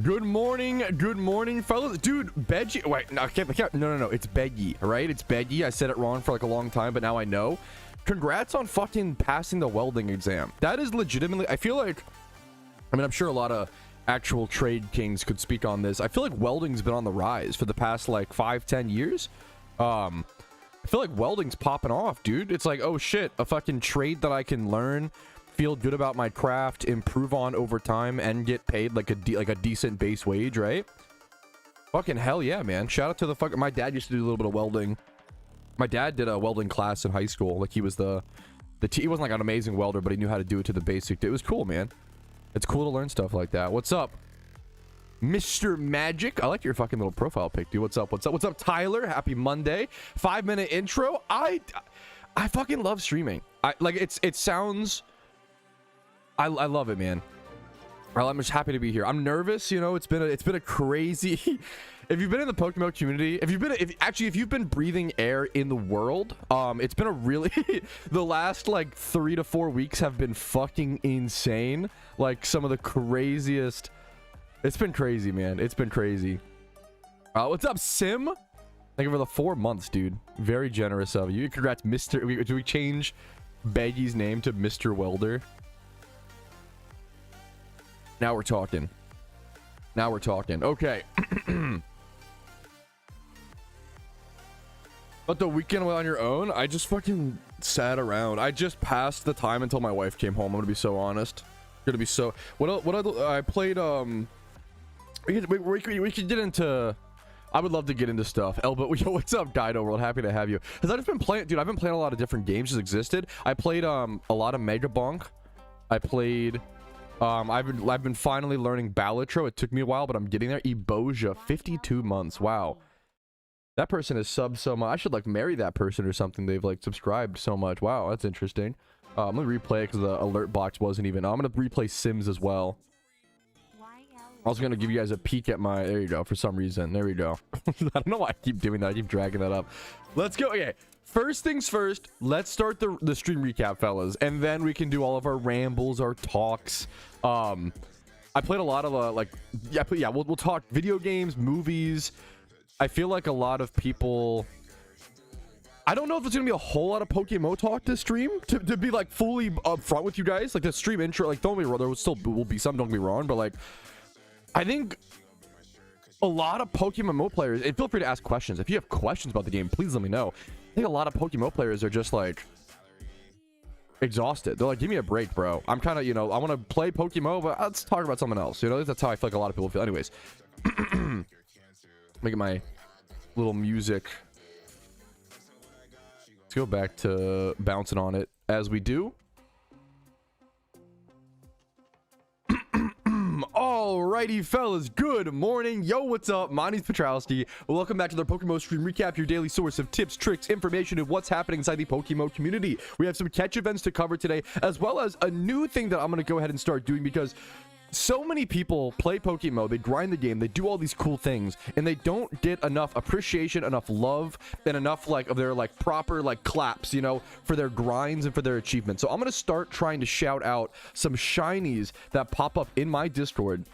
Good morning, fellas. Dude, Beggy. Wait, no, I can't. No. It's Beggy, right? It's Beggy. I said it wrong for like a long time, but now I know. Congrats on fucking passing the welding exam. That is legitimately. I feel like. I mean, I'm sure a lot of actual trade kings could speak on this. I feel like welding's been on the rise for the past like 5-10 years. I feel like welding's popping off, dude. It's like, oh shit, a fucking trade that I can learn, feel good about my craft, improve on over time, and get paid like a decent base wage, right? Fucking hell yeah, man. Shout out to the fucking... My dad used to do a little bit of welding. My dad did a welding class in high school. Like, he was he wasn't like an amazing welder, but he knew how to do it to the basic. It was cool, man. It's cool to learn stuff like that. What's up, Mr. Magic? I like your fucking little profile pic, dude. What's up? What's up, Tyler? Happy Monday. 5-minute intro. I fucking love streaming. It sounds... I love it, man. Well, I'm just happy to be here. I'm nervous, you know. It's been a crazy. If you've been in the PokeMMO community, if you've been breathing air in the world, it's been a really the last like 3 to 4 weeks have been fucking insane. Like some of the craziest. It's been crazy, man. It's been crazy. What's up, Sim? Thank you for the 4 months, dude. Very generous of you. Congrats, Mr. Do we change Baggy's name to Mr. Welder? Now we're talking. Now we're talking. Okay. But the weekend away on your own, I just fucking sat around. I just passed the time until my wife came home. I'm gonna be so honest. Gonna be so. I played. We could get into. I would love to get into stuff. Elba, yo, what's up, Dido World? Happy to have you. Cause I've just been playing, dude. I've been playing a lot of different games that existed. I played a lot of Mega Bonk. I played. I've been finally learning Balatro. It took me a while, but I'm getting there. Eboja, 52 months. Wow. That person is subbed so much. I should like marry that person or something. They've like subscribed so much. Wow, that's interesting. I'm gonna replay it because the alert box wasn't even. I'm gonna replay Sims as well. I was gonna give you guys a peek at my. There you go. For some reason, there we go. I don't know why I keep doing that. I keep dragging that up. Let's go. Okay. First things first. Let's start the stream recap, fellas, and then we can do all of our rambles, our talks. I played a lot of we'll talk video games, movies. I feel like a lot of people. I don't know if it's gonna be a whole lot of PokeMMO talk this stream to be like fully upfront with you guys. Like the stream intro, like don't be wrong, there will be some, don't get me wrong, but like I think a lot of PokeMMO players, and feel free to ask questions. If you have questions about the game, please let me know. I think a lot of PokeMMO players are just like exhausted. They're like, give me a break, bro. I'm kind of, you know, I want to play PokeMMO, but let's talk about something else. You know, that's how I feel like a lot of people feel. Anyways. Make it my little music. Let's go back to bouncing on it as we do. Alrighty, fellas, good morning. Yo, what's up? My name's Patrouski. Welcome back to the PokeMMO Stream Recap, your daily source of tips, tricks, information, and what's happening inside the PokeMMO community. We have some catch events to cover today, as well as a new thing that I'm going to go ahead and start doing because so many people play PokeMMO, they grind the game, they do all these cool things, and they don't get enough appreciation, enough love, and enough like of their like proper like claps, you know, for their grinds and for their achievements. So I'm gonna start trying to shout out some shinies that pop up in my Discord.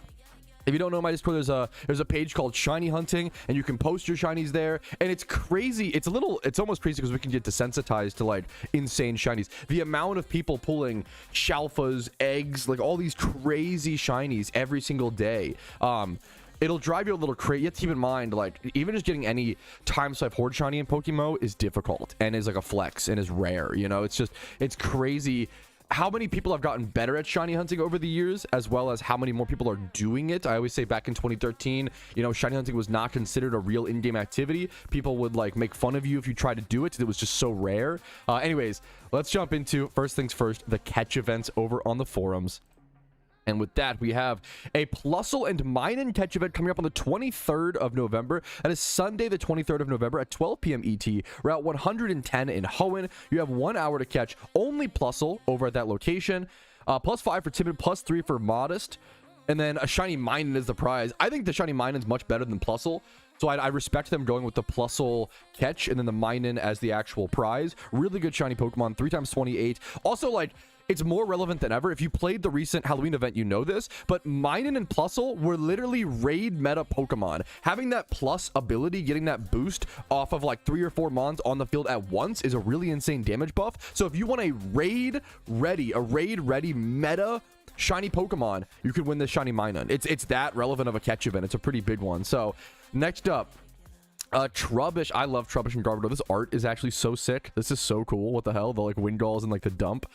If you don't know my Discord, there's a page called Shiny Hunting, and you can post your shinies there. And it's crazy. It's almost crazy because we can get desensitized to like insane shinies. The amount of people pulling Shalfas, eggs, like all these crazy shinies every single day. It'll drive you a little crazy. You have to keep in mind, like, even just getting any time swipe horde shiny in PokeMMO is difficult and is like a flex and is rare. You know, it's crazy how many people have gotten better at shiny hunting over the years, as well as how many more people are doing it. I always say back in 2013, you know, shiny hunting was not considered a real in-game activity. People would like make fun of you if you tried to do it. It was just so rare. Anyways, let's jump into first things first, the catch events over on the forums. And with that, we have a Plusle and Minun catch event coming up on the 23rd of November. That is Sunday, the 23rd of November at 12 p.m. ET, Route 110 in Hoenn. You have 1 hour to catch only Plusle over at that location. +5 for Timid, +3 for Modest. And then a Shiny Minun is the prize. I think the Shiny Minun is much better than Plusle. So I respect them going with the Plusle catch and then the Minun as the actual prize. Really good shiny Pokemon, 3x28. Also, like, it's more relevant than ever. If you played the recent Halloween event, you know this, but Minun and Plusle were literally raid meta Pokemon. Having that plus ability, getting that boost off of like 3 or 4 mons on the field at once is a really insane damage buff. So if you want a raid ready meta shiny Pokemon, you could win this shiny Minun. It's that relevant of a catch event. It's a pretty big one. So next up, Trubbish. I love Trubbish and Garbodor. This art is actually so sick. This is so cool. What the hell? The like Windgalls and like the dump.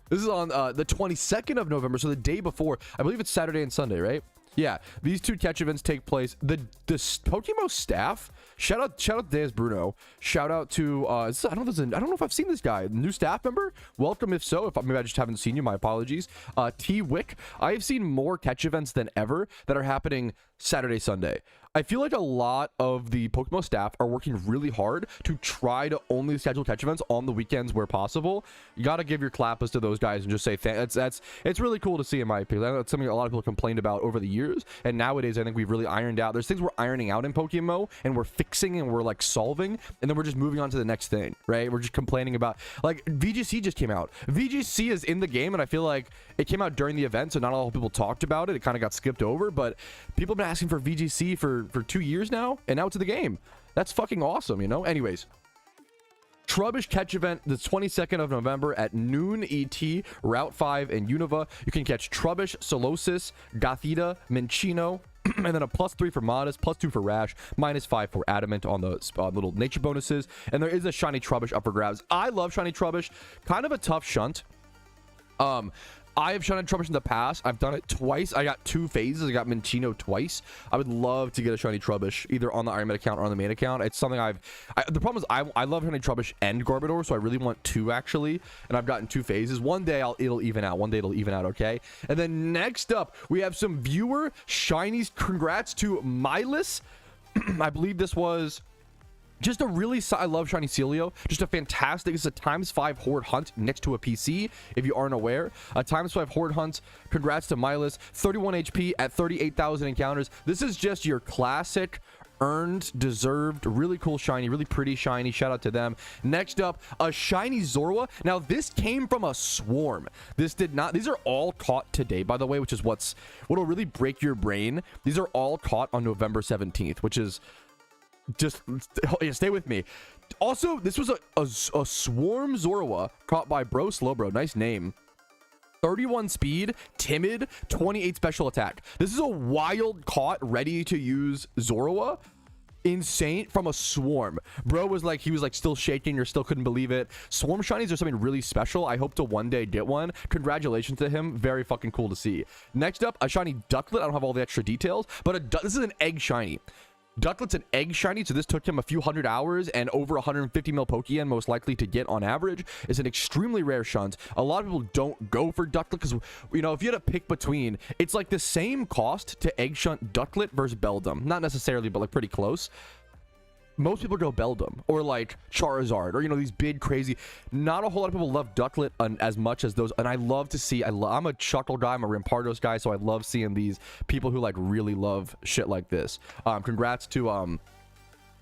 This is on the 22nd of November, so the day before. I believe it's Saturday and Sunday, right? Yeah, these two catch events take place. The PokeMMO staff. Shout out Deus Bruno. Shout out to I don't know if I've seen this guy. New staff member. Welcome if so. If maybe I just haven't seen you, my apologies. T Wick. I have seen more catch events than ever that are happening Saturday, Sunday. I feel like a lot of the PokeMMO staff are working really hard to try to only schedule catch events on the weekends where possible. You got to give your clappers to those guys and just say it's really cool to see, in my opinion. I know it's something a lot of people complained about over the years, and nowadays I think we've really ironed out. There's things we're ironing out in PokeMMO and we're fixing and we're like solving, and then we're just moving on to the next thing, right? We're just complaining about, like, VGC just came out. VGC is in the game, and I feel like it came out during the event, so not a lot of people talked about it. It kind of got skipped over, but people have been asking for VGC for 2 years now, and now it's in the game. That's fucking awesome, you know? Anyways, Trubbish catch event the 22nd of November at noon ET, Route 5 in Unova. You can catch Trubbish, Solosis, Gothita, Minccino, and then a +3 for Modest, +2 for Rash, -5 for Adamant on the little nature bonuses. And there is a shiny Trubbish up for grabs. I love shiny Trubbish. Kind of a tough shunt. I have shiny Trubbish in the past. I've done it twice. I got 2 phases. I got Minccino twice. I would love to get a shiny Trubbish either on the Iron Man account or on the main account. It's something the problem is I love shiny Trubbish and Garbodor, so I really want 2 actually, and I've gotten 2 phases. One day it'll even out. One day it'll even out, okay? And then next up, we have some viewer shinies. Congrats to Milas. I believe this was just a really, I love shiny Celio. Just a fantastic, it's a ×5 horde hunt next to a PC, if you aren't aware. A ×5 horde hunt. Congrats to Milas. 31 HP at 38,000 encounters. This is just your classic earned, deserved, really cool shiny, really pretty shiny. Shout out to them. Next up, a shiny Zorua. Now this came from a swarm. This did not, these are all caught today, by the way, which is what'll really break your brain. These are all caught on November 17th, which is just, yeah, stay with me. Also, this was a swarm Zorua caught by Bro Slowbro. Nice name. 31 speed, timid, 28 special attack. This is a wild caught, ready to use Zorua. Insane, from a swarm. Bro was like, he was like still shaking or still couldn't believe it. Swarm shinies are something really special. I hope to one day get one. Congratulations to him. Very fucking cool to see. Next up, a shiny Ducklet. I don't have all the extra details, but this is an egg shiny. Ducklet's an egg shiny, so this took him a few hundred hours and over 150 mil Pokeyen most likely to get on average. It's an extremely rare shunt. A lot of people don't go for Ducklet because, you know, if you had to pick between, it's like the same cost to egg shunt Ducklet versus Beldum. Not necessarily, but like pretty close. Most people go Beldum or like Charizard or, you know, these big crazy. Not a whole lot of people love Ducklet as much as those, and I love to see. I'm a Chuckle guy, I'm a Rampardos guy, so I love seeing these people who like really love shit like this. Congrats to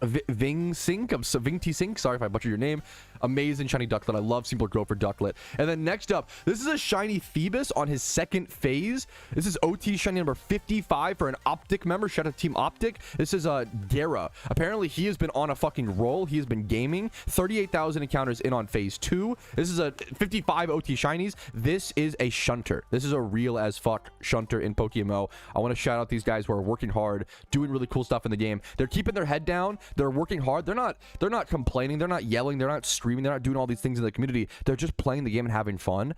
Ving T Sync, sorry if I butchered your name. Amazing shiny Ducklet. I love seeing people go for Ducklet. And then next up, this is a shiny Phoebus on his 2nd phase. This is OT shiny number 55 for an Optic member. Shout out to Team Optic. This is Gera. Apparently he has been on a fucking roll. He has been gaming. 38,000 encounters in on phase 2. This is a 55 OT shinies. This is a shunter. This is a real as fuck shunter in PokeMMO. I want to shout out these guys who are working hard, doing really cool stuff in the game. They're keeping their head down. They're working hard. They're not complaining. They're not yelling. They're not screaming. They're not doing all these things in the community. They're just playing the game and having fun.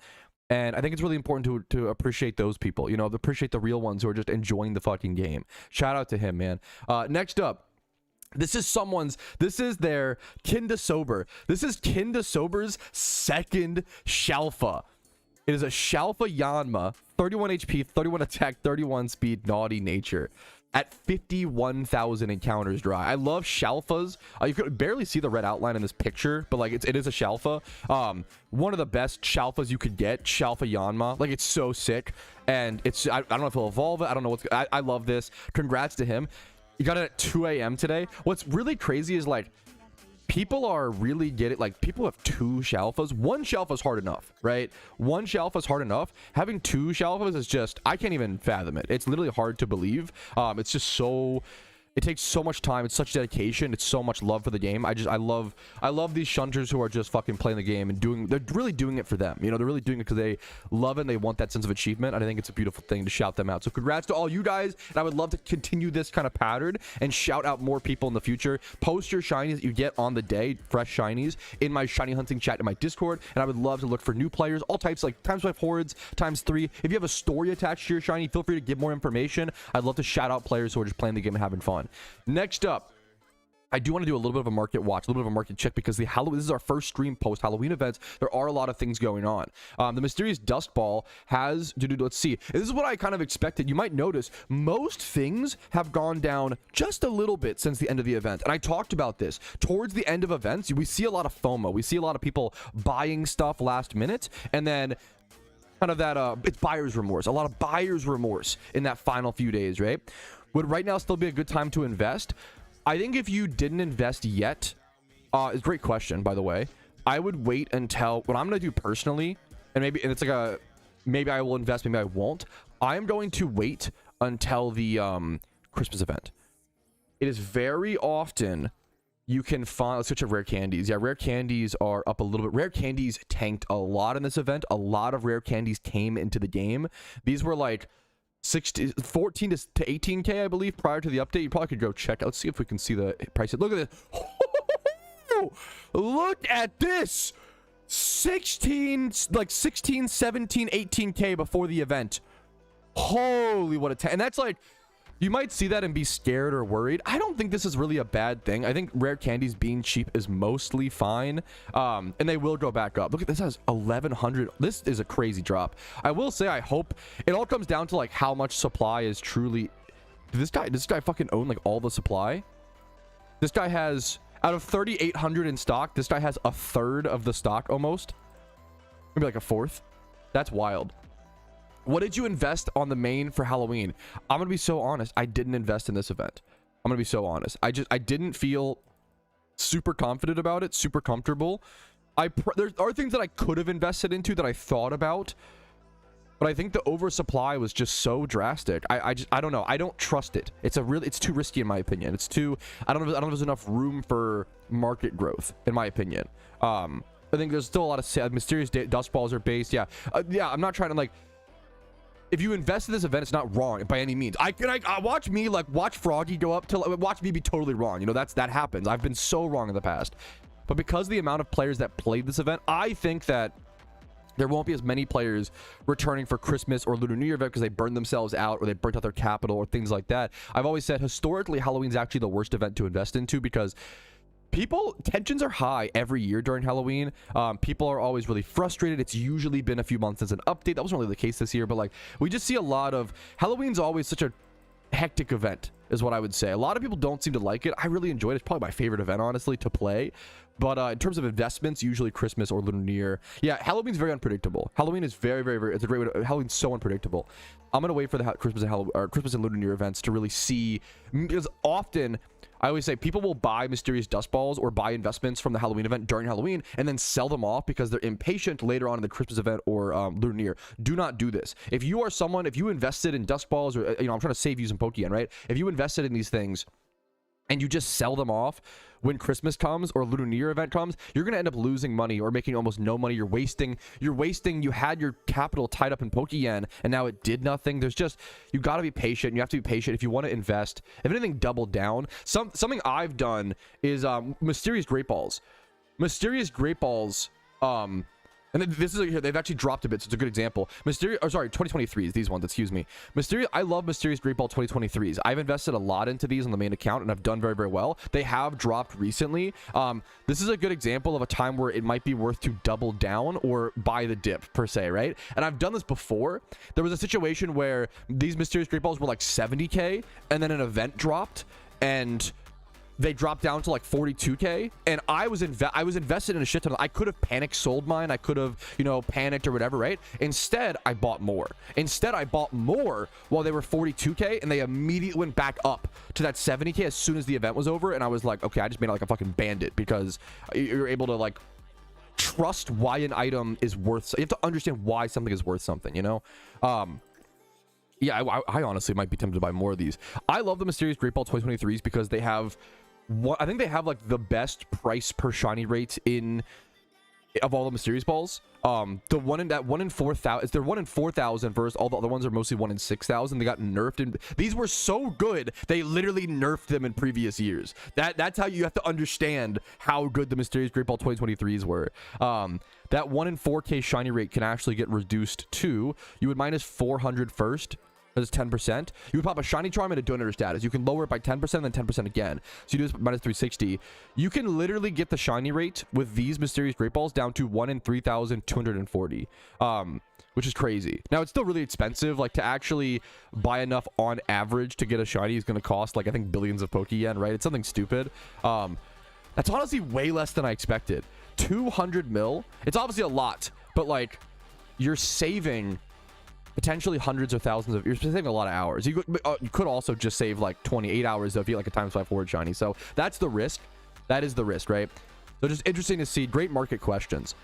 And I think it's really important to appreciate those people, you know, to appreciate the real ones who are just enjoying the fucking game. Shout out to him, man. Next up, this is their Kinda-Sober. This is Kinda-Sober's 2nd Shalfa. It is a Shalfa Yanma, 31 HP, 31 attack, 31 speed, naughty nature. At 51,000 encounters dry. I love Shalfas. You could barely see the red outline in this picture, but like it is a Shalfa. One of the best Shalfas you could get, Shalfa Yanma. Like, it's so sick. And it's, I don't know if he'll evolve it. I don't know what's, I love this. Congrats to him. You got it at 2 a.m. today. What's really crazy is like, people are really getting, like, people have 2 Shalfas. 1 Shalfa is hard enough, right? 1 Shalfa is hard enough. Having 2 Shalfas is just, I can't even fathom it. It's literally hard to believe. It's just so, it takes so much time. It's such dedication. It's so much love for the game. I love these shunters who are just fucking playing the game and they're really doing it for them. You know, they're really doing it because they love it and they want that sense of achievement. And I think it's a beautiful thing to shout them out. So congrats to all you guys. And I would love to continue this kind of pattern and shout out more people in the future. Post your shinies that you get on the day, fresh shinies, in my shiny hunting chat in my Discord. And I would love to look for new players, all types, like ×5 hordes, ×3. If you have a story attached to your shiny, feel free to give more information. I'd love to shout out players who are just playing the game and having fun. Next up, I do want to do a little bit of a market watch, a little bit of a market check, because this is our first stream post Halloween events. There are a lot of things going on. The mysterious dust ball has, let's see. This is what I kind of expected. You might notice most things have gone down just a little bit since the end of the event. And I talked about this. Towards the end of events, we see a lot of FOMO. We see a lot of people buying stuff last minute, and then kind of that, it's buyer's remorse. A lot of buyer's remorse in that final few days, right? Would right now still be a good time to invest? I think if you didn't invest yet, it's a great question, by the way. I would wait until, what I'm going to do personally, and it's like maybe I will invest, maybe I won't. I am going to wait until the Christmas event. It is very often you can find, let's switch to rare candies. Yeah, rare candies are up a little bit. Rare candies tanked a lot in this event. A lot of rare candies came into the game. These were like 14 to 18k, I believe, prior to the update. You probably could go check. Let's see if we can see the price. Look at this. Look at this. 16, 17, 18k before the event. Holy, what a and that's like, you might see that and be scared or worried. I don't think this is really a bad thing. I think rare candies being cheap is mostly fine. And they will go back up. Look at this, has 1100. This is a crazy drop. I will say, I hope it all comes down to like how much supply is truly. Does this guy fucking own like all the supply? This guy has, out of 3,800 in stock, this guy has a third of the stock almost. Maybe like a fourth. That's wild. What did you invest on the main for Halloween? I'm going to be so honest. I didn't invest in this event. I'm going to be so honest. I didn't feel super confident about it, super comfortable. There are things that I could have invested into that I thought about, but I think the oversupply was just so drastic. I don't know. I don't trust it. It's too risky in my opinion. I don't know if there's enough room for market growth in my opinion. I think there's still a lot of mysterious dust balls are based. Yeah. I'm not trying to like, if you invest in this event, it's not wrong by any means. I watch me watch Froggy go up to watch me be totally wrong. You know, that happens. I've been so wrong in the past, but because of the amount of players that played this event, I think that there won't be as many players returning for Christmas or Lunar New Year event because they burned themselves out or they burnt out their capital or things like that. I've always said historically Halloween's actually the worst event to invest into because tensions are high every year during Halloween. People are always really frustrated. It's usually been a few months since an update. That wasn't really the case this year, but like we just see a lot of Halloween's always such a hectic event is what I would say. A lot of people don't seem to like it. I really enjoyed it. It's probably my favorite event, honestly, to play. But in terms of investments, usually Christmas or Lunar New Year. Yeah, Halloween's very unpredictable. Halloween is very, very, very, it's a great way to, Halloween's so unpredictable. I'm going to wait for the Christmas and Lunar New Year events to really see, because often I always say people will buy mysterious dust balls or buy investments from the Halloween event during Halloween and then sell them off because they're impatient later on in the Christmas event or Lunar New Year. Do not do this. If you are someone, if you invested in dust balls or, I'm trying to save you some Pokeyen, right? If you invested in these things and you just sell them off when Christmas comes or Lunar New Year event comes, you're going to end up losing money or making almost no money. You had your capital tied up in Pokeyen and now it did nothing. You got to be patient. You have to be patient if you want to invest. If anything, double down. Something I've done is mysterious great balls. Mysterious great balls, and this is they've actually dropped a bit, so it's a good example. 2023s, these ones, excuse me. I love Mysterious Great Ball 2023s. I've invested a lot into these on the main account, and I've done very, very well. They have dropped recently. This is a good example of a time where it might be worth to double down or buy the dip, per se, right? And I've done this before. There was a situation where these Mysterious Great Balls were like 70k, and then an event dropped, and they dropped down to like 42k, and I was invested in a shit ton. I could have panic sold mine. I could have, panicked or whatever, right? Instead, I bought more. While they were 42k, and they immediately went back up to that 70k as soon as the event was over. And I was like, okay, I just made it like a fucking bandit, because you're able to like trust why an item is worth. You have to understand why something is worth something, Yeah, I honestly might be tempted to buy more of these. I love the Mysterious Great Ball 2023s because they have I think they have like the best price per shiny rate of all the Mysterious Balls. The one in 4,000, they're 1 in 4,000 versus all the other ones are mostly 1 in 6,000. They got nerfed, and these were so good they literally nerfed them in previous years. That's how you have to understand how good the Mysterious Great Ball 2023s were. That 1 in 4k shiny rate can actually get reduced to, you would minus 400 first, That is 10%. You would pop a shiny charm and a donator status. You can lower it by 10% and then 10% again. So you do this minus 360. You can literally get the shiny rate with these mysterious great balls down to 1 in 3,240. Which is crazy. Now, it's still really expensive. Like, to actually buy enough on average to get a shiny is going to cost, like, I think billions of Pokeyen, right? It's something stupid. That's honestly way less than I expected. 200 mil. It's obviously a lot, but, like, you're saving potentially hundreds or thousands of, you're saving a lot of hours. You could also just save like 28 hours if you get like a ×5 forward shiny. So that's the risk. That is the risk, right? So just interesting to see. Great market questions.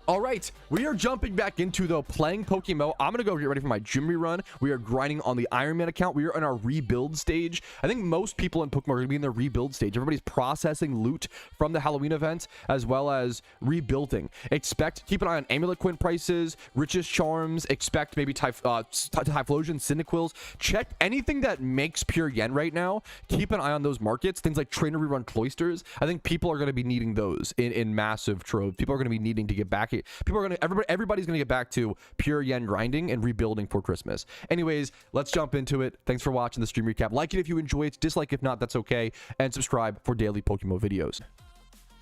All right, we are jumping back into, though, playing PokeMMO. I'm going to go get ready for my gym rerun. We are grinding on the Iron Man account. We are in our rebuild stage. I think most people in PokeMMO are going to be in their rebuild stage. Everybody's processing loot from the Halloween event, as well as rebuilding. Keep an eye on Amulet Quint prices, Richest Charms. Expect maybe Typhlosion, Cyndaquils. Check anything that makes pure yen right now. Keep an eye on those markets. Things like Trainer Rerun Cloisters. I think people are going to be needing those in massive troves. People are going to be needing to get back. Everybody's gonna get back to pure yen grinding and rebuilding for Christmas. Anyways, let's jump into it. Thanks for watching the stream recap. Like it if you enjoy it, dislike if not, that's okay, and subscribe for daily PokeMMO videos.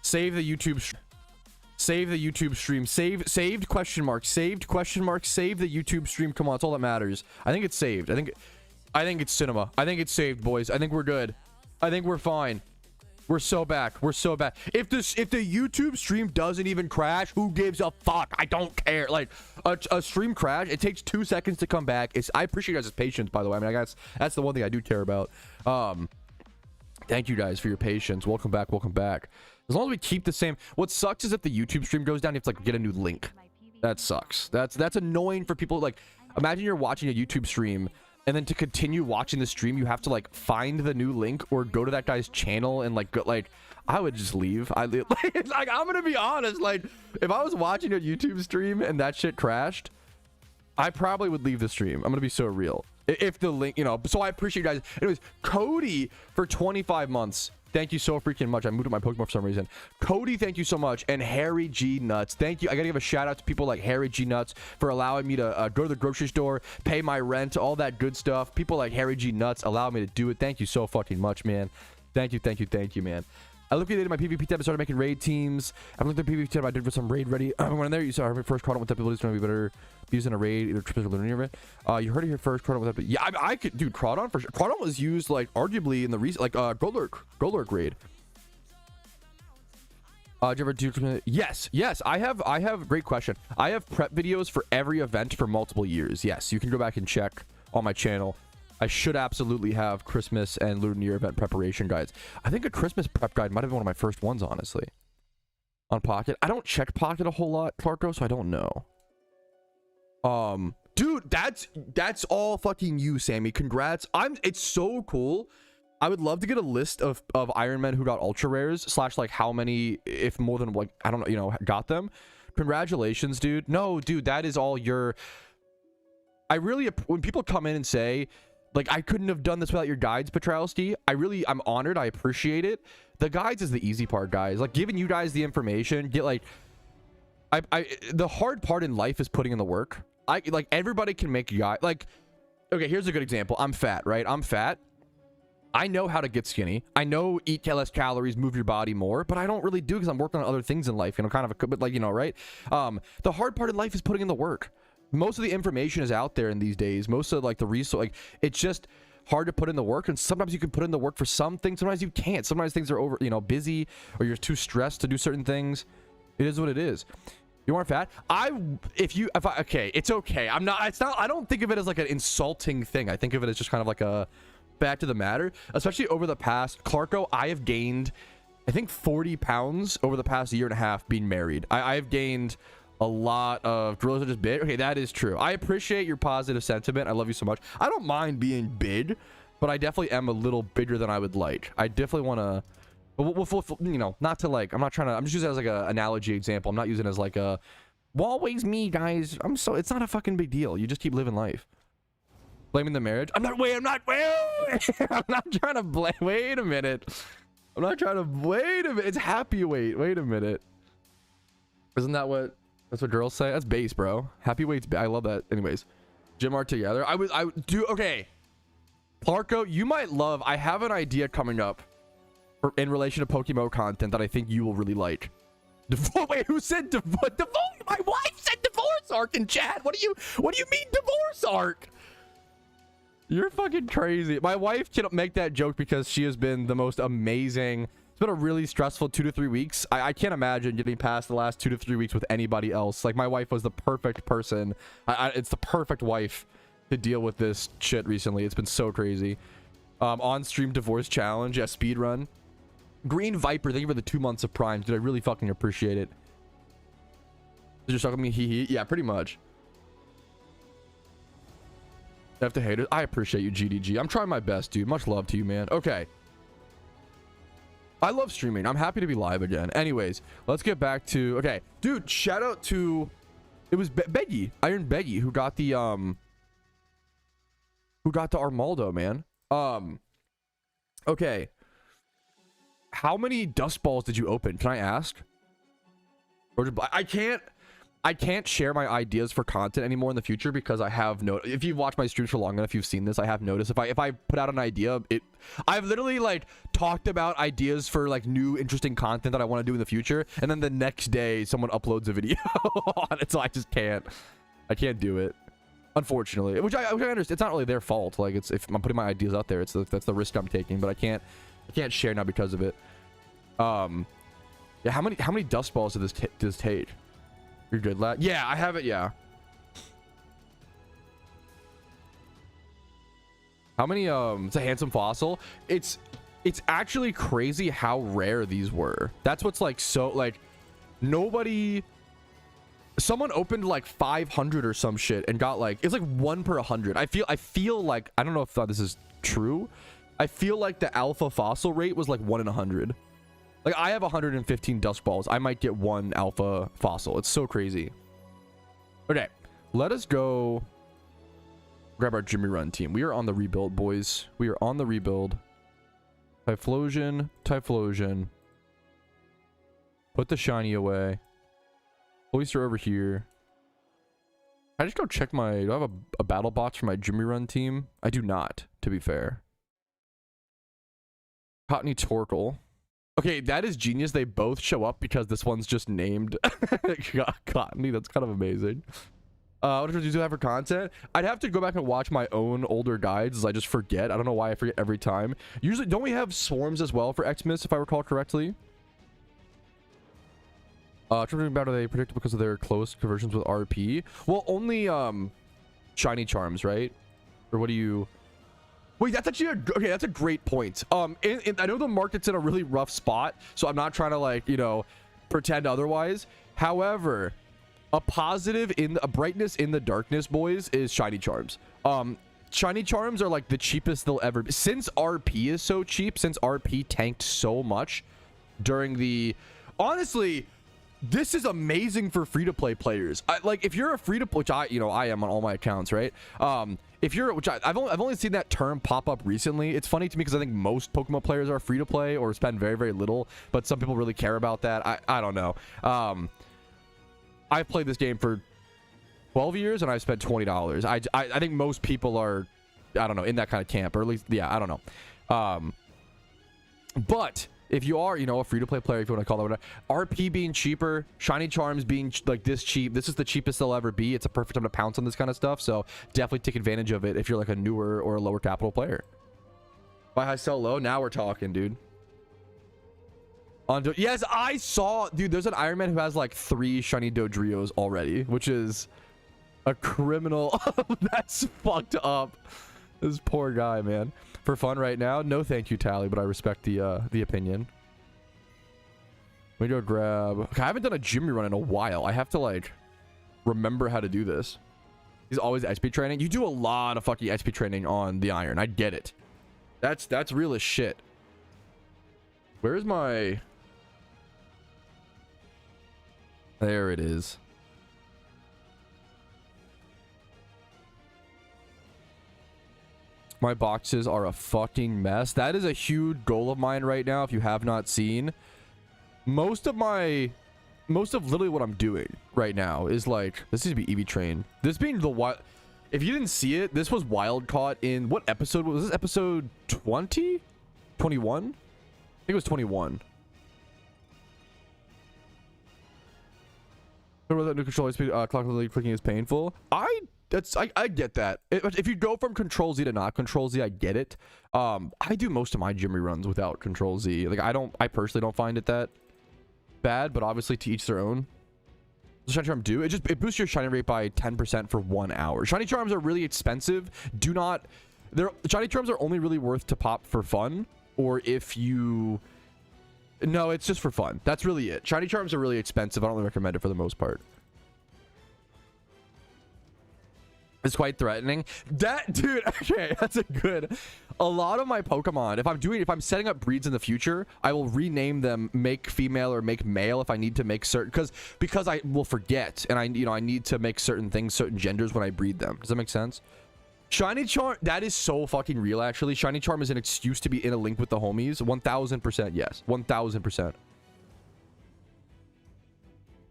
Save the YouTube stream. Saved question mark. Saved question mark. Save the YouTube stream. Come on, that's all that matters. I think it's saved. I think it's cinema. I think it's saved, boys. I think we're good. I think we're fine. We're so back. We're so back. If the YouTube stream doesn't even crash, who gives a fuck? I don't care. Like, a stream crash, it takes 2 seconds to come back. I appreciate you guys' patience, by the way. I mean, I guess that's the one thing I do care about. Thank you guys for your patience. Welcome back. Welcome back. As long as we keep the same. What sucks is if the YouTube stream goes down, you have to like get a new link. That sucks. That's annoying for people. Like, imagine you're watching a YouTube stream, and then to continue watching the stream, you have to like find the new link or go to that guy's channel and like go, like, I would just leave. Like, I'm gonna be honest. Like, if I was watching a YouTube stream and that shit crashed, I probably would leave the stream. I'm gonna be so real. If the link, you know. So I appreciate you guys. Anyways, Cody for 25 months. Thank you so freaking much. I moved to my Pokemon for some reason. Cody, thank you so much. And Harry G Nuts, thank you. I gotta give a shout out to people like Harry G Nuts for allowing me to go to the grocery store, pay my rent, all that good stuff. People like Harry G Nuts allow me to do it. Thank you so fucking much, man. Thank you, man. I liquidated my PvP tab and started making raid teams. I've looked at the PvP tab I did for some raid ready. When in there, you saw our first card with abilities going to be better used in a raid, either trips or linear event. You heard it here first. Crawdon with that. Yeah, I could, dude. Crawdon for sure. Crawdon was used like arguably in the recent, like Golurk raid. Did you ever do? Yes. I have. Great question. I have prep videos for every event for multiple years. Yes, you can go back and check on my channel. I should absolutely have Christmas and Lunar New Year event preparation guides. I think a Christmas prep guide might have been one of my first ones, honestly. On Pocket. I don't check Pocket a whole lot, Clarko, so I don't know. Dude, that's all fucking you, Sammy. Congrats. It's so cool. I would love to get a list of Iron Men who got ultra rares / like how many, if more than like, I don't know, you know, got them. Congratulations, dude. No, dude, that is all your... when people come in and say, like, I couldn't have done this without your guides, Patrouski, I'm honored. I appreciate it. The guides is the easy part, guys. Like, giving you guys the information, the hard part in life is putting in the work. Like, everybody can make a guide. Like, okay, here's a good example. I'm fat, right? I'm fat. I know how to get skinny. I know eat less calories, move your body more, but I don't really do because I'm working on other things in life, you know, kind of but like, you know, right? The hard part in life is putting in the work. Most of the information is out there in these days. Most of like the resource, like, it's just hard to put in the work, and sometimes you can put in the work for some things, sometimes you can't. Sometimes things are over, you know, busy, or you're too stressed to do certain things. It is what it is. You aren't fat. Okay, it's okay. I don't think of it as like an insulting thing. I think of it as just kind of like a back to the matter, especially over the past, Clarko, I have gained, I think 40 pounds over the past year and a half being married. I've gained a lot of gorillas are just big. Okay, that is true. I appreciate your positive sentiment. I love you so much. I don't mind being big, but I definitely am a little bigger than I would like. I definitely want to, you know, not to like, I'm not trying to, I'm just using it as like an analogy example. I'm not using it as like a, well, always me, guys. It's not a fucking big deal. You just keep living life. Blaming the marriage? I'm not trying to blame. Wait a minute. It's happy weight. Wait a minute. Isn't that what, that's what girls say? That's base, bro. Happy weight's, I love that. Anyways, Gym art together. I do. Okay. Clarko, you might love. I have an idea coming up in relation to PokeMMO content that I think you will really like. Wait, who said divorce? My wife said divorce arc in chat. What do you mean divorce arc? You're fucking crazy. My wife can't make that joke because she has been the most amazing. It's been a really stressful 2 to 3 weeks. I can't imagine getting past the last 2 to 3 weeks with anybody else. Like, my wife was the perfect person. It's the perfect wife to deal with this shit recently. It's been so crazy. On stream divorce challenge. Yeah, speed run. Green Viper, thank you for the 2 months of Prime. Dude, I really fucking appreciate it. Did you suck with me? Hee hee. Yeah, pretty much. I have to hate it. I appreciate you, GDG. I'm trying my best, dude. Much love to you, man. Okay. I love streaming. I'm happy to be live again. Anyways, let's get back to... Okay. Dude, shout out to... It was Beggy. Iron Beggy who got the... Who got the Armaldo, man. Okay. How many dust balls did you open? Can I ask? Or I can't share my ideas for content anymore in the future because I have no... If you've watched my streams for long enough, you've seen this. I have noticed if I put out an idea, I've literally like talked about ideas for like new interesting content that I want to do in the future, and then the next day someone uploads a video on it, so I just can't. I can't do it, unfortunately. Which I understand. It's not really their fault. Like, it's if I'm putting my ideas out there, that's the risk I'm taking. But I can't share now because of it. Yeah. How many dust balls did this take? You're good, lad. Yeah, I have it. Yeah. How many? It's a handsome fossil. It's actually crazy how rare these were. That's what's like so like nobody. Someone opened like 500 or some shit and got like it's like 1 per 100. I feel like I don't know if this is true. I feel like the alpha fossil rate was like 1 in 100. Like, I have 115 dust balls. I might get 1 alpha fossil. It's so crazy. Okay, let us go grab our Jimmy Run team. We are on the rebuild, boys. We are on the rebuild. Typhlosion. Put the shiny away. Oyster over here. Can I just go check do I have a battle box for my Jimmy Run team? I do not, to be fair. Cottony Torkoal. Okay, that is genius. They both show up because this one's just named Cottony. That's kind of amazing. What do you have for content? I'd have to go back and watch my own older guides as I just forget. I don't know why I forget every time. Usually, don't we have swarms as well for Xmas, if I recall correctly? Tripping about, are they predictable because of their close conversions with RP? Well, only shiny charms, right? Or what do you... Wait, that's actually okay, that's a great point. I know the market's in a really rough spot, so I'm not trying to, like, you know, pretend otherwise. However, a positive in a brightness in the darkness, boys, is shiny charms. Shiny charms are like the cheapest they'll ever be. Since RP is so cheap, since RP tanked so much during the... Honestly, this is amazing for free-to-play players. Like, if you're a free-to-play, which I am on all my accounts, right? If you're, which I've only seen that term pop up recently. It's funny to me because I think most PokeMMO players are free to play or spend very, very little, but some people really care about that. I don't know. I've played this game for 12 years and I've spent $20. I think most people are, I don't know, in that kind of camp, or at least, yeah, I don't know. But if you are, you know, a free-to-play player, if you want to call it whatever, RP being cheaper, shiny charms being like this cheap, this is the cheapest they'll ever be. It's a perfect time to pounce on this kind of stuff, so definitely take advantage of it if you're like a newer or a lower capital player. Buy high, sell low. Now we're talking, dude. Yes, I saw, dude, there's an Iron Man who has like 3 shiny Dodrios already, which is a criminal. That's fucked up. This poor guy, man. For fun right now? No, thank you, Tally, but I respect the opinion. Let me go grab... Okay, I haven't done a Jimmy run in a while. I have to, like, remember how to do this. He's always XP training. You do a lot of fucking XP training on the Iron. I get it. That's real as shit. Where's my... There it is. My boxes are a fucking mess. That is a huge goal of mine right now. If you have not seen, most of literally what I'm doing right now is like, this needs to be EV train. This being the what, If you didn't see it, this was wild caught in what episode was this? Episode 20? 21? I think it was 21. That new control speed, clock clicking is painful. I get that. If you go from Control Z to not Control Z, I get it. I do most of my gym reruns without Control Z. Like I personally don't find it that bad, but obviously to each their own. What does Shiny Charm do? It boosts your shiny rate by 10% for 1 hour. Shiny Charms are really expensive. Shiny Charms are only really worth to pop for fun, or if you. No, it's just for fun. That's really it. Shiny Charms are really expensive. I don't really recommend it for the most part. It's quite threatening. That dude, okay, that's a good. A lot of my Pokemon, if I'm setting up breeds in the future, I will rename them make female or make male if I need to make certain, because I will forget, and I need to make certain things, certain genders when I breed them. Does that make sense? Shiny Charm, that is so fucking real, actually. Shiny Charm is an excuse to be in a link with the homies. 1000%, yes. 1000%.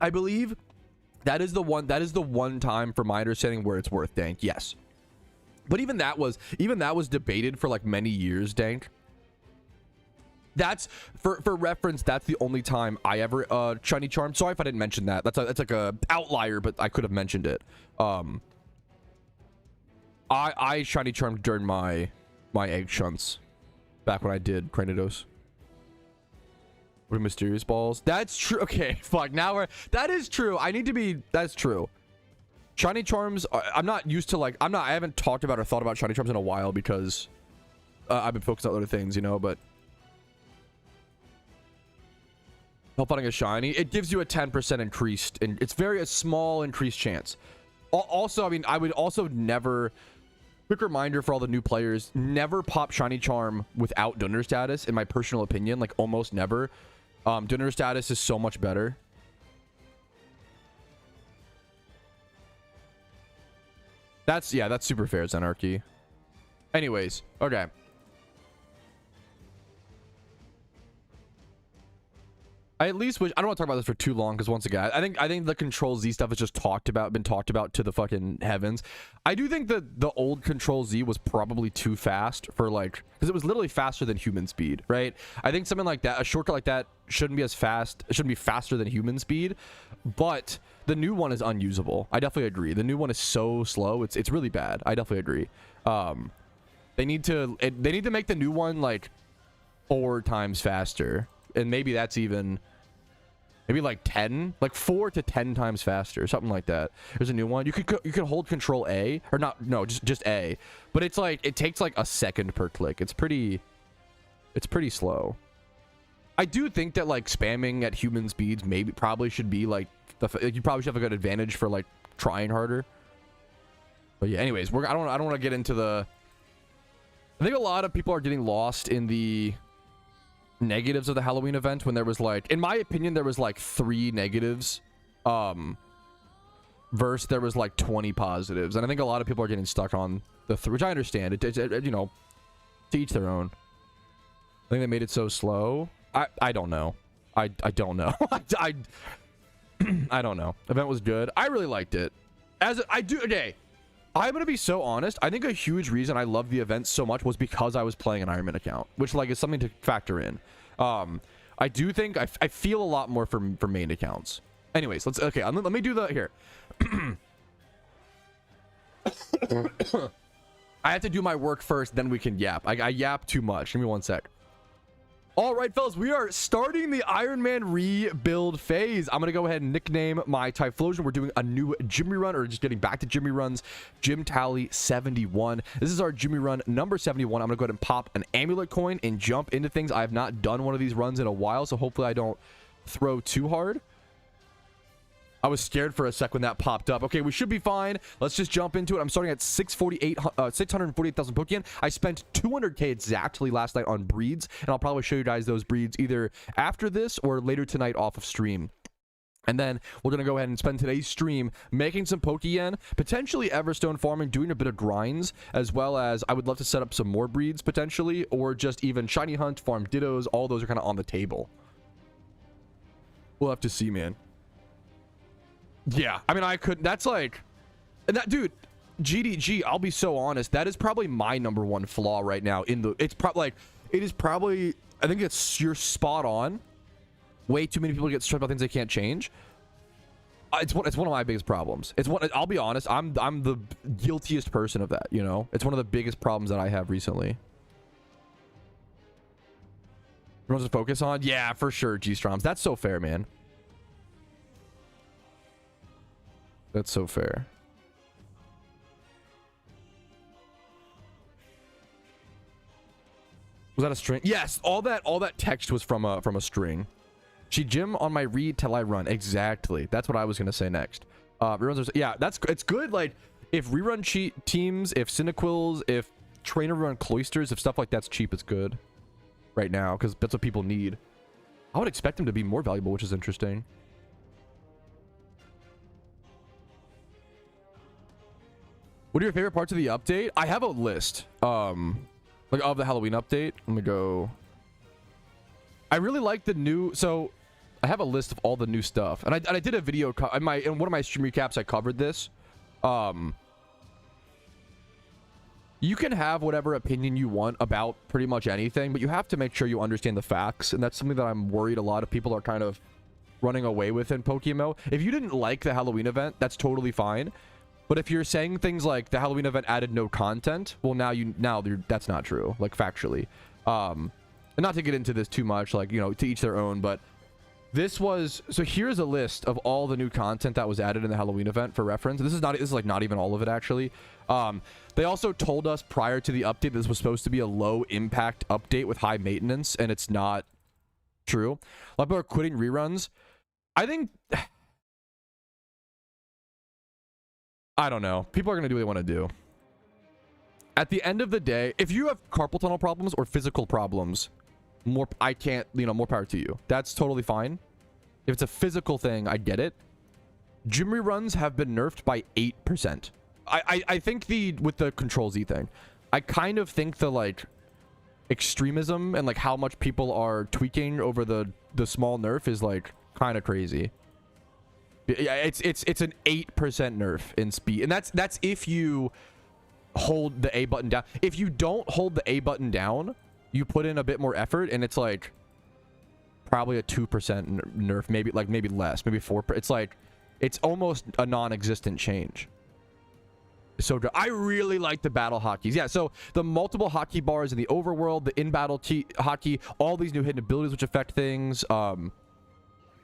I believe that is the one time, from my understanding, where it's worth Dank. Yes. But even that was debated for like many years, Dank. That's for reference, that's the only time I ever Shiny Charm. Sorry if I didn't mention that. That's like a outlier, but I could have mentioned it. I Shiny Charmed during my egg shunts back when I did Cranidos. What are mysterious balls? That's true. Okay, fuck. That is true. That's true. Shiny Charms, I'm not used to I haven't talked about or thought about Shiny Charms in a while because I've been focused on other things, you know, but help finding a shiny, it gives you a 10% increased, and it's a small increased chance. Also, I mean, I would also never, quick reminder for all the new players, never pop Shiny Charm without donor status, in my personal opinion, like almost never. Donor status is so much better. That's super fair, Zenarchy. Anyways, okay. I at least wish, I don't want to talk about this for too long, because once again, I think the Control Z stuff is just been talked about to the fucking heavens. I do think that the old Control Z was probably too fast for because it was literally faster than human speed, right? I think something like that, a shortcut like that, shouldn't be as fast. It shouldn't be faster than human speed, but the new one is unusable. I definitely agree. The new one is so slow. It's really bad. I definitely agree. They need to make the new one like 4 times faster. And maybe that's even like 10, like 4 to 10 times faster, something like that. There's a new one. You could hold Control A, or not, no, just A, but it's like it takes like a second per click. It's pretty slow. I do think that like spamming at human speeds probably should be like you probably should have a good advantage for like trying harder. But yeah, anyways, I don't want to get into the. I think a lot of people are getting lost in the negatives of the Halloween event when there was like, in my opinion, there was like 3 negatives versus there was like 20 positives, and I think a lot of people are getting stuck on the which I understand. It you know, to each their own. I think they made it so slow. I don't know. I don't know. I don't know. Event was good. I really liked it. Okay, I'm gonna be so honest. I think a huge reason I loved the event so much was because I was playing an Ironman account, which like is something to factor in. I do think I feel a lot more for main accounts. Anyways, let me do the here. I have to do my work first, then we can yap. I yap too much. Give me 1 sec. All right, fellas, we are starting the Iron Man rebuild phase. I'm going to go ahead and nickname my Typhlosion. We're doing a new gym rerun, or just getting back to gym reruns. Gym tally 71. This is our gym rerun number 71. I'm going to go ahead and pop an amulet coin and jump into things. I have not done one of these runs in a while, so hopefully I don't throw too hard. I was scared for a sec when that popped up. Okay, we should be fine. Let's just jump into it. I'm starting at 648,000 Pokeyen. I spent 200k exactly last night on breeds, and I'll probably show you guys those breeds either after this or later tonight off of stream. And then we're going to go ahead and spend today's stream making some Pokeyen, potentially Everstone farming, doing a bit of grinds, as well as I would love to set up some more breeds potentially, or just even shiny hunt, farm Dittos. All those are kind of on the table. We'll have to see, man. Yeah, I mean, I could. That's like, and that dude, GDG, I'll be so honest, that is probably my number one flaw right now in the, it's probably like, it is probably, I think you're spot on. Way too many people get stressed about things they can't change. It's one of my biggest problems. I'll be honest, I'm the guiltiest person of that, you know? It's one of the biggest problems that I have recently. Everyone's to focus on? Yeah, for sure, G-Stroms. That's so fair, man. That's so fair. Was that a string? Yes, all that text was from a string. She gym on my read till I run. Exactly. That's what I was gonna say next. Reruns are, yeah, it's good. Like if rerun cheat teams, if Cinequils, if trainer run cloisters, if stuff like that's cheap, it's good right now because that's what people need. I would expect them to be more valuable, which is interesting. What are your favorite parts of the update? I have a list. Like of the Halloween update. Let me go. I really like the new, so I have a list of all the new stuff, and I did a video in one of my stream recaps. I covered this. You can have whatever opinion you want about pretty much anything, but you have to make sure you understand the facts, and that's something that I'm worried a lot of people are kind of running away with in PokeMMO. If you didn't like the Halloween event, that's totally fine. But if you're saying things like the Halloween event added no content, well, now that's not true, like factually. And not to get into this too much, like, you know, to each their own, but this was, so here's a list of all the new content that was added in the Halloween event for reference. This is like not even all of it, actually. They also told us prior to the update this was supposed to be a low impact update with high maintenance, and it's not true. A lot of people are quitting reruns. I think, I don't know. People are going to do what they want to do. At the end of the day, if you have carpal tunnel problems or physical problems, more power to you. That's totally fine. If it's a physical thing, I get it. Gym reruns have been nerfed by 8%. I think with the Control Z thing, I kind of think the like extremism and like how much people are tweaking over the small nerf is like kind of crazy. It's an 8% nerf in speed, and that's if you hold the A button down. If you don't hold the A button down, you put in a bit more effort, and it's like probably a 2% nerf, maybe less, maybe 4%. It's like it's almost a non-existent change. So good. I really like the battle hotkeys. Yeah, so the multiple hotkey bars in the overworld, the in-battle hotkey, all these new hidden abilities which affect things.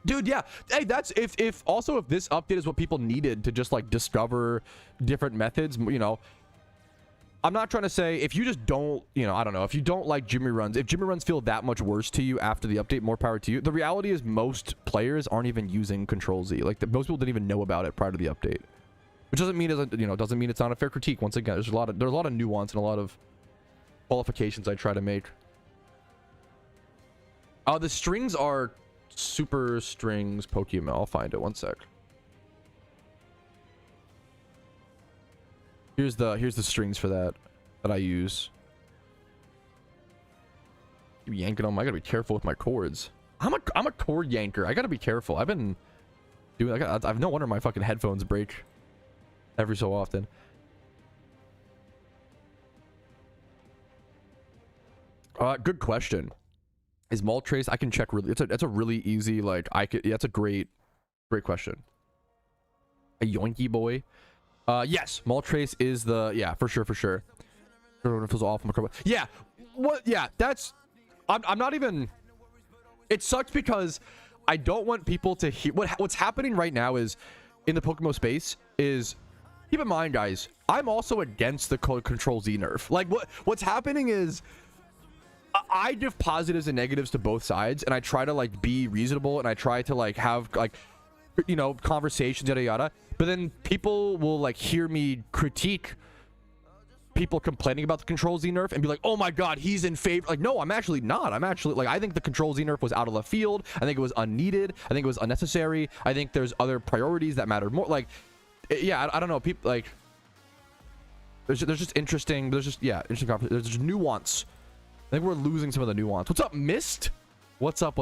Dude, yeah. Hey, that's if this update is what people needed to just like discover different methods, you know. I'm not trying to say if you just don't, you know, I don't know, if you don't like gym reruns, if gym reruns feel that much worse to you after the update, more power to you. The reality is most players aren't even using Control Z. Like most people didn't even know about it prior to the update. Which doesn't mean it's not a fair critique. Once again, there's a lot of nuance and a lot of qualifications I try to make. The strings are super strings Pokemon. I'll find it. One sec. Here's the strings for that I use. Keep yanking them. I gotta be careful with my cords. I'm a cord yanker. I gotta be careful. I've been doing. I've no wonder my fucking headphones break every so often. Good question. Is Moltres? I can check really. That's a really easy, like that's a great question. A yoinky boy. Yes, Moltres is for sure. Everyone feels off. Yeah, what? Yeah, that's. I'm not even. It sucks because I don't want people to hear what's happening right now is in the PokeMMO space is. Keep in mind, guys, I'm also against the Control Z nerf. Like what's happening is I give positives and negatives to both sides, and I try to like be reasonable, and I try to like have like, you know, conversations, yada yada. But then people will like hear me critique people complaining about the Control Z nerf and be like, oh my god, he's in favor. Like, no, I'm actually not. I'm actually like, I think the Control Z nerf was out of left field. I think it was unneeded. I think it was unnecessary. I think there's other priorities that matter more. Like, yeah, I don't know. People like there's just interesting. There's just interesting. There's just nuance. I think we're losing some of the nuance. What's up, Mist? What's up?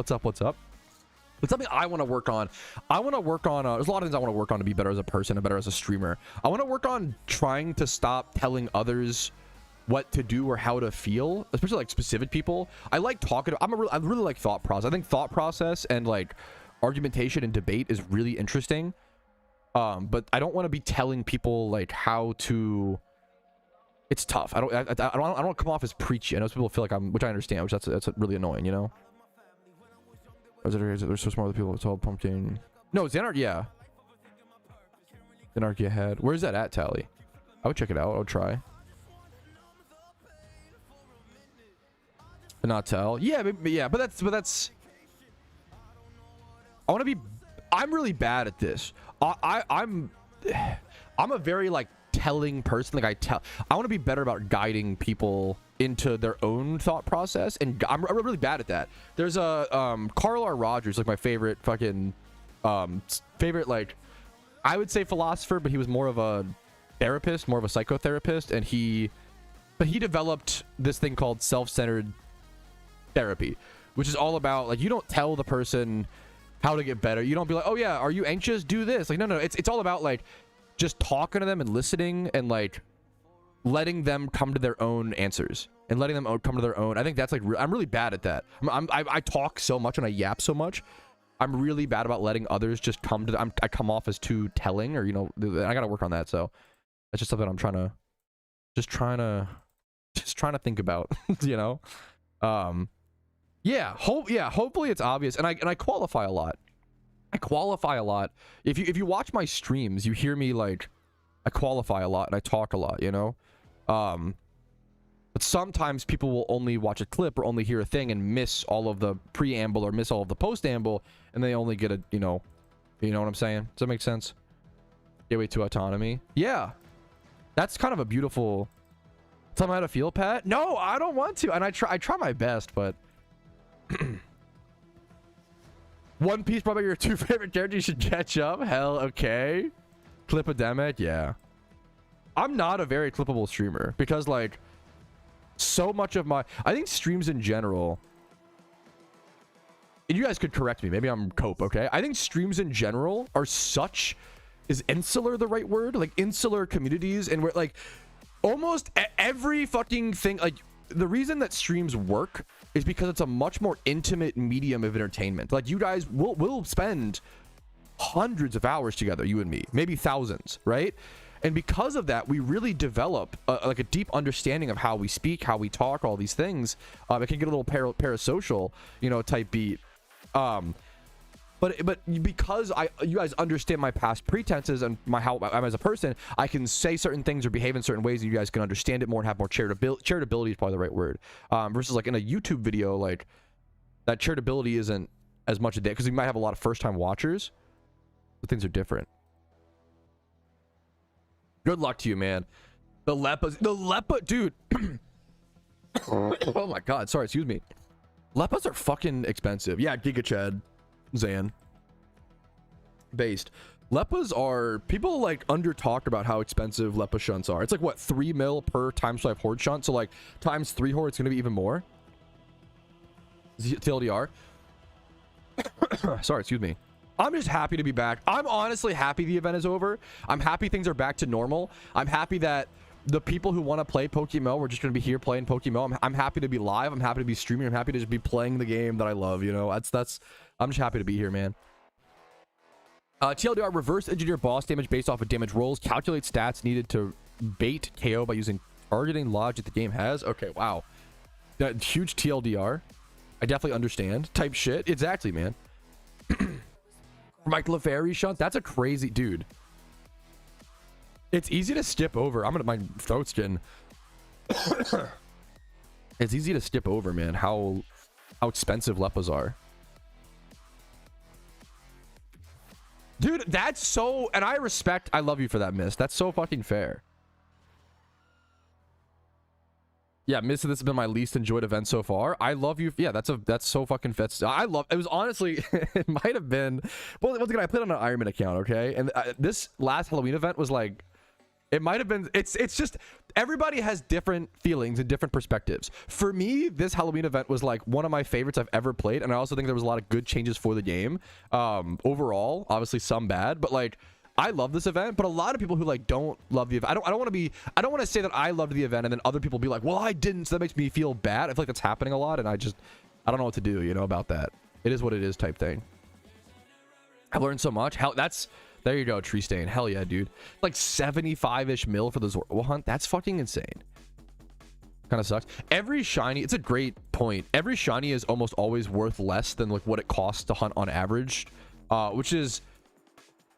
It's something I want to work on. I want to work on there's a lot of things I want to work on to be better as a person and better as a streamer. I want to work on trying to stop telling others what to do or how to feel, especially like specific people. I like talking. I really like thought process. I think thought process and like argumentation and debate is really interesting. But I don't want to be telling people like how to. It's tough. I don't come off as preachy. I know people feel like I'm, which I understand, which that's really annoying, you know. They're so smart with people. It's all pumpkin. No, Xanarchy, yeah. Xanarchy ahead. Where's that at, Tally? I would check it out. I would try. But not tell. Yeah, but that's. I want to be. I'm really bad at this. I'm a very like telling person. Like I want to be better about guiding people into their own thought process, and I'm really bad at that. There's a Carl R. Rogers, like my favorite fucking favorite, like I would say philosopher, but he was more of a therapist, more of a psychotherapist, and he developed this thing called self-centered therapy, which is all about like you don't tell the person how to get better. You don't be like, oh yeah, are you anxious, do this. Like no, it's all about like just talking to them and listening and like letting them come to their own answers and letting them come to their own. I think that's like I'm really bad at that. I talk so much and I yap so much. I'm really bad about letting others just come to I come off as too telling, or you know, I gotta work on that. So that's just something I'm trying to think about. You know. Hopefully it's obvious, and I qualify a lot. If you watch my streams, you hear me like I qualify a lot and I talk a lot, you know. But sometimes people will only watch a clip or only hear a thing and miss all of the preamble or miss all of the postamble, and they only get a you know what I'm saying. Does that make sense? Gateway to autonomy. Yeah, that's kind of a beautiful. Tell me how to feel, Pat. No, I don't want to, and I try my best, but. One Piece, probably your two favorite characters. You should catch up. Hell, okay. Clipodemic, yeah. I'm not a very clippable streamer because like so much of my I think streams in general, and you guys could correct me, maybe I'm cope, okay? I think streams in general are such, is insular the right word? Like insular communities, and we're like almost every fucking thing, like the reason that streams work is because it's a much more intimate medium of entertainment. Like you guys will spend hundreds of hours together, you and me, maybe thousands, right? And because of that, we really develop like a deep understanding of how we speak, how we talk, all these things. It can get a little parasocial, you know, type beat. But because you guys understand my past pretenses and how I'm as a person, I can say certain things or behave in certain ways, and you guys can understand it more and have more charitability. Charitability is probably the right word. Versus like in a YouTube video, like that charitability isn't as much a day because you might have a lot of first-time watchers. But things are different. Good luck to you, man. The Lepa, dude. Oh my god, sorry, excuse me. Lepas are fucking expensive. Yeah, Giga Chad. Zan based Lepas are, people like under talk about how expensive Lepa shunts are. It's like what, 3 mil per times 5 horde shunt, so like times 3 horde it's gonna be even more. TLDR. Sorry, excuse me. I'm just happy to be back. I'm honestly happy the event is over. I'm happy things are back to normal. I'm happy that the people who want to play PokeMMO, we're just going to be here playing PokeMMO. I'm happy to be live. I'm happy to be streaming. I'm happy to just be playing the game that I love, you know. I'm just happy to be here, man. TLDR, reverse engineer boss damage based off of damage rolls. Calculate stats needed to bait KO by using targeting logic the game has. Okay, wow. That huge TLDR. I definitely understand. Type shit. Exactly, man. Mike LaFerry shunt. That's a crazy dude. It's easy to skip over. My throat's getting. It's easy to skip over, man. How expensive Lepas are. Dude, that's so, and I love you for that, Miss. That's so fucking fair. Yeah, Miss, this has been my least enjoyed event so far. I love you. Yeah, that's so fucking fett. It was honestly, it might have been, well, once again, I played on an Ironman account, okay? And this last Halloween event was like, It might have been. It's just everybody has different feelings and different perspectives. For me, this Halloween event was like one of my favorites I've ever played, and I also think there was a lot of good changes for the game. Overall, obviously some bad, but like I love this event. But a lot of people who like don't love the event. I don't want to be. I don't want to say that I loved the event and then other people be like, well, I didn't. So that makes me feel bad. I feel like that's happening a lot, and I don't know what to do. You know about that. It is what it is type thing. I've learned so much. Hell, there you go, Tree Stain. Hell yeah, dude. Like 75-ish mil for the Zorro hunt. That's fucking insane. Kind of sucks. Every shiny, it's a great point. Every shiny is almost always worth less than like what it costs to hunt on average, which is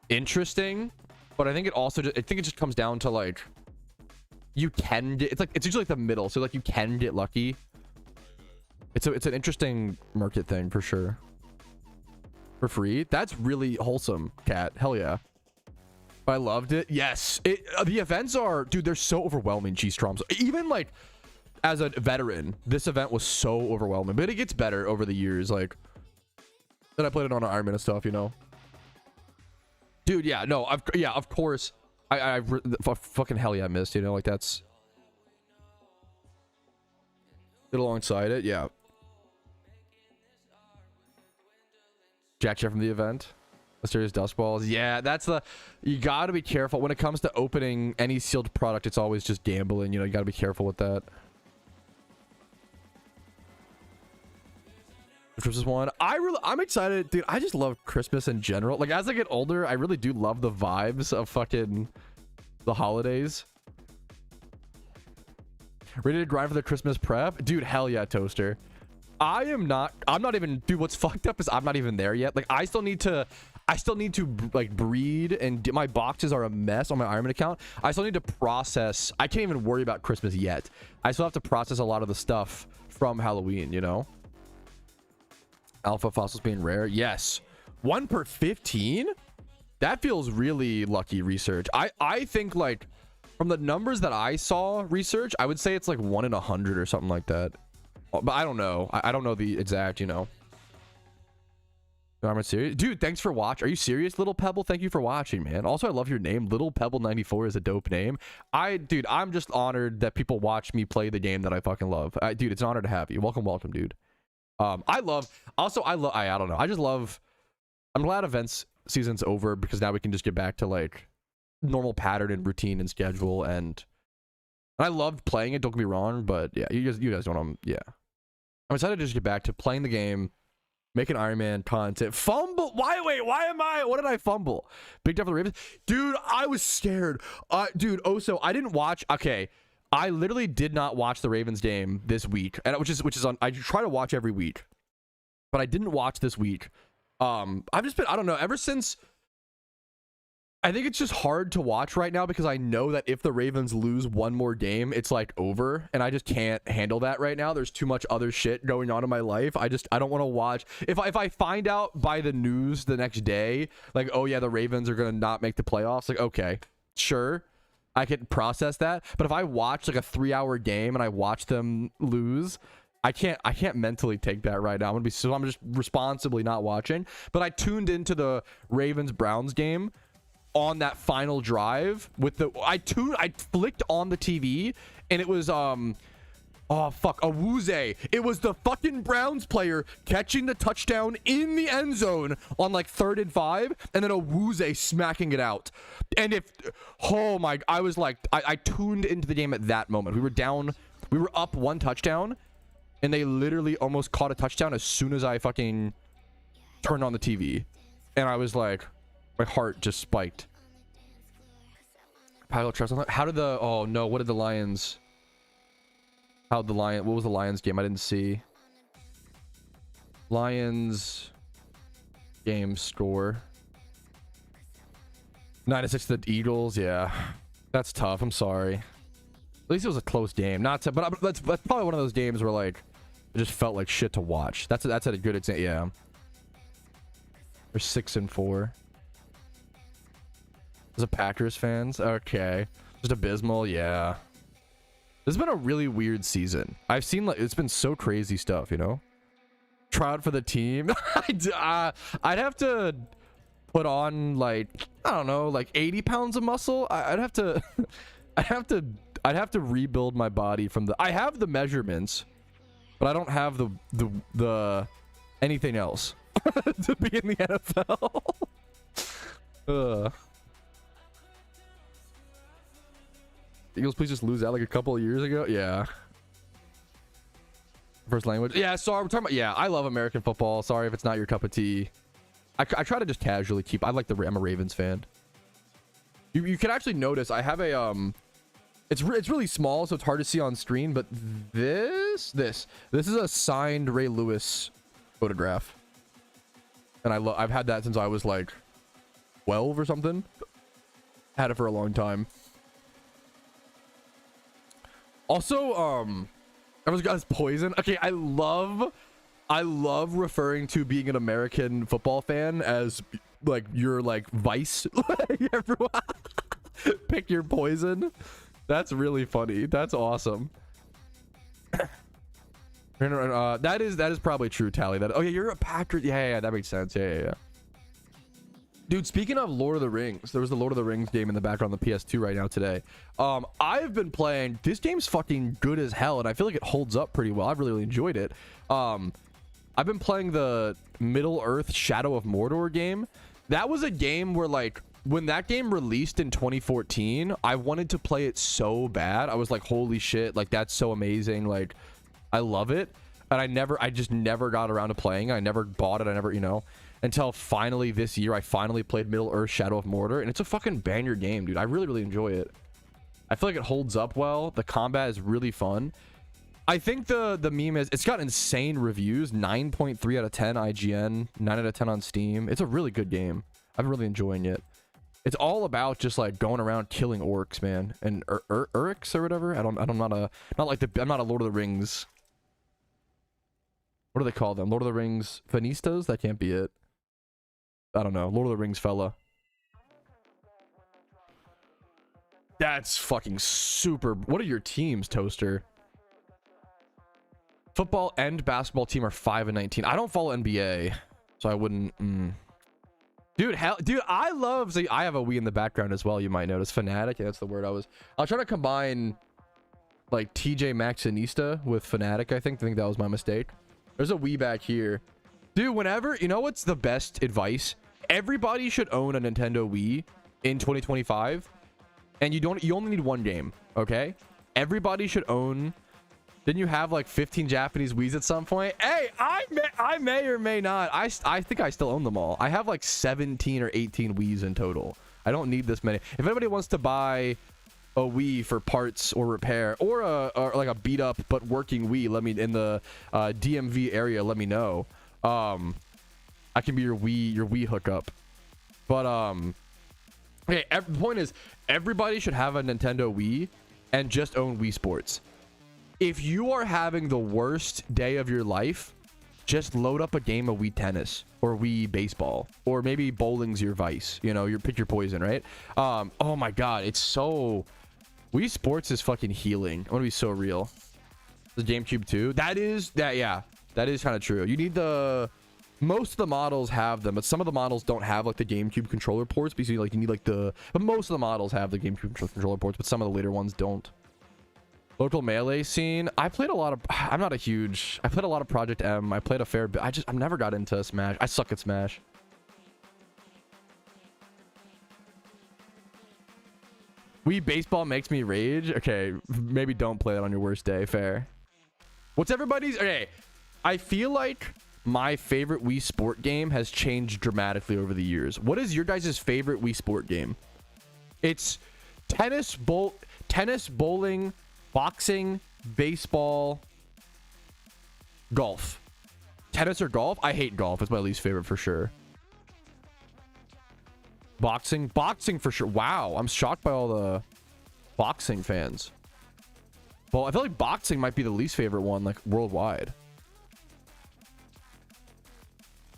interesting. But I think it also, I think it just comes down to like, you can get, it's usually like the middle. So like you can get lucky. It's an interesting market thing for sure. For free, that's really wholesome, Cat. Hell yeah. I loved it. Yes, the events are, dude, they're so overwhelming. G-Stroms, even like as a veteran, this event was so overwhelming, but it gets better over the years. Like then I played it on Iron Man and stuff, you know. Dude, yeah, no, of course. I fucking hell yeah, I missed, you know, like that's it alongside it, yeah. Jack Chat from the event. Mysterious dust balls. Yeah, that's you gotta be careful when it comes to opening any sealed product. It's always just gambling, you know. You gotta be careful with that. Christmas one. I'm excited, dude. I just love Christmas in general. Like as I get older, I really do love the vibes of fucking the holidays. Ready to grind for the Christmas prep, dude. Hell yeah, Toaster. I'm not even, dude, what's fucked up is I'm not even there yet. Like I still need to like breed, and my boxes are a mess on my Iron Man account. I still need to process. I can't even worry about Christmas yet. I still have to process a lot of the stuff from Halloween, you know. Alpha fossils being rare. Yes. 1 per 15? That feels really lucky, research. I think like from the numbers that I saw research, I would say it's like 1 in 100 or something like that. But I don't know. I don't know the exact, you know. I'm serious. Dude, thanks for watching. Are you serious, Little Pebble? Thank you for watching, man. Also, I love your name. Little Pebble 94 is a dope name. Dude, I'm just honored that people watch me play the game that I fucking love. Dude, it's an honor to have you. Welcome, dude. I don't know. I just love, I'm glad events season's over because now we can just get back to like normal pattern and routine and schedule, and I loved playing it, don't get me wrong, but yeah, you guys know yeah. I'm excited to just get back to playing the game, making Iron Man content. Fumble. What did I fumble? Big death for the Ravens. Dude, I was scared. Dude, also, I didn't watch. Okay. I literally did not watch the Ravens game this week. And which is on, I try to watch every week, but I didn't watch this week. I've just been, I don't know, ever since, I think it's just hard to watch right now because I know that if the Ravens lose one more game, it's like over, and I just can't handle that right now. There's too much other shit going on in my life. I don't want to watch. If I find out by the news the next day, like, oh yeah, the Ravens are going to not make the playoffs, like, okay, sure, I can process that. But if I watch like a 3-hour game and I watch them lose, I can't mentally take that right now. I'm just responsibly not watching. But I tuned into the Ravens-Browns game on that final drive with I flicked on the TV and it was oh fuck, Awuzie. It was the fucking Browns player catching the touchdown in the end zone on like 3rd and 5, and then Awuzie smacking it out. And oh my, I was like, I tuned into the game at that moment. We were up 1 touchdown, and they literally almost caught a touchdown as soon as I fucking turned on the TV, and I was like, my heart just spiked. Pilot trust on that. How did oh no, what did the Lions, what was the Lions game? I didn't see. Lions game score. 9-6 to the Eagles. Yeah, that's tough. I'm sorry. At least it was a close game. But that's probably one of those games where like it just felt like shit to watch. That's a good example. Yeah. We're 6-4. Is it Packers fans? Okay. Just abysmal. Yeah. This has been a really weird season. I've seen like it's been so crazy stuff, you know. Try out for the team. I'd have to put on like, I don't know, like 80 pounds of muscle. I'd have to I'd have to rebuild my body from the, I have the measurements, but I don't have the anything else to be in the NFL. Eagles, please just lose out like a couple of years ago. Yeah. First language. Yeah, sorry, we're talking about, yeah, I love American football. Sorry if it's not your cup of tea. I try to just casually keep, I'm a Ravens fan. You can actually notice I have a it's really small, so it's hard to see on screen, but this is a signed Ray Lewis photograph. And I've had that since I was like 12 or something. Had it for a long time. Also, everyone's got his poison. Okay, I love referring to being an American football fan as like your like vice. Everyone pick your poison. That's really funny. That's awesome. That is probably true, Tally. That, oh yeah, you're a Patriot. Yeah, that makes sense. Yeah. Dude, speaking of Lord of the Rings, there was the Lord of the Rings game in the background on the PS2 right now today. I've been playing, this game's fucking good as hell, and I feel like it holds up pretty well. I've really enjoyed it. I've been playing the Middle-earth Shadow of Mordor game. That was a game where, like, when that game released in 2014, I wanted to play it so bad. I was like, holy shit, like, that's so amazing. Like, I love it. And I just never got around to playing it. I never bought it. I never, you know, until finally this year, I finally played Middle-earth Shadow of Mordor, and it's a fucking banger game, dude. I really enjoy it. I feel like it holds up well. The combat is really fun. I think the meme is, it's got insane reviews, 9.3 out of 10 IGN, 9 out of 10 on Steam. It's a really good game. I'm really enjoying it. It's all about just like going around killing orcs, man, and Uruks or whatever. I'm not a Lord of the Rings. What do they call them? Lord of the Rings Finistas? That can't be it. I don't know. Lord of the Rings fella. That's fucking super. What are your teams, Toaster? Football and basketball team are 5-19. I don't follow NBA, so I wouldn't. Dude, I love. See, I have a Wii in the background as well. You might notice Fnatic. Yeah, that's the word I was trying to combine, like TJ Maxxinista with Fnatic. I think that was my mistake. There's a Wii back here, dude. Whenever, you know what's the best advice? Everybody should own a Nintendo Wii in 2025, and you only need one game. Okay, everybody should own. Didn't you have like 15 Japanese Wiis at some point? Hey, I may or may not. I think I still own them all. I have like 17 or 18 Wiis in total. I don't need this many. If anybody wants to buy a Wii for parts or repair, or like a beat up but working Wii, let me in the DMV area. Let me know. I can be your Wii hookup. But okay. The point is, everybody should have a Nintendo Wii and just own Wii Sports. If you are having the worst day of your life, just load up a game of Wii Tennis or Wii Baseball, or maybe bowling's your vice. You know, pick your poison, right? Oh my God, it's so. Wii Sports is fucking healing. I want to be so real. The GameCube too. Yeah, that is kind of true. You need most of the models have them, but some of the models don't have like the GameCube controller ports, because like you need like but most of the models have the GameCube controller ports, but some of the later ones don't. Local melee scene. I played a lot of. I played a lot of Project M. I played a fair bit. I've never got into Smash. I suck at Smash. Wii Baseball makes me rage. Okay, maybe don't play that on your worst day. Fair. What's everybody's? Okay, I feel like my favorite Wii Sport game has changed dramatically over the years. What is your guys' favorite Wii Sport game? It's tennis, bowling, boxing, baseball, golf. Tennis or golf? I hate golf. It's my least favorite for sure. Boxing for sure. Wow, I'm shocked by all the boxing fans. Well, I feel like boxing might be the least favorite one, like worldwide.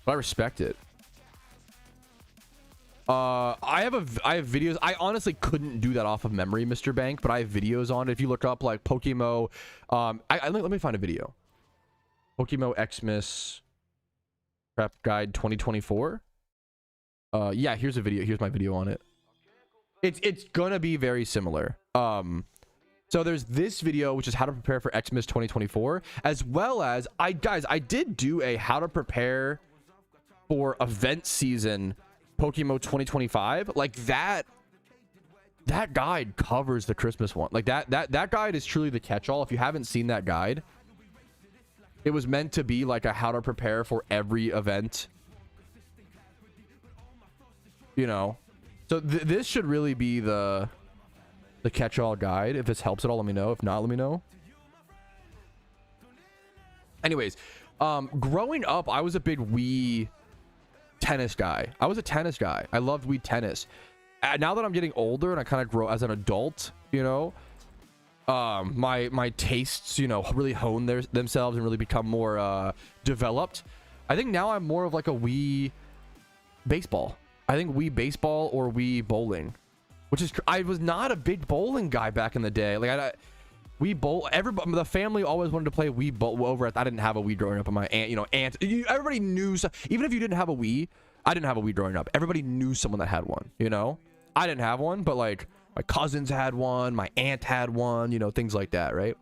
But I respect it. I have videos. I honestly couldn't do that off of memory, Mr. Bank, but I have videos on it. If you look up like PokeMMO, let me find a video. PokeMMO Xmas Prep Guide 2024. Yeah, here's a video. Here's my video on it. It's gonna be very similar. So there's this video, which is how to prepare for Xmas 2024, as well as I did do a how to prepare for event season PokeMMO 2025. Like that guide covers the Christmas one. Like that guide is truly the catch-all. If you haven't seen that guide, it was meant to be like a how to prepare for every event, you know. So this should really be the catch-all guide. If this helps at all, let me know. If not, let me know. Anyways, growing up, I was a big Wii tennis guy. I was a tennis guy. I loved Wii tennis. Now that I'm getting older and I kind of grow as an adult, you know, my tastes, you know, really hone themselves and really become more developed. I think now I'm more of like a Wii baseball. I think Wii baseball or Wii bowling, which is, I was not a big bowling guy back in the day. Like Wii bowl, everybody, the family always wanted to play Wii bowl over at, I didn't have a Wii growing up, and my aunt, you know, everybody knew, even if you didn't have a Wii, I didn't have a Wii growing up. Everybody knew someone that had one, you know? I didn't have one, but like my cousins had one, my aunt had one, you know, things like that, right?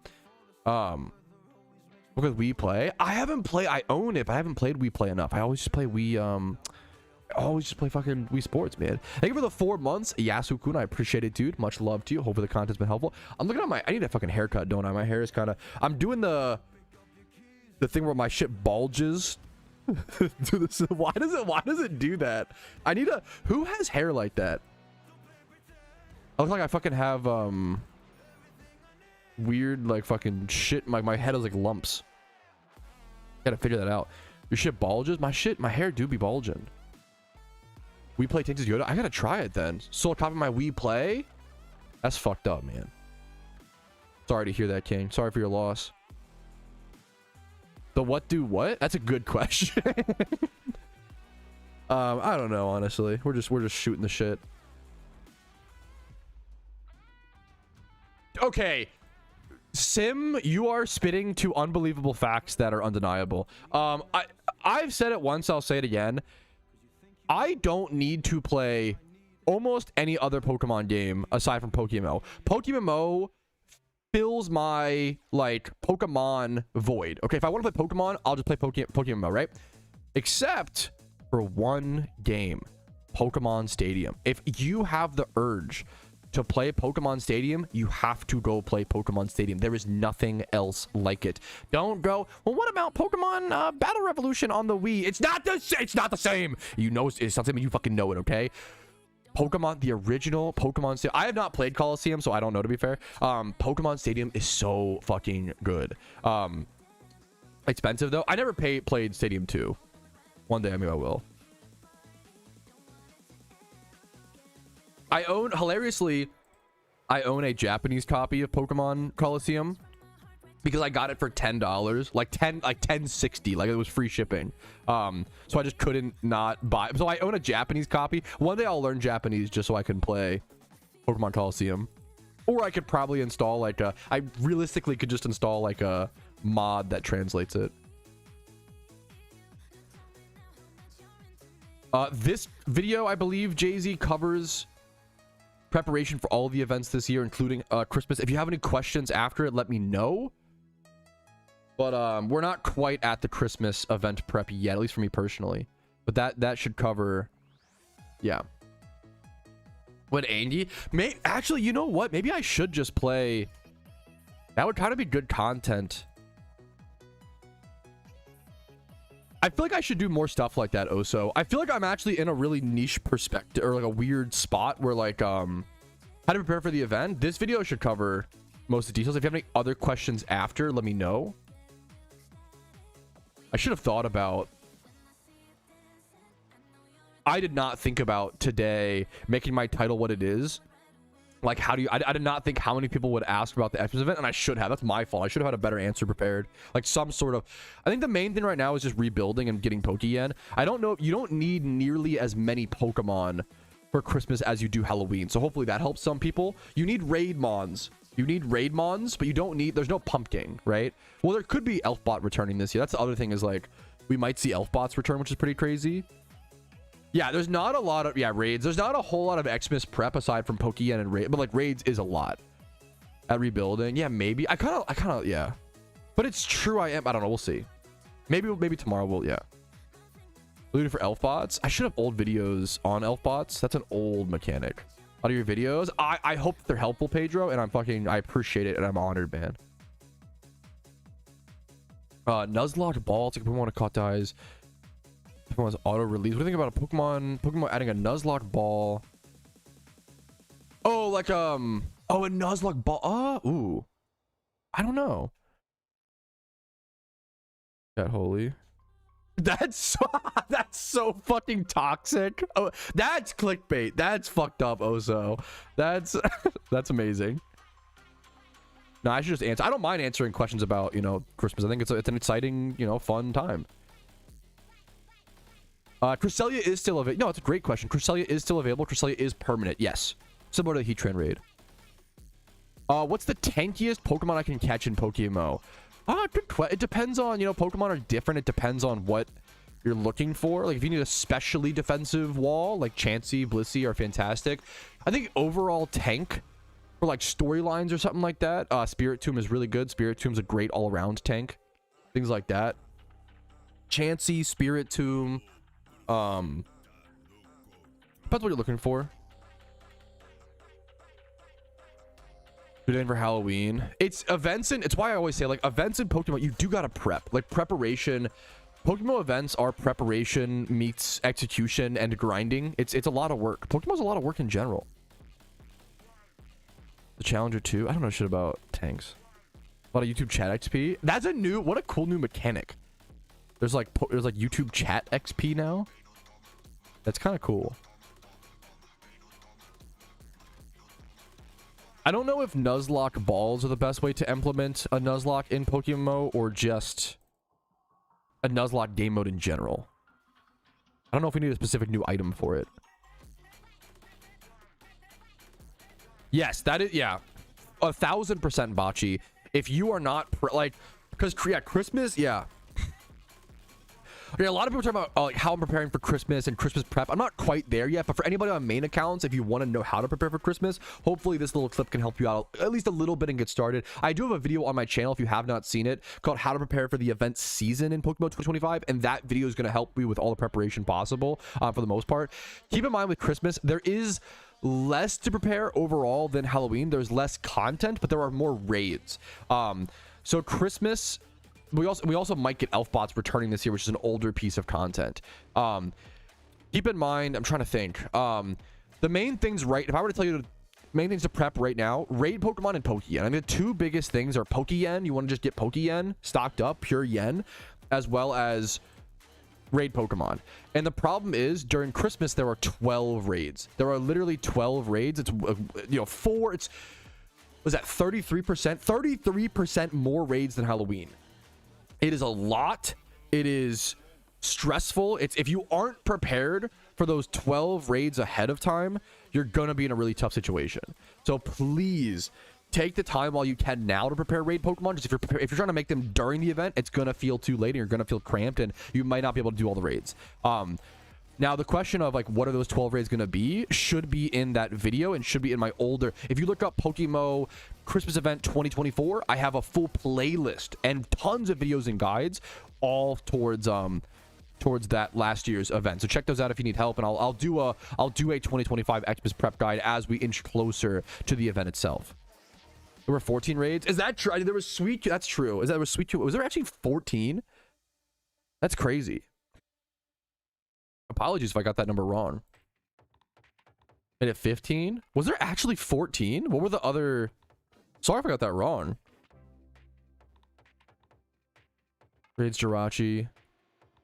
Because Wii Play, I own it, but I haven't played Wii Play enough. I always just play Wii, fucking Wii Sports, man. Thank you for the 4 months, Yasukun. I appreciate it, dude. Much love to you. Hopefully the content's been helpful. I'm looking at I need a fucking haircut, don't I? My hair is kind of, I'm doing the thing where my shit bulges. Why does it do that? I need who has hair like that? I look like I fucking have weird like fucking shit. My head is like lumps. Gotta figure that out. Your shit bulges? My hair do be bulging. Wii Play takes Yoda. I gotta try it then. Soul copy my Wii Play? That's fucked up, man. Sorry to hear that, King. Sorry for your loss. The what do what? That's a good question. I don't know, honestly. We're just shooting the shit. Okay. Sim, you are spitting two unbelievable facts that are undeniable. I've said it once, I'll say it again. I don't need to play almost any other Pokemon game aside from PokeMMO. PokeMMO fills my like Pokemon void. Okay, if I want to play Pokemon, I'll just play PokeMMO, right? Except for one game, Pokemon Stadium. If you have the urge to play Pokemon Stadium, you have to go play Pokemon Stadium. There is nothing else like it. Don't go, well, what about Pokemon Battle Revolution on the Wii? It's not the same. You know, it's something, you fucking know it, okay? Pokemon, the original Pokemon Stadium. I have not played Coliseum, so I don't know, to be fair. Pokemon Stadium is so fucking good. Expensive, though. I never played Stadium 2. One day, maybe I will. Hilariously, I own a Japanese copy of Pokemon Coliseum because I got it for $10, like $10.60, like it was free shipping. So I just couldn't not buy. So I own a Japanese copy. One day I'll learn Japanese just so I can play Pokemon Coliseum, or I could probably install like I realistically could just install like a mod that translates it. This video, I believe, Jay-Z covers preparation for all the events this year, including Christmas. If you have any questions after it, let me know. But we're not quite at the Christmas event prep yet, at least for me personally. But that should cover, yeah. What, Andy? Actually, you know what? Maybe I should just play. That would kind of be good content. I feel like I should do more stuff like that, Oso. I feel like I'm actually in a really niche perspective, or like a weird spot where like how to prepare for the event. This video should cover most of the details. If you have any other questions after, let me know. I should have thought about, I did not think about today making my title what it is. Like, how do you, I did not think how many people would ask about the Xmas event, and I should have. That's my fault. I should have had a better answer prepared. Like some sort of, I think the main thing right now is just rebuilding and getting Pokeyen. I don't know, you don't need nearly as many Pokemon for Christmas as you do Halloween. So hopefully that helps some people. You need raid mons. You need raid mons, but you don't need, there's no pumpkin, right? Well, there could be Elfbot returning this year. That's the other thing, is like, we might see Elfbots return, which is pretty crazy. Yeah, there's not a lot of raids. There's not a whole lot of Xmas prep aside from Pokeyen and raid, but like raids is a lot at rebuilding. Yeah, maybe I kind of yeah, but it's true. I don't know. We'll see. Maybe tomorrow we'll looting for elf bots. I should have old videos on elf bots. That's an old mechanic. A lot of your videos. I hope they're helpful, Pedro, and I appreciate it and I'm honored, man. Nuzlocke ball. It's like Pokemon to caught dies. Pokemon's auto release. What do you think about a Pokemon adding a Nuzlocke ball? Oh, like a Nuzlocke ball. Ooh, I don't know. Cat holy. That's so fucking toxic. Oh, that's clickbait. That's fucked up, Oso. That's amazing. No, I should just answer. I don't mind answering questions about, Christmas. I think it's an exciting, fun time. Cresselia is still available. No, it's a great question. Cresselia is still available. Cresselia is permanent. Yes. Similar to the Heatran raid. What's the tankiest Pokemon I can catch in PokeMMO? It depends on, Pokemon are different. It depends on what you're looking for. Like if you need a specially defensive wall, like Chansey, Blissey are fantastic. I think overall tank for like storylines or something like that. Spiritomb is really good. Spiritomb's a great all-around tank. Things like that. Chansey, Spiritomb. Depends what you're looking for. Good day for Halloween. It's events and it's why I always say like events in Pokemon, you do gotta prep. Like preparation. Pokemon events are preparation meets execution and grinding. It's a lot of work. Pokemon's a lot of work in general. The Challenger 2. I don't know shit about tanks. A lot of YouTube chat XP. That's what a cool new mechanic. There's like YouTube chat XP now. That's kind of cool. I don't know if Nuzlocke balls are the best way to implement a Nuzlocke in PokeMMO or just a Nuzlocke game mode in general. I don't know if we need a specific new item for it. Yes, that is, yeah. 1000% bocce. If you are not, because, yeah, Christmas, yeah. Okay, a lot of people talk about like how I'm preparing for Christmas and Christmas prep. I'm not quite there yet, but for anybody on main accounts, if you want to know how to prepare for Christmas, hopefully this little clip can help you out at least a little bit and get started. I do have a video on my channel if you have not seen it called How to Prepare for the Event Season in PokeMMO 2025, and that video is going to help you with all the preparation possible for the most part. Keep in mind with Christmas, there is less to prepare overall than Halloween. There's less content, but there are more raids. So Christmas... We also might get elf bots returning this year, which is an older piece of content. Keep in mind, I'm trying to think. The main things, right? If I were to tell you the main things to prep right now, raid Pokemon and Pokeyen. I mean, the two biggest things are Pokeyen. You want to just get Pokeyen stocked up, pure yen, as well as raid Pokemon. And the problem is during Christmas there are 12 raids. There are literally 12 raids. It's was that 33%? 33% more raids than Halloween. It is a lot. It is stressful. It's if you aren't prepared for those 12 raids ahead of time, you're gonna be in a really tough situation. So please take the time while you can now to prepare raid Pokemon. Just if you're trying to make them during the event, it's gonna feel too late and you're gonna feel cramped and you might not be able to do all the raids. Now the question of like what are those 12 raids gonna be should be in that video and should be in my older. If you look up PokeMMO Christmas event 2024, I have a full playlist and tons of videos and guides all towards that last year's event. So check those out if you need help, and I'll do a 2025 Xmas prep guide as we inch closer to the event itself. There were 14 raids. Is that true? There was Sweet. That's true. There was Sweet. Was there actually 14? That's crazy. Apologies if I got that number wrong. And at 15? Was there actually 14? What were the other... Sorry if I got that wrong. Raids Jirachi.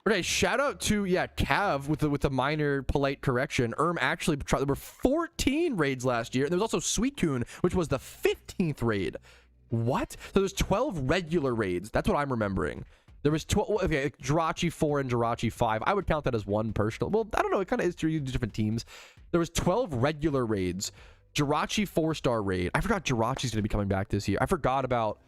Okay, shout out to, yeah, Cav with the minor polite correction. Actually tried. There were 14 raids last year. And there was also Suicune, which was the 15th raid. What? So there's 12 regular raids. That's what I'm remembering. There was 12, okay, Jirachi 4 and Jirachi 5. I would count that as one personal. Well, I don't know. It kind of is true. You do different teams. There was 12 regular raids. Jirachi 4-star raid. I forgot Jirachi's going to be coming back this year. I forgot about...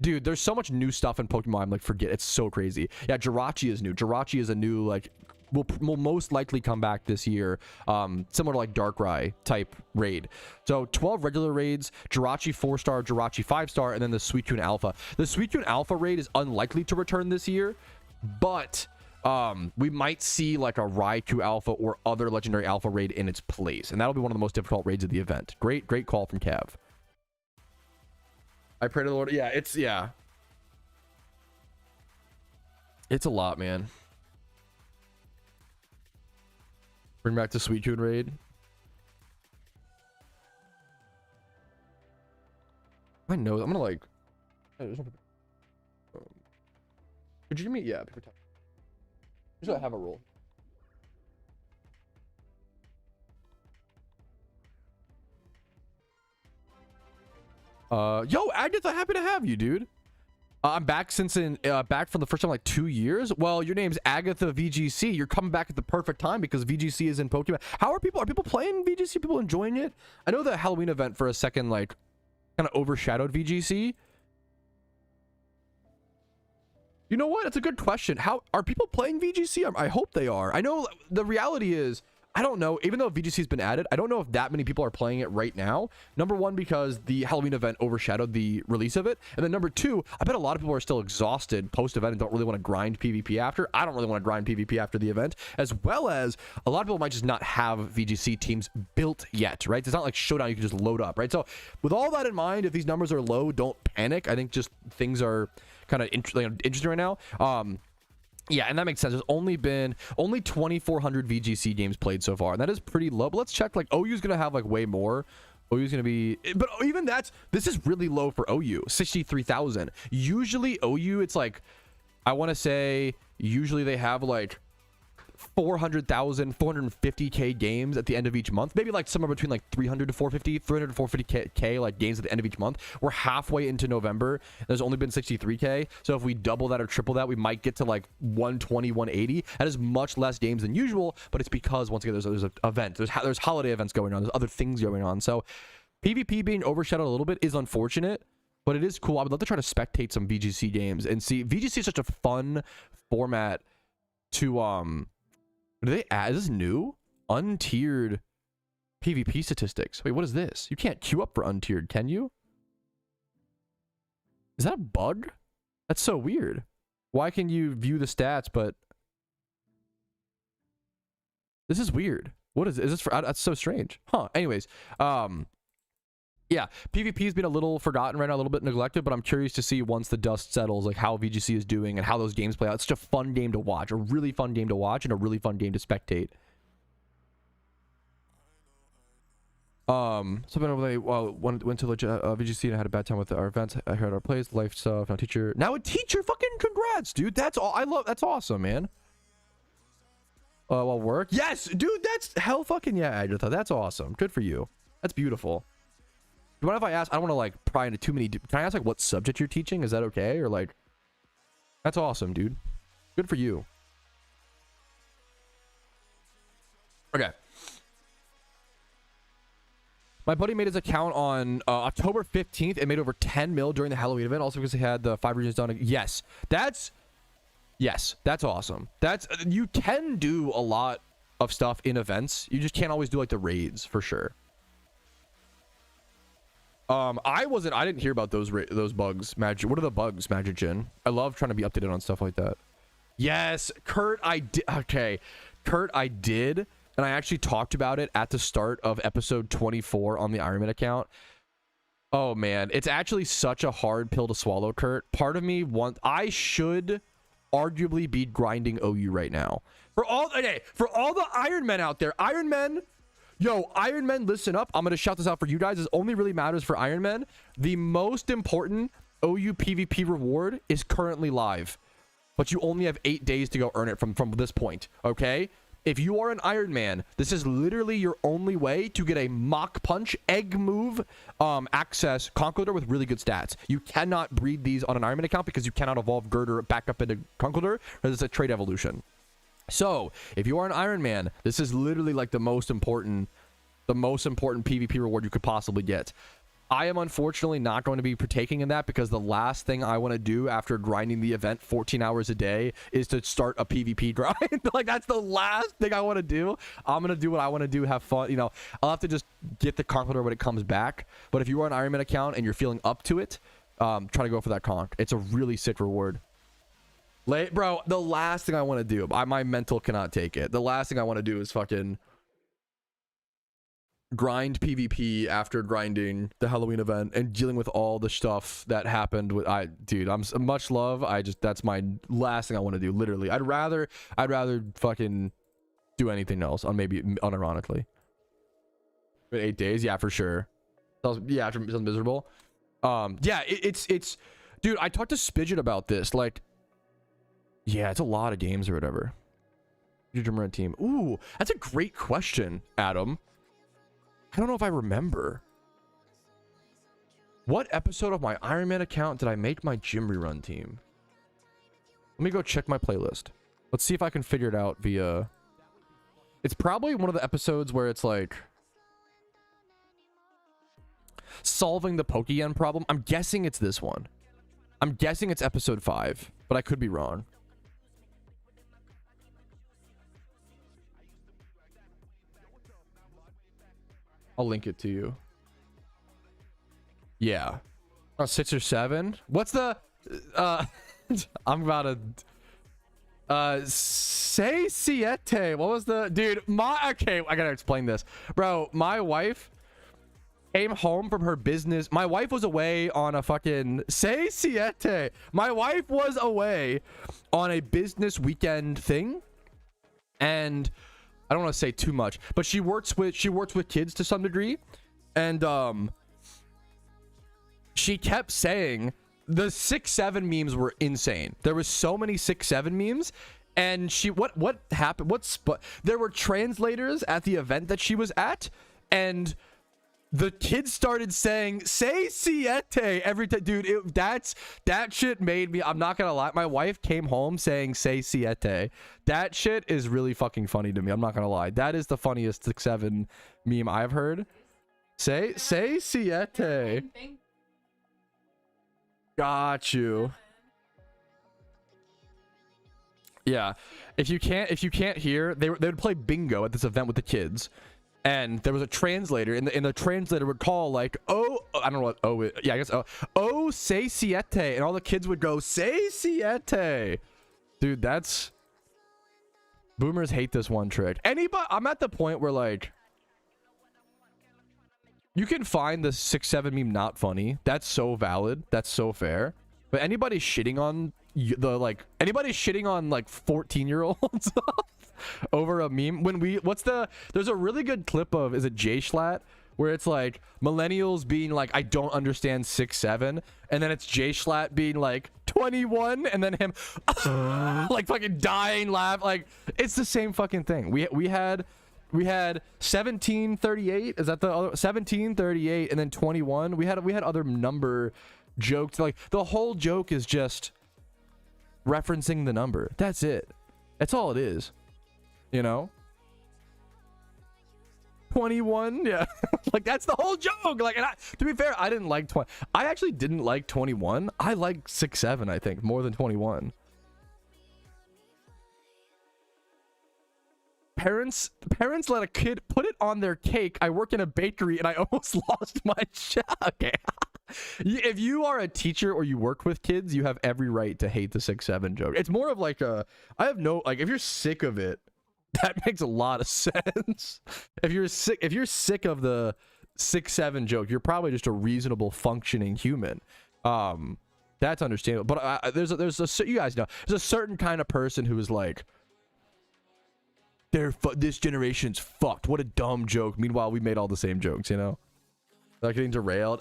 Dude, there's so much new stuff in Pokemon. I'm like, forget. It's so crazy. Yeah, Jirachi is new. Jirachi is a new, like, will most likely come back this year, similar to like Darkrai type raid. So 12 regular raids, Jirachi 4-star, Jirachi 5-star, and then the Suicune Alpha. The Suicune Alpha raid is unlikely to return this year, but we might see like a Raikou Alpha or other legendary Alpha raid in its place, and that'll be one of the most difficult raids of the event. Great call from Kev. I pray to the Lord. Yeah, it's a lot, man. Bring back the Suicune raid. I know. I'm gonna like. Could you give me? Yeah. Usually I have a rule. Yo, Agatha, happy to have you, dude. I'm back back for the first time like 2 years. Well, your name's Agatha VGC. You're coming back at the perfect time because VGC is in Pokemon. How are people playing VGC? People enjoying it? I know the Halloween event for a second like kind of overshadowed VGC. You know what? It's a good question. How are people playing VGC? I hope they are. I know the reality is, I don't know. Even though VGC has been added, I don't know if that many people are playing it right now. Number one, because the Halloween event overshadowed the release of it. And then number two, I bet a lot of people are still exhausted post-event and don't really want to grind PvP after. I don't really want to grind PvP after the event. As well as a lot of people might just not have VGC teams built yet, right? It's not like Showdown you can just load up, right? So with all that in mind, if these numbers are low, don't panic. I think just things are kind of interesting right now. Yeah, and that makes sense. There's only 2,400 VGC games played so far, and that is pretty low. But let's check. Like OU's gonna have like way more. OU's gonna be, but even this is really low for OU. 63,000. Usually OU, it's like, I want to say usually they have like 400,000, 450k games at the end of each month. Maybe like somewhere between like 300 to 450k like games at the end of each month. We're halfway into November. There's only been 63k. So if we double that or triple that, we might get to like 120, 180. That is much less games than usual, but it's because once again there's an event. There's holiday events going on. There's other things going on. So PvP being overshadowed a little bit is unfortunate, but it is cool. I would love to try to spectate some VGC games and see. VGC is such a fun format to do they add? Is this new? Untiered PvP statistics. Wait, what is this? You can't queue up for untiered, can you? Is that a bug? That's so weird. Why can you view the stats, but... This is weird. What is this for? That's so strange. Huh. Anyways, yeah, PvP has been a little forgotten right now, a little bit neglected, but I'm curious to see once the dust settles, like how VGC is doing and how those games play out. It's such a fun game to watch, a really fun game to watch, and a really fun game to spectate. So they went to VGC and had a bad time with our events. I heard our plays, life stuff, now teacher. Now a teacher, fucking congrats, dude. That's all. That's awesome, man. Well, work. Yes, dude. That's hell fucking yeah, Agatha. That's awesome. Good for you. That's beautiful. Do you mind if I ask? I don't want to like pry into too many. Can I ask like what subject you're teaching? Is that okay? Or like, that's awesome, dude. Good for you. Okay. My buddy made his account on October 15th and made over 10 mil during the Halloween event. Also because he had the 5 regions done. Yes, that's awesome. You can do a lot of stuff in events. You just can't always do like the raids for sure. I didn't hear about those bugs. Magic. What are the bugs, Magic Jin? I love trying to be updated on stuff like that. Yes, Kurt, I did. Okay, Kurt, I did. And I actually talked about it at the start of episode 24 on the Ironman account. Oh man, it's actually such a hard pill to swallow, Kurt. Part of me I should arguably be grinding OU right now. For all the Iron Men out there, Iron Men, yo, Iron Men, listen up. I'm going to shout this out for you guys. This only really matters for Iron Men. The most important OU PvP reward is currently live, but you only have 8 days to go earn it from this point, okay? If you are an Iron Man, this is literally your only way to get a Mach Punch egg move access Conkeldurr with really good stats. You cannot breed these on an Iron Man account because you cannot evolve Girder back up into Conkeldurr because it's a trait evolution. So if you are an Iron Man, this is literally like the most important PvP reward you could possibly get. I am unfortunately not going to be partaking in that because the last thing I want to do after grinding the event 14 hours a day is to start a PvP grind. Like, that's the last thing I want to do. I'm going to do what I want to do, have fun. You know, I'll have to just get the conch when it comes back. But if you are an Iron Man account and you're feeling up to it, try to go for that conch. It's a really sick reward. Bro, the last thing I want to do, my mental cannot take it. The last thing I want to do is fucking grind PvP after grinding the Halloween event and dealing with all the stuff that happened with dude, I'm much love. That's my last thing I want to do. Literally, I'd rather fucking do anything else on maybe unironically. But 8 days, yeah, for sure. Yeah, after sounds miserable. Yeah, it's dude, I talked to Spidget about this. Like, yeah, it's a lot of games or whatever. Your Dreamer team. Ooh, that's a great question, Adam. I don't know if I remember. What episode of my Iron Man account did I make my gym rerun team? Let me go check my playlist. Let's see if I can figure it out via... It's probably one of the episodes where it's like... solving the Pokeyen problem. I'm guessing it's this one. I'm guessing it's episode 5, but I could be wrong. I'll link it to you. Yeah. Oh, 6 or 7. What's the I'm about to say siete. What was the dude? Okay, I gotta explain this. Bro, my wife came home from her business. My wife was away on a fucking say siete. My wife was away on a business weekend thing. And I don't want to say too much, but she works with kids to some degree, and she kept saying the 6-7 memes were insane. There was so many 6-7 memes, and what happened? There were translators at the event that she was at, and the kids started saying "say siete" every time. Dude, that shit made me, I'm not gonna lie, my wife came home saying "say siete." That shit is really fucking funny to me. I'm not gonna lie. That is the funniest 6-7 meme I've heard. Say siete. Got you. Yeah. If you can't hear, they would play bingo at this event with the kids. And there was a translator, and the translator would call like, oh, I don't know what oh is. Yeah, I guess oh say siete, and all the kids would go say siete. Dude, that's boomers hate this one trick. Anybody, I'm at the point where like you can find the 6-7 meme not funny. That's so valid. That's so fair. But anybody shitting on anybody shitting on like 14-year-olds over a meme there's a really good clip of, is it J-Schlatt, where it's like millennials being like, I don't understand 6-7, and then it's J-Schlatt being like 21, and then him like fucking dying laugh. Like, it's the same fucking thing. We had 1738, is that the other 1738, and then 21. We had other number jokes. Like, the whole joke is just referencing the number. That's it. That's all it is. You know, 21. Yeah. Like, that's the whole joke. Like, and to be fair, I didn't like 20. I actually didn't like 21. I like 6-7, I think, more than 21. Parents let a kid put it on their cake. I work in a bakery and I almost lost my job. Okay. If you are a teacher or you work with kids, you have every right to hate the 6-7 joke. It's more of like if you're sick of it, that makes a lot of sense. If you're sick of the 6-7 joke, you're probably just a reasonable functioning human. That's understandable. But you guys know, there's a certain kind of person who is like, this generation's fucked. What a dumb joke. Meanwhile, we made all the same jokes, you know? Like, getting derailed.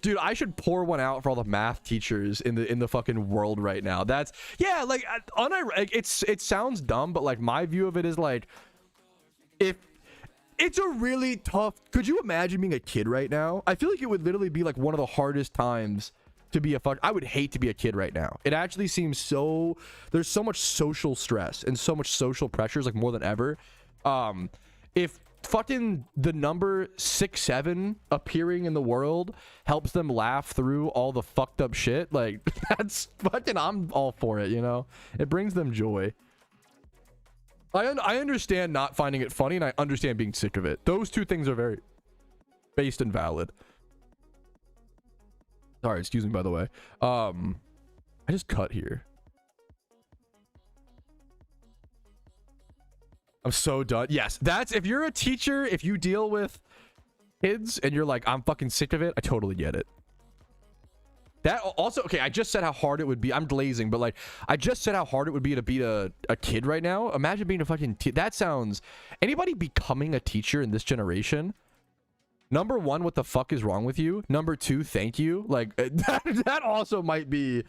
Dude, I should pour one out for all the math teachers in the fucking world right now. That's, yeah, like, it sounds dumb, but like, my view of it is like, if it's a really tough, could you imagine being a kid right now? I feel like it would literally be like one of the hardest times to be I would hate to be a kid right now. It actually seems there's so much social stress and so much social pressures, like more than ever. If fucking the number 6'7" appearing in the world helps them laugh through all the fucked up shit, like that's fucking, I'm all for it, you know. It brings them joy. I understand not finding it funny, and I understand being sick of it. Those two things are very based and valid. Sorry, excuse me, by the way. I just cut here. I'm so done. Yes, that's, if you're a teacher, if you deal with kids and you're like, I'm fucking sick of it, I totally get it. That also, okay, I just said how hard it would be. I'm glazing, but like, I just said how hard it would be to beat a kid right now. Imagine being a fucking that sounds, anybody becoming a teacher in this generation, number one, what the fuck is wrong with you? Number two, thank you. Like, that also might be,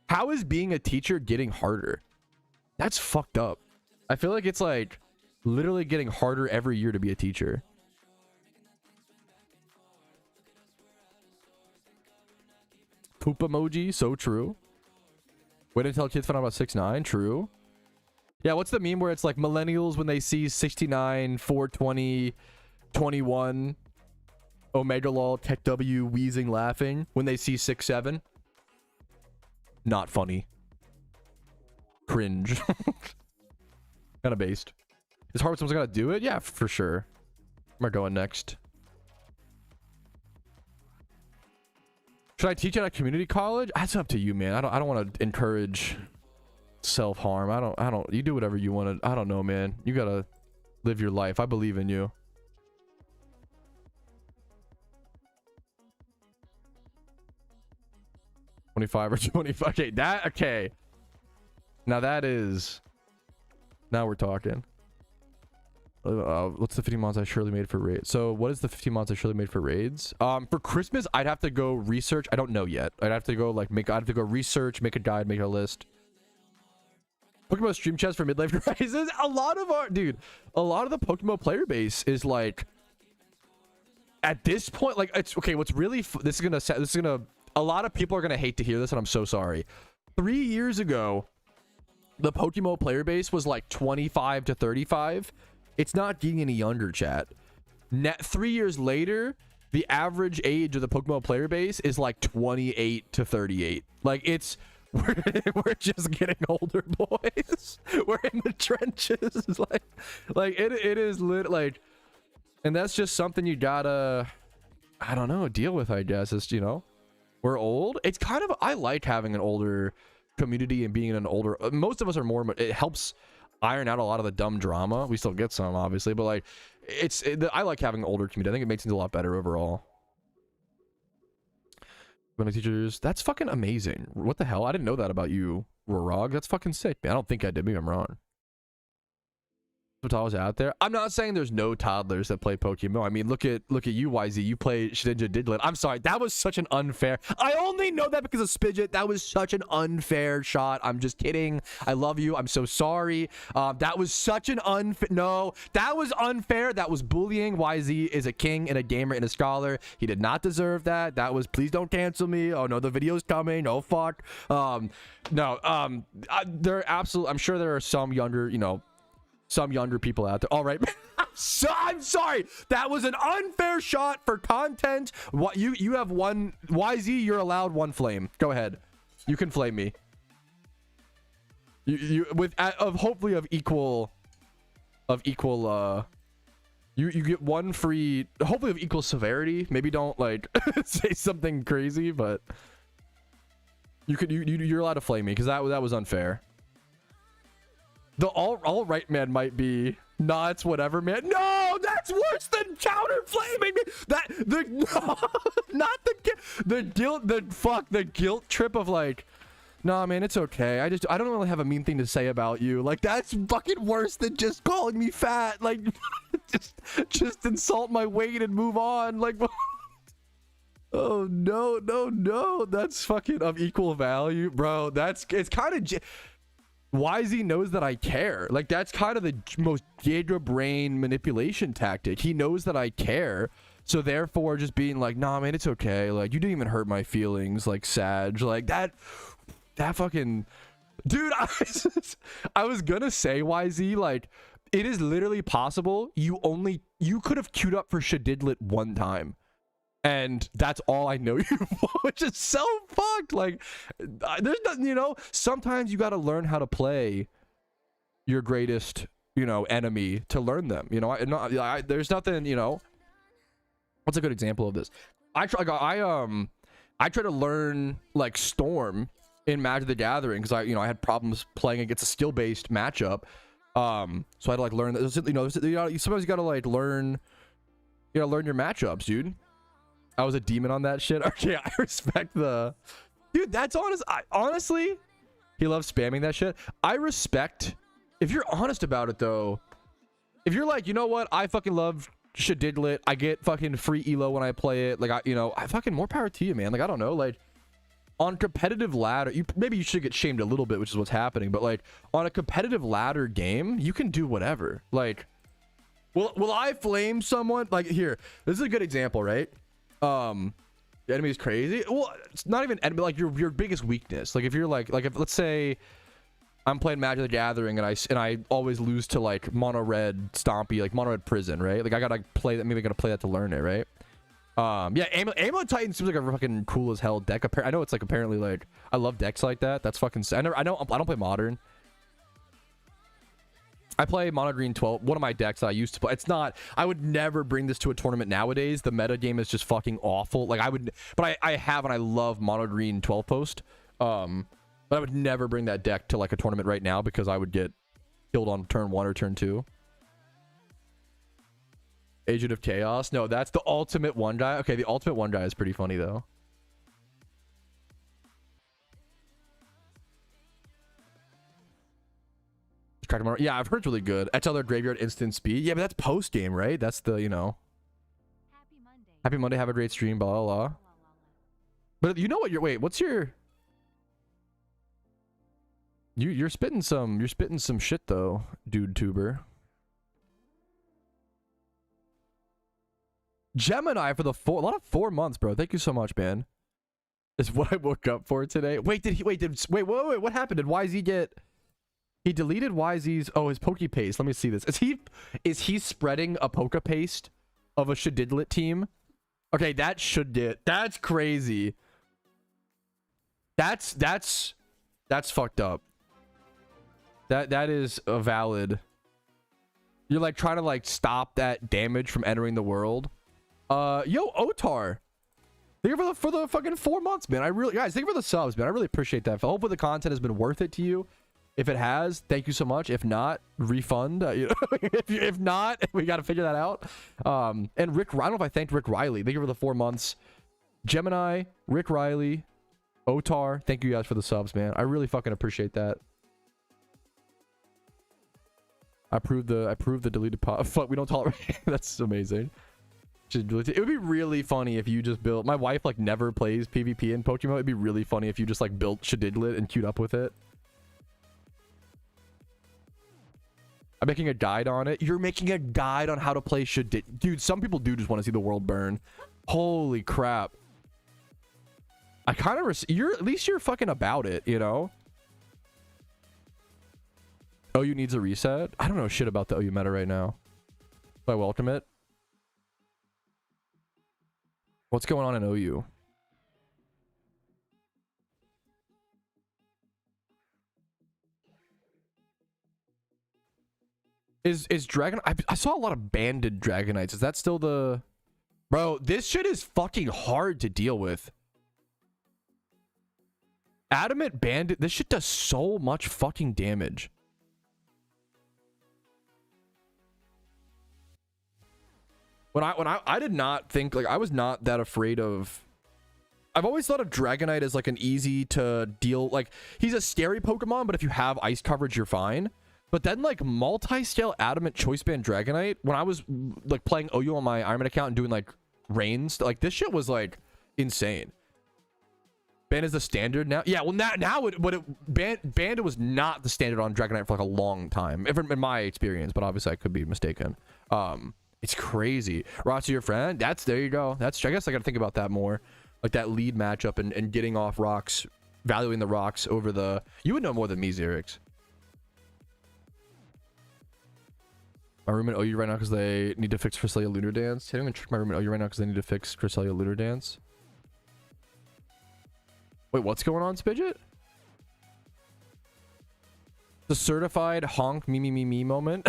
how is being a teacher getting harder? That's fucked up. I feel like it's like literally getting harder every year to be a teacher. Poop emoji, so true. Wait until kids find out about 6ix9ine, true. Yeah, what's the meme where it's like millennials when they see 69, 420, 21, Omega Lol, Tech W, wheezing, laughing when they see 6'7"? Not funny. Cringe. Kind of based. It's hard when someone's gotta do it? Yeah, for sure. Where am I going next? Should I teach at a community college? That's up to you, man. I don't want to encourage self-harm. I don't you do whatever you want to. I don't know, man. You gotta live your life. I believe in you. $25 or $25. Okay, okay. Now that is, now we're talking. What's the 50 mods I surely made for raids? So what is the 50 mods I surely made for raids? For Christmas, I'd have to go research. I don't know yet. I'd have to go like I'd have to go research, make a guide, make a list. PokeMMO stream chats for midlife crisis. A lot of our, dude, a lot of the PokeMMO player base is like, at this point, like, it's okay. What's really, this is gonna, a lot of people are gonna hate to hear this, and I'm so sorry. 3 years ago, the PokeMMO player base was like 25 to 35. It's not getting any younger, chat. 3 years later, the average age of the PokeMMO player base is like 28 to 38. Like, it's, we're just getting older, boys. We're in the trenches. like it is lit, like, and that's just something you gotta, I don't know, deal with, I guess. It's, you know, we're old. It's kind of, I like having an older community and being in an older, most of us are more, it helps iron out a lot of the dumb drama. We still get some, obviously, but like, I like having an older community. I think it makes things a lot better overall. When the teachers, that's fucking amazing. What the hell? I didn't know that about you, Rorog. That's fucking sick, man. I don't think I did. Maybe I'm wrong. Toddlers out there. I'm not saying there's no toddlers that play Pokemon. I mean, look at you, YZ. You play Shedinja Diglett. I'm sorry, that was such an unfair. I only know that because of Spidget. That was such an unfair shot. I'm just kidding. I love you. I'm so sorry. That was such an unfair. No, that was unfair. That was bullying. YZ is a king and a gamer and a scholar. He did not deserve that. That was. Please don't cancel me. Oh no, the video's coming. Oh fuck. No. There absolutely. I'm sure there are some younger, you know, some younger people out there. All right. So, I'm sorry. That was an unfair shot for content. What you have one, YZ, you're allowed one flame. Go ahead. You can flame me. You with hopefully of equal you get one free, hopefully of equal severity. Maybe don't like say something crazy, but you're allowed to flame me because that was unfair. The all right man might be, nah, it's whatever, man. No, that's worse than counter flaming me. The guilt trip of like, nah, man, it's okay. I don't really have a mean thing to say about you. Like, that's fucking worse than just calling me fat. Like, just insult my weight and move on. Like, oh no, that's fucking of equal value, bro. It's kind of. YZ knows that I care. Like, that's kind of the most giga brain manipulation tactic. He knows that I care, so therefore just being like, nah, man, it's okay. Like, you didn't even hurt my feelings. Like, Sag, like that fucking dude. I was gonna say, YZ, like, it is literally possible you could have queued up for Shadidlet one time. And that's all I know you for, which is so fucked. Like, there's nothing, you know, sometimes you got to learn how to play your greatest, you know, enemy to learn them. You know, there's nothing, you know. What's a good example of this? I try to learn like Storm in Magic the Gathering because I had problems playing against a skill-based matchup. So I had to like learn that. Sometimes you got to like learn, learn your matchups, dude. I was a demon on that shit. Okay, I respect the dude. That's honest. Honestly, he loves spamming that shit. I respect if you're honest about it though. If you're like, you know what, I fucking love Shadidlet. I get fucking free elo when I play it. Like I fucking more power to you, man. Like I don't know, like on competitive ladder, maybe you should get shamed a little bit, which is what's happening. But like on a competitive ladder game, you can do whatever. Like, will I flame someone? Like here, this is a good example, right? The enemy is crazy. Well, it's not even enemy, like your biggest weakness. Like if you're like if let's say I'm playing Magic the Gathering and I always lose to like mono red stompy, like mono red prison, right? Like I gotta play that. Maybe I gotta play that to learn it, right? Yeah, Amulet Titan seems like a fucking cool as hell deck. I know it's like apparently like I love decks like that. That's fucking. I don't play modern. I play mono green 12. One of my decks that I used to play. It's not. I would never bring this to a tournament nowadays. The meta game is just fucking awful. Like I would, but I have and I love mono green 12 post. But I would never bring that deck to like a tournament right now because I would get killed on turn 1 or turn 2. Agent of Chaos. No, that's the ultimate one guy. Okay, the ultimate one guy is pretty funny though. Yeah, I've heard it's really good. That's other graveyard instant speed. Yeah, but that's post game, right? That's the, Happy Monday. Have a great stream. Blah, blah, blah. But you know what? What's your... You're spitting some shit though, dude tuber. Gemini for the a lot of 4 months, bro. Thank you so much, man. Is what I woke up for today. Wait, what happened? Did YZ get... He deleted YZ's his Poke Paste. Let me see this. Is he spreading a Poke Paste of a Shadidlet team? Okay, that's crazy. That's fucked up. That is a valid. You're like trying to like stop that damage from entering the world. Yo, Otar. Thank you for the fucking 4 months, man. Guys, thank you for the subs, man. I really appreciate that. Hopefully the content has been worth it to you. If it has, thank you so much. If not, refund. If not, we got to figure that out. And Rick, I don't know if I thanked Rick Riley. Thank you for the 4 months. Gemini, Rick Riley, Otar. Thank you guys for the subs, man. I really fucking appreciate that. I approved the deleted pop. Fuck, we don't tolerate. That's amazing. It would be really funny if you just built. My wife like never plays PvP in Pokemon. It'd be really funny if you just like built Shadidlet and queued up with it. I'm making a guide on it. You're making a guide on how to play Shadidlet. Dude, some people do just want to see the world burn. Holy crap. I kind of... at least you're fucking about it, you know? OU needs a reset? I don't know shit about the OU meta right now. So I welcome it. What's going on in OU? Is Dragon... I saw a lot of banded Dragonites. Is that still the... Bro, this shit is fucking hard to deal with. Adamant Bandit... This shit does so much fucking damage. When I did not think... Like, I was not that afraid of... I've always thought of Dragonite as like an easy to deal... Like, he's a scary Pokemon, but if you have ice coverage, you're fine. But then, like, multi-scale Adamant Choice Band Dragonite, when I was, like, playing OU on my Ironman account and doing, like, rains, like, this shit was, like, insane. Band is the standard now? Yeah, well, Bandit was not the standard on Dragonite for, like, a long time, in my experience, but obviously I could be mistaken. It's crazy. Rossi, your friend? There you go. I guess I gotta think about that more. Like, that lead matchup and getting off rocks, valuing the rocks over the... You would know more than me, Xerix. My room in OU right now because they need to fix Cresselia Lunar Dance. I'm gonna trick my room in OU right now because they need to fix Cresselia Lunar Dance. Wait, what's going on, Spidget? The certified honk me moment.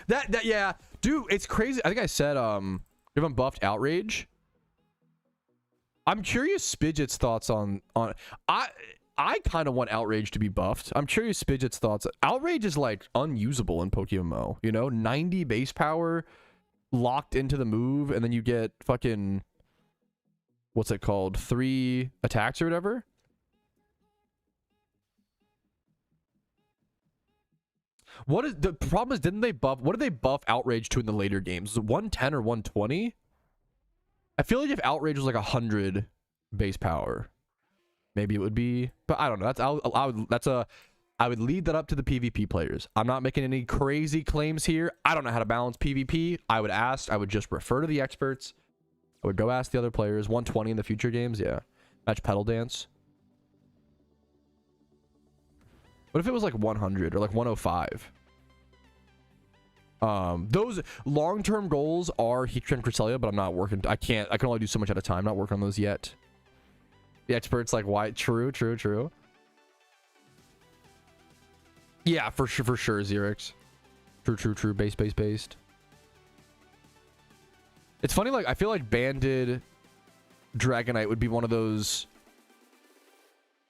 that yeah, dude, it's crazy. I think I said you haven't buffed Outrage. I'm curious Spidget's thoughts on I kind of want Outrage to be buffed. I'm curious Spidget's thoughts. Outrage is like unusable in PokeMMO, you know? 90 base power locked into the move, and then you get fucking, what's it called? 3 attacks or whatever. What is the problem? Is didn't they buff, what did they buff Outrage to in the later games? Was it 110 or 120? I feel like if Outrage was like 100 base power, maybe it would be, but I don't know. I would lead that up to the PvP players. I'm not making any crazy claims here. I don't know how to balance PvP. I would just refer to the experts. I would go ask the other players. 120 in the future games, yeah. Match Pedal Dance. What if it was like 100 or like 105? Those long-term goals are Heatran Cresselia, but I'm not working. I can only do so much at a time. Not working on those yet. The experts like why? True. Yeah, for sure, Xerix. True. Based. It's funny, like I feel like Banded Dragonite would be one of those.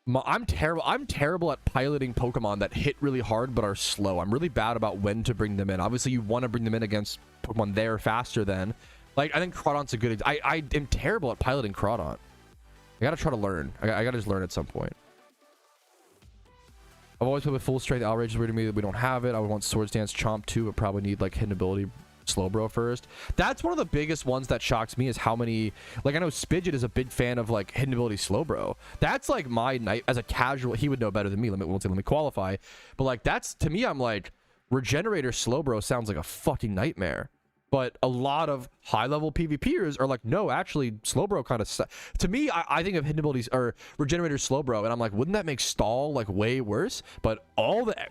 I'm terrible at piloting Pokemon that hit really hard but are slow. I'm really bad about when to bring them in. Obviously, you want to bring them in against Pokemon they're faster than. Like I think Crawdon's a good. I am terrible at piloting Crawdon. I gotta try to learn. I gotta just learn at some point. I've always played with full strength. Outrage is weird to me that we don't have it. I would want Swords Dance Chomp too, but probably need like hidden ability Slowbro first. That's one of the biggest ones that shocks me is how many, like I know Spidget is a big fan of like hidden ability Slowbro. That's like my night as a casual. He would know better than me. Let me qualify. But like that's to me, I'm like Regenerator Slowbro sounds like a fucking nightmare. But a lot of high-level PvPers are like, no, actually, Slowbro kind of... To me, I think of hidden abilities or Regenerator Slowbro, and I'm like, wouldn't that make Stall like way worse? But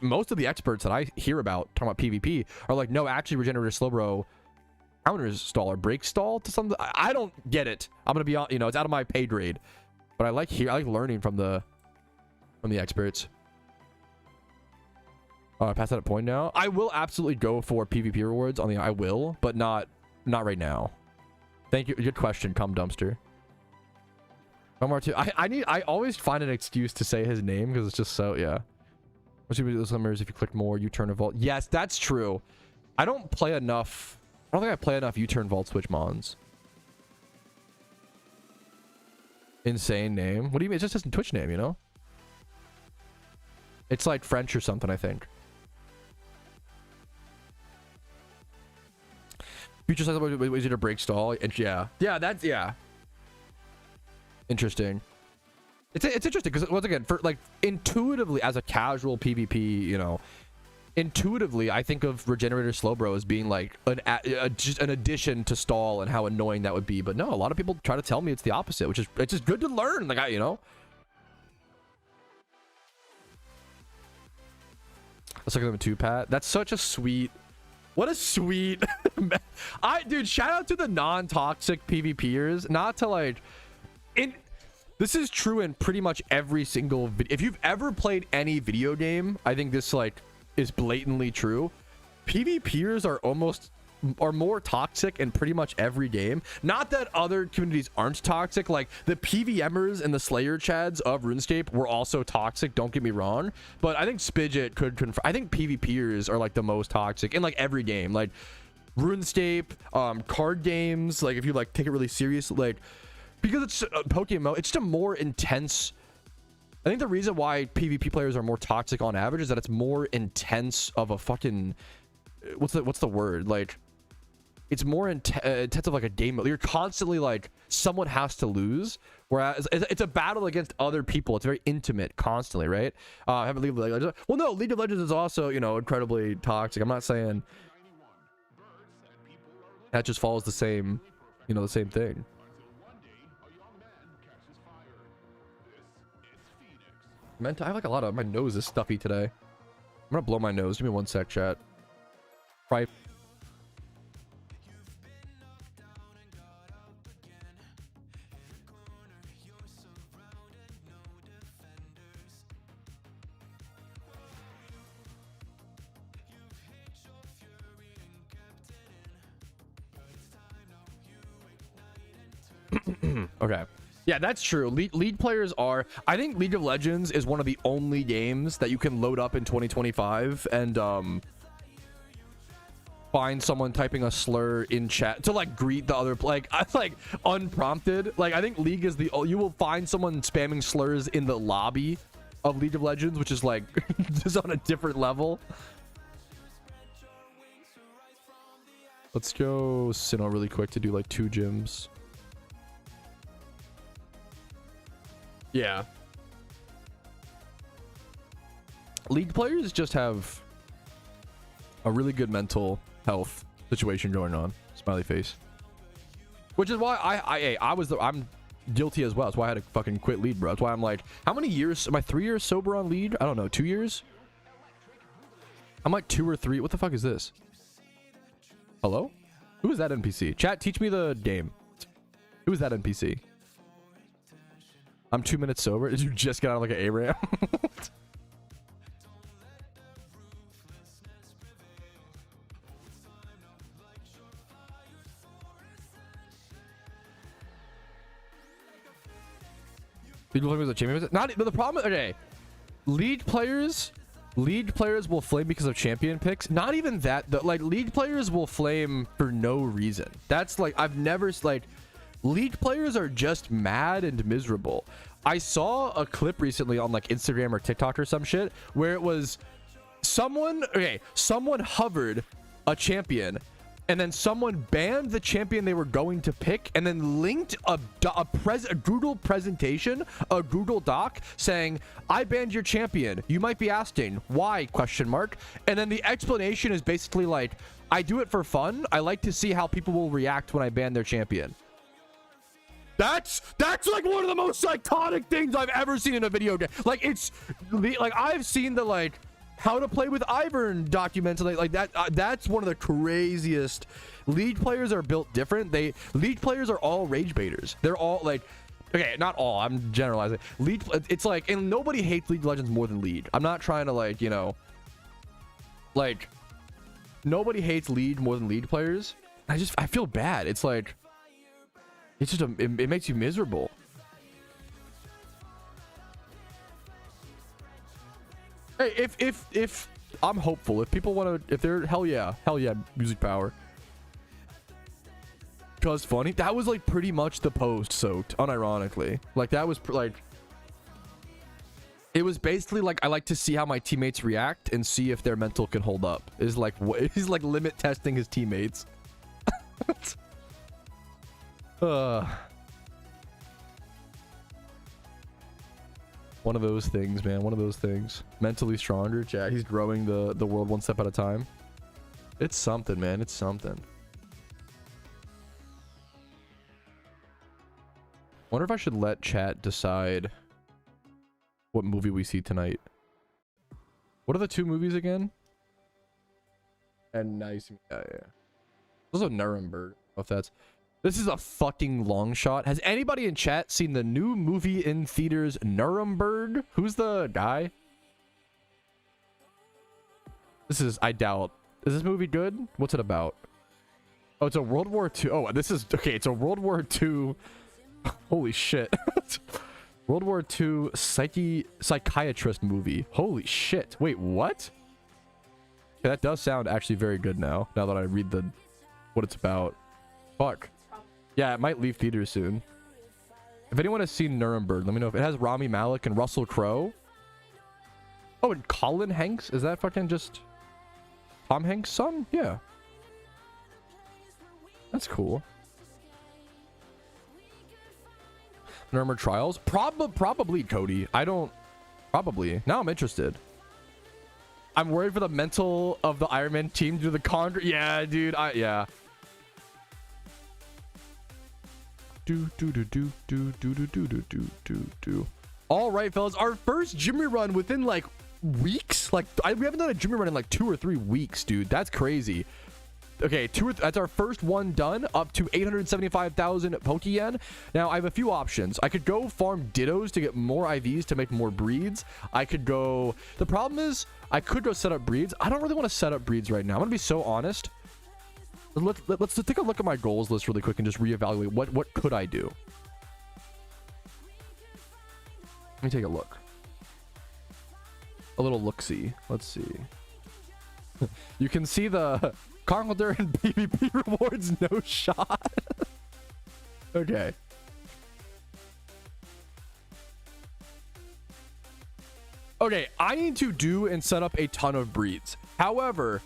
most of the experts that I hear about talking about PvP are like, no, actually, Regenerator Slowbro counters Stall or breaks Stall to something. I don't get it. I'm gonna be on, it's out of my pay grade. But I like learning from the experts. Pass that a point now. I will absolutely go for PvP rewards on the. I will, but not right now. Thank you. Good question, Cum Dumpster. I always find an excuse to say his name because it's just so yeah. Most people do those numbers. If you click more, U-turn a vault. Yes, that's true. I don't play enough. I don't think I play enough U-turn vault switch mons. Insane name. What do you mean? It's just a Twitch name, you know. It's like French or something, I think. Future size was it a break Stall? And yeah, that's interesting. It's interesting because once again, for like intuitively as a casual PvP, intuitively I think of Regenerator Slowbro as being like just an addition to Stall and how annoying that would be. But no, a lot of people try to tell me it's the opposite, which is it's just good to learn. Like Let's look at them too, Pat. That's such a sweet. What a sweet. Dude, shout out to the non-toxic PvPers. Not to like. This is true in pretty much every single video. If you've ever played any video game, I think this like is blatantly true. PvPers are more toxic in pretty much every game. Not that other communities aren't toxic. Like the PVMers and the Slayer Chads of RuneScape were also toxic, don't get me wrong, but I think Spidget could confirm. I think PvPers are like the most toxic in like every game, like RuneScape, card games, like if you like take it really serious, like because it's PokeMMO, it's just a more intense. I think the reason why PvP players are more toxic on average is that it's more intense of a fucking what's the word, like it's more intensive, like a game. You're constantly like someone has to lose, whereas it's a battle against other people. It's very intimate, constantly, right? Haven't League of Legends. Well, no, League of Legends is also incredibly toxic. I'm not saying that just follows the same, the same thing. I have like a lot of my nose is stuffy today. I'm gonna blow my nose. Give me one sec, chat. Probably Okay. Yeah, that's true. League players are... I think League of Legends is one of the only games that you can load up in 2025 and find someone typing a slur in chat to like greet the other... Like, I like unprompted. Like, I think League is the... You will find someone spamming slurs in the lobby of League of Legends, which is like just on a different level. Let's go Sinnoh really quick to do like 2 gyms. Yeah. League players just have a really good mental health situation going on. Smiley face. Which is why I'm guilty as well. That's why I had to fucking quit League, bro. That's why I'm like, how many years am I? 3 years sober on League? I don't know, 2 years? I'm like 2 or 3. What the fuck is this? Hello? Who is that NPC? Chat, teach me the game. Who is that NPC? I'm 2 minutes sober. Did you just get out of like an A-ramp? League players are champions. Not, but the problem. Okay, League players will flame because of champion picks. Not even that. Like League players will flame for no reason. That's like I've never like. League players are just mad and miserable. I saw a clip recently on like Instagram or TikTok or some shit where it was someone hovered a champion and then someone banned the champion they were going to pick and then linked a Google presentation, a Google Doc saying, I banned your champion. You might be asking why, question mark. And then the explanation is basically like, I do it for fun. I like to see how people will react when I ban their champion. That's like one of the most psychotic things I've ever seen in a video game. Like it's like I've seen the like how to play with Ivern documents like that. That's one of the craziest. League players are built different. League players are all rage baiters. They're all like, okay, not all. I'm generalizing. League. It's like, and nobody hates League of Legends more than League. I'm not trying to like, you know, like nobody hates League more than League players. I feel bad. It's like. It's just it makes you miserable. Hey, if I'm hopeful, if people want to, if they're hell yeah, music power. Cause funny, that was like pretty much the post soaked, unironically. Like that was like, it was basically like I like to see how my teammates react and see if their mental can hold up. Is like he's like limit testing his teammates. One of those things, man. One of those things. Mentally stronger, chat. He's growing the world one step at a time. It's something, man. It's something. Wonder if I should let chat decide what movie we see tonight. What are the 2 movies again? And now you see me. Yeah. Those are Nuremberg. If that's. This is a fucking long shot. Has anybody in chat seen the new movie in theaters, Nuremberg? Who's the guy? This is, I doubt. Is this movie good? What's it about? Oh, it's a World War II. Oh, this is, okay, it's a World War II. Holy shit. World War II psychiatrist movie. Holy shit. Wait, what? Okay, that does sound actually very good now that I read what it's about. Fuck. Yeah, it might leave theaters soon. If anyone has seen Nuremberg, let me know. If it has Rami Malek and Russell Crowe. Oh, and Colin Hanks? Is that fucking just Tom Hanks' son? Yeah. That's cool. Nuremberg Trials? Probably, Cody. Probably. Now I'm interested. I'm worried for the mental of the Iron Man team to do the con. Yeah, dude. Yeah. All right, fellas, our first Jimmy run within like weeks. Like we haven't done a Jimmy run in like 2 or 3 weeks, dude. That's crazy. Okay, that's our first one done, up to 875,000 Pokeyen. Now I have a few options. I could go farm Dittos to get more IVs to make more breeds. I could go. The problem is I could go set up breeds. I don't really want to set up breeds right now. I'm gonna be so honest. Let's take a look at my goals list really quick and just reevaluate what could I do. Let me take a look. A little look-see. Let's see. You can see the Conqueror and PvP rewards, no shot. Okay. Okay, I need to do and set up a ton of breeds. However,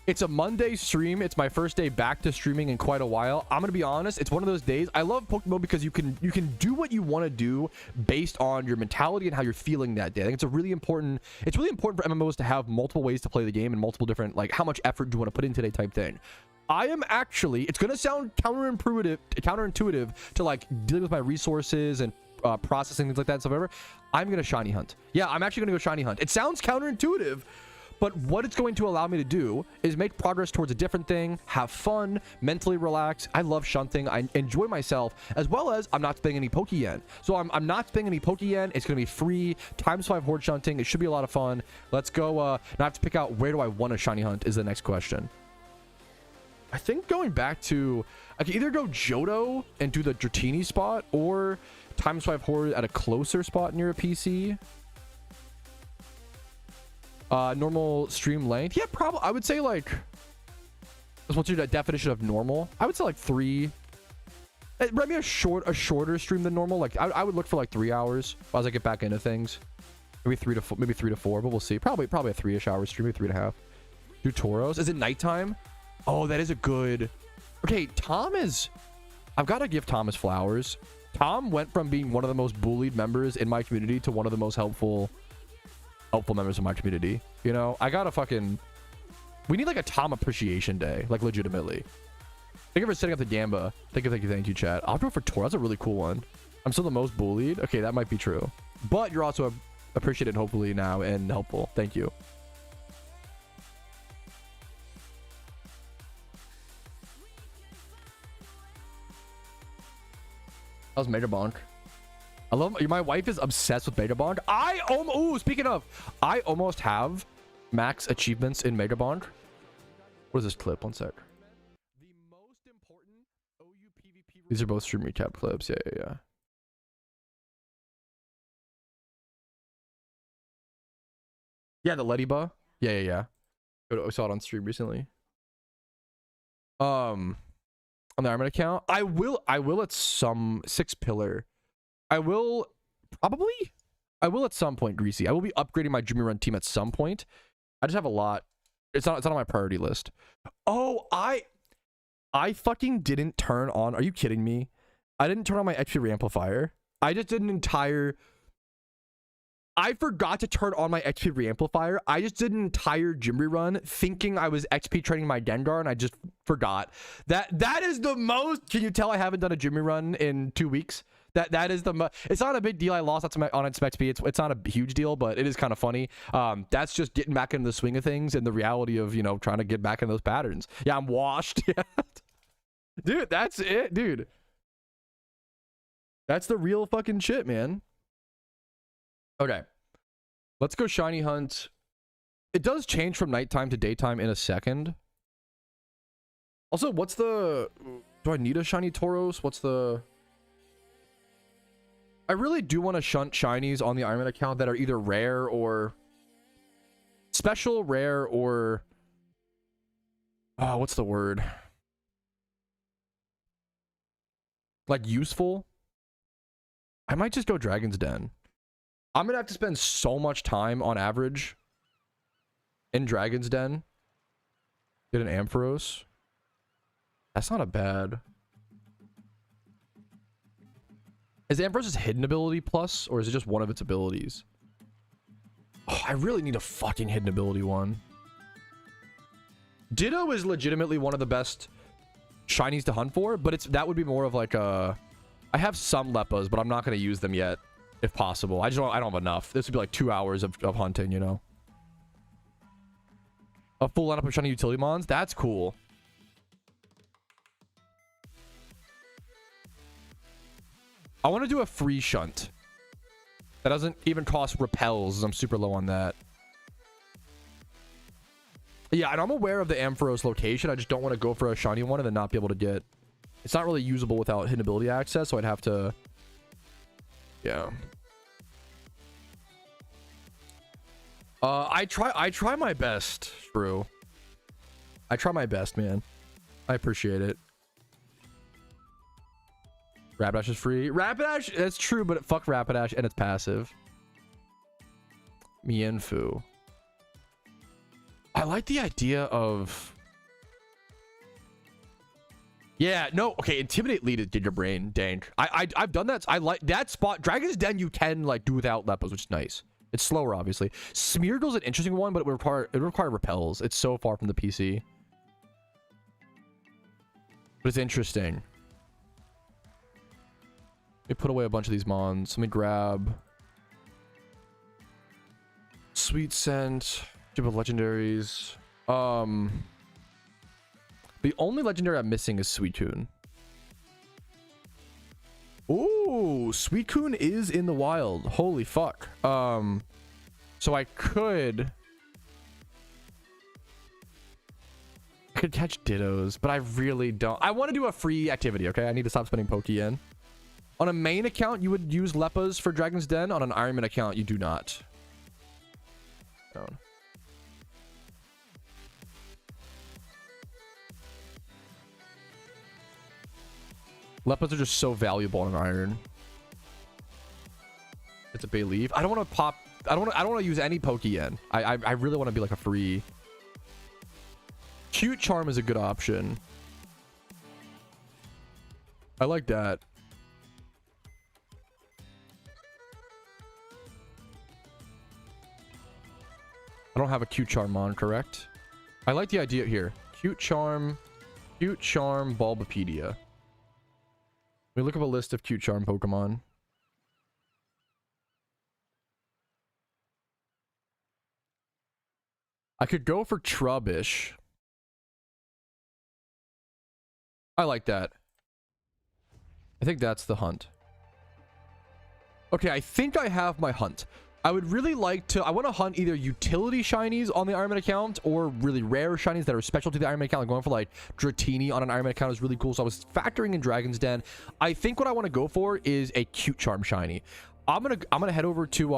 it's a Monday stream. It's my first day back to streaming in quite a while. I'm gonna be honest, it's one of those days. I love PokeMMO because you can do what you want to do based on your mentality and how you're feeling that day. I think it's really important for MMOs to have multiple ways to play the game and multiple different, like, how much effort do you want to put in today type thing. I am actually, it's gonna sound counterintuitive to like dealing with my resources and processing things like that and stuff, whatever. I'm gonna shiny hunt. Yeah, I'm actually gonna go shiny hunt. It sounds counterintuitive, but what it's going to allow me to do is make progress towards a different thing, have fun, mentally relax. I love shunting. I enjoy myself, as well as I'm not spending any Pokeyen. So I'm not spending any Pokeyen. It's going to be free. ×5 horde shunting. It should be a lot of fun. Let's go. Now I have to pick out where do I want to shiny hunt is the next question. I think going back to, I can either go Johto and do the Dratini spot, or ×5 horde at a closer spot near a PC. Normal stream length, yeah, probably. I would say like, what's your definition of normal? I would say like 3. Maybe a shorter stream than normal. Like I would look for like 3 hours as I get back into things. Maybe 3 to 4, but we'll see. Probably a 3-ish hour stream, maybe 3.5. Do Tauros? Is it nighttime? Oh, that is a good. Okay, Tom is. I've got to give Tom his flowers. Tom went from being one of the most bullied members in my community to one of the most helpful members of my community. You know, I gotta fucking, we need like a Tom appreciation day, like legitimately. Thank you for setting up the Gamba. Thank you, chat. I'll go for Tor. That's a really cool one. I'm still the most bullied. Okay, that might be true, but you're also appreciated hopefully now and helpful. Thank you. That was Mega Bonk. I love, my wife is obsessed with Mega Bonk. Speaking of, I almost have max achievements in Mega Bonk. What is this clip? One sec. The most important OU PvP. These are both stream recap clips. Yeah. Yeah, the Leddyba. Yeah. I saw it on stream recently. On the Armament account, I will at some 6-pillar. I will at some point, Greasy. I will be upgrading my Jimmy Run team at some point. I just have a lot. It's not on my priority list. Oh, I fucking didn't turn on. Are you kidding me? I didn't turn on my XP reamplifier. I just did an entire. I forgot to turn on my XP reamplifier. I just did an entire Jimmy Run thinking I was XP training my Gengar, and I just forgot. That is the most. Can you tell I haven't done a Jimmy Run in 2 weeks? That is the it's not a big deal. I lost on some XP. It's not a huge deal, but it is kind of funny. That's just getting back into the swing of things and the reality of, you know, trying to get back in those patterns. Yeah, I'm washed. Dude, that's it, dude. That's the real fucking shit, man. Okay, let's go shiny hunt. It does change from nighttime to daytime in a second. Also, what's the, do I need a shiny Tauros? What's the, I really do want to shunt shinies on the Ironman account that are either rare or special, rare, or what's the word? Like useful. I might just go Dragon's Den. I'm gonna have to spend so much time on average in Dragon's Den. Get an Ampharos. That's not a bad. Is Ampharos' hidden ability plus, or is it just one of its abilities? Oh, I really need a fucking hidden ability one. Ditto is legitimately one of the best shinies to hunt for, but that would be more of like a. I have some Leppas, but I'm not going to use them yet, if possible. I don't have enough. This would be like 2 hours of hunting, you know. A full lineup of shiny utility mons. That's cool. I want to do a free shunt. That doesn't even cost repels. I'm super low on that. Yeah, and I'm aware of the Ampharos location. I just don't want to go for a shiny one and then not be able to get... It's not really usable without hidden ability access, so I'd have to... Yeah. I try my best, Shrew. I try my best, man. I appreciate it. Rapidash is free. Rapidash, that's true, but fuck Rapidash and it's passive. Mienfoo. I like the idea of... Yeah, no, okay, Intimidate lead did your brain, dank. I've done that. I like that spot. Dragon's Den you can like do without Lepos, which is nice. It's slower, obviously. Smeargle's an interesting one, but it would require repels. It's so far from the PC. But it's interesting. Let me put away a bunch of these mons. Let me grab Sweet Scent, Jib of legendaries. The only legendary I'm missing is Suicune. Ooh, Suicune is in the wild. Holy fuck. So I could catch Dittos, but I really don't. I want to do a free activity, okay? I need to stop spending Pokeyen. On a main account, you would use Lepos for Dragon's Den. On an Ironman account, you do not. No. Lepos are just so valuable on an Iron. It's a Bayleaf. I don't want to pop. I don't want to use any Pokeyen. I really want to be like a free. Cute Charm is a good option. I like that. I don't have a Cute Charm on, correct? I like the idea here. Cute Charm, Bulbapedia. Let me look up a list of Cute Charm Pokemon. I could go for Trubbish. I like that. I think that's the hunt. Okay, I think I have my hunt. I would really like to... I want to hunt either utility shinies on the Ironman account or really rare shinies that are special to the Ironman account. Like going for like Dratini on an Ironman account is really cool. So I was factoring in Dragon's Den. I think what I want to go for is a Cute Charm shiny. I'm gonna head over to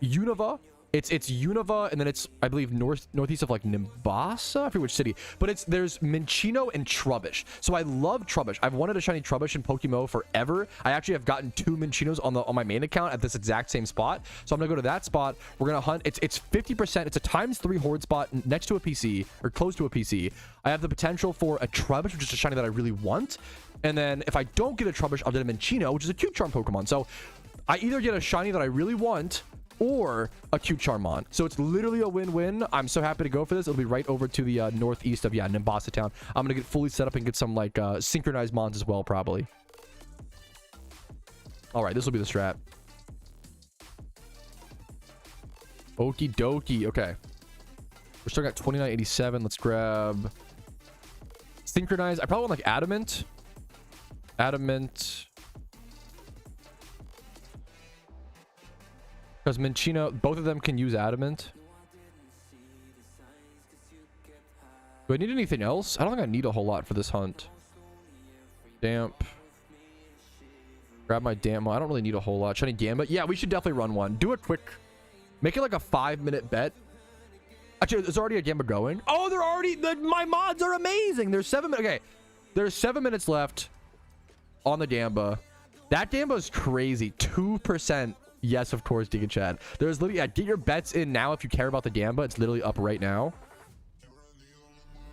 Unova. It's Unova, and then it's, I believe, northeast of like Nimbasa. I forget which city, but there's Minccino and Trubbish. So I love Trubbish. I've wanted a shiny Trubbish in PokeMMO forever. I actually have gotten 2 Mincinos on my main account at this exact same spot. So I'm gonna go to that spot. We're gonna hunt. It's 50%. It's a ×3 horde spot next to a PC or close to a PC. I have the potential for a Trubbish, which is a shiny that I really want. And then if I don't get a Trubbish, I'll get a Minccino, which is a Cute Charm Pokemon. So I either get a shiny that I really want or a Cute Charmon. So it's literally a win-win. I'm so happy to go for this. It'll be right over to the northeast of, yeah, Nimbasa town. I'm gonna get fully set up and get some like synchronized mons as well, probably. All right, this will be the strat. Okie dokie. Okay, we're still got 2987. Let's grab synchronize. I probably want like adamant. Because Minccino, both of them can use adamant. Do I need anything else? I don't think I need a whole lot for this hunt. Damp. Grab my damp. I don't really need a whole lot. Shiny Gambit. Yeah, we should definitely run one. Do a quick... Make it like a 5-minute bet. Actually, there's already a Gambit going. Oh, they're already... my mods are amazing. There's 7 minutes. Okay. There's 7 minutes left on the Gamba. That Gamba is crazy. 2%. Yes, of course, Giga Chat. There's literally... Yeah, get your bets in now if you care about the Gamba. It's literally up right now.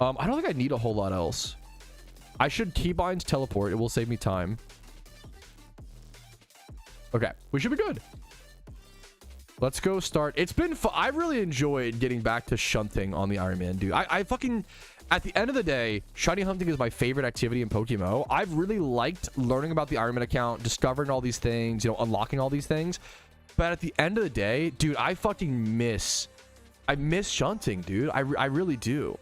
I don't think I need a whole lot else. I should keybinds teleport. It will save me time. Okay, we should be good. Let's go start. It's been fun. I really enjoyed getting back to shunting on the Iron Man, dude. I fucking... At the end of the day, shiny hunting is my favorite activity in PokeMMO. I've really liked learning about the Iron Man account, discovering all these things, you know, unlocking all these things. But at the end of the day, dude, I fucking miss... I miss shunting, dude. I really do.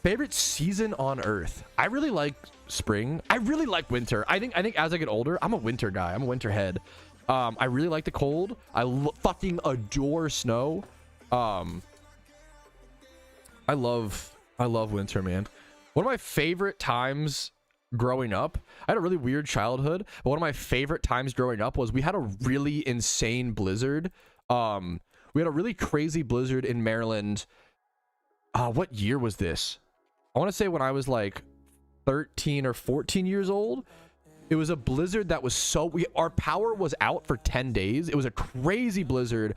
Favorite season on Earth. I really like spring. I really like winter. I think as I get older, I'm a winter guy. I'm a winter head. I really like the cold. I fucking adore snow. I love winter, man. One of my favorite times growing up, I had a really weird childhood, but one of my favorite times growing up was we had a really insane blizzard. We had a really crazy blizzard in Maryland. What year was this? I want to say when I was like 13 or 14 years old. It was a blizzard that was so our power was out for 10 days. It was a crazy blizzard.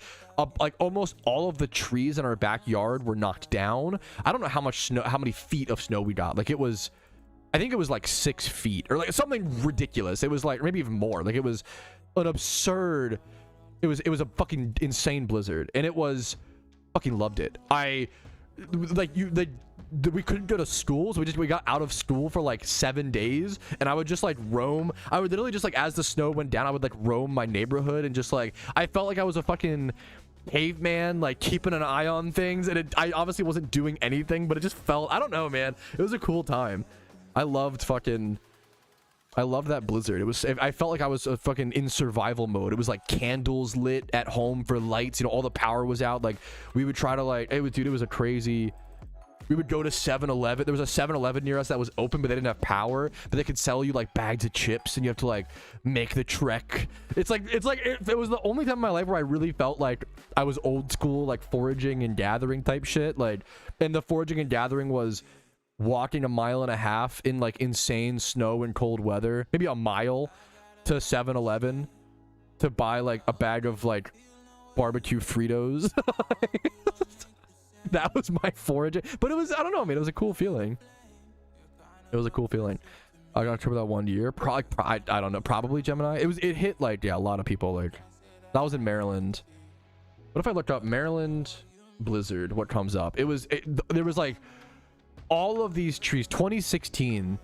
Like almost all of the trees in our backyard were knocked down. I don't know how much snow, how many feet of snow we got. Like it was, I think it was like 6 feet or like something ridiculous. It was like maybe even more. Like it was an absurd. It was a fucking insane blizzard, and it was fucking loved it. We couldn't go to school, so we got out of school for like 7 days, and I would just like roam. I would literally just like, as the snow went down, I would like roam my neighborhood, and just like I felt like I was a fucking caveman, like keeping an eye on things, and I obviously wasn't doing anything, but it just felt, I don't know, man, it was a cool time. I loved that blizzard. I felt like I was fucking in survival mode. It was like candles lit at home for lights, you know, all the power was out. Like we would try to like, it was a crazy. We would go to 7-Eleven. There was a 7-Eleven near us that was open, but they didn't have power, but they could sell you like bags of chips, and you have to like make the trek. It was the only time in my life where I really felt like I was old school, like foraging and gathering type shit. Like, and the foraging and gathering was walking 1.5 miles in like insane snow and cold weather, maybe a mile to 7-Eleven to buy like a bag of like barbecue Fritos. That was my foraging, but it was, I don't know, man, it was a cool feeling. It was a cool feeling. I got October that 1 year, probably, I don't know, probably Gemini. It hit like, yeah, a lot of people. Like that was in Maryland. What if I looked up Maryland blizzard, what comes up? There was like all of these trees. 2016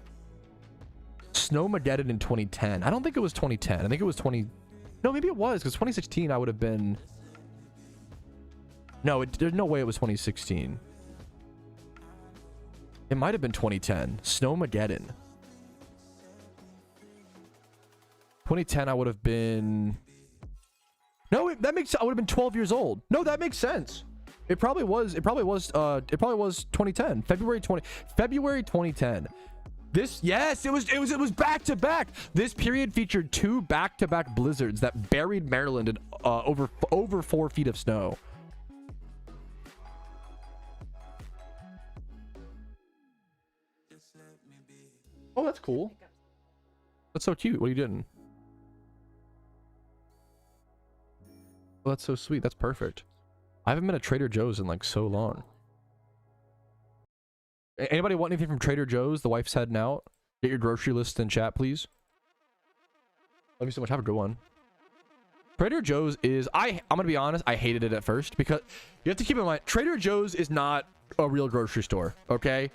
Snowmageddon in 2010. I don't think it was 2010. I think it was no, maybe it was, because 2016 I would have been. No, there's no way it was 2016. It might have been 2010. Snowmageddon. 2010 I would have been. No, that makes, I would have been 12 years old. No, that makes sense. It probably was 2010. February 2010. Yes, it was back to back. This period featured 2 back-to-back blizzards that buried Maryland in over 4 feet of snow. Oh, that's cool. That's so cute. What are you doing? Oh, that's so sweet. That's perfect. I haven't been at Trader Joe's in like so long. Anybody want anything from Trader Joe's? The wife's heading out. Get your grocery list in chat, please. Love you so much. Have a good one. Trader Joe's is, I'm gonna be honest, I hated it at first, because you have to keep in mind, Trader Joe's is not a real grocery store, okay?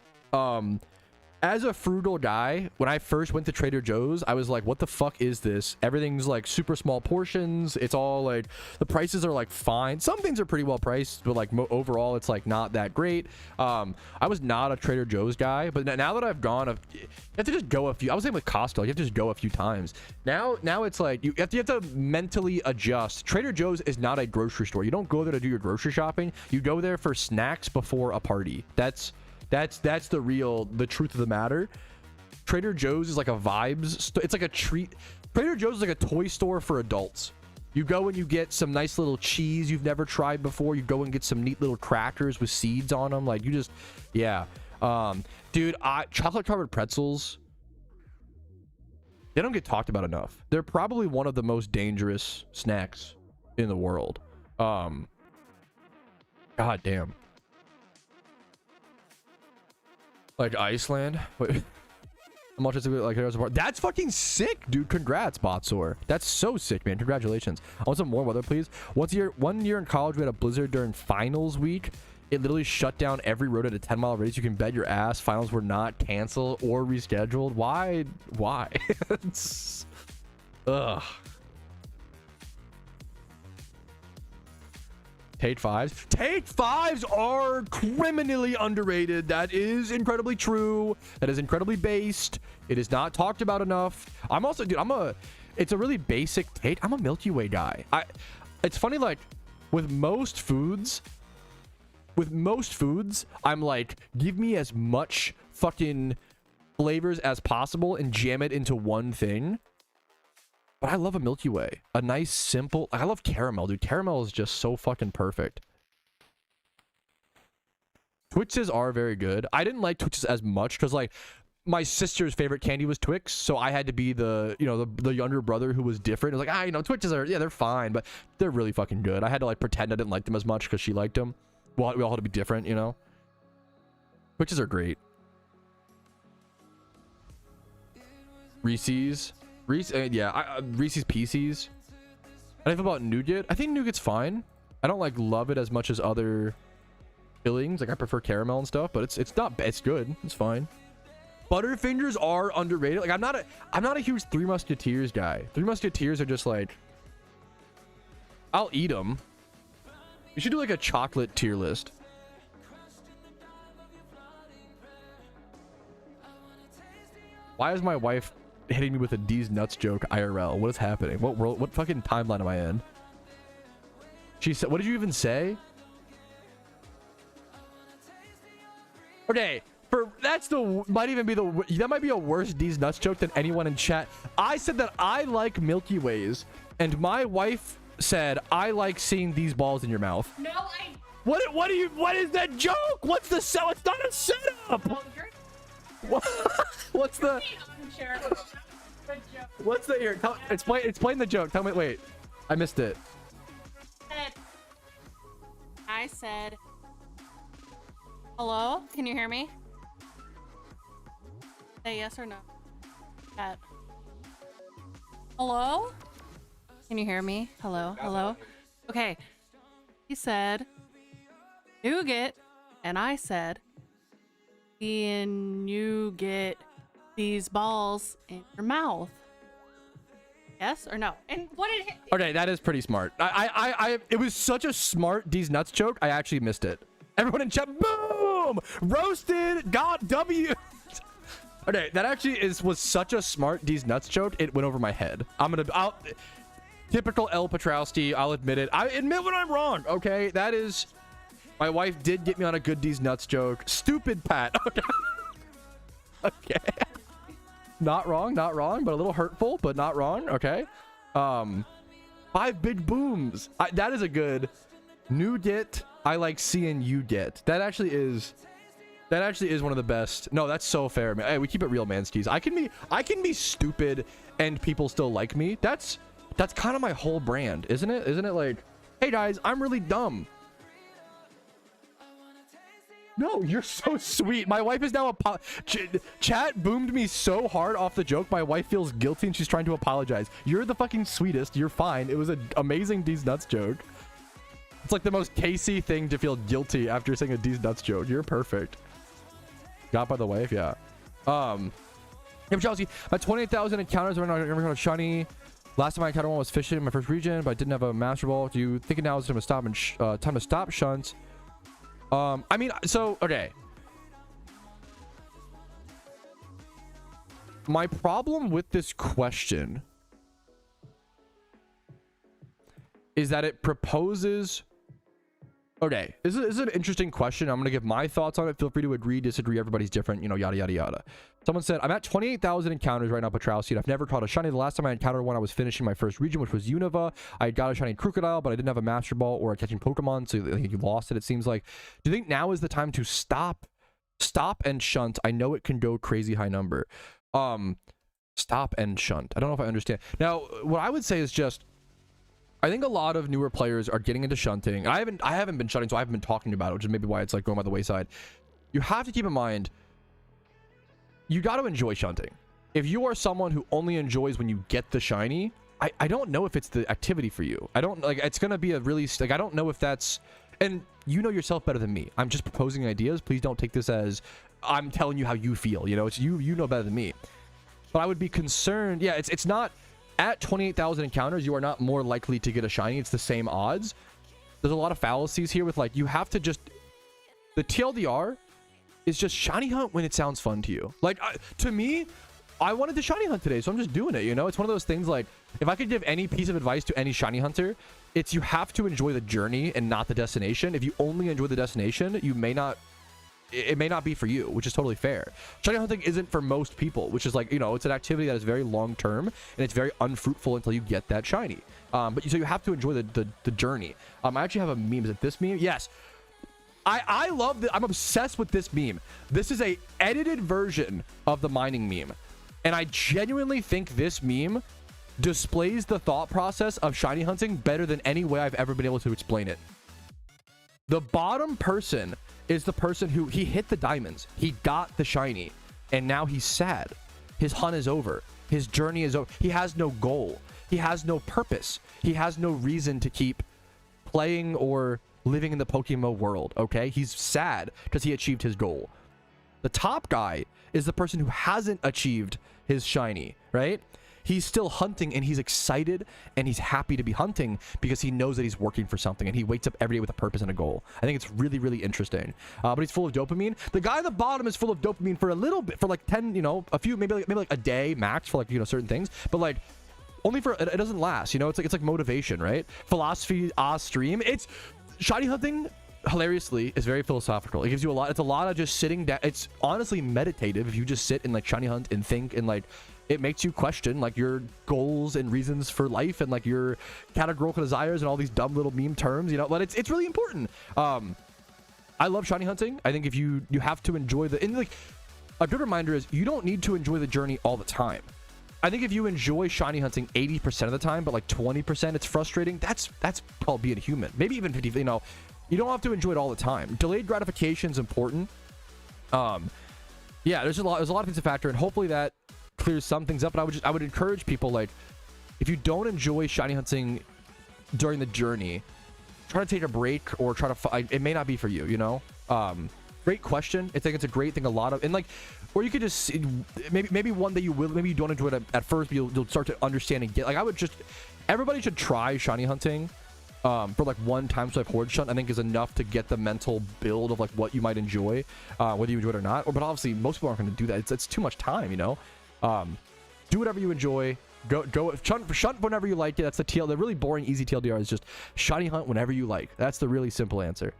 As a frugal guy, when I first went to Trader Joe's, I was like, what the fuck is this? Everything's like super small portions. It's all like, the prices are like fine. Some things are pretty well priced, but like overall, it's like not that great. I was not a Trader Joe's guy, but now that I've gone, you have to just go a few. I was saying with Costco, you have to just go a few times. Now it's like, you have to mentally adjust. Trader Joe's is not a grocery store. You don't go there to do your grocery shopping. You go there for snacks before a party. That's the truth of the matter. Trader Joe's is like a vibes. It's like a treat. Trader Joe's is like a toy store for adults. You go and you get some nice little cheese you've never tried before. You go and get some neat little crackers with seeds on them. Like you just, yeah. Dude, chocolate covered pretzels, they don't get talked about enough. They're probably one of the most dangerous snacks in the world. God damn. Like Iceland. Wait, how much is it like? That's fucking sick, dude. Congrats, Botsor. That's so sick, man. Congratulations. I want some more weather, please. 1 year in college, we had a blizzard during finals week. It literally shut down every road at a 10-mile radius. You can bet your ass finals were not canceled or rescheduled. Why? Ugh. Take fives are criminally underrated. That is incredibly true. That is incredibly based. It is not talked about enough. I'm also, dude, it's a really basic take. I'm a Milky Way guy. It's funny, like with most foods, with most foods, I'm like, give me as much fucking flavors as possible and jam it into one thing. But I love a Milky Way. A nice, simple... I love caramel, dude. Caramel is just so fucking perfect. Twixes are very good. I didn't like Twixes as much because, like, my sister's favorite candy was Twix, so I had to be the, you know, the younger brother who was different. It was like, you know, Twixes are, yeah, they're fine, but they're really fucking good. I had to, like, pretend I didn't like them as much because she liked them. Well, we all had to be different, you know? Twixes are great. Reese's. Reese's Pieces. How do I feel about nougat? I think nougat's fine. I don't, like, love it as much as other fillings. Like, I prefer caramel and stuff, but it's not bad. It's good. It's fine. Butterfingers are underrated. Like, I'm not a huge Three Musketeers guy. Three Musketeers are just like, I'll eat them. We should do like a chocolate tier list. Why is my wife hitting me with a D's nuts joke IRL? What is happening? What world? What fucking timeline am I in? She said, what did you even say? Okay. That might be a worse D's nuts joke than anyone in chat. I said that I like Milky Ways, and my wife said I like seeing these balls in your mouth. No, what is that joke? What's the sell? It's not a setup. Well, what's the here? Explain the joke. Tell me. Wait, I missed it. I said, hello, can you hear me? Say yes or no. Chat. Hello? Can you hear me? Hello? Hello? Okay. He said, nougat. And I said, can you get these balls in your mouth? Yes or no? And what did he... Okay, that is pretty smart. It was such a smart D's nuts joke. I actually missed it. Everyone in chat, boom! Roasted! Got W! Okay, that actually was such a smart D's nuts joke. It went over my head. Typical L Patrouski. I'll admit it. I admit when I'm wrong. Okay, that is. My wife did get me on a good D's nuts joke. Stupid Pat. Okay. Okay. Not wrong, but a little hurtful, but not wrong. Okay. 5 big booms. That is a good nougat. I like seeing you get. That actually is one of the best. No, that's so fair, man. Hey, we keep it real, manskis. I can be stupid and people still like me. That's kind of my whole brand, isn't it? Isn't it like, hey guys, I'm really dumb. No, you're so sweet. My wife is now chat boomed me so hard off the joke. My wife feels guilty and she's trying to apologize. You're the fucking sweetest. You're fine. It was an amazing D's nuts joke. It's like the most Casey thing to feel guilty after saying a D's nuts joke. You're perfect. Got by the wife, yeah. Chelsea, my 28,000 encounters are not shiny. Last time I encountered one was fishing in my first region, but I didn't have a master ball. Do you think now is time to stop shunts? I mean, so okay. My problem with this question is that it proposes. Okay, this is an interesting question. I'm going to give my thoughts on it. Feel free to agree, disagree. Everybody's different, you know, yada, yada, yada. Someone said, I'm at 28,000 encounters right now, Patrouski. I've never caught a shiny. The last time I encountered one, I was finishing my first region, which was Unova. I got a shiny Crocodile, but I didn't have a Master Ball or a catching Pokemon, so I think you lost it, it seems like. Do you think now is the time to stop and shunt? I know it can go crazy high number. Stop and shunt. I don't know if I understand. Now, what I would say is just, I think a lot of newer players are getting into shunting. I haven't been shunting, so I haven't been talking about it, which is maybe why it's like going by the wayside. You have to keep in mind, you got to enjoy shunting. If you are someone who only enjoys when you get the shiny, I don't know if it's the activity for you. I don't, like, it's gonna be a really, like, I don't know if that's, and you know yourself better than me. I'm just proposing ideas. Please don't take this as I'm telling you how you feel. You know, it's you know better than me. But I would be concerned. Yeah, it's not. At 28,000 encounters, you are not more likely to get a shiny. It's the same odds. There's a lot of fallacies here with, like, you have to just... The TLDR is just shiny hunt when it sounds fun to you. Like, to me, I wanted to shiny hunt today, so I'm just doing it, you know? It's one of those things, like, if I could give any piece of advice to any shiny hunter, it's you have to enjoy the journey and not the destination. If you only enjoy the destination, you may not, it may not be for you, which is totally fair. Shiny hunting isn't for most people, which is like, you know, it's an activity that is very long term and it's very unfruitful until you get that shiny. But so you have to enjoy the journey. I actually have a meme. Is it this meme? Yes. I love I'm obsessed with this meme. This is a edited version of the mining meme. And I genuinely think this meme displays the thought process of shiny hunting better than any way I've ever been able to explain it. The bottom person is the person who he hit the diamonds. He got the shiny and now he's sad. His hunt is over. His journey is over. He has no goal. He has no purpose. He has no reason to keep playing or living in the PokeMMO world, okay? He's sad because he achieved his goal. The top guy is the person who hasn't achieved his shiny, right? He's still hunting and he's excited and he's happy to be hunting because he knows that he's working for something and he wakes up every day with a purpose and a goal. I think it's really, really interesting. But he's full of dopamine. The guy at the bottom is full of dopamine for a little bit, for like 10, you know, a few, maybe like a day max for like, you know, certain things. But like, only for, it doesn't last, you know? It's like motivation, right? Philosophy, stream. It's shiny hunting, hilariously, is very philosophical. It gives you a lot. It's a lot of just sitting down. It's honestly meditative if you just sit and like shiny hunt and think, and like it makes you question like your goals and reasons for life and like your categorical desires and all these dumb little meme terms, you know. But it's really important. I love shiny hunting. I think if you have to enjoy and like a good reminder is you don't need to enjoy the journey all the time. I think if you enjoy shiny hunting 80% of the time, but like 20% it's frustrating, that's called being human. Maybe even 50, you know, you don't have to enjoy it all the time. Delayed gratification is important. Yeah, there's a lot of things to factor in. Hopefully that clears some things up, but I would encourage people, like, if you don't enjoy shiny hunting during the journey, try to take a break or try to it may not be for you, you know. Great question. I think it's a great thing. And like, or you could just maybe one that you will, maybe you don't enjoy it at first, but you'll start to understand and get, like, everybody should try shiny hunting for like one time swipe horde shunt. I think is enough to get the mental build of like what you might enjoy, whether you enjoy it or not. But obviously most people aren't going to do that. It's too much time, you know. Do whatever you enjoy. Go shunt whenever you like it. That's the really boring easy TLDR is just shiny hunt whenever you like. That's the really simple answer.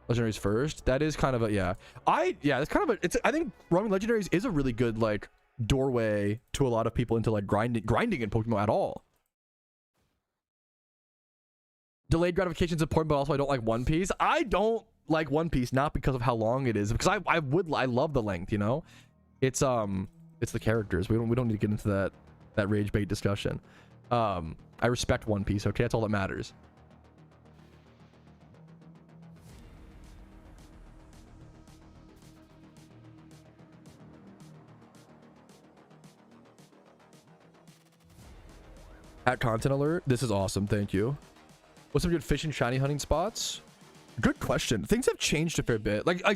Legendaries first. That is kind of a that's kind of a I think roaming legendaries is a really good like doorway to a lot of people into like grinding in Pokemon at all. Delayed gratification is important, but also I don't like One Piece. I don't like One Piece not because of how long it is, because I love the length, you know. It's the characters. We don't need to get into that rage bait discussion. I respect One Piece, okay? That's all that matters. At content alert, this is awesome. Thank you. What's some good fishing shiny hunting spots? Good question. Things have changed a fair bit. Like I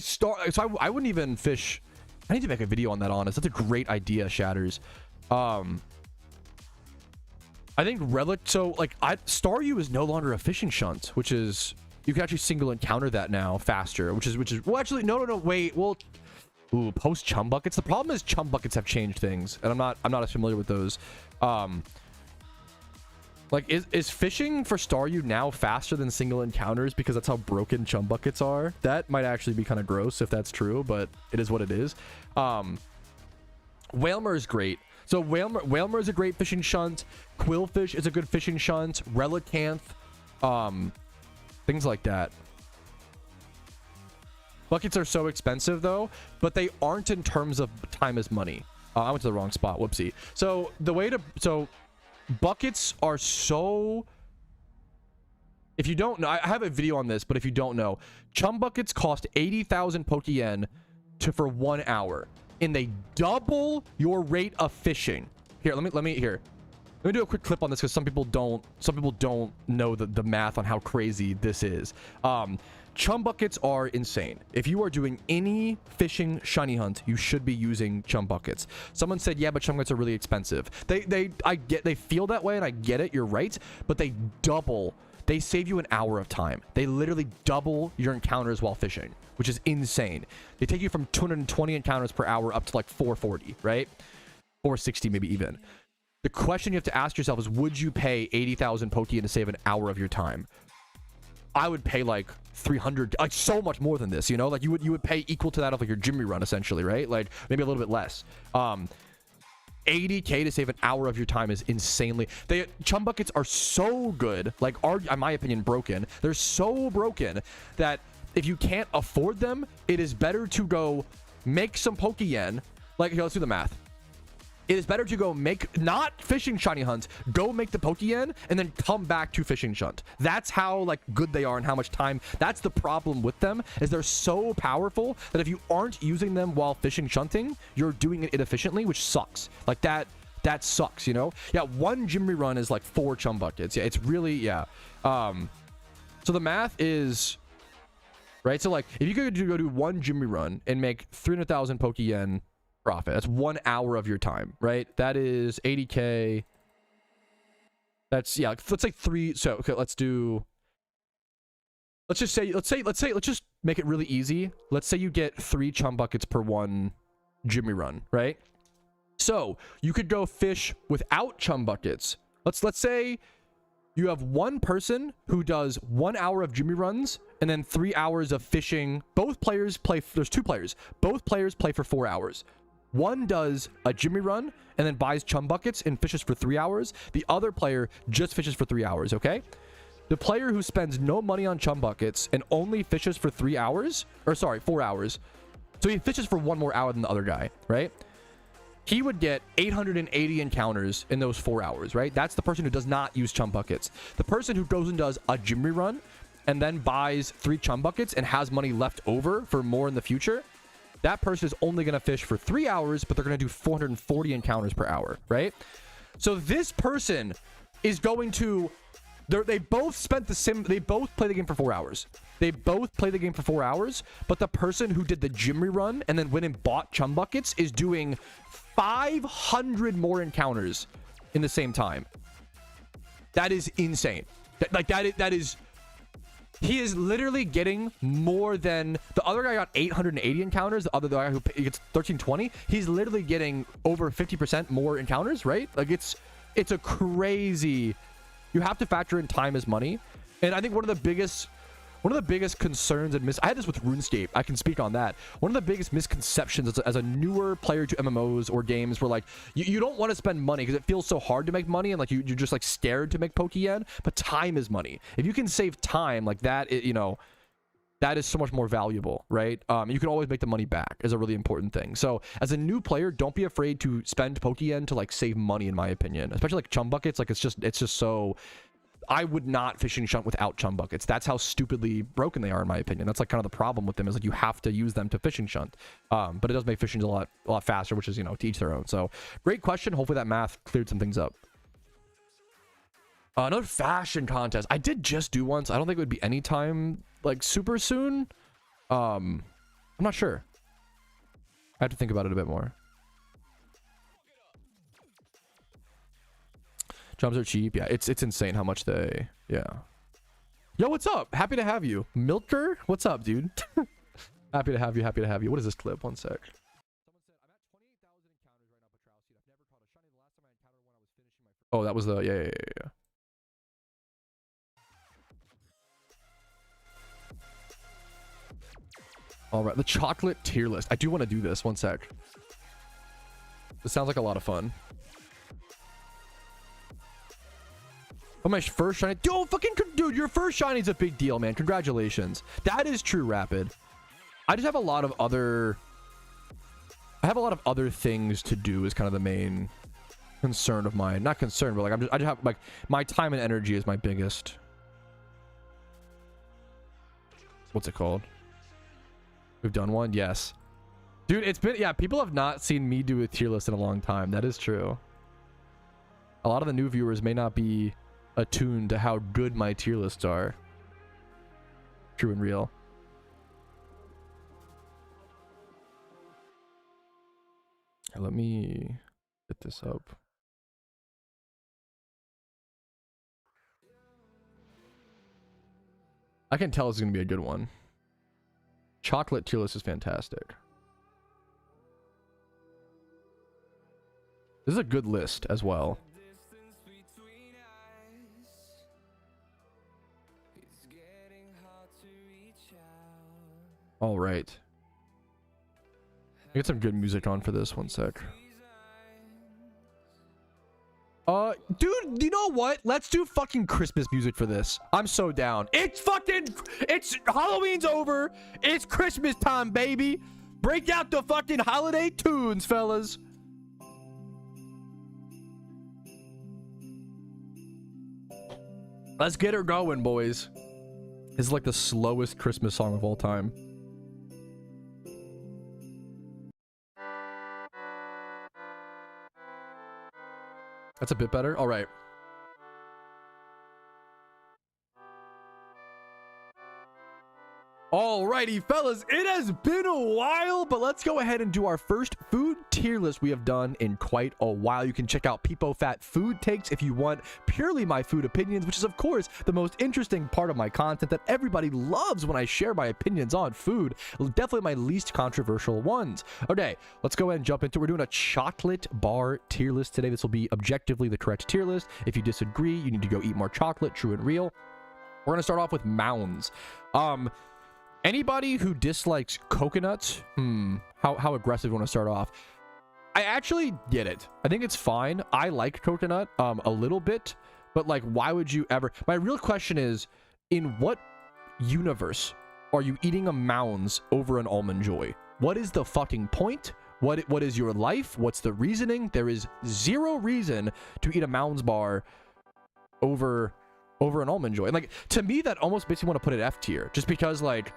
wouldn't even fish. I need to make a video on that, honest. That's a great idea, Shatters. I think Relic, so like Staryu is no longer a fishing shunt, which is, you can actually single encounter that now faster, which is well, actually no wait, well, ooh, post chum buckets. The problem is chum buckets have changed things, and I'm not as familiar with those. Like, is fishing for Staryu now faster than single encounters because that's how broken chum buckets are? That might actually be kind of gross if that's true, but it is what it is. Whalmer is great. So Whalmer is a great fishing shunt. Quillfish is a good fishing shunt. Relicanth, things like that. Buckets are so expensive though, but they aren't in terms of time as money. I went to the wrong spot. Whoopsie. So buckets are so, if you don't know, I have a video on this, but if you don't know, chum buckets cost 80,000 Pokeyen for 1 hour, and they double your rate of fishing. Here, let me do a quick clip on this because some people don't know the math on how crazy this is. Chum buckets are insane. If you are doing any fishing shiny hunt, you should be using chum buckets. Someone said, yeah, but chum buckets are really expensive. They feel that way, and I get it. You're right, but they double they save you an hour of time. They literally double your encounters while fishing, which is insane. They take you from 220 encounters per hour up to like 440, right? 460 maybe even. The question you have to ask yourself is, would you pay 80,000 Pokeyen to save an hour of your time? I would pay like 300, like so much more than this, you know? Like you would pay equal to that of like your gym rerun essentially, right? Like maybe a little bit less. 80k to save an hour of your time is insanely. Chum buckets are so good, like are in my opinion broken. They're so broken that if you can't afford them, it is better to go make some Pokeyen. Like, here, let's do the math. It is better to go make, not fishing shiny hunts, go make the Pokeyen and then come back to fishing shunt. That's how like good they are and how much time. That's the problem with them, is they're so powerful that if you aren't using them while fishing shunting, you're doing it inefficiently, which sucks. Like that sucks, you know? Yeah, one gym rerun is like 4 chum buckets. Yeah, it's really, yeah. So the math is, right? So like if you could go do one gym rerun and make 300,000 Pokeyen profit, that's 1 hour of your time, right? That is 80k. That's, yeah, let's say 3. So okay, let's just make it really easy. Let's say you get 3 chum buckets per one Jimmy run, right? So you could go fish without chum buckets. Let's say you have one person who does 1 hour of Jimmy runs and then 3 hours of fishing. Both players play, there's 2 players. Both players play for 4 hours. One does a Jimmy run and then buys chum buckets and fishes for 3 hours. The other player just fishes for 3 hours, okay? The player who spends no money on chum buckets and only fishes for 3 hours, or sorry, 4 hours. So he fishes for 1 more hour than the other guy, right? He would get 880 encounters in those 4 hours, right? That's the person who does not use chum buckets. The person who goes and does a Jimmy run and then buys 3 chum buckets and has money left over for more in the future, that person is only going to fish for 3 hours, but they're going to do 440 encounters per hour, right? So this person is going to, they both spent the sim, they both play the game for 4 hours. They both play the game for 4 hours, but the person who did the gym rerun and then went and bought chum buckets is doing 500 more encounters in the same time. That is insane. That is he is literally getting more than the other guy. Got 880 encounters. The other guy who gets 1320, he's literally getting over 50% more encounters, right? Like it's a crazy. You have to factor in time as money, and I think one of the biggest concerns and I had this with RuneScape. I can speak on that. One of the biggest misconceptions as a newer player to MMOs or games where like you don't want to spend money because it feels so hard to make money and like you're just like scared to make Pokeyen, but time is money. If you can save time like that, you know, that is so much more valuable, right? You can always make the money back is a really important thing. So as a new player, don't be afraid to spend Pokeyen to like save money, in my opinion, especially like chum buckets. Like it's just so, I would not fishing shunt without chum buckets. That's how stupidly broken they are, in my opinion. That's like kind of the problem with them, is like you have to use them to fishing shunt. But it does make fishing a lot faster, which is, you know, to each their own. So great question. Hopefully that math cleared some things up. Another fashion contest. I did just do once. I don't think it would be anytime like super soon. I'm not sure. I have to think about it a bit more. Jobs are cheap. Yeah, it's insane how much they, yeah. Yo, what's up? Happy to have you. Milker? What's up, dude? Happy to have you. Happy to have you. What is this clip? One sec. Oh, that was the, yeah. All right, the chocolate tier list. I do want to do this. One sec. This sounds like a lot of fun. Oh, my first shiny. Dude, your first shiny is a big deal, man. Congratulations. That is true, Rapid. I just have a lot of other things to do is kind of the main concern of mine. Not concern, but like I just have like my time and energy is my biggest. What's it called? We've done one? Yes. Dude, it's been, yeah, people have not seen me do a tier list in a long time. That is true. A lot of the new viewers may not be attuned to how good my tier lists are. True and real. Let me get this up. I can tell this is gonna be a good one. Chocolate tier list is fantastic. This is a good list as well. All right. Get some good music on for this. One sec. Dude, you know what? Let's do fucking Christmas music for this. I'm so down. It's Halloween's over. It's Christmas time, baby. Break out the fucking holiday tunes, fellas. Let's get her going, boys. This is like the slowest Christmas song of all time. That's a bit better. All right. Alrighty, fellas, it has been a while, but let's go ahead and do our first food tier list we have done in quite a while. You can check out PeepoFat food takes if you want purely my food opinions, which is of course the most interesting part of my content that everybody loves when I share my opinions on food. Definitely my least controversial ones. Okay, let's go ahead and jump into it. We're doing a chocolate bar tier list today. This will be objectively the correct tier list. If you disagree, you need to go eat more chocolate, true and real. We're gonna start off with mounds. Anybody who dislikes coconuts, how aggressive you want to start off? I actually get it. I think it's fine. I like coconut a little bit, but like, why would you ever? My real question is, in what universe are you eating a Mounds over an Almond Joy? What is the fucking point? What is your life? What's the reasoning? There is zero reason to eat a Mounds bar over an Almond Joy. And like, to me, that almost makes me want to put it F tier, just because like,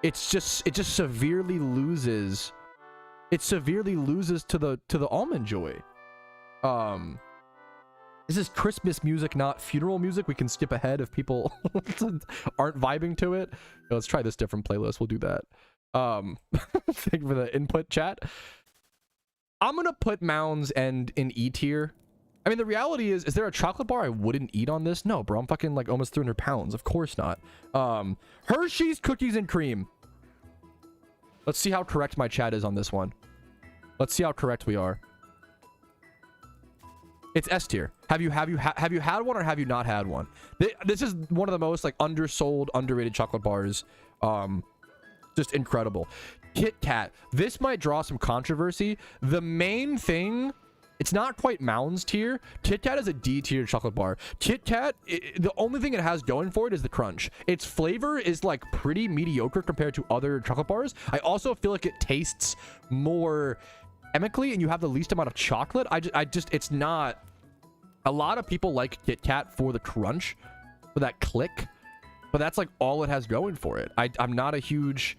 it just severely loses. It severely loses to the Almond Joy. This is Christmas music, not funeral music. We can skip ahead if people aren't vibing to it. Let's try this different playlist. We'll do that. Thank you for the input, chat. I'm gonna put Mounds and in E tier. I mean, the reality is there a chocolate bar I wouldn't eat on this? No, bro. I'm fucking like almost 300 pounds. Of course not. Hershey's cookies and cream. Let's see how correct my chat is on this one. Let's see how correct we are. It's S tier. Have you had one or have you not had one? This is one of the most like undersold, underrated chocolate bars. Just incredible. Kit Kat. This might draw some controversy. The main thing, it's not quite Mounds tier. Kit Kat is a D tier chocolate bar. Kit Kat, the only thing it has going for it is the crunch. Its flavor is like pretty mediocre compared to other chocolate bars. I also feel like it tastes more chemically and you have the least amount of chocolate. It's not. A lot of people like Kit Kat for the crunch, for that click, but that's like all it has going for it. I'm not a huge,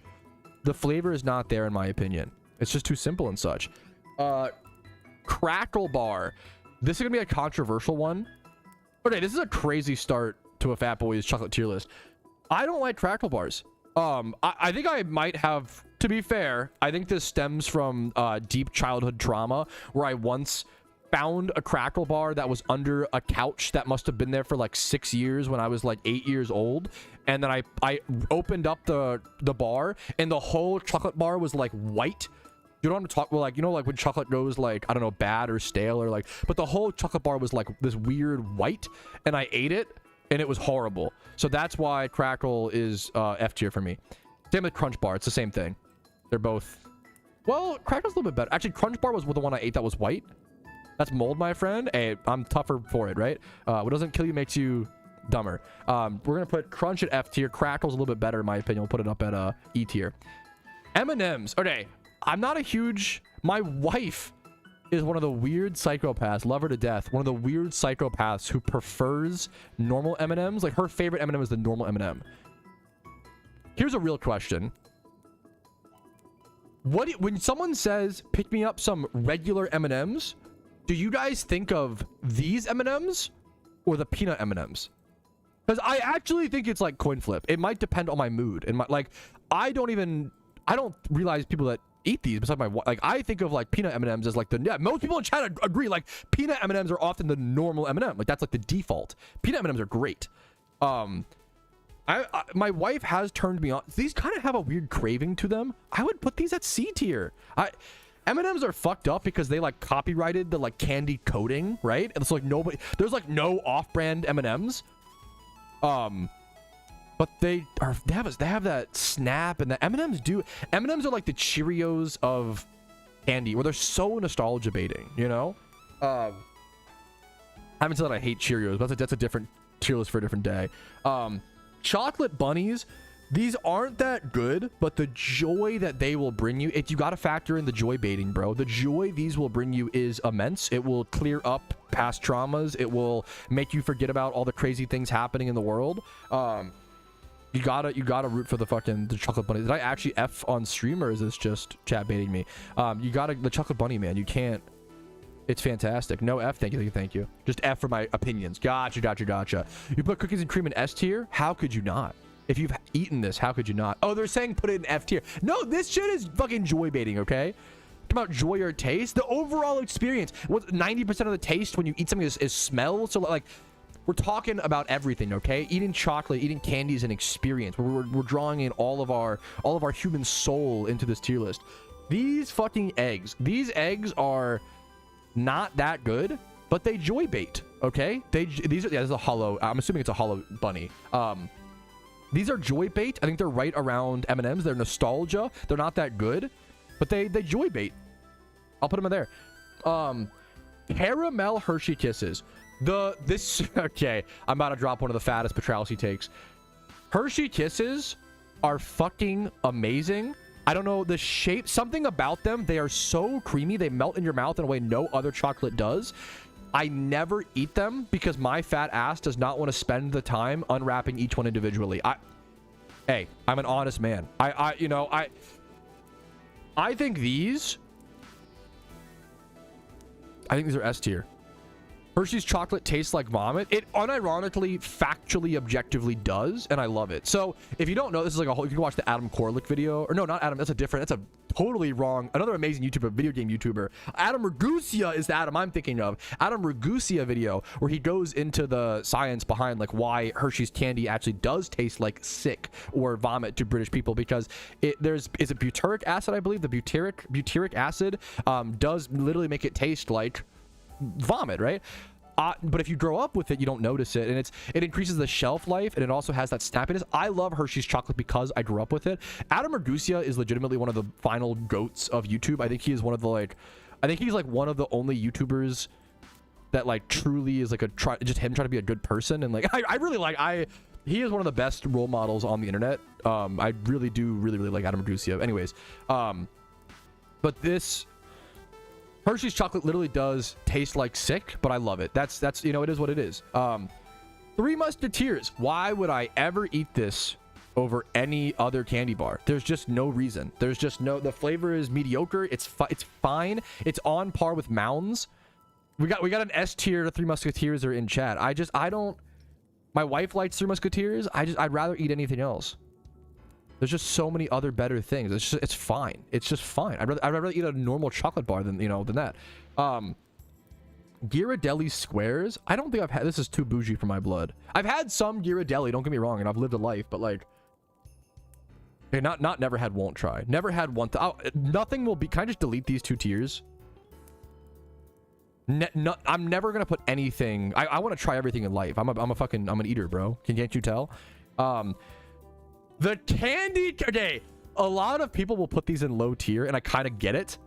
the flavor is not there in my opinion. It's just too simple and such. Crackle bar. This is gonna be a controversial one. Okay, this is a crazy start to a Fat Boys chocolate tier list. I don't like crackle bars. I think I might have, to be fair, I think this stems from deep childhood trauma where I once found a crackle bar that was under a couch that must have been there for like 6 years when I was like 8 years old, and then I opened up the bar and the whole chocolate bar was like white. You don't want to talk, well, like, you know, like when chocolate goes like, I don't know, bad or stale or like, but the whole chocolate bar was like this weird white, and I ate it and it was horrible. So that's why crackle is F tier for me. Same with crunch bar. It's the same thing. They're both, well, crackle's a little bit better. Actually, crunch bar was the one I ate that was white. That's mold, my friend. Hey, I'm tougher for it, right? What doesn't kill you makes you dumber. We're gonna put crunch at F tier. Crackle's a little bit better in my opinion. We'll put it up at E tier. M&Ms. Okay. I'm not a huge, my wife is one of the weird psychopaths, love her to death, one of the weird psychopaths who prefers normal M&Ms. Like her favorite M&M is the normal M&M. Here's a real question. When someone says, pick me up some regular M&Ms, do you guys think of these M&Ms or the peanut M&Ms? Because I actually think it's like coin flip. It might depend on my mood. And like, I don't realize people that eat these besides my, like, I think of like peanut M&Ms as like most people in China agree, like peanut M&Ms are often the normal M&M. Like that's like the default. Peanut M&Ms are great. My wife has turned me on. These kind of have a weird craving to them. I would put these at C tier. M&Ms are fucked up because they like copyrighted the like candy coating, right? And it's like nobody, there's like no off-brand M&Ms. But they have that snap, and the M&Ms M&Ms are like the Cheerios of candy, where they're so nostalgia baiting, you know? I haven't said that I hate Cheerios, but that's a different tier list for a different day. Chocolate bunnies, these aren't that good, but the joy that they will bring you, you got to factor in the joy baiting, bro. The joy these will bring you is immense. It will clear up past traumas. It will make you forget about all the crazy things happening in the world. You gotta root for the chocolate bunny. Did I actually F on stream, or is this just chat baiting me? The chocolate bunny, man. You can't. It's fantastic. No F, thank you. Just F for my opinions. Gotcha. You put cookies and cream in S tier? How could you not? If you've eaten this, how could you not? Oh, they're saying put it in F tier. No, this shit is fucking joy baiting, okay? Talk about joy or taste. The overall experience. What 90% of the taste when you eat something is smell. So like, we're talking about everything, okay? Eating chocolate, eating candy is an experience. We're drawing in all of our human soul into this tier list. These fucking eggs. These eggs are not that good, but they joy bait, okay? This is a hollow. I'm assuming it's a hollow bunny. These are joy bait. I think they're right around M&Ms. They're nostalgia. They're not that good, but they joy bait. I'll put them in there. Caramel Hershey Kisses. Okay, I'm about to drop one of the fattest Patrouski takes. Hershey Kisses are fucking amazing. I don't know the shape, something about them. They are so creamy. They melt in your mouth in a way no other chocolate does. I never eat them because my fat ass does not want to spend the time unwrapping each one individually. Hey, I'm an honest man. I think these are S tier. Hershey's chocolate tastes like vomit. It unironically, factually, objectively does, and I love it. So if you don't know, this is like you can watch the Adam Korlick video, or no, not Adam. That's a totally wrong. Another amazing YouTuber, video game YouTuber. Adam Ragusia is the Adam I'm thinking of. Adam Ragusia video where he goes into the science behind like why Hershey's candy actually does taste like sick or vomit to British people, because is it butyric acid? I believe the butyric acid does literally make it taste like vomit, right? But if you grow up with it, you don't notice it, and it increases the shelf life, and it also has that snappiness. I love Hershey's chocolate because I grew up with it. Adam Ragusia is legitimately one of the final goats of YouTube. I think he is one of the he's like one of the only YouTubers that like truly is like just him trying to be a good person, and like I really like he is one of the best role models on the internet. I really do really like Adam Ragusia. Anyways, but this Hershey's chocolate literally does taste like sick, but I love it. That's it is what it is. Three Musketeers. Why would I ever eat this over any other candy bar? There's just no reason. The flavor is mediocre. It's fine. It's on par with Mounds. We got an S tier. Three Musketeers are in chat. My wife likes Three Musketeers. I'd rather eat anything else. There's just so many other better things. It's fine. It's just fine. I'd rather eat a normal chocolate bar than that. Ghirardelli squares. I don't think I've had. This is too bougie for my blood. I've had some Ghirardelli. Don't get me wrong, and I've lived a life. But like, okay, not never had. Won't try. Never had one. Nothing will be. Can I just delete these two tiers? I'm never gonna put anything. I want to try everything in life. I'm an eater, bro. Can't you tell? The candy. Okay, a lot of people will put these in low tier, and I kind of get it.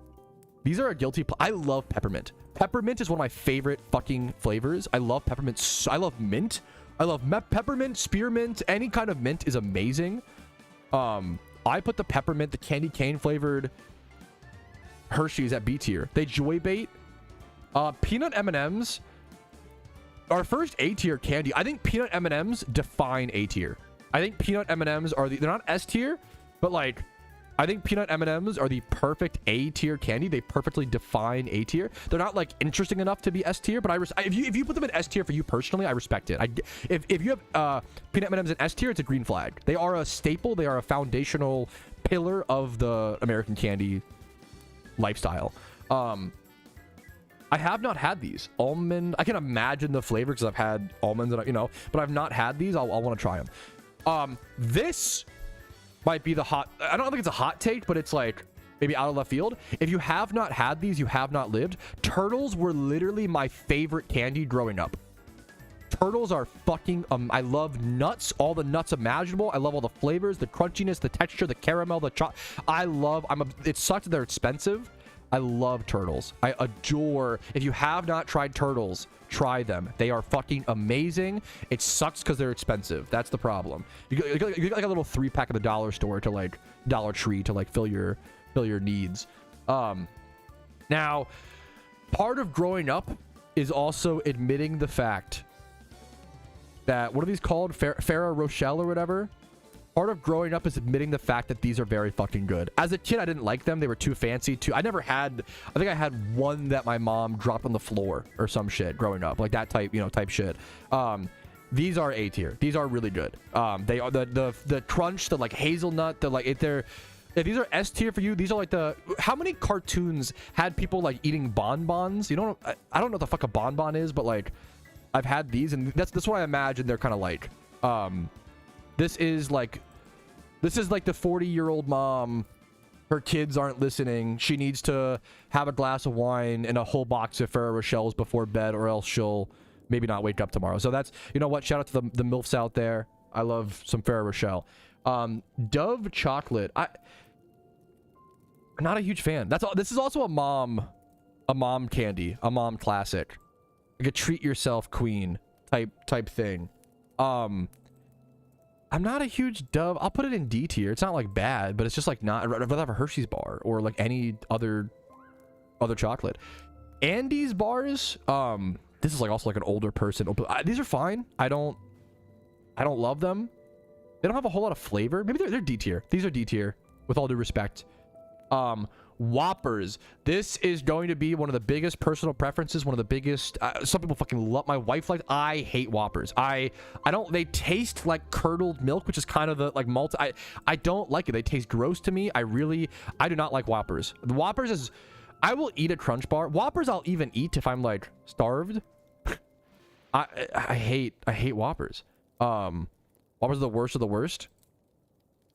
These are a guilty. I love peppermint. Peppermint is one of my favorite fucking flavors. I love peppermint. I love mint. I love peppermint, spearmint. Any kind of mint is amazing. I put the peppermint, the candy cane flavored Hershey's at B tier. They joy bait. Peanut M&Ms. Our first A tier candy. I think peanut M&Ms define A tier. I think peanut M&Ms are they're not S tier, but like, I think peanut M&Ms are the perfect A tier candy. They perfectly define A tier. They're not like interesting enough to be S tier, but if you put them in S tier for you personally, I respect it. If you have peanut M&Ms in S tier, it's a green flag. They are a staple. They are a foundational pillar of the American candy lifestyle. I have not had these almond. I can imagine the flavor because I've had almonds and but I've not had these. I'll want to try them. This might be the hot, I don't think it's a hot take, but it's like maybe out of left field. If you have not had these, you have not lived. Turtles were literally my favorite candy growing up. Turtles are fucking, I love nuts, all the nuts imaginable. I love all the flavors, the crunchiness, the texture, the caramel, the chocolate. It sucks that they're expensive. I love turtles. I adore, if you have not tried turtles, try them. They are fucking amazing. It sucks because they're expensive. That's the problem. You get like a little 3-pack at the dollar store to like Dollar Tree to like fill your needs. Now, part of growing up is also admitting the fact that, what are these called? Ferrero Rochelle or whatever? Part of growing up is admitting the fact that these are very fucking good. As a kid, I didn't like them. They were too fancy. I think I had one that my mom dropped on the floor or some shit growing up. Like that type, type shit. These are A tier. These are really good. They are the crunch, the like hazelnut, if these are S tier for you, these are like how many cartoons had people like eating bonbons? I don't know what the fuck a bonbon is, but like I've had these, and that's what I imagine they're kind of like. This is like the 40-year-old mom. Her kids aren't listening. She needs to have a glass of wine and a whole box of Ferrero Rochelles before bed, or else she'll maybe not wake up tomorrow. So that's, you know what? Shout out to the MILFs out there. I love some Ferrero Rochelle. Dove chocolate. I'm not a huge fan. This is also a mom candy, a mom classic, like a treat yourself queen type thing. I'm not a huge Dove. I'll put it in D tier. It's not like bad, but it's just like not. I'd rather have a Hershey's bar or like any other chocolate. Andes bars. This is like also like an older person. These are fine. I don't love them. They don't have a whole lot of flavor. Maybe they're D tier. These are D tier with all due respect. Whoppers. This is going to be one of the biggest personal preferences, one of the biggest, some people fucking love, my wife likes. I hate Whoppers. I don't, they taste like curdled milk, which is kind of the like I don't like it. They taste gross to me. I do not like Whoppers. The Whoppers is, I will eat a Crunch bar. Whoppers I'll even eat if I'm like starved. I hate Whoppers. Whoppers are the worst of the worst.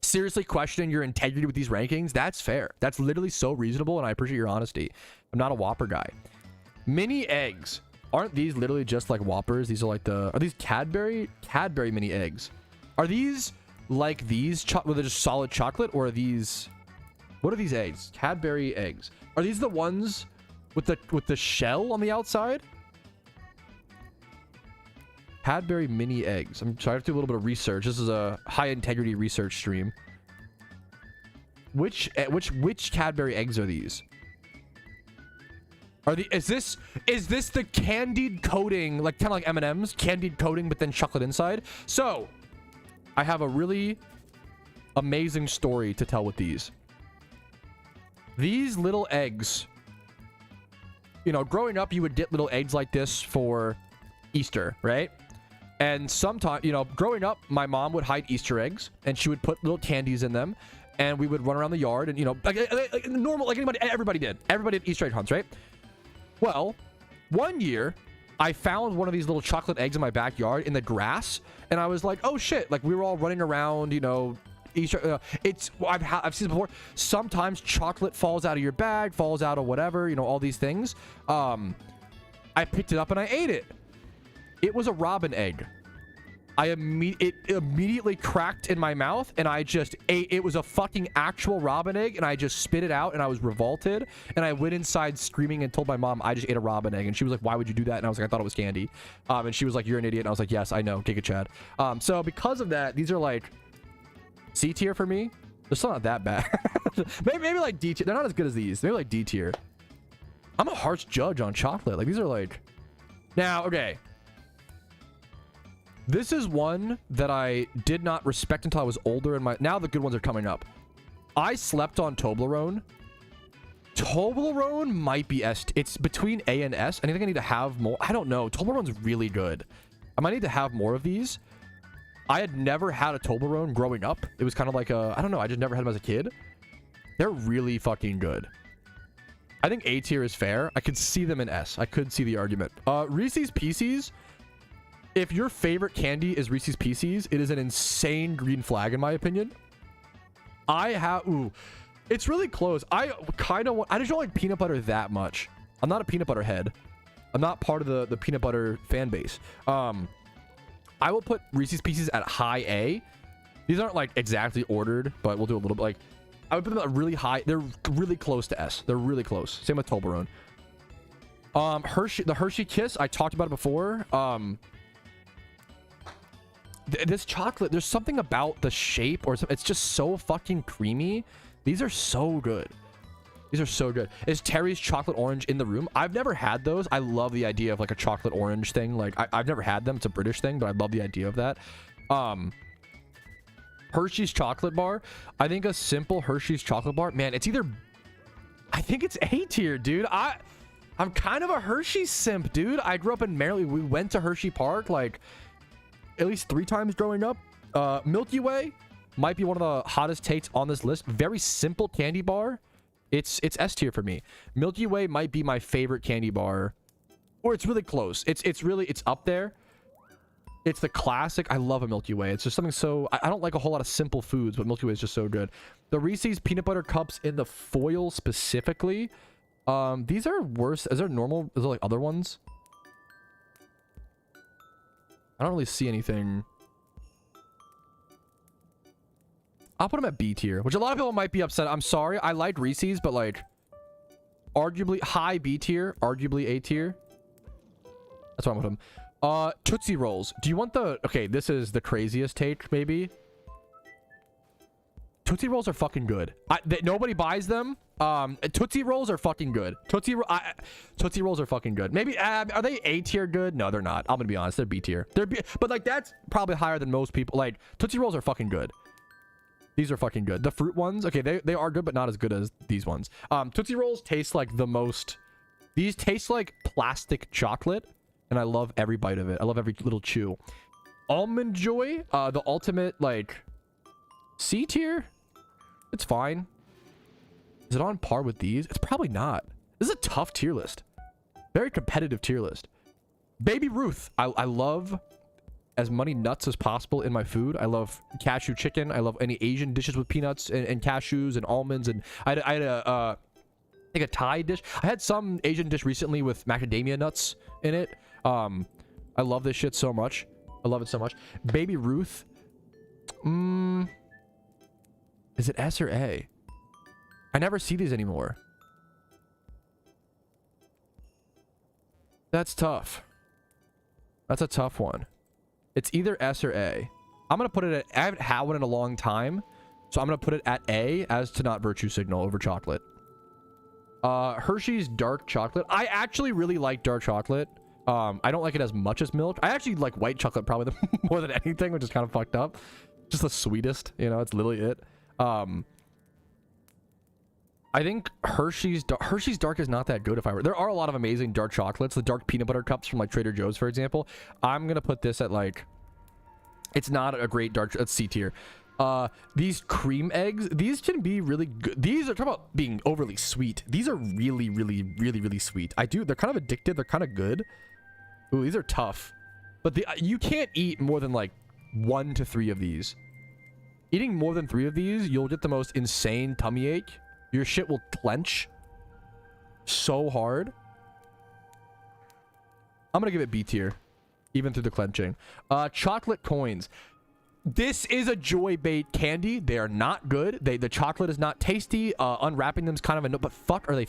Seriously questioning your integrity with these rankings, that's fair. That's literally so reasonable, and I appreciate your honesty. I'm not a Whopper guy. Mini eggs. Aren't these literally just like Whoppers? These are like are these Cadbury mini eggs? Are these like these where they're just solid chocolate, or are these, what are these eggs? Cadbury eggs. Are these the ones with the shell on the outside? Cadbury mini eggs. I'm sorry, I have to do a little bit of research. This is a high integrity research stream. Which Cadbury eggs are these? Is this the candied coating, like kind of like M&M's, candied coating but then chocolate inside? So, I have a really amazing story to tell with these. These little eggs, growing up you would get little eggs like this for Easter, right? And sometimes, growing up, my mom would hide Easter eggs, and she would put little candies in them, and we would run around the yard, and like normal, like everybody did Easter egg hunts, right? Well, one year, I found one of these little chocolate eggs in my backyard in the grass, and I was like, oh shit! Like we were all running around, Easter. I've seen it before. Sometimes chocolate falls out of your bag, falls out of whatever, all these things. I picked it up and I ate it. It was a robin egg. It immediately cracked in my mouth, and I just ate. It was a fucking actual robin egg, and I just spit it out, and I was revolted, and I went inside screaming and told my mom I just ate a robin egg, and she was like, why would you do that? And I was like, I thought it was candy. And she was like, you're an idiot. And I was like, yes, I know, take a Chad. So because of that, these are like C tier for me. They're still not that bad. maybe like D tier. They're not as good as these. Maybe like D tier. I'm a harsh judge on chocolate. Like these are like, now, okay. This is one that I did not respect until I was older, and now the good ones are coming up. I slept on Toblerone. Toblerone might be S. It's between A and S. I think I need to have more. I don't know. Toblerone's really good. I might need to have more of these. I had never had a Toblerone growing up. It was kind of like I don't know. I just never had them as a kid. They're really fucking good. I think A tier is fair. I could see them in S. I could see the argument. Reese's Pieces. if your favorite candy is Reese's Pieces, it is an insane green flag in my opinion. It's really close. I just don't like peanut butter that much. I'm not a peanut butter head. I'm not part of the peanut butter fan base. I will put Reese's Pieces at high A. These aren't like exactly ordered, but we'll do a little bit. Like, I would put them at really high. They're really close to S. They're really close. Same with Toblerone. The Hershey Kiss, I talked about it before. This chocolate, there's something about the shape or something. It's just so fucking creamy. These are so good. These are so good. Is Terry's chocolate orange in the room? I've never had those. I love the idea of like a chocolate orange thing. Like I've never had them. It's a British thing, but I love the idea of that. Hershey's chocolate bar. I think a simple Hershey's chocolate bar, man, it's either, I think it's A tier, dude. I'm kind of a Hershey simp, dude. I grew up in Maryland. We went to Hershey Park like at least 3 times growing up. Milky Way might be one of the hottest takes on this list. Very simple candy bar. It's S tier for me. Milky Way might be my favorite candy bar, or it's really close. It's up there. It's the classic. I love a Milky Way. It's just something so... I don't like a whole lot of simple foods, but Milky Way is just so good. The Reese's peanut butter cups in the foil specifically. These are worse. Is there normal? Is there like other ones? I don't really see anything. I'll put them at B tier, which a lot of people might be upset. I'm sorry. I like Reese's, but like arguably high B tier, arguably A tier. That's why I'm with them. Tootsie Rolls. Do you want the... Okay, this is the craziest take, maybe. Tootsie Rolls are fucking good. Nobody buys them. Tootsie Rolls are fucking good. Tootsie Rolls are fucking good. Maybe, are they A tier good? No, they're not. I'm gonna be honest. They're B tier. But like, that's probably higher than most people. Like, Tootsie Rolls are fucking good. These are fucking good. The fruit ones, okay, they are good, but not as good as these ones. Tootsie Rolls taste like the most... These taste like plastic chocolate. And I love every bite of it. I love every little chew. Almond Joy, the ultimate, like, C tier? It's fine. Is it on par with these? It's probably not. This is a tough tier list. Very competitive tier list. Baby Ruth. I love as many nuts as possible in my food. I love cashew chicken. I love any Asian dishes with peanuts and cashews and almonds. And I had a like a Thai dish. I had some Asian dish recently with macadamia nuts in it. I love this shit so much. I love it so much. Baby Ruth. Is it S or A? I never see these anymore. That's tough. That's a tough one. It's either S or A. I'm gonna put it at... I haven't had one in a long time, so I'm gonna put it at A as to not virtue signal over chocolate. Hershey's dark chocolate. I actually really like dark chocolate. I don't like it as much as milk. I actually like white chocolate probably more than anything, which is kind of fucked up. Just the sweetest, you know, it's literally it. I think Hershey's dark is not that good if I were... There are a lot of amazing dark chocolates. The dark peanut butter cups from like Trader Joe's, for example. I'm going to put this at like... It's not a great dark... It's C tier. These cream eggs, these can be really good. These are... Talk about being overly sweet. These are really, really, really, really sweet. They're kind of addictive. They're kind of good. Ooh, these are tough. But you can't eat more than like 1 to 3 of these. Eating more than 3 of these, you'll get the most insane tummy ache. Your shit will clench so hard. I'm gonna give it B tier, even through the clenching. Chocolate coins. This is a joy bait candy. They are not good. The chocolate is not tasty. Unwrapping them is kind of a no. But fuck, are they?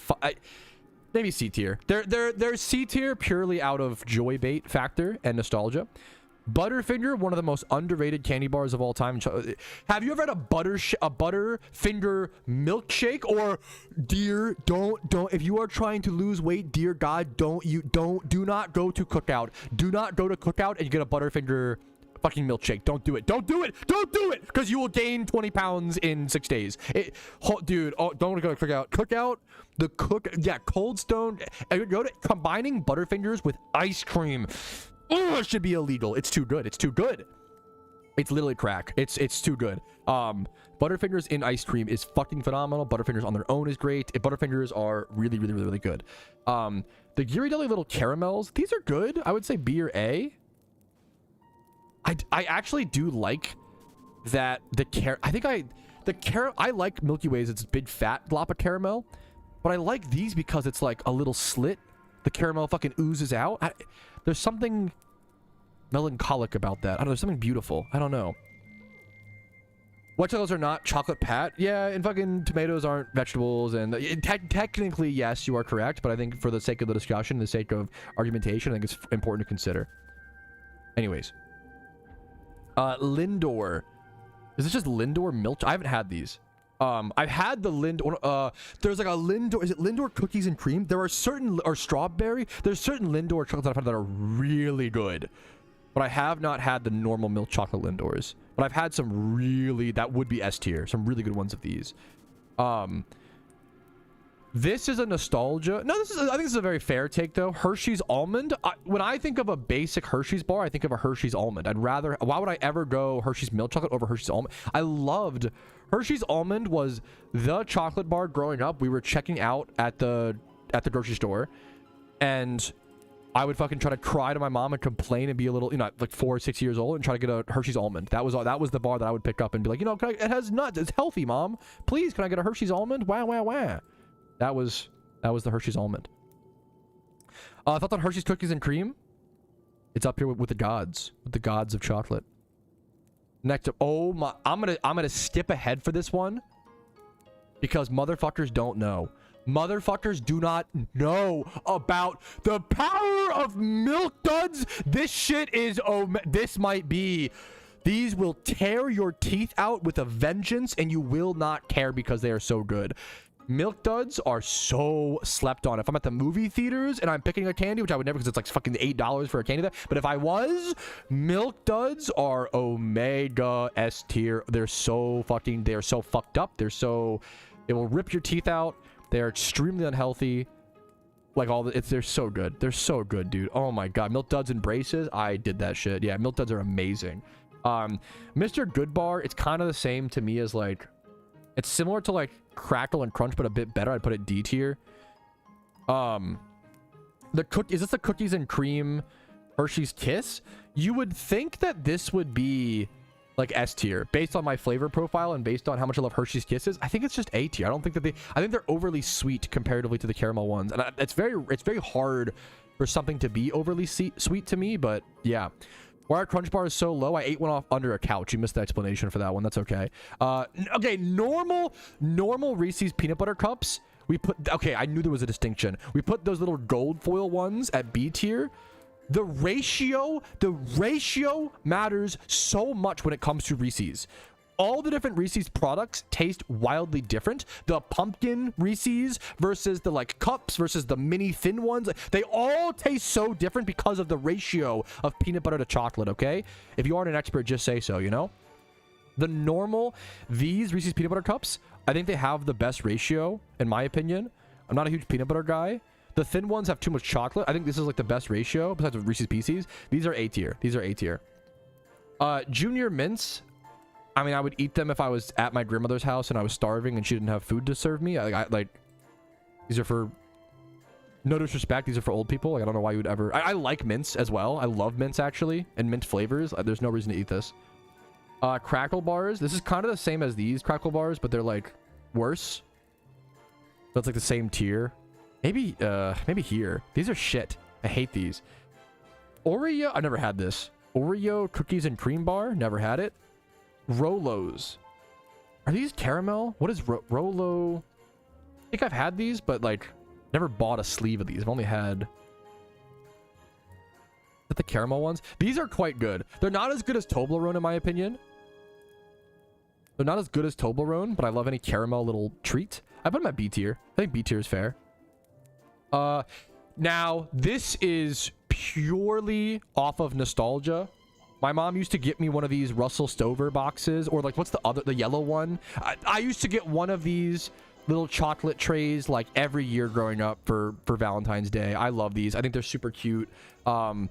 Maybe C tier. They're C tier purely out of joy bait factor and nostalgia. Butterfinger, one of the most underrated candy bars of all time. Have you ever had a Butterfinger milkshake? Or, dear, don't. If you are trying to lose weight, dear God, do not go to Cookout. Do not go to Cookout and you get a Butterfinger fucking milkshake. Don't do it. Don't do it. Don't do it. Because you will gain 20 pounds in 6 days. Dude, don't go to Cookout. Cold Stone. Go to combining Butterfingers with ice cream. Oh, it should be illegal. It's too good. It's too good. It's literally crack. It's too good. Butterfingers in ice cream is fucking phenomenal. Butterfingers on their own is great. Butterfingers are really, really, really, really good. The Ghirardelli little caramels, these are good. I would say B or A. I actually do like that I like Milky Way's, it's a big fat glop of caramel, but I like these because it's like a little slit. The caramel fucking oozes out. There's something melancholic about that. I don't know, there's something beautiful. I don't know. White chocolates are not chocolate pat. Yeah, and fucking tomatoes aren't vegetables. And technically, yes, you are correct. But I think for the sake of the discussion, the sake of argumentation, I think it's important to consider. Anyways. Lindor. Is this just Lindor milk? I haven't had these. I've had the Lindor. There's like a Lindor. Is it Lindor cookies and cream? There are certain, or strawberry. There's certain Lindor chocolates I've had that are really good. But I have not had the normal milk chocolate Lindors. But I've had some really, that would be S tier. Some really good ones of these. This is a nostalgia. No, I think this is a very fair take though. Hershey's almond. When I think of a basic Hershey's bar, I think of a Hershey's almond. Why would I ever go Hershey's milk chocolate over Hershey's almond? I loved Hershey's almond was the chocolate bar growing up. We were checking out at the grocery store, and I would fucking try to cry to my mom and complain and be a little, you know, like 4 or 6 years old and try to get a Hershey's almond. That was the bar that I would pick up and be like, you know, it has nuts. It's healthy, mom. Please, can I get a Hershey's almond? Wow, wow, wow. That was the Hershey's almond. I thought that Hershey's cookies and cream. It's up here with the gods of chocolate. Next up, oh my, I'm gonna skip ahead for this one because motherfuckers don't know. Motherfuckers do not know about the power of Milk Duds. This shit is, this might be, these will tear your teeth out with a vengeance and you will not care because they are so good. Milk Duds are so slept on. If I'm at the movie theaters and I'm picking a candy, which I would never because it's like fucking $8 for a candy there, but if I was, Milk Duds are Omega S tier. They're so fucked up. It will rip your teeth out. They're extremely unhealthy. Like they're so good. They're so good, dude. Oh my god. Milk Duds and braces. I did that shit. Yeah, Milk Duds are amazing. Mr. Goodbar, it's kind of the same to me as like, it's similar to like Crackle and Crunch, but a bit better. I'd put it D tier. Is this the cookies and cream Hershey's Kiss? You would think that this would be like S tier based on my flavor profile and based on how much I love Hershey's Kisses. I think it's just A tier. I don't think that I think they're overly sweet comparatively to the caramel ones, and it's very hard for something to be overly sweet to me. But yeah, why our Crunch Bar is so low? I ate one off under a couch. You missed the explanation for that one. That's okay. Okay, normal Reese's peanut butter cups. I knew there was a distinction. We put those little gold foil ones at B tier. The ratio matters so much when it comes to Reese's. All the different Reese's products taste wildly different. The pumpkin Reese's versus the like cups versus the mini thin ones. They all taste so different because of the ratio of peanut butter to chocolate, okay? If you aren't an expert, just say so, you know? These Reese's peanut butter cups, I think they have the best ratio, in my opinion. I'm not a huge peanut butter guy. The thin ones have too much chocolate. I think this is like the best ratio besides Reese's Pieces. These are A tier. Junior Mints. I mean, I would eat them if I was at my grandmother's house and I was starving and she didn't have food to serve me. These are for, no disrespect, these are for old people. Like, I don't know why you would ever. I like mints as well. I love mints actually, and mint flavors. There's no reason to eat this. Crackle bars. This is kind of the same as these Crackle bars, but they're like worse. That's like the same tier. Maybe here. These are shit. I hate these. Oreo. I've never had this. Oreo cookies and cream bar. Never had it. Rolos. Are these caramel? What is Rolo? I think I've had these, but like never bought a sleeve of these. I've only had the caramel ones. These are quite good. They're not as good as Toblerone in my opinion. They're not as good as Toblerone, but I love any caramel little treat. I put them at B tier. I think B tier is fair. Now this is purely off of nostalgia. My mom used to get me one of these Russell Stover boxes, or like, what's the yellow one? I used to get one of these little chocolate trays like every year growing up for Valentine's Day. I love these. I think they're super cute. I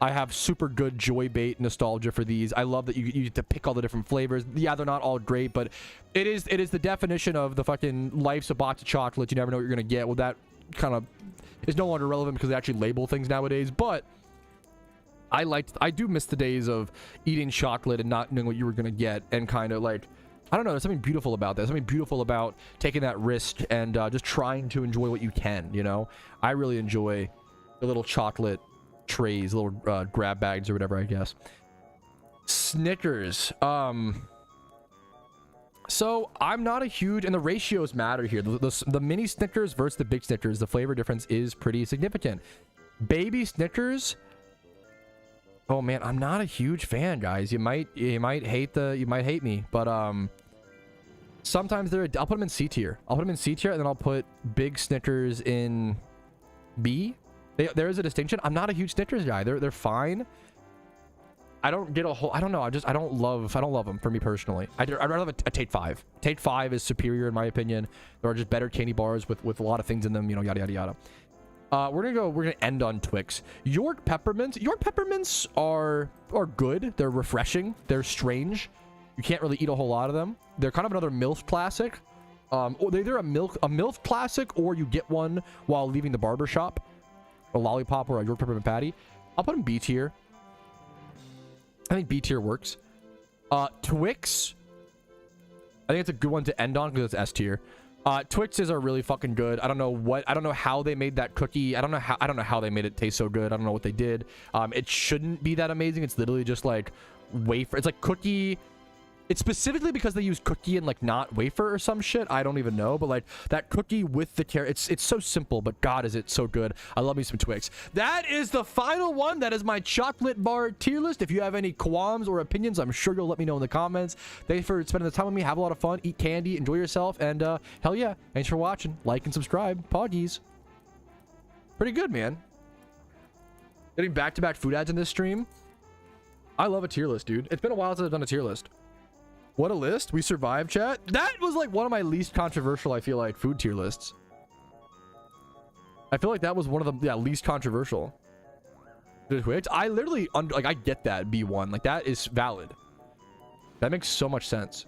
have super good Joy Bait nostalgia for these. I love that you get to pick all the different flavors. Yeah, they're not all great, but it is the definition of the fucking life's a box of chocolates. You never know what you're gonna get. Well, that kind of is no longer relevant because they actually label things nowadays, but I do miss the days of eating chocolate and not knowing what you were gonna get, and kind of like, I don't know, there's something beautiful about that. There's something beautiful about taking that risk and just trying to enjoy what you can, you know? I really enjoy the little chocolate trays, little grab bags or whatever, I guess. Snickers. So I'm not a huge, and the ratios matter here. The mini Snickers versus the big Snickers, the flavor difference is pretty significant. Baby Snickers, oh man, I'm not a huge fan, guys. You might hate me, but sometimes I'll put them in C tier. I'll put them in C tier, and then I'll put big Snickers in B. There is a distinction. I'm not a huge Snickers guy. They're fine. I don't get a whole, I don't know. I don't love them, for me personally. I'd rather have a Tate 5. Tate 5 is superior in my opinion. There are just better candy bars with a lot of things in them, you know, yada yada yada. We're gonna end on Twix. York peppermints are good. They're refreshing. They're strange. You can't really eat a whole lot of them. They're kind of another MILF classic. Or they're either a MILF classic, or you get one while leaving the barber shop. A lollipop or a York peppermint patty. I'll put them B tier. I think B tier works. Twix, I think it's a good one to end on because it's S tier. Twixes are really fucking good. I don't know how they made that cookie. I don't know how they made it taste so good. I don't know what they did. It shouldn't be that amazing. It's literally just like wafer. It's like cookie. It's specifically because they use cookie and like not wafer or some shit. I don't even know, but like that cookie with the carrot, it's so simple, but God, is it so good. I love me some Twix. That is the final one. That is my chocolate bar tier list. If you have any qualms or opinions, I'm sure you'll let me know in the comments. Thanks for spending the time with me. Have a lot of fun. Eat candy. Enjoy yourself. And hell yeah. Thanks for watching. Like and subscribe. Poggies. Pretty good, man. Getting back-to-back food ads in this stream. I love a tier list, dude. It's been a while since I've done a tier list. What a list. We survived, chat. That was like one of my least controversial, I feel like, food tier lists. I feel like that was one of the least controversial. I literally I get that B1. Like that is valid. That makes so much sense.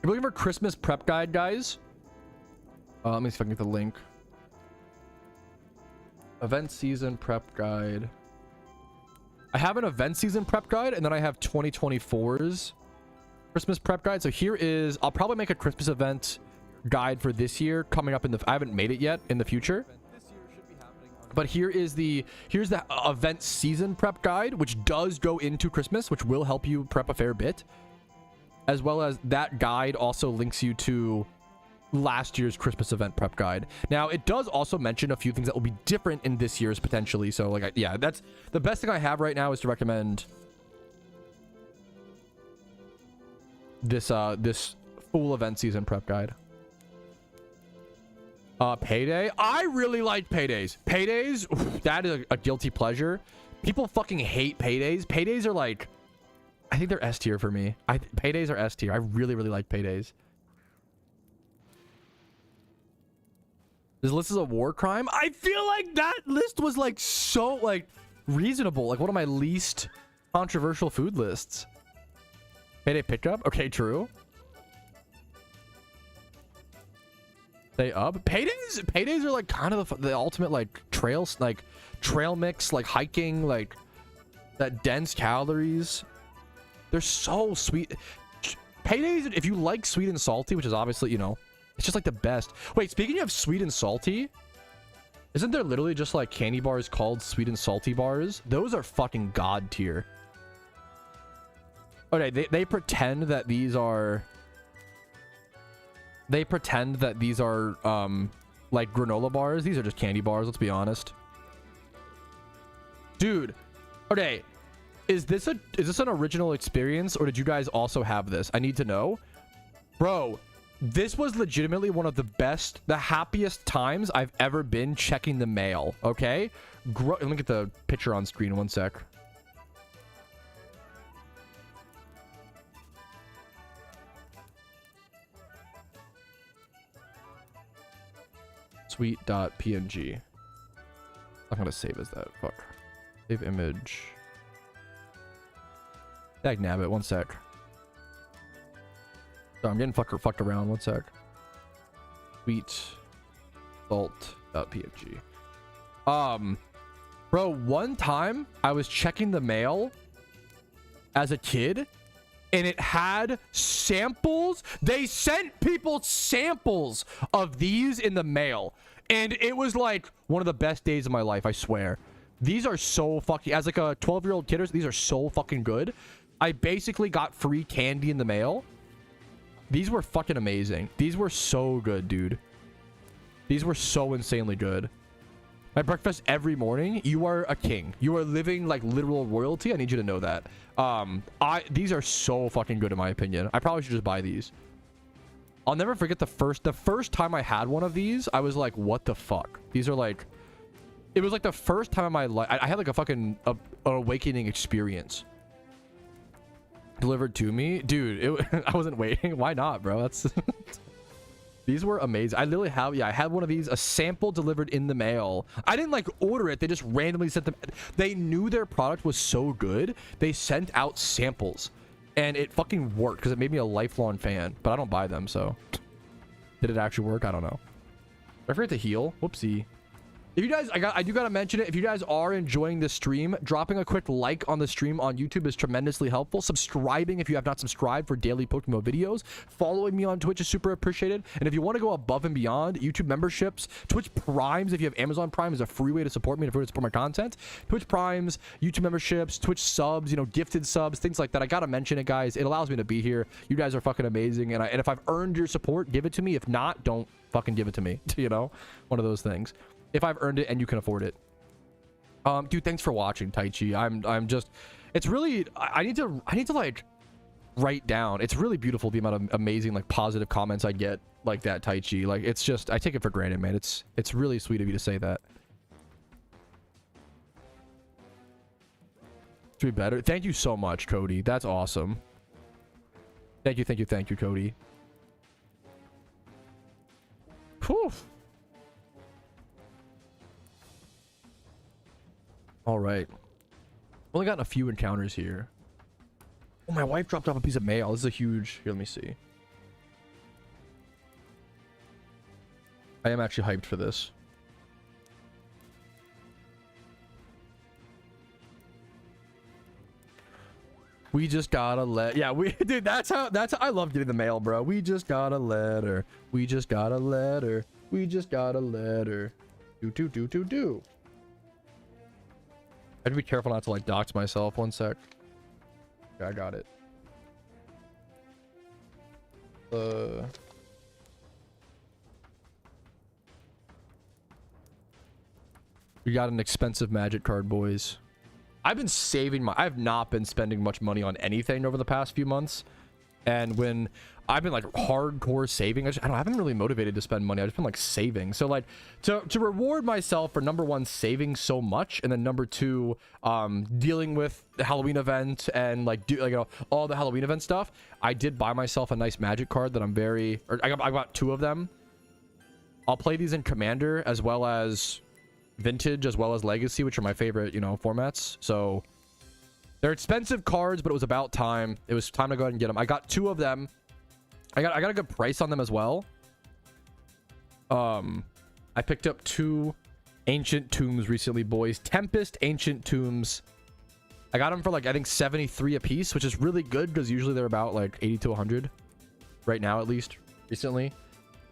You're looking for Christmas prep guide, guys? Let me see if I can get the link. Event season prep guide. I have an event season prep guide, and then I have 2024's Christmas prep guide. So here is, I'll probably make a Christmas event guide for this year coming up in the, I haven't made it yet, in the future. But here's the event season prep guide, which does go into Christmas, which will help you prep a fair bit. As well as that guide also links you to last year's Christmas event prep guide. Now, it does also mention a few things that will be different in this year's potentially. So, like, yeah, that's the best thing I have right now is to recommend this this full event season prep guide. Payday. I really like paydays. Paydays, oof, that is a guilty pleasure. People fucking hate paydays. Paydays are like, I think they're S tier for me. Paydays are S tier. I really, really like paydays. This list is a war crime. I feel like that list was like so like reasonable. Like one of my least controversial food lists. Payday pickup. Okay, true. Stay up. Paydays are like kind of the ultimate like trail mix, like hiking, like that dense calories. They're so sweet. Paydays, if you like sweet and salty, which is obviously, you know, it's just like the best. Wait, speaking of sweet and salty, isn't there literally just like candy bars called sweet and salty bars? Those are fucking god tier. Okay, they pretend that these are... They pretend that these are, like granola bars. These are just candy bars, let's be honest. Dude, okay. Is this an original experience, or did you guys also have this? I need to know. Bro, this was legitimately one of the best, the happiest times I've ever been checking the mail, okay? Let me get the picture on screen, one sec. Sweet.png. I'm gonna save as that, fuck. Save image. Dag nabbit, one sec. So I'm getting fucked around, one sec. Tweet salt.png. Bro, one time I was checking the mail as a kid and it had samples. They sent people samples of these in the mail. And it was like one of the best days of my life, I swear. These are so fucking, as like a 12-year-old kid, these are so fucking good. I basically got free candy in the mail. These were fucking amazing. These were so good, dude. These were so insanely good. My breakfast every morning. You are a king. You are living like literal royalty. I need you to know that. These are so fucking good in my opinion. I probably should just buy these. I'll never forget the first time I had one of these. I was like, what the fuck? These are like, it was like the first time in my life. I had like a fucking an awakening experience. Delivered to me, dude. I wasn't waiting. Why not, bro? That's these were amazing. I literally have, yeah, I had one of these, a sample delivered in the mail. I didn't like order it. They just randomly sent them. They knew their product was so good. They sent out samples and it fucking worked because it made me a lifelong fan, but I don't buy them. So did it actually work? I don't know. I forgot to heal. Whoopsie. If you guys, I do gotta mention it. If you guys are enjoying this stream, dropping a quick like on the stream on YouTube is tremendously helpful. Subscribing if you have not subscribed for daily PokeMMO videos. Following me on Twitch is super appreciated. And if you want to go above and beyond, YouTube memberships, Twitch Primes, if you have Amazon Prime, is a free way to support me and a free way to support my content. Twitch Primes, YouTube memberships, Twitch subs, you know, gifted subs, things like that. I gotta mention it, guys. It allows me to be here. You guys are fucking amazing. And if I've earned your support, give it to me. If not, don't fucking give it to me. You know, one of those things. If I've earned it and you can afford it. Dude, thanks for watching, Taichi. I'm just, it's really, I need to like write down. It's really beautiful the amount of amazing like positive comments I get like that, Taichi. Like it's just, I take it for granted, man. It's really sweet of you to say that. To be better. Thank you so much, Cody. That's awesome. Thank you, Cody. Whew. All right. Only gotten a few encounters here. Oh, my wife dropped off a piece of mail. This is a huge... Here, let me see. I am actually hyped for this. We just got a letter. Yeah, dude, that's how I love getting the mail, bro. We just got a letter. We just got a letter. We just got a letter. Do. I have to be careful not to like dox myself. One sec. Yeah, I got it. We got an expensive magic card, boys. I've been saving I have not been spending much money on anything over the past few months. And when I've been like hardcore saving, I haven't really motivated to spend money. I've just been like saving. So like to reward myself for number one, saving so much, and then number two, dealing with the Halloween event and like all the Halloween event stuff. I did buy myself a nice magic card that I got two of them. I'll play these in Commander as well as Vintage as well as Legacy, which are my favorite, you know, formats. So they're expensive cards, but it was about time. It was time to go ahead and get them. I got two of them. I got a good price on them as well. I picked up two Ancient Tombs recently, boys. Tempest Ancient Tombs. I got them for like, I think 73 a piece, which is really good because usually they're about like 80 to 100 right now, at least recently.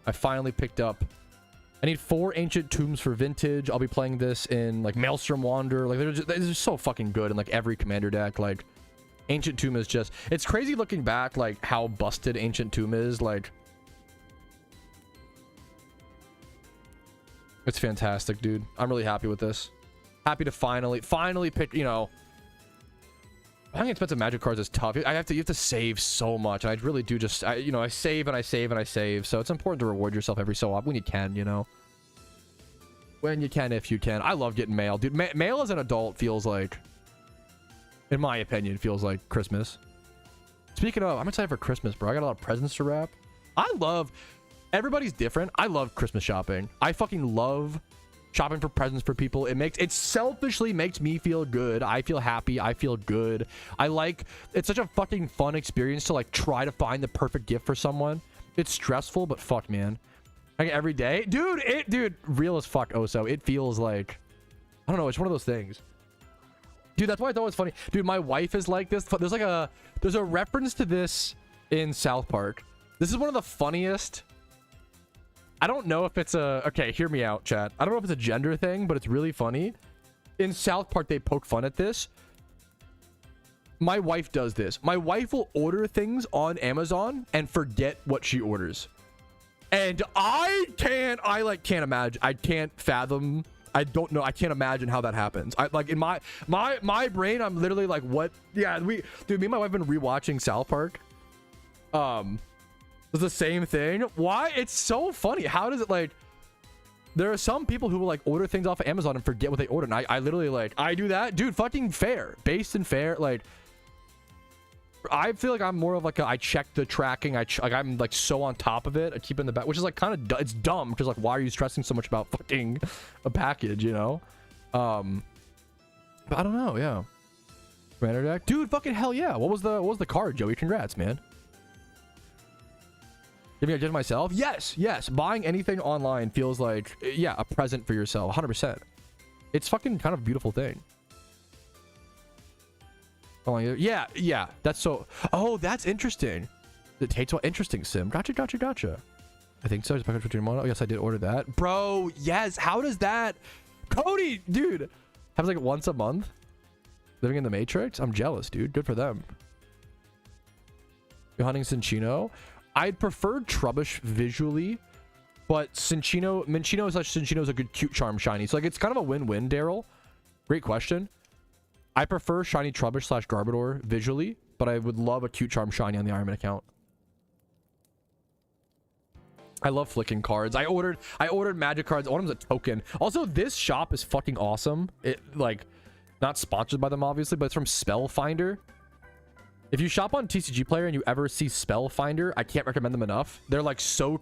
I finally picked up. I need 4 Ancient Tombs for Vintage. I'll be playing this in like Maelstrom Wander. Like they're just so fucking good in like every commander deck. Like Ancient Tomb is just, it's crazy looking back like how busted Ancient Tomb is. Like it's fantastic, dude. I'm really happy with this. Happy to finally pick, you know, buying expensive magic cards is tough. You have to save so much. And I really do just, you know, I save and I save and I save. So it's important to reward yourself every so often when you can, you know. When you can, if you can. I love getting mail, dude. Mail as an adult feels like, in my opinion, feels like Christmas. Speaking of, I'm excited for Christmas, bro. I got a lot of presents to wrap. Everybody's different. I love Christmas shopping. I fucking love shopping for presents for people. It selfishly makes me feel good. I feel happy. I feel good. It's such a fucking fun experience to like try to find the perfect gift for someone. It's stressful, but fuck, man. Like every day, dude, real as fuck. Oso, it feels like, I don't know. It's one of those things. Dude, that's why I thought it was funny. Dude, my wife is like this. There's a reference to this in South Park. This is one of the funniest. I don't know if it's okay, hear me out, chat. I don't know if it's a gender thing, but it's really funny. In South Park, they poke fun at this. My wife does this. My wife will order things on Amazon and forget what she orders. And I can't imagine. I can't fathom. I don't know. I can't imagine how that happens. I like in my brain, I'm literally like, what? Yeah, me and my wife have been rewatching South Park. It's the same thing. Why? It's so funny. How does it like? There are some people who will like order things off of Amazon and forget what they ordered. And I literally like, I do that, dude. Fucking fair, based and fair. Like, I feel like I'm more of like I check the tracking. I'm like so on top of it. I keep it in the back, which is like kind of it's dumb because like why are you stressing so much about fucking a package, you know? But I don't know. Yeah, Commander deck, dude. Fucking hell yeah. What was the card, Joey? Congrats, man. Giving a gift to myself? Yes. Buying anything online feels like, yeah, a present for yourself. 100%. It's fucking kind of a beautiful thing. Yeah. That's so. Oh, that's interesting. It takes what interesting, Sim. Gotcha. I think so. Just package between one. Oh, yes, I did order that, bro. Yes. How does that, Cody, dude? Happens like once a month. Living in the Matrix. I'm jealous, dude. Good for them. You're hunting Cinccino. I'd prefer Trubbish visually, but Cinccino is a good cute charm shiny. So like it's kind of a win-win, Daryl. Great question. I prefer shiny Trubbish / Garbodor visually, but I would love a cute charm shiny on the Ironman account. I love flicking cards. I ordered magic cards. One of them's a token. Also, this shop is fucking awesome. It like not sponsored by them obviously, but it's from Spellfinder. If you shop on TCG Player and you ever see Spellfinder, I can't recommend them enough. They're like so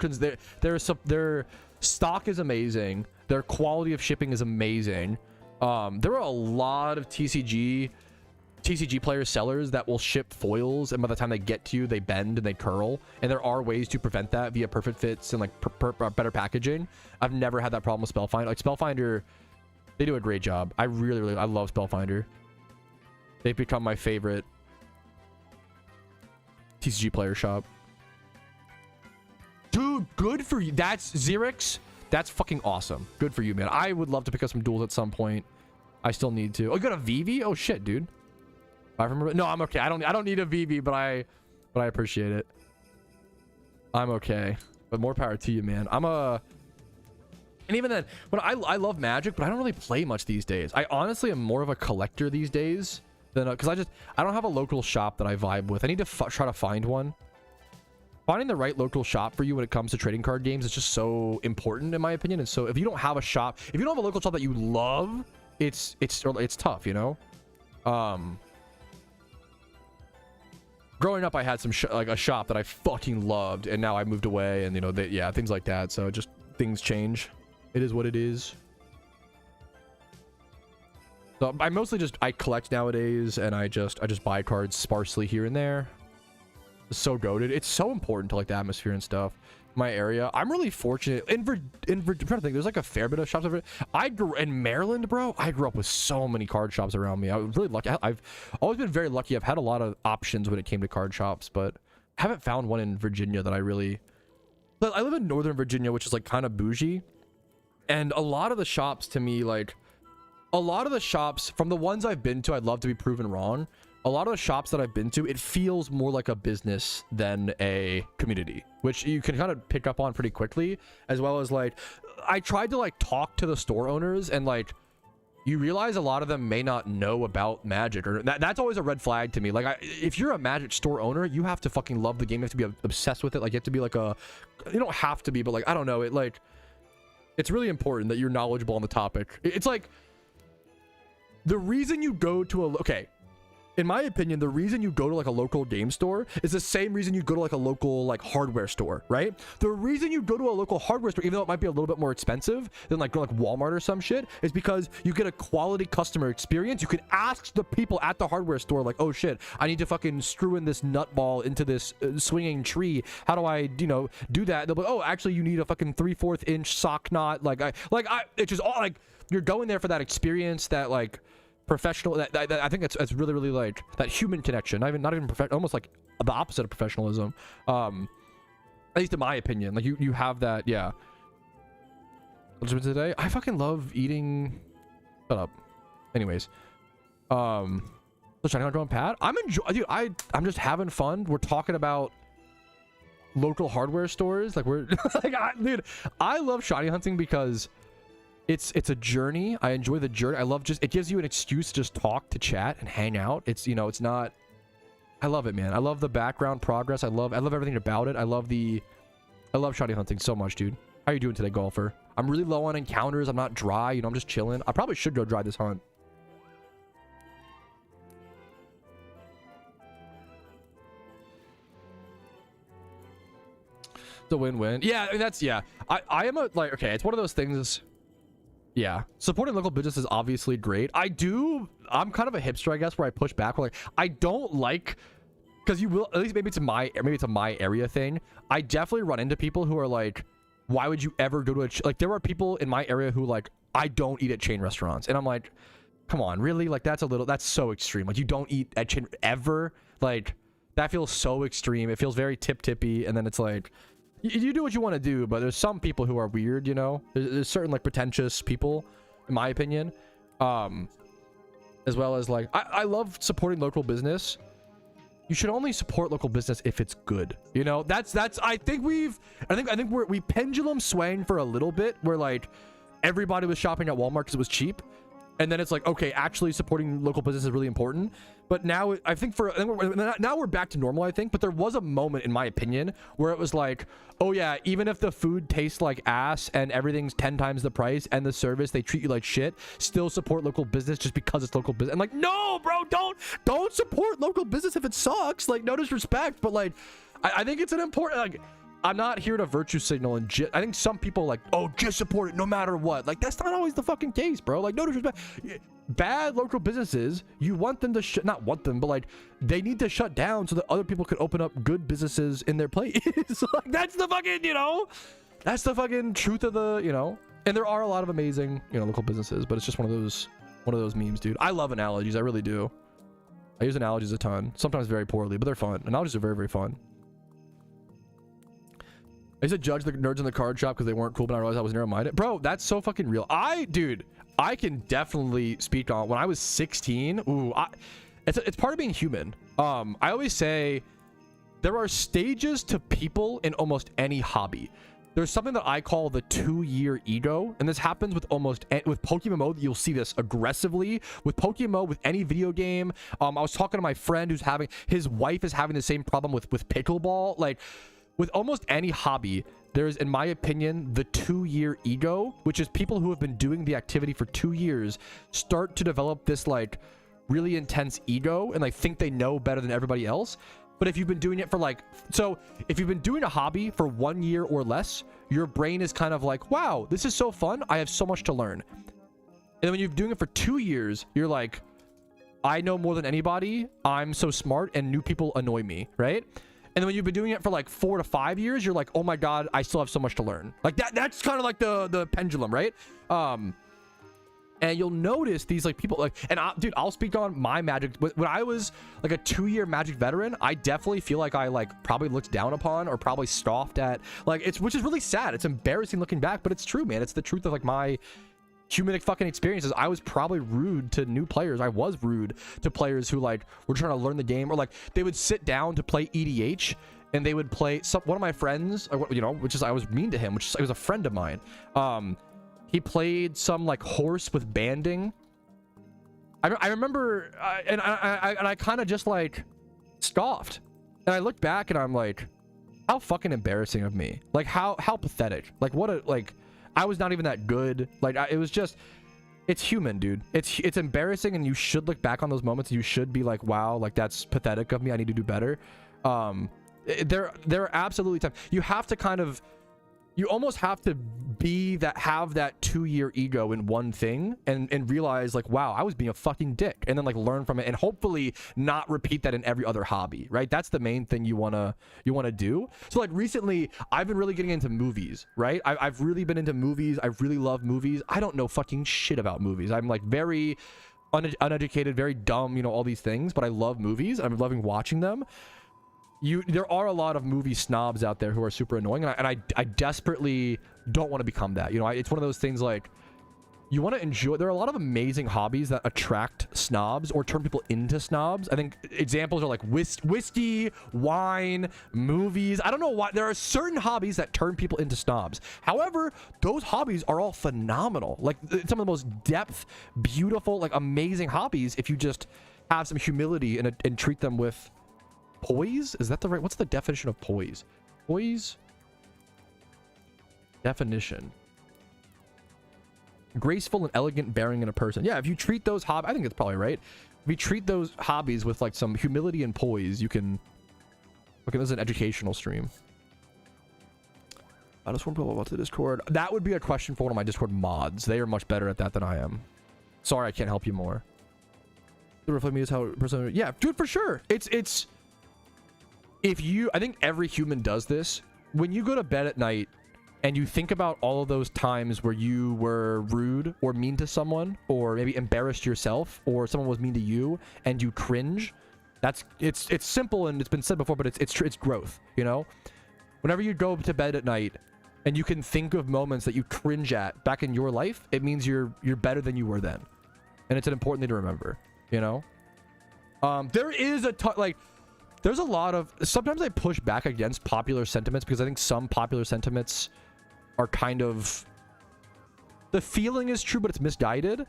their stock is amazing. Their quality of shipping is amazing. There are a lot of TCG Player sellers that will ship foils, and by the time they get to you, they bend and they curl. And there are ways to prevent that via perfect fits and like better packaging. I've never had that problem with Spellfinder. Like Spellfinder, they do a great job. I love Spellfinder. They've become my favorite TCG Player shop. Dude, good for you. That's Xerix. That's fucking awesome. Good for you, man. I would love to pick up some duels at some point. I still need to. Oh, you got a VV? Oh shit, dude. I remember. No, I'm okay. I don't need a VV, but I appreciate it. I'm okay. But more power to you, man. And even then, when I love Magic, but I don't really play much these days. I honestly am more of a collector these days than because I don't have a local shop that I vibe with. I need to try to find one. Finding the right local shop for you when it comes to trading card games is just so important in my opinion. And so if you don't have a shop, if you don't have a local shop that you love, it's tough, you know. Growing up, I had like a shop that I fucking loved, and now I moved away, and you know, things like that. So just things change. It is what it is. So I mostly I collect nowadays, and I just buy cards sparsely here and there. It's so goated. It's so important to like the atmosphere and stuff. My area, I'm really fortunate. I'm trying to think. There's like a fair bit of shops over. I grew in Maryland, bro. I grew up with so many card shops around me. I was really lucky. I've always been very lucky. I've had a lot of options when it came to card shops, but I haven't found one in Virginia that I really. I live in Northern Virginia, which is like kind of bougie, and a lot of the shops to me, like a lot of the shops from the ones I've been to, I'd love to be proven wrong. A lot of the shops that I've been to, it feels more like a business than a community, which you can kind of pick up on pretty quickly, as well as like, I tried to like talk to the store owners, and like, you realize a lot of them may not know about Magic, or that's always a red flag to me. Like, if you're a Magic store owner, you have to fucking love the game. You have to be obsessed with it. Like, you have to be like you don't have to be, but like, I don't know. It's really important that you're knowledgeable on the topic. It's like, the reason you go to in my opinion, the reason you go to like a local game store is the same reason you go to like a local like hardware store, right? The reason you go to a local hardware store, even though it might be a little bit more expensive than like go to like Walmart or some shit, is because you get a quality customer experience. You can ask the people at the hardware store like, oh shit, I need to fucking screw in this nutball into this swinging tree. How do I, you know, do that? They'll be like, oh, actually you need a fucking 3/4 inch sock knot. It's just all like, you're going there for that experience, that like professional, that I think it's really, really like that human connection, not even professional, almost like the opposite of professionalism, at least in my opinion. Like you have that. Yeah. Today I fucking love eating. Shut up. Anyways, so shiny hunter on pad, I'm enjoying, dude. I'm just having fun. We're talking about local hardware stores, like we're like, dude, I love shiny hunting because it's a journey. I enjoy the journey. I love it gives you an excuse to just talk, to chat and hang out. It's, you know, it's not, I love it, man. I love the background progress. I love everything about it. I love shiny hunting so much, dude. How are you doing today, golfer? I'm really low on encounters. I'm not dry, you know, I'm just chilling. I probably should go dry this hunt. It's a win-win. Yeah, I mean, that's, yeah. I am like, okay, it's one of those things. Yeah, supporting local business is obviously great. I'm kind of a hipster, I guess, where I push back. Where like, I don't like, because you will, at least maybe it's a my area thing. I definitely run into people who are like, why would you ever go to like, there are people in my area who like, I don't eat at chain restaurants, and I'm like, come on, really? Like that's so extreme. Like you don't eat at chain ever? Like that feels so extreme. It feels very tippy, and then it's like, you do what you want to do, but there's some people who are weird, you know? There's certain like pretentious people, in my opinion, as well as like, I love supporting local business. You should only support local business if it's good, you know? That's I think we pendulum swang for a little bit, where like everybody was shopping at Walmart because it was cheap, and then it's like, okay, actually supporting local business is really important. But now I think now we're back to normal, I think. But there was a moment, in my opinion, where it was like, oh yeah, even if the food tastes like ass and everything's 10 times the price and the service, they treat you like shit, still support local business just because it's local business. And like, no, bro, don't support local business if it sucks. Like, no disrespect, but like, I think it's an important, like, I'm not here to virtue signal, and I think some people like, oh, just support it no matter what. Like, that's not always the fucking case, bro. Like, no disrespect. Bad local businesses, you want them to not want them, but like, they need to shut down so that other people could open up good businesses in their place. So, like, that's the fucking, you know, that's the fucking truth of the, you know. And there are a lot of amazing, you know, local businesses, but it's just one of those memes, dude. I love analogies, I really do. I use analogies a ton, sometimes very poorly, but they're fun. Analogies are very, very fun. I used to judge the nerds in the card shop because they weren't cool, but I realized I was narrow-minded. Bro, that's so fucking real. Dude, I can definitely speak on when I was 16. Ooh, it's part of being human. I always say there are stages to people in almost any hobby. There's something that I call the 2-year ego, and this happens with with PokeMMO. You'll see this aggressively with PokeMMO, with any video game. I was talking to my friend who's his wife is having the same problem with pickleball. Like, with almost any hobby, there's, in my opinion, the 2-year ego, which is people who have been doing the activity for 2 years start to develop this like really intense ego and like think they know better than everybody else. But if you've been doing it for like, so if you've been doing a hobby for 1 year or less, your brain is kind of like, wow, this is so fun. I have so much to learn. And then when you're doing it for 2 years, you're like, I know more than anybody. I'm so smart, and new people annoy me, right? And then when you've been doing it for like 4 to 5 years, you're like, oh my God, I still have so much to learn. Like that's kind of like the pendulum, right? And you'll notice these like people like, and dude, I'll speak on my Magic. When I was like a 2-year Magic veteran, I definitely feel like I like probably looked down upon or probably scoffed at, like, which is really sad. It's embarrassing looking back, but it's true, man. It's the truth of like my human fucking experiences. I was probably rude to new players. I was rude to players who like were trying to learn the game, or like they would sit down to play EDH and they would play one of my friends, or, you know, I was mean to him, which was a friend of mine. He played some like horse with banding. I remember, and I kind of just like scoffed, and I looked back and I'm like, how fucking embarrassing of me. Like how pathetic. Like what a, like, I was not even that good. Like it was just, It's human, dude. It's embarrassing, and you should look back on those moments. You should be like, wow, like that's pathetic of me. I need to do better. There are absolutely times you have to kind of, you almost have to have that 2-year ego in one thing and realize like, wow, I was being a fucking dick, and then like learn from it and hopefully not repeat that in every other hobby, right? That's the main thing you wanna do. So like recently I've been really getting into movies, right? I've really been into movies. I really love movies. I don't know fucking shit about movies. I'm like very uneducated, very dumb, you know, all these things, but I love movies. I'm loving watching them. There are a lot of movie snobs out there who are super annoying, and I desperately don't want to become that. You know, it's one of those things like you want to enjoy. There are a lot of amazing hobbies that attract snobs or turn people into snobs. I think examples are like whiskey, wine, movies. I don't know why. There are certain hobbies that turn people into snobs. However, those hobbies are all phenomenal. Like some of the most depth, beautiful, like amazing hobbies if you just have some humility and treat them with poise. Is that the right? What's the definition of poise? Poise definition: graceful and elegant bearing in a person. Yeah, if you treat those hobbies, I think it's probably right. If you treat those hobbies with like some humility and poise, you can. Okay, this is an educational stream. I just want to about the Discord. That would be a question for one of my Discord mods. They are much better at that than I am. Sorry, I can't help you more. The reflect me is how person. Yeah, dude, for sure. It's. If you, I think every human does this. When you go to bed at night and you think about all of those times where you were rude or mean to someone, or maybe embarrassed yourself, or someone was mean to you and you cringe, it's simple and it's been said before, but it's growth, you know? Whenever you go to bed at night and you can think of moments that you cringe at back in your life, it means you're better than you were then. And it's an important thing to remember, you know? There is there's a lot of, sometimes I push back against popular sentiments because I think some popular sentiments are kind of, the feeling is true, but it's misguided.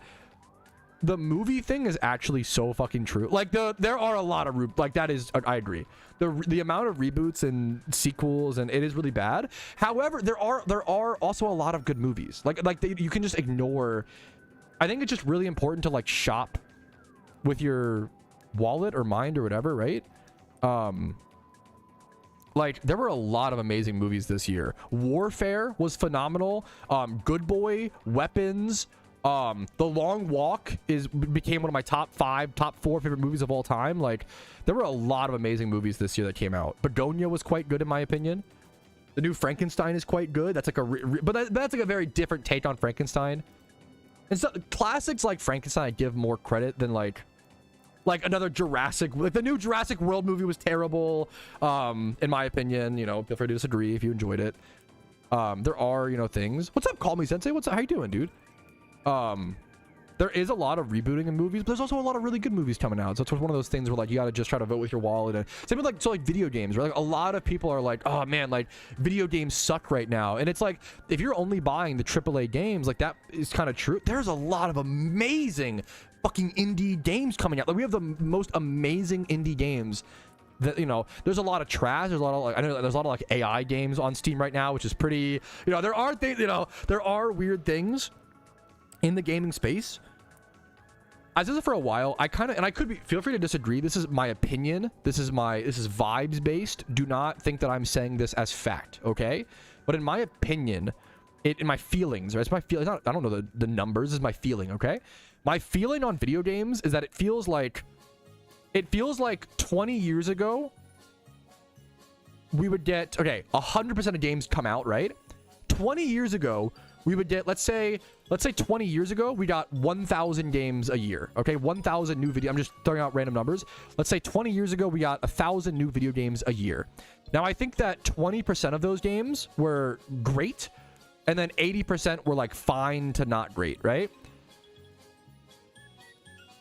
The movie thing is actually so fucking true. Like there are a lot of like that is, I agree. The amount of reboots and sequels, and it is really bad. However, there are also a lot of good movies. You can just ignore. I think it's just really important to like shop with your wallet or mind or whatever, right? Like there were a lot of amazing movies this year. Warfare was phenomenal. Good Boy, Weapons, The Long Walk became one of my top 4 favorite movies of all time. Like there were a lot of amazing movies this year that came out. Begonia was quite good in my opinion. The new Frankenstein is quite good. That's like but that's like a very different take on Frankenstein. And so classics like Frankenstein I give more credit than like another Jurassic, like the new Jurassic World movie was terrible, in my opinion. You know, feel free to disagree if you enjoyed it. There are, you know, things. What's up, Call Me Sensei? How you doing, dude? There is a lot of rebooting in movies, but there's also a lot of really good movies coming out. So it's one of those things where like you got to just try to vote with your wallet. And same with like video games, right? Like a lot of people are like, oh man, like video games suck right now. And it's like if you're only buying the AAA games, like that is kind of true. There's a lot of amazing fucking indie games coming out. Like we have the most amazing indie games that, you know, there's a lot of trash. There's a lot of like, I know there's a lot of like AI games on Steam right now, which is pretty, you know, there are things, you know, there are weird things in the gaming space. I said it for a while. I kind of, and I could be, feel free to disagree. This is my opinion. This is vibes based. Do not think that I'm saying this as fact. Okay. But in my opinion, in my feelings, right? It's my feelings. I don't know the numbers. This is my feeling. Okay. My feeling on video games is that it feels like 20 years ago, we would get, okay, 100% of games come out, right? 20 years ago, we would get, let's say 20 years ago, we got 1,000 games a year, okay? 1,000 new video, I'm just throwing out random numbers. Let's say 20 years ago, we got 1,000 new video games a year. Now, I think that 20% of those games were great, and then 80% were like fine to not great, right?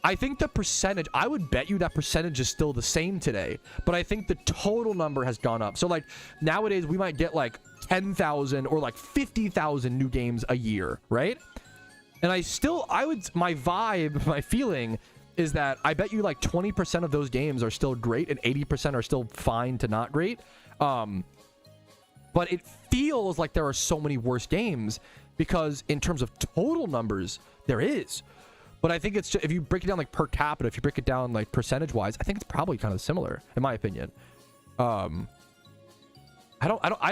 I think the percentage, I would bet you that percentage is still the same today, but I think the total number has gone up. So like nowadays we might get like 10,000 or like 50,000 new games a year, right? And my vibe, my feeling is that I bet you like 20% of those games are still great and 80% are still fine to not great. But it feels like there are so many worse games because in terms of total numbers, there is. But I think it's just, if you break it down like per capita, if you break it down like percentage wise, I think it's probably kind of similar in my opinion. I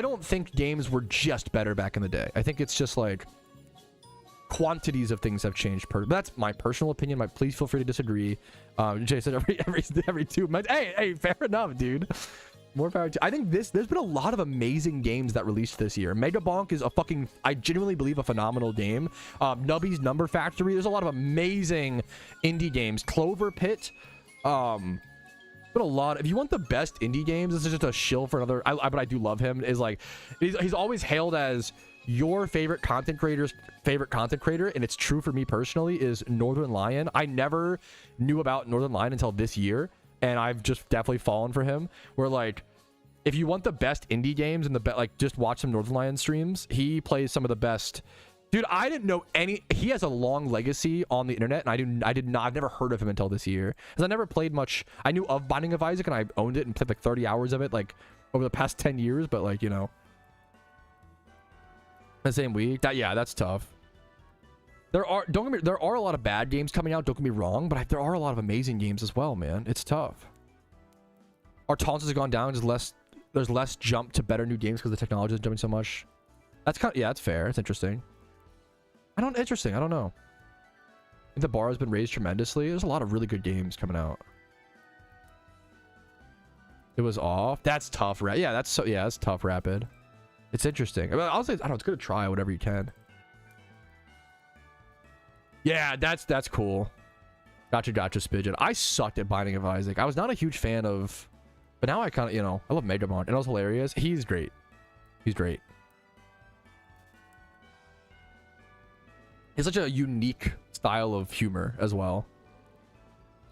don't think games were just better back in the day. I think it's just like quantities of things have changed. But that's my personal opinion. Please feel free to disagree. Jason, every 2 months. Hey, fair enough, dude. More power to. I think there's been a lot of amazing games that released this year. Mega Bonk is a fucking, I genuinely believe, a phenomenal game. Nubby's Number Factory. There's a lot of amazing indie games. Clover Pit. Been a lot. If you want the best indie games, this is just a shill for another. But I do love him. Is like, he's always hailed as your favorite content creator's favorite content creator, and it's true for me personally. Is Northern Lion. I never knew about Northern Lion until this year. And I've just definitely fallen for him. Where like, if you want the best indie games and like, just watch some Northern Lion streams. He plays some of the best. Dude, I didn't know any. He has a long legacy on the internet, and I've never heard of him until this year, because I never played much. I knew of Binding of Isaac, and I owned it and played like 30 hours of it, like over the past 10 years. But like, you know, the same week. That's tough. There are a lot of bad games coming out, don't get me wrong, but there are a lot of amazing games as well, man. It's tough. Our tolerances have gone down. There's less jump to better new games because the technology is jumping so much. That's kind of, yeah, that's fair. It's interesting. I don't know. I think the bar has been raised tremendously. There's a lot of really good games coming out. It was off. That's tough, right? Yeah, that's tough, Rapid. It's interesting. I'll say, I don't know, it's good to try whatever you can. Yeah, that's cool. Gotcha, Spidget. I sucked at Binding of Isaac. I was not a huge fan of, but now I kind of, you know, I love Megamon, and it was hilarious. He's great. He's great. He's such a unique style of humor as well.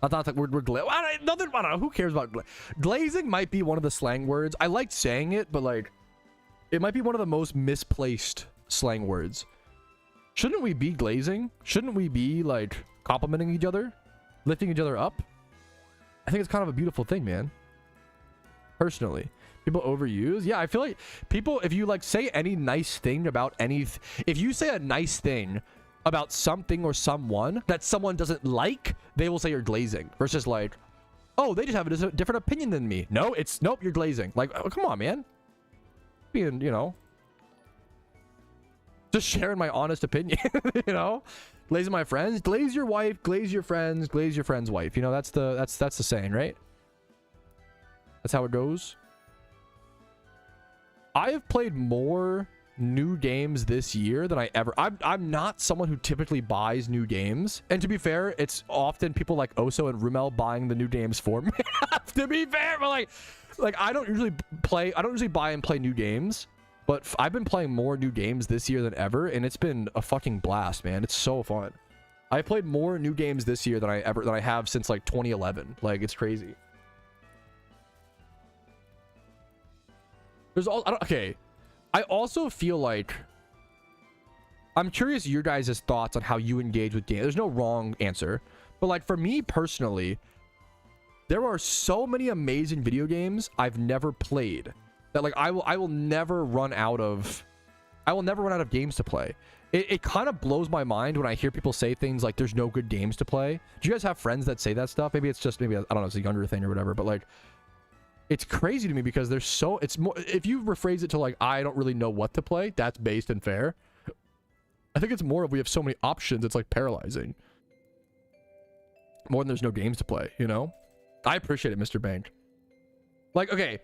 I thought that we're I don't know. Who cares about glazing? Might be one of the slang words. I liked saying it, but like, it might be one of the most misplaced slang words. Shouldn't we be glazing? Shouldn't we be like complimenting each other, lifting each other up? I think it's kind of a beautiful thing, man. Personally, people overuse. Yeah, I feel like people, if you like say any nice thing about if you say a nice thing about something or someone that someone doesn't like, they will say you're glazing. Versus like, oh, they just have a different opinion than me. No, nope, you're glazing. Like, oh, come on, man. Being, you know, just sharing my honest opinion. You know, glazing my friends, glaze your wife, glaze your friends, glaze your friend's wife. You know, that's the saying, right? That's how it goes. I have played more new games this year than I ever. I'm not someone who typically buys new games, and to be fair, it's often people like Oso and Rumel buying the new games for me. To be fair, but like I don't usually buy and play new games, but I've been playing more new games this year than ever, and it's been a fucking blast, man. It's so fun. I played more new games this year than I have since like 2011. Like, it's crazy. Okay. I also feel like, I'm curious your guys' thoughts on how you engage with games. There's no wrong answer, but like for me personally, there are so many amazing video games I've never played that like I will never run out of games to play. It kind of blows my mind when I hear people say things like there's no good games to play. Do you guys have friends that say that stuff? Maybe I don't know, it's a younger thing or whatever, but like, it's crazy to me because it's more, if you rephrase it to like, I don't really know what to play, that's based and fair. I think it's more of we have so many options, it's like paralyzing. More than there's no games to play, you know? I appreciate it, Mr. Bank. Like, okay,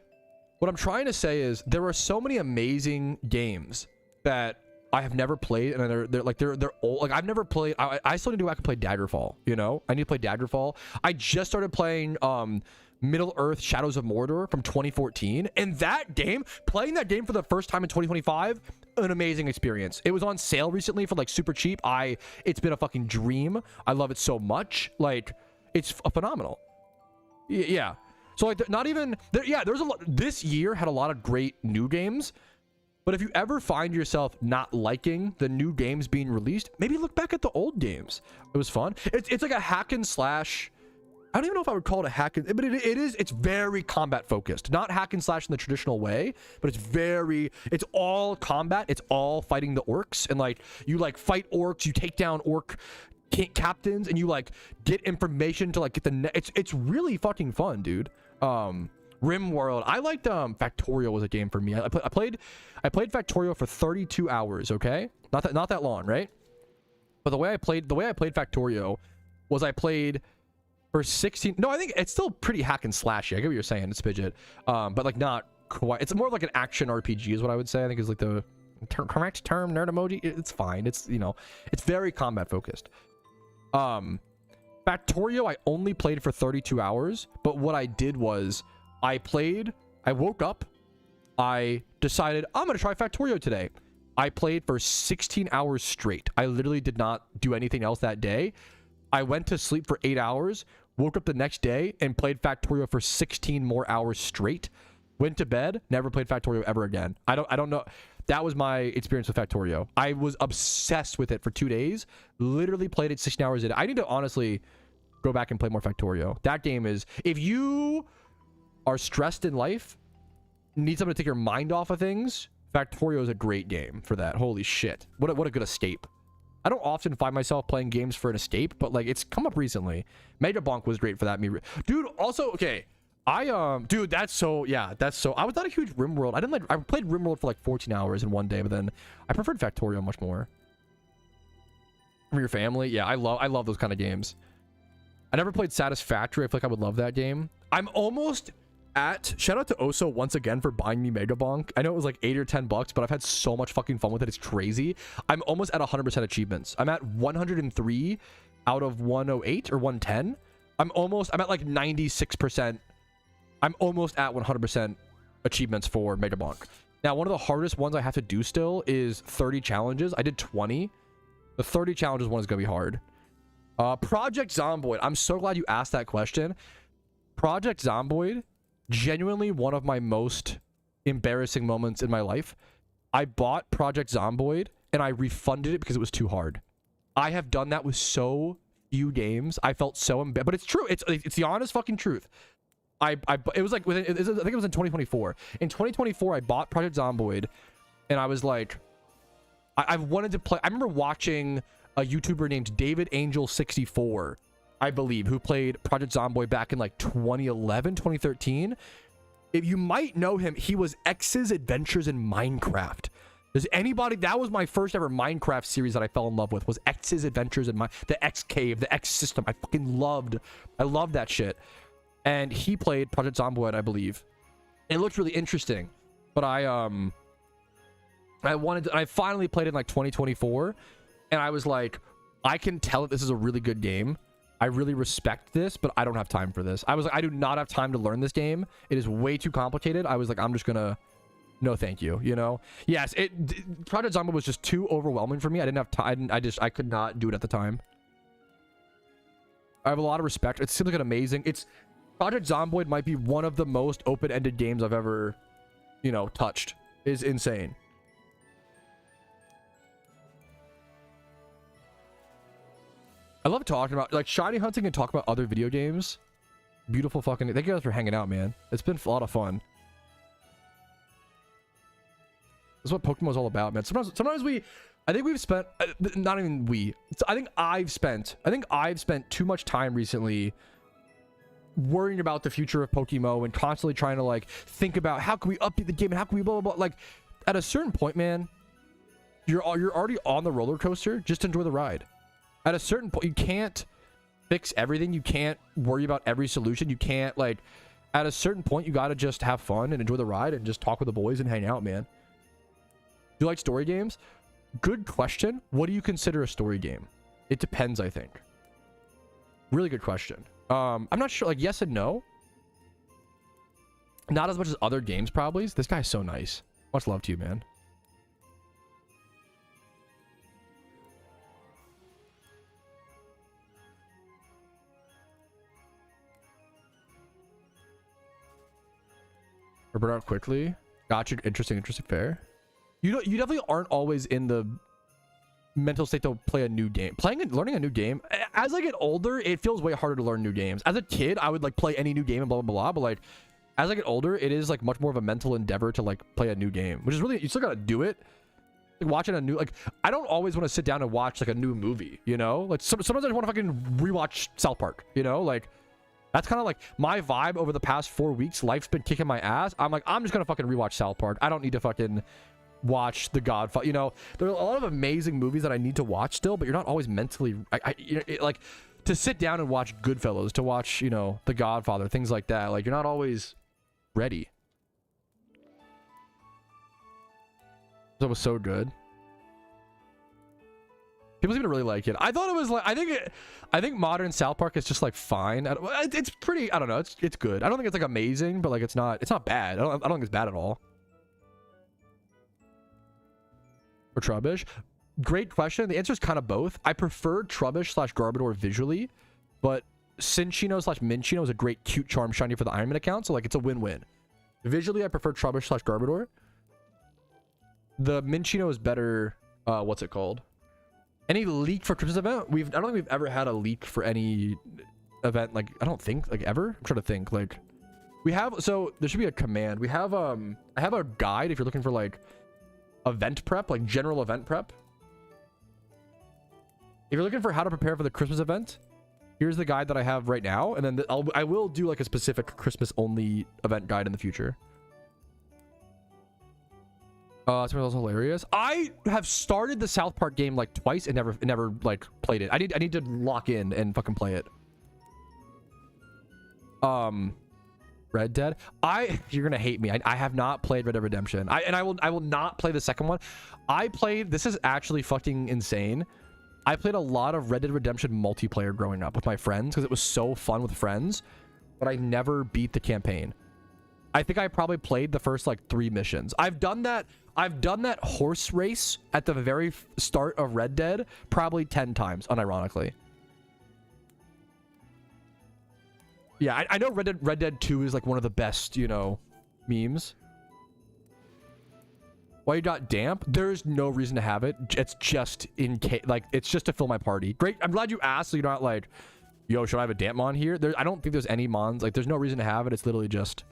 what I'm trying to say is there are so many amazing games that I have never played, and they're old. Like, I've never played, I still need to go back and play Daggerfall, you know? I need to play Daggerfall. I just started playing, Middle-earth Shadows of Mordor from 2014, and playing that game for the first time in 2025, an amazing experience. It was on sale recently for like super cheap. It's been a fucking dream. I love it so much. Like, it's phenomenal. Yeah. So like, there's a lot. This year had a lot of great new games, but if you ever find yourself not liking the new games being released, maybe look back at the old games. It was fun. It's like a hack and slash. I don't even know if I would call it a hack, but it's very combat focused. Not hack and slash in the traditional way, but it's all combat. It's all fighting the orcs, and like you like fight orcs, you take down orc captains, and you like get information to like get the it's really fucking fun, dude. Rim World. I liked Factorio was a game for me. I played Factorio for 32 hours, okay? Not that long, right? But the way I played Factorio was I played for 16. No, I think it's still pretty hack and slashy. I get what you're saying. It's Pidget. But like not quite. It's more like an action RPG is what I would say. I think is like the correct term, nerd emoji. It's fine. It's, you know, it's very combat focused. Factorio I only played for 32 hours, but what I did was I woke up, I decided I'm going to try Factorio today. I played for 16 hours straight. I literally did not do anything else that day. I went to sleep for 8 hours, woke up the next day and played Factorio for 16 more hours straight. Went to bed, never played Factorio ever again. I don't know. That was my experience with Factorio. I was obsessed with it for 2 days. Literally played it 16 hours a day. I need to honestly go back and play more Factorio. That game is, if you are stressed in life, need something to take your mind off of things, Factorio is a great game for that. Holy shit. What a good escape. I don't often find myself playing games for an escape, but like it's come up recently. Mega Bonk was great for that. Dude, also, okay. Dude, I was not a huge RimWorld. I played RimWorld for like 14 hours in one day, but then I preferred Factorio much more. For your family? Yeah, I love those kind of games. I never played Satisfactory. I feel like I would love that game. I'm almost at, shout out to Oso once again for buying me Mega Bonk. I know it was like $8 or $10, but I've had so much fucking fun with it. It's crazy. I'm almost at 100% achievements. I'm at 103 out of 108 or 110. I'm at like 96%. I'm almost at 100% achievements for Mega Bonk. Now, one of the hardest ones I have to do still is 30 challenges. I did 20. The 30 challenges one is going to be hard. Project Zomboid. I'm so glad you asked that question. Project Zomboid, genuinely one of my most embarrassing moments in my life. I bought Project Zomboid and I refunded it because it was too hard. I have done that with so few games. I felt so embarrassed, but it's true. It's the honest fucking truth. It was like I think it was in 2024. In 2024, I bought Project Zomboid, and I was like, I wanted to play. I remember watching a YouTuber named David Angel 64, I believe, who played Project Zomboid back in like 2011, 2013. If you might know him, he was X's Adventures in Minecraft. Does anybody? That was my first ever Minecraft series that I fell in love with. Was X's Adventures in the X Cave, the X System. I fucking loved that shit. And he played Project Zomboid, I believe. It looked really interesting, but I finally played it in like 2024, and I was like, I can tell that this is a really good game. I really respect this, but I don't have time for this. I was like, I do not have time to learn this game. It is way too complicated. I was like, I'm just gonna, no thank you, you know? Yes, Project Zomboid was just too overwhelming for me. I didn't have time. I could not do it at the time. I have a lot of respect. It seems like an amazing, Project Zomboid might be one of the most open-ended games I've ever, you know, touched. Is insane. I love talking about, like, shiny hunting and talk about other video games. Beautiful fucking... Thank you guys for hanging out, man. It's been a lot of fun. This is what Pokemon is all about, man. Sometimes I think we've spent... not even we. I think I've spent too much time recently worrying about the future of PokeMMO and constantly trying to like think about how can we update the game and how can we blah blah blah. Like at a certain point, man, you're already on the roller coaster. Just enjoy the ride. At a certain point, you can't fix everything. You can't worry about every solution. You can't like. At a certain point, you gotta just have fun and enjoy the ride and just talk with the boys and hang out, man. Do you like story games? Good question. What do you consider a story game? It depends, I think. Really good question. I'm not sure, like yes and no. Not as much as other games probably. This guy's so nice. Much love to you, man. Or burn out quickly. Gotcha. Interesting. Fair. You definitely aren't always in the mental state to play a new game. Learning a new game. As I get older, it feels way harder to learn new games. As a kid, I would like play any new game and blah blah blah. But like, as I get older, it is like much more of a mental endeavor to like play a new game, which is really, you still gotta do it. Like watching a new, like, I don't always want to sit down and watch like a new movie, you know? Like sometimes I just want to fucking rewatch South Park, you know? Like that's kind of like my vibe over the past 4 weeks. Life's been kicking my ass. I'm like, I'm just gonna fucking rewatch South Park. I don't need to fucking watch The Godfather. You know, there are a lot of amazing movies that I need to watch still, but you're not always mentally, like to sit down and watch Goodfellas, to watch, you know, The Godfather, things like that. Like you're not always ready. That was so good. People seem to really like it. I thought it was like, I think modern South Park is just like fine. It's pretty, I don't know, it's good. I don't think it's like amazing, but like it's not bad. I don't think it's bad at all. Or Trubbish? Great question. The answer is kind of both. I prefer Trubbish / Garbodor visually, but Cinchino / Minchino is a great cute charm shiny for the Iron Man account, so like it's a win-win. Visually, I prefer Trubbish / Garbodor. The Minchino is better. What's it called? Any leak for Christmas event? I don't think we've ever had a leak for any event. Like I don't think like ever. I'm trying to think. Like we have. So there should be a command. We have I have a guide if you're looking for like event prep, like general event prep. If you're looking for how to prepare for the Christmas event, here's the guide that I have right now, and then I will do like a specific Christmas only event guide in the future. It's also hilarious. I have started the South Park game like twice and never like played it. I need to lock in and fucking play it. Red Dead. You're gonna hate me. I have not played Red Dead Redemption. I will not play the second one. This is actually fucking insane. I played a lot of Red Dead Redemption multiplayer growing up with my friends because it was so fun with friends, but I never beat the campaign. I think I probably played the first like 3 missions. I've done that horse race at the very start of Red Dead probably 10 times, unironically. Yeah, I know Red Dead 2 is like one of the best, you know, memes. Why you got damp? There's no reason to have it. It's just in case, like, it's just to fill my party. Great. I'm glad you asked, so you're not like, yo, should I have a damp mon here? I don't think there's any mons. Like, there's no reason to have it. It's literally just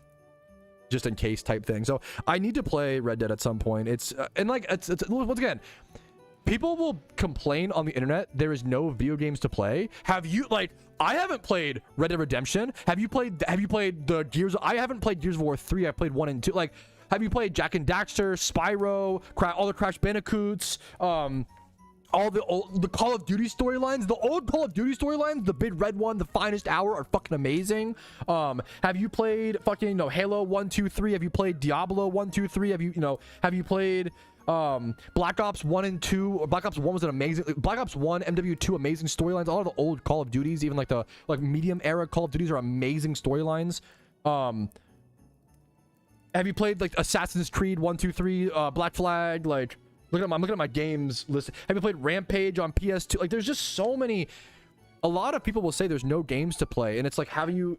in case type thing. So I need to play Red Dead at some point. It's and like it's once again, people will complain on the internet there is no video games to play. Have you, like, I haven't played Red Dead Redemption. Have you played the Gears? I haven't played Gears of War 3. I played 1 and 2. Like, have you played Jak and Daxter, Spyro, all the Crash Bandicoots, all the Call of Duty storylines? The old Call of Duty storylines, the Big Red one, the Finest Hour, are fucking amazing. Have you played fucking, you know, Halo 1, 2, 3? Have you played Diablo 1, 2, 3? Have you played Black Ops 1 and 2? Black Ops 1 was an amazing, Black Ops 1, MW2, amazing storylines. All of the old Call of Duties, even like the medium era Call of Duties, are amazing storylines. Have you played like Assassin's Creed 1, 2, 3, Black Flag? Like, I'm looking at my games list. Have you played Rampage on PS2? Like, there's just so many. A lot of people will say there's no games to play, and it's like, have you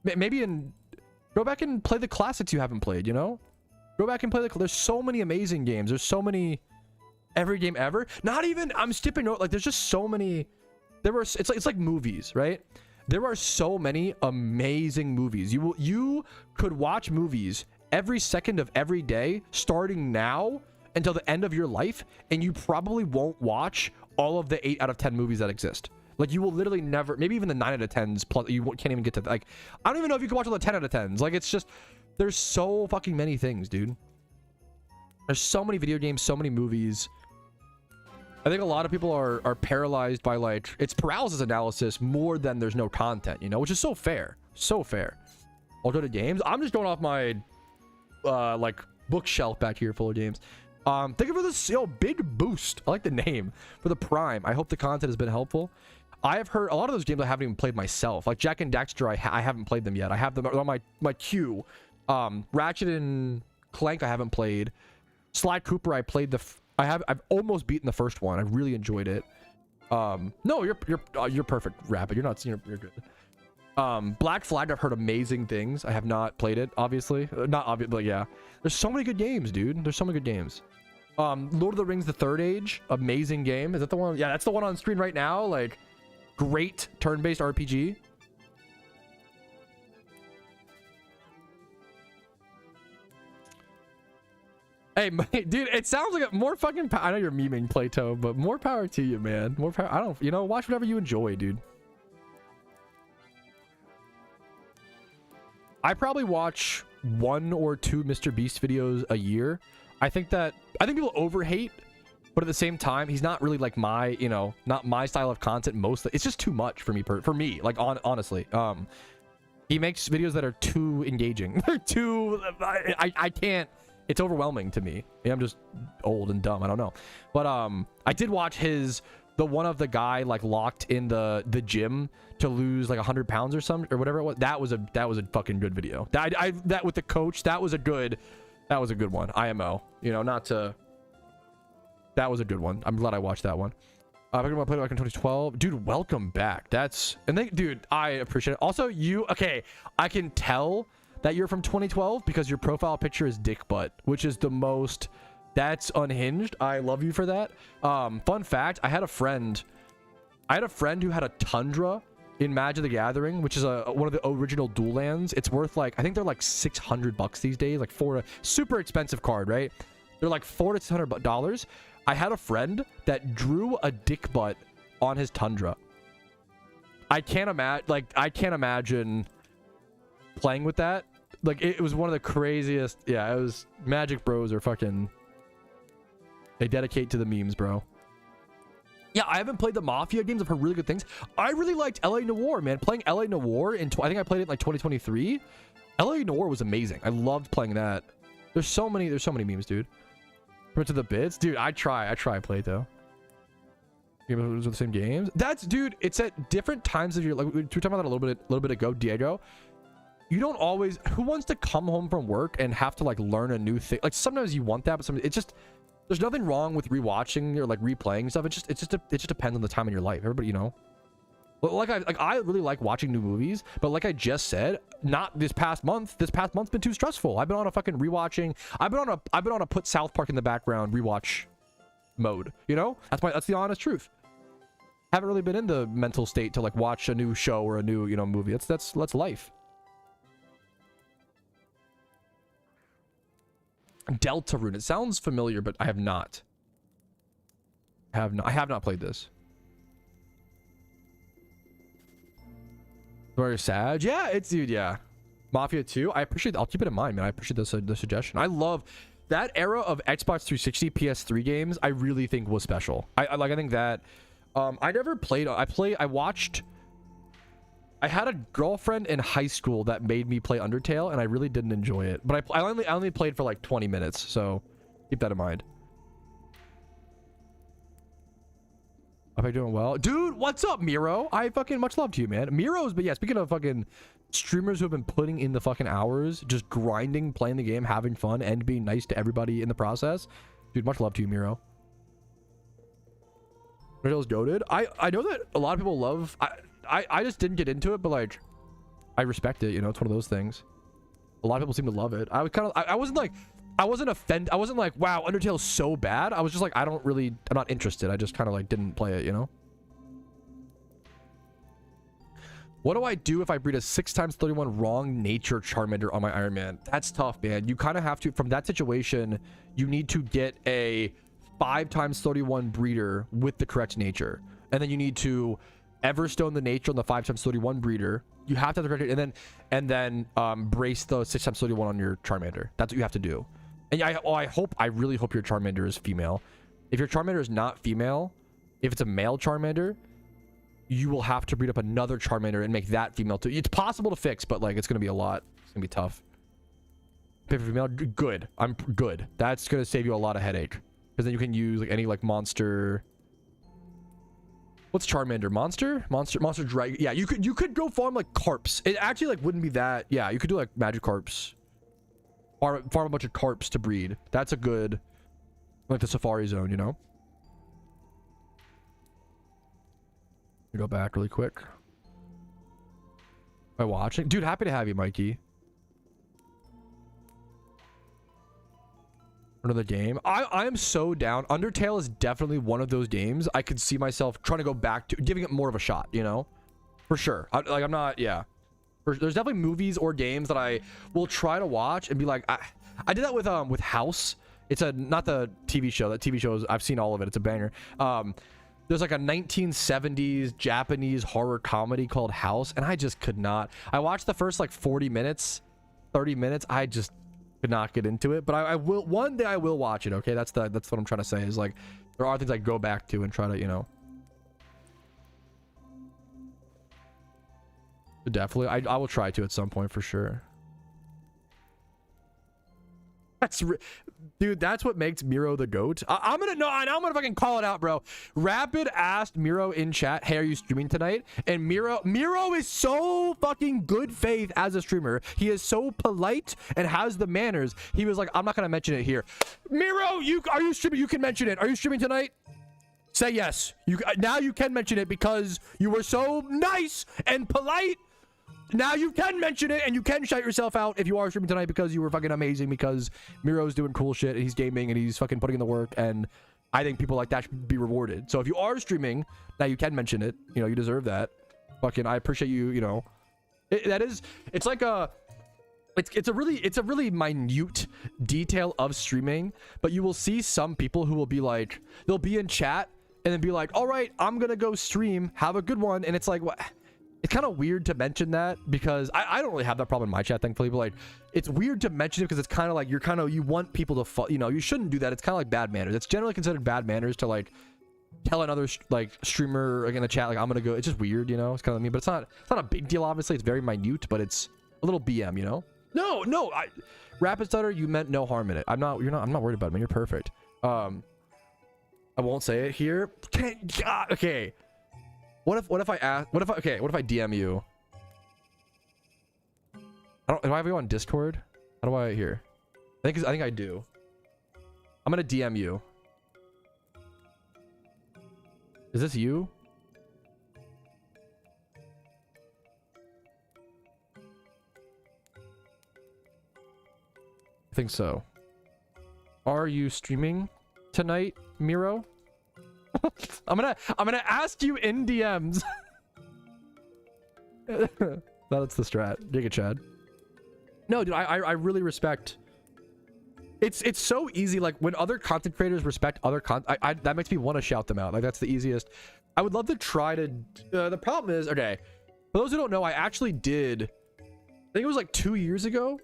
go back and play the classics you haven't played, you know? Go back and play there's so many amazing games. There's so many, every game ever. Not even, I'm skipping out, like, there's just so many. It's like movies, right? There are so many amazing movies. You could watch movies every second of every day, starting now until the end of your life, and you probably won't watch all of the 8 out of 10 movies that exist. Like, you will literally never, maybe even the 9 out of 10s, plus you can't even get to, like, I don't even know if you can watch all the 10 out of 10s. Like, it's just, there's so fucking many things, dude. There's so many video games, so many movies. I think a lot of people are paralyzed by, like, it's paralysis analysis more than there's no content, you know, which is so fair. So fair. Alternative games. I'm just going off my, like, bookshelf back here full of games. Thank you for this, big boost. I like the name for the Prime. I hope the content has been helpful. I have heard a lot of those games I haven't even played myself. Like Jak and Daxter, I haven't played them yet. I have them on my queue. Ratchet and Clank, I haven't played. Sly Cooper, I played I've almost beaten the first one. I really enjoyed it. No, you're perfect, Rapid. You're good. Black Flag, I've heard amazing things. I have not played it, obviously. Not obvious, but yeah. There's so many good games, dude. There's so many good games. Lord of the Rings: The Third Age, amazing game. Is that the one? Yeah, that's the one on screen right now. Like, great turn-based RPG. Hey, dude, it sounds like more fucking. I know you're memeing Plato, but more power to you, man. More power. I don't. You know, watch whatever you enjoy, dude. I probably watch 1 or 2 Mr. Beast videos a year. I think people overhate, but at the same time, he's not really like my, you know, not my style of content. Mostly, it's just too much for me. Like honestly, he makes videos that are too engaging. They're too. I can't. It's overwhelming to me. Maybe I'm just old and dumb. I don't know. But I did watch the one of the guy like locked in the gym to lose like 100 pounds or something or whatever it was. That was a fucking good video. That with the coach, that was a good one. IMO, you know, that was a good one. I'm glad I watched that one. I'm gonna play back in 2012. Dude, welcome back. Dude, I appreciate it. Also, okay, I can tell that you're from 2012 because your profile picture is dick butt, which is the most. That's unhinged. I love you for that. Fun fact, I had a friend who had a Tundra in Magic the Gathering, which is one of the original dual lands. It's worth like, I think they're like $600 these days, like for a super expensive card, right? They're like $400 to $600. I had a friend that drew a dick butt on his Tundra. I can't imagine playing with that. Like, it was one of the craziest. Yeah, it was. Magic bros are fucking. They dedicate to the memes, bro. Yeah, I haven't played the Mafia games. I've heard really good things. I really liked LA Noire, man. Playing LA Noire I think I played it in like 2023. LA Noire was amazing. I loved playing that. There's so many memes, dude. Went to the bits, dude. I try play though. Those are the same games. Dude. It's at different times of your, like we were talking about that a little bit ago, Diego. You don't always. Who wants to come home from work and have to like learn a new thing? Like sometimes you want that, but sometimes it's just. There's nothing wrong with rewatching or like replaying stuff. It just depends on the time in your life. Everybody, you know. I really like watching new movies, but like I just said, not this past month. This past month's been too stressful. I've been on a fucking rewatching. I've been on a put South Park in the background rewatch mode. You know, that's the honest truth. Haven't really been in the mental state to like watch a new show or a new, you know, movie. That's life. Deltarune. It sounds familiar, but I have not. I have not played this. Very sad. Yeah, dude, yeah. Mafia 2. I'll keep it in mind, man. I appreciate the suggestion. I love that era of Xbox 360 PS3 games. I really think was special. I think that I never played. I had a girlfriend in high school that made me play Undertale, and I really didn't enjoy it. But I only played for like 20 minutes, so keep that in mind. Am I doing well? Dude, what's up, Miro? I fucking much love to you, man. But yeah, speaking of fucking streamers who have been putting in the fucking hours, just grinding, playing the game, having fun, and being nice to everybody in the process. Dude, much love to you, Miro. Undertale's goated. I know that a lot of people love... I just didn't get into it, but like I respect it, you know. It's one of those things. A lot of people seem to love it. I was kind of I wasn't offended. I wasn't like, wow, Undertale's so bad. I was just like, I'm not interested. I just kind of like didn't play it, you know. What do I do if I breed a 6x31 wrong nature Charmander on my Iron Man? That's tough, man. You kind of have to, from that situation, you need to get a 5x31 breeder with the correct nature, and then you need to Everstone the nature on the 5x31 breeder. You have to have the correct, and then brace the 6x31 on your Charmander. That's what you have to do. And I really hope your Charmander is female. If your Charmander is not female, if it's a male Charmander, you will have to breed up another Charmander and make that female too. It's possible to fix, but like it's gonna be a lot. It's gonna be tough. Pay for female, good. I'm good. That's gonna save you a lot of headache, because then you can use like any like monster. What's Charmander? Monster Dragon. Yeah, you could go farm like carps. It actually like wouldn't be that. Yeah, you could do like magic carps. Or farm a bunch of carps to breed. That's a good, like the Safari Zone, you know. Go back really quick. By watching, dude. Happy to have you, Mikey. Another game. I am so down. Undertale is definitely one of those games I could see myself trying to go back to, giving it more of a shot, you know, for sure. I'm not, yeah. There's definitely movies or games that I will try to watch and be like, I did that with House. It's not the TV show. That TV show is, I've seen all of it. It's a banger. There's like a 1970s Japanese horror comedy called House, and I just could not. I watched the first like 40 minutes, 30 minutes. I just could not get into it, but I will, one day I will watch it. Okay, that's what I'm trying to say, is like there are things I go back to and try to, you know. Definitely, I will try to at some point for sure. Dude, that's what makes Miro the GOAT. I'm gonna fucking call it out, bro. Rapid asked Miro in chat, hey, are you streaming tonight? And Miro is so fucking good faith as a streamer. He is so polite and has the manners. He was like, I'm not gonna mention it here. Miro, are you streaming? You can mention it. Are you streaming tonight? Say yes. Now you can mention it because you were so nice and polite. Now you can mention it and you can shout yourself out if you are streaming tonight, because you were fucking amazing, because Miro's doing cool shit and he's gaming and he's fucking putting in the work, and I think people like that should be rewarded. So if you are streaming, now you can mention it. You know, you deserve that. Fucking, I appreciate you, you know. It's like a really minute detail of streaming, but you will see some people who will be like, they'll be in chat and then be like, all right, I'm gonna go stream, have a good one. And it's like, what? It's kind of weird to mention that, because I don't really have that problem in my chat, thankfully, but like, it's weird to mention it because it's kind of like you want people to you know, you shouldn't do that. It's kind of like bad manners. It's generally considered bad manners to like tell another like streamer like in the chat like, I'm gonna go. It's just weird, you know. It's kind of mean, but it's not a big deal. Obviously, it's very minute, but it's a little BM, you know. No, Rapid Stutter, you meant no harm in it. I'm not worried about it, man. You're perfect. I won't say it here. Okay. What if I DM you? Do I have you on Discord? How do I here? I think I do. I'm gonna DM you. Is this you? I think so. Are you streaming tonight, Miro? I'm gonna ask you in DMs. That's the strat. Dig it, Chad. No, dude, I really respect. It's so easy. Like when other content creators respect other that makes me want to shout them out. Like that's the easiest. I would love to try to. The problem is, okay, for those who don't know, I actually did. I think it was like 2 years ago.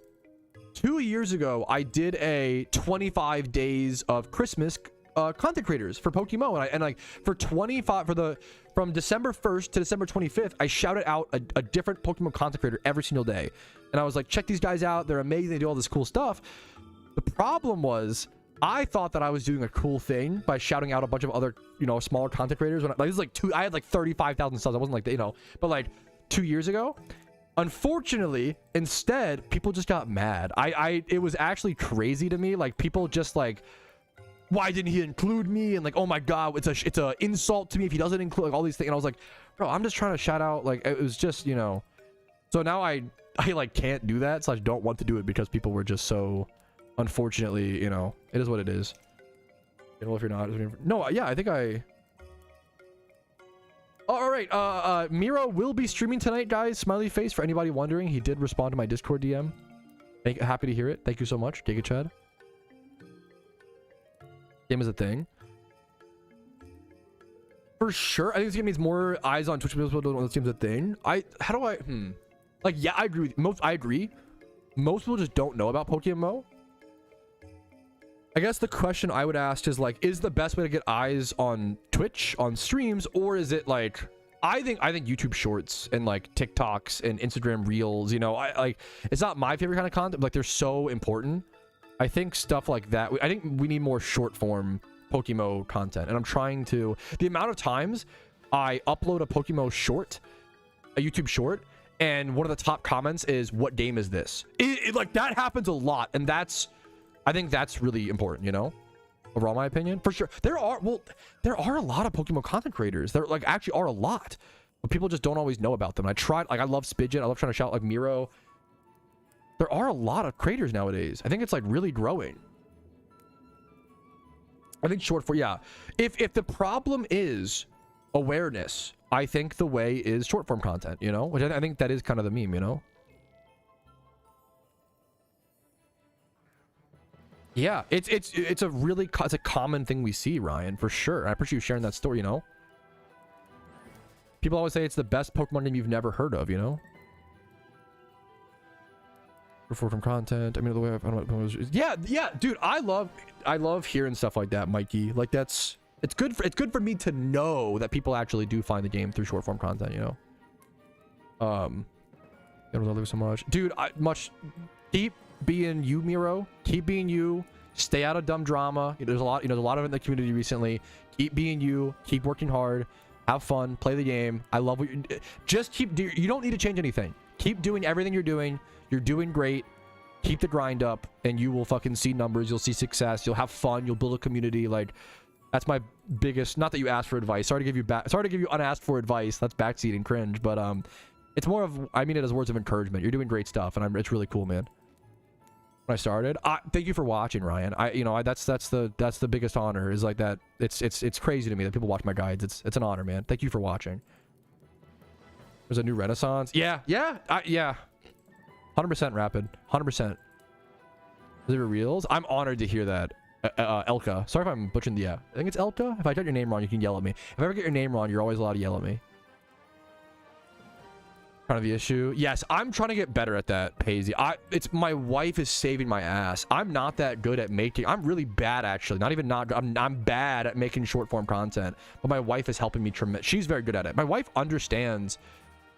2 years ago, I did a 25 days of Christmas content creators for PokeMMO, and like for 25 from December 1st to December 25th, I shouted out a different PokeMMO content creator every single day, and I was like, check these guys out, they're amazing, they do all this cool stuff. The problem was, I thought that I was doing a cool thing by shouting out a bunch of other, you know, smaller content creators. When this is like I had like 35,000 subs. I wasn't like, you know, but like 2 years ago, unfortunately, instead people just got mad. It was actually crazy to me. Like people just like, why didn't he include me? And like, oh my god, it's a insult to me if he doesn't include, like all these things. And I was like, bro, I'm just trying to shout out. Like it was just, you know. So now I like can't do that. So I don't want to do it because people were just so, unfortunately, you know, it is what it is. You know, if you're not, no, yeah, I think I. All right, Miro will be streaming tonight, guys. Smiley face for anybody wondering. He did respond to my Discord DM. Happy to hear it. Thank you so much, Giga Chad. Game is a thing for sure. I think this game needs more eyes on Twitch. People don't know this game's a thing. Like, yeah, I agree. I agree. Most people just don't know about PokeMMO. I guess the question I would ask is like, is the best way to get eyes on Twitch on streams, or is it like, I think YouTube Shorts and like TikToks and Instagram Reels, you know, it's not my favorite kind of content, but like they're so important. I think stuff like that. I think we need more short form PokeMMO content, and I'm trying to. The amount of times I upload a PokeMMO short, a YouTube short, and one of the top comments is, "What game is this?" Like that happens a lot, and I think that's really important, you know. Overall, my opinion, for sure. There are a lot of PokeMMO content creators. There like actually are a lot, but people just don't always know about them. I tried, like I love Spidget. I love trying to shout like Miro. There are a lot of creators nowadays. I think it's like really growing. I think short form, yeah. If the problem is awareness, I think the way is short form content, you know, which I think that is kind of the meme, you know. Yeah, it's a common thing we see, Ryan, for sure. I appreciate you sharing that story, you know. People always say it's the best Pokemon game you've never heard of, you know. From content, I mean, the way I don't know, yeah, dude, I love hearing stuff like that, Mikey. Like it's good for me to know that people actually do find the game through short form content, you know. I don't love you so much, dude. Keep being you, Miro. Keep being you. Stay out of dumb drama. There's a lot, there's a lot of it in the community recently. Keep being you. Keep working hard. Have fun. Play the game. I love what you just keep. You don't need to change anything. Keep doing everything you're doing. You're doing great. Keep the grind up, and you will fucking see numbers. You'll see success. You'll have fun. You'll build a community. Like, that's my biggest. Not that you asked for advice. Sorry to give you unasked for advice. That's backseat and cringe. But it's more of, I mean it as words of encouragement. You're doing great stuff, and it's really cool, man. When I started, thank you for watching, Ryan. That's the biggest honor. Is like that. It's crazy to me that people watch my guides. It's an honor, man. Thank you for watching. There's a new Renaissance. Yeah. 100% rapid. 100%. Is there reels? I'm honored to hear that. Elka. Sorry if I'm butchering the, I think it's Elka. If I get your name wrong, you can yell at me. If I ever get your name wrong, you're always allowed to yell at me. Kind of the issue. Yes, I'm trying to get better at that, Paisy. It's my wife is saving my ass. I'm not that good at making. I'm really bad, actually. Not even not. I'm bad at making short form content. But my wife is helping me tremendous. She's very good at it. My wife understands.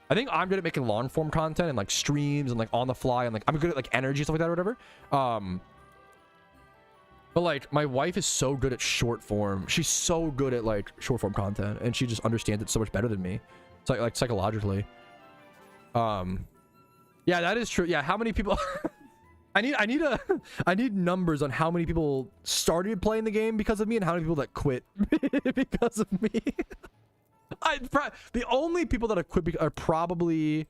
I think I'm good at making long form content and like streams and like on the fly and like I'm good at like energy stuff like that or whatever. But like my wife is so good at short form. She's so good at like short form content, and she just understands it so much better than me. It's like psychologically. Yeah, that is true. Yeah, how many people? I need numbers on how many people started playing the game because of me and how many people that quit because of me. The only people that have quit are probably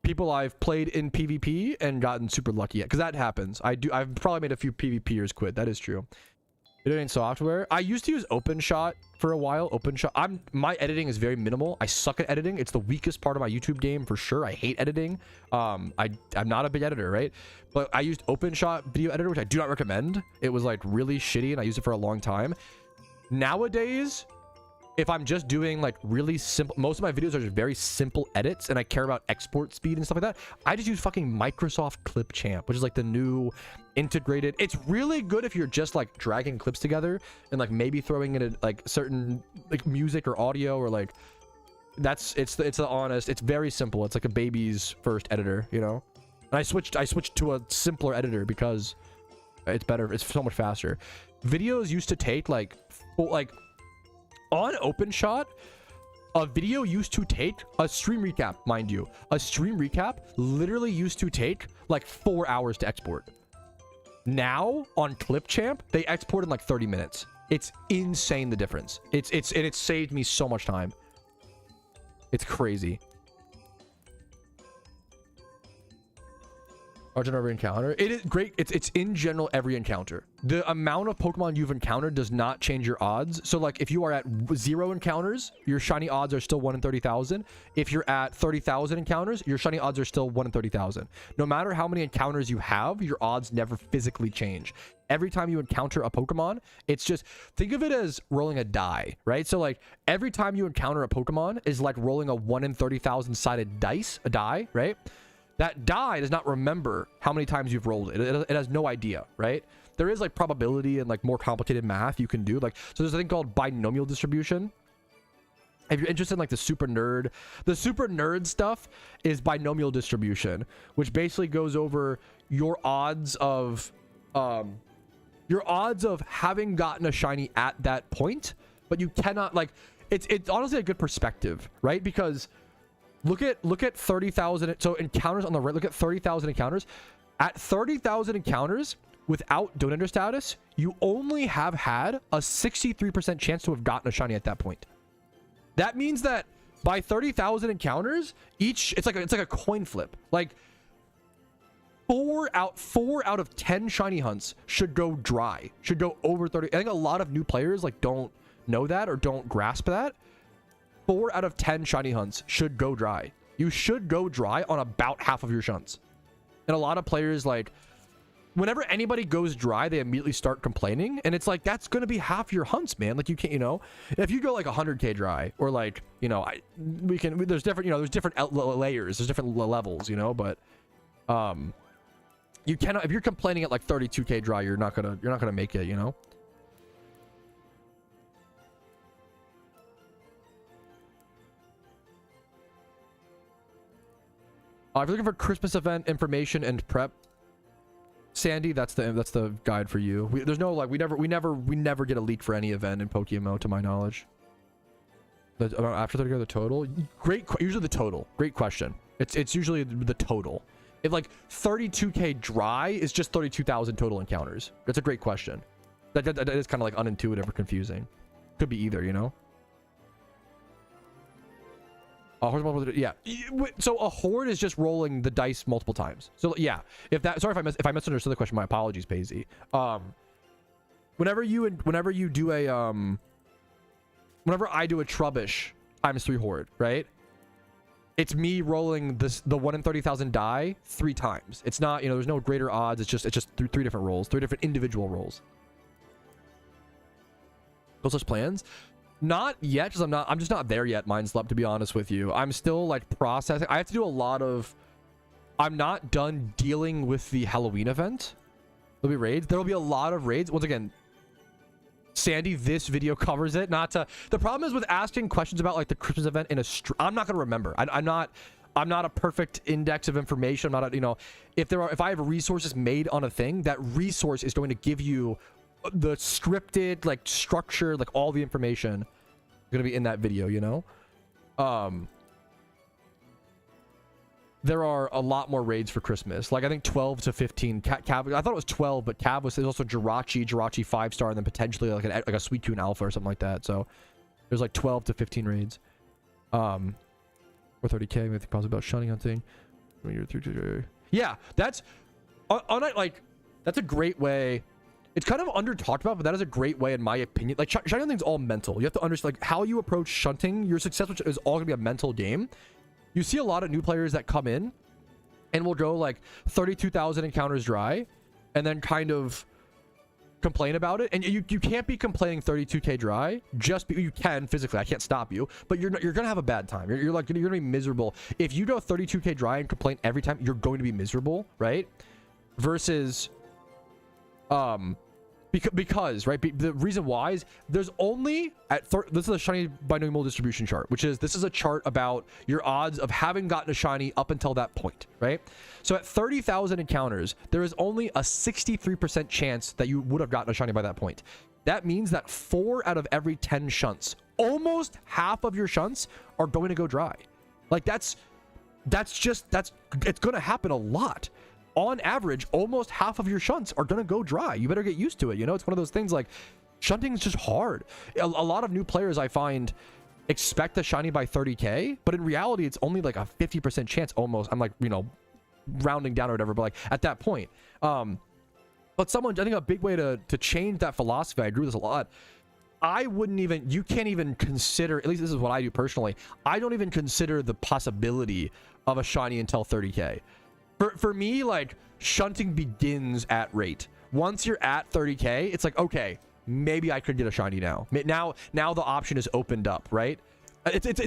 people I've played in PvP and gotten super lucky at, because that happens. I've probably made a few PvPers quit. That is true. Editing software. I used to use OpenShot for a while. OpenShot. My editing is very minimal. I suck at editing. It's the weakest part of my YouTube game for sure. I hate editing. I'm not a big editor, right? But I used OpenShot video editor, which I do not recommend. It was like really shitty, and I used it for a long time. Nowadays, if I'm just doing like really simple, most of my videos are just very simple edits, and I care about export speed and stuff like that, I just use fucking Microsoft Clipchamp, which is like the new integrated. It's really good if you're just like dragging clips together and like maybe throwing in a, like certain like music or audio or like it's the honest. It's very simple. It's like a baby's first editor, you know. And I switched to a simpler editor because it's better. It's so much faster. Videos used to take like on OpenShot, a video used to take a stream recap, mind you. A stream recap literally used to take like 4 hours to export. Now on Clipchamp, they export in like 30 minutes. It's insane, the difference. It saved me so much time. It's crazy. Origin of every encounter. It is great. It's in general every encounter. The amount of Pokemon you've encountered does not change your odds. So like if you are at 0 encounters, your shiny odds are still 1 in 30,000. If you're at 30,000 encounters, your shiny odds are still 1 in 30,000. No matter how many encounters you have, your odds never physically change. Every time you encounter a Pokemon, it's just, think of it as rolling a die, right? So like every time you encounter a Pokemon is like rolling a 1 in 30,000 sided die, right? That die does not remember how many times you've rolled it. It has no idea, right? There is like probability and like more complicated math you can do. Like, so there's a thing called binomial distribution. If you're interested in like the super nerd stuff is binomial distribution, which basically goes over your odds of having gotten a shiny at that point, but you cannot like, it's honestly a good perspective, right? Because look at 30,000. So encounters on the right. Look at 30,000 encounters. At 30,000 encounters without donator status, you only have had a 63% chance to have gotten a shiny at that point. That means that by 30,000 encounters, it's like a coin flip. Like four out of 10 shiny hunts should go dry, should go over 30. I think a lot of new players like don't know that or don't grasp that. 4 out of 10 shiny hunts should go dry. You should go dry on about half of your shunts. And a lot of players, like, whenever anybody goes dry, they immediately start complaining. And it's like, that's going to be half your hunts, man. Like, you can't, you know, if you go like 100k dry or like, you know, there's different, you know, there's different layers, there's different levels, you know, but, you cannot, if you're complaining at like 32k dry, you're not gonna make it, you know. If you're looking for Christmas event information and prep, Sandy, that's the guide for you. There's no like we never get a leak for any event in PokeMMO, to my knowledge. After 30 the total, usually the total. Great question. It's usually the total. If like 32k dry is just 32,000 total encounters. That's a great question. That is kind of like unintuitive or confusing. Could be either, you know. Yeah. So a horde is just rolling the dice multiple times. So yeah, if I misunderstood the question, my apologies, Paisy. Whenever I do a Trubbish ×3 horde, right? It's me rolling the 1 in 30,000 die 3 times. It's not, you know, there's no greater odds. It's just 3 different rolls, 3 different individual rolls. Those such plans? Not yet, because I'm just not there yet, Mindslup, to be honest with you. I'm still like processing. I have to do a lot of, I'm not done dealing with the Halloween event. There'll be raids. There'll be a lot of raids. Once again, Sandy, this video covers it. The problem is with asking questions about like the Christmas event in a I'm not going to remember. I'm not a perfect index of information. I'm not, you know, if I have resources made on a thing, that resource is going to give you the scripted, like, structure, like all the information going to be in that video, you know. There are a lot more raids for Christmas, like I think 12 to 15. Cav, I thought it was 12, but Cav was, there's also Jirachi 5-star, and then potentially like a Suicune Alpha or something like that. So there's like 12 to 15 raids, or 30k. Maybe possibly about shunning hunting. Yeah, that's that's a great way. It's kind of under talked about, but that is a great way, in my opinion. Like, shunting hunting's all mental. You have to understand, like, how you approach shunting. Your success is all gonna be a mental game. You see a lot of new players that come in and will go like 32,000 encounters dry, and then kind of complain about it. And you can't be complaining 32k dry. You can physically. I can't stop you, but you're gonna have a bad time. You're gonna be miserable if you go 32k dry and complain every time. You're going to be miserable, right? Versus because right, the reason why is there's only this is a shiny binomial distribution chart, this is a chart about your odds of having gotten a shiny up until that point, right? So at 30,000 encounters, there is only a 63% chance that you would have gotten a shiny by that point. That means that 4 out of every 10 shunts, almost half of your shunts, are going to go dry. Like it's gonna happen a lot. On average, almost half of your shunts are gonna go dry. You better get used to it. You know, it's one of those things, like, shunting is just hard. A lot of new players, I find, expect a shiny by 30k, but in reality, it's only like a 50% chance almost. I'm like, you know, rounding down or whatever, but like at that point. But I think a big way to change that philosophy, I agree with this a lot. You can't even consider, at least this is what I do personally, I don't even consider the possibility of a shiny until 30k. For me, like, shunting begins at rate. Once you're at 30k, it's like, okay, maybe I could get a shiny now. Now the option is opened up, right?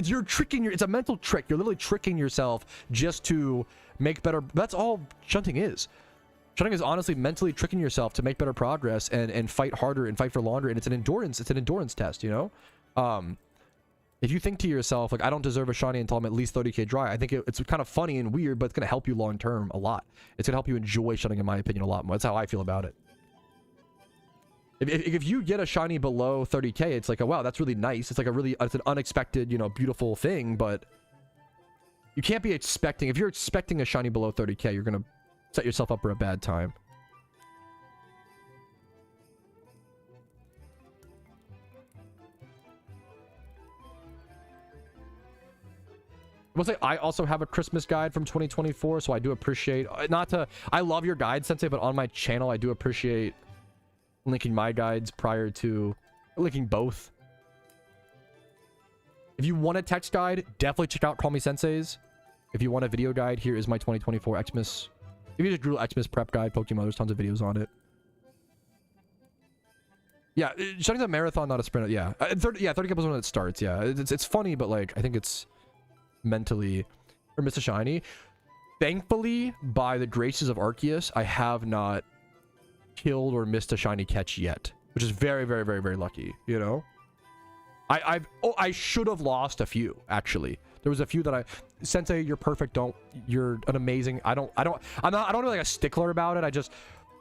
You're tricking it's a mental trick. You're literally tricking yourself just to make better. That's all shunting is. Shunting is honestly mentally tricking yourself to make better progress and fight harder and fight for longer. And it's an endurance test, you know? If you think to yourself, like, I don't deserve a shiny until I'm at least 30k dry, I think it's kind of funny and weird, but it's going to help you long term a lot. It's going to help you enjoy shunting, in my opinion, a lot more. That's how I feel about it. If you get a shiny below 30k, it's like, oh, wow, that's really nice. It's like it's an unexpected, you know, beautiful thing, but you can't be expecting, if you're expecting a shiny below 30k, you're going to set yourself up for a bad time. will say I also have a Christmas guide from 2024, so I do appreciate, I love your guide, Sensei, but on my channel, I do appreciate linking my guides prior to linking both. If you want a text guide, definitely check out Call Me Sensei's. If you want a video guide, here is my 2024 Xmas. If you just Google Xmas prep guide, Pokemon, there's tons of videos on it. Yeah, Shuning's a marathon, not a sprint. Yeah, 30 episodes when it starts. Yeah, it's funny, but like I think it's mentally or Mr. Shiny. Thankfully, by the graces of Arceus, I have not killed or missed a shiny catch yet, which is very, very, very, very lucky. You know, I should have lost a few actually. There was a few that Sensei, you're perfect. You're an amazing. I'm not really like a stickler about it.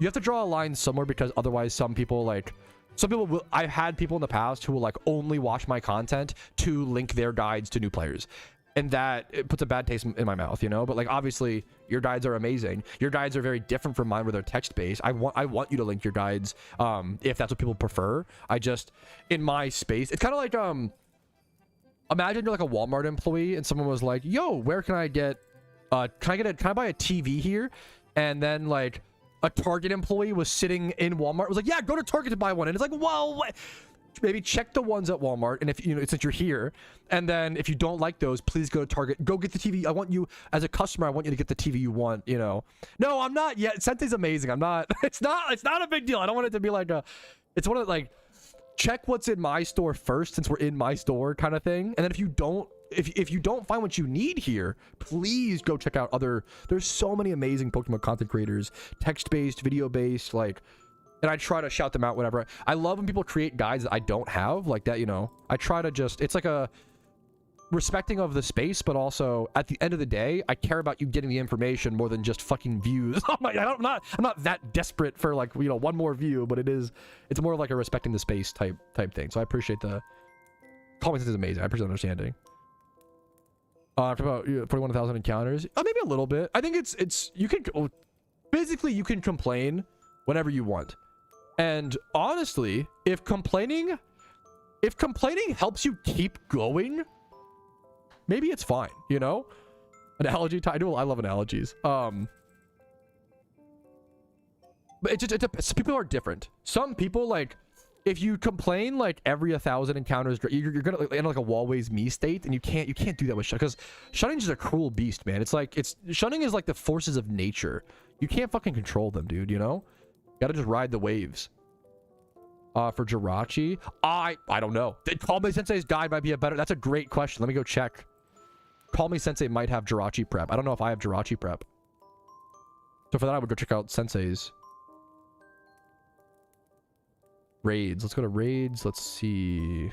You have to draw a line somewhere because otherwise some people will. I've had people in the past who will like only watch my content to link their guides to new players, and that it puts a bad taste in my mouth, you know. But like obviously your guides are amazing. Your guides are very different from mine where they're text based. I want you to link your guides if that's what people prefer. In my space, it's kind of like imagine you're like a Walmart employee and someone was like, yo, where can I get can I buy a TV here? And then like a Target employee was sitting in Walmart, was like, yeah, go to Target to buy one. And it's like, well, what? Maybe check the ones at Walmart, and if you know, since you're here, and then if you don't like those, please go to Target, go get the TV. I want you as a customer, I want you to get the TV you want, you know. No, I'm not yet. Sensei's amazing. I'm not. It's not a big deal. I don't want it to be like it's one of like, check what's in my store first since we're in my store kind of thing. And then if you don't find what you need here, please go check out there's so many amazing Pokemon content creators, text-based, video-based, like, and I try to shout them out whenever. I love when people create guides that I don't have like that, you know. I try to it's like a respecting of the space, but also at the end of the day, I care about you getting the information more than just fucking views. I'm not that desperate for like, you know, one more view, but it's more of like a respecting the space type thing. So I appreciate the comments. Is amazing. I appreciate the understanding. Talk about 41,000 encounters. Maybe a little bit. I think it's you can physically you can complain whenever you want, and honestly, if complaining helps you keep going, maybe it's fine, you know. Analogy time. I love analogies. But it's people are different. Some people, like, if you complain like every 1,000 encounters, you're gonna end like a Walways me state, and you can't do that with because shunning is a cruel beast, man. Shunning is like the forces of nature. You can't fucking control them, dude. You know, you gotta just ride the waves. For Jirachi, I don't know. Call Me Sensei's guide might be a better. That's a great question. Let me go check. Call Me Sensei might have Jirachi prep. I don't know if I have Jirachi prep. So for that, I would go check out Sensei's raids. Let's go to raids. Let's see.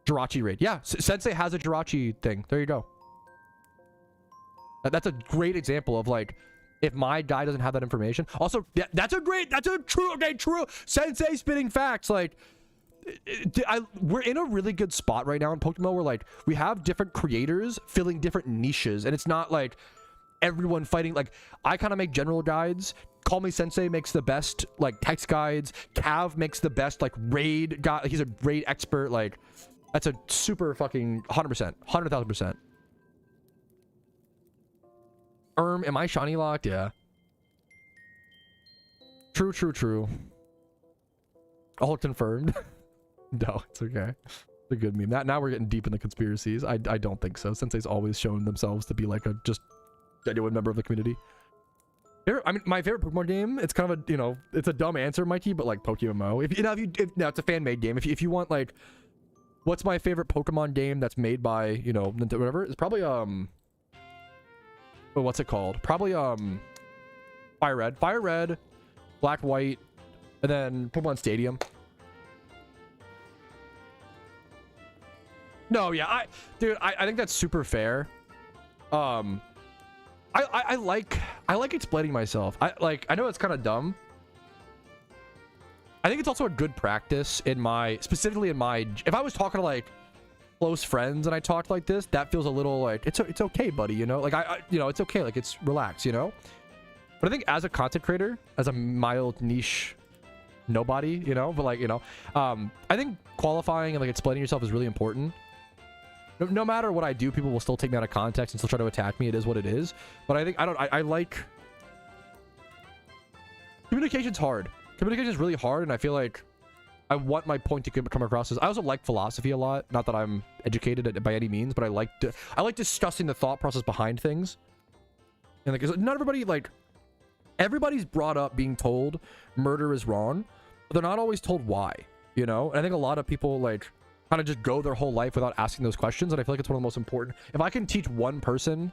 Jirachi raid. Yeah, Sensei has a Jirachi thing. There you go. That's a great example of like, if my guy doesn't have that information. Also, yeah, that's a true Sensei spitting facts. Like, we're in a really good spot right now in PokeMMO where like we have different creators filling different niches, and it's not like everyone fighting. Like, I kind of make general guides. Call Me Sensei makes the best like text guides. Cav makes the best like raid guy. He's a raid expert. Like, that's a super fucking 100%, 100,000%. Am I shiny locked? Yeah. True. All confirmed. No, it's okay. It's a good meme. Now we're getting deep in the conspiracies. I don't think so. Sensei's always shown themselves to be like a just genuine member of the community. I mean, my favorite Pokemon game, it's kind of a, you know, it's a dumb answer, Mikey, but like PokeMMO. If it's a fan-made game. If you want like, what's my favorite Pokemon game that's made by, you know, whatever, it's probably what's it called? Probably Fire Red, Black White, and then Pokemon Stadium. No, yeah, I think that's super fair. I like explaining myself. I know it's kind of dumb. I think it's also a good practice specifically in my, if I was talking to like close friends and I talked like this, that feels a little like it's okay, buddy, you know, like you know, it's okay, like it's relaxed, you know. But I think as a content creator, as a mild niche nobody, you know, but like, you know, I think qualifying and like explaining yourself is really important. no matter what I do, people will still take me out of context and still try to attack me. It is what it is. But I think I like communication's hard. Communication is really hard, and I feel like I want my point to come across as I also like philosophy a lot. Not that I'm educated by any means, but I like discussing the thought process behind things. And like, not everybody, like, everybody's brought up being told murder is wrong, but they're not always told why, you know? And I think a lot of people, like, kind of just go their whole life without asking those questions, and I feel like it's one of the most important. If I can teach one person,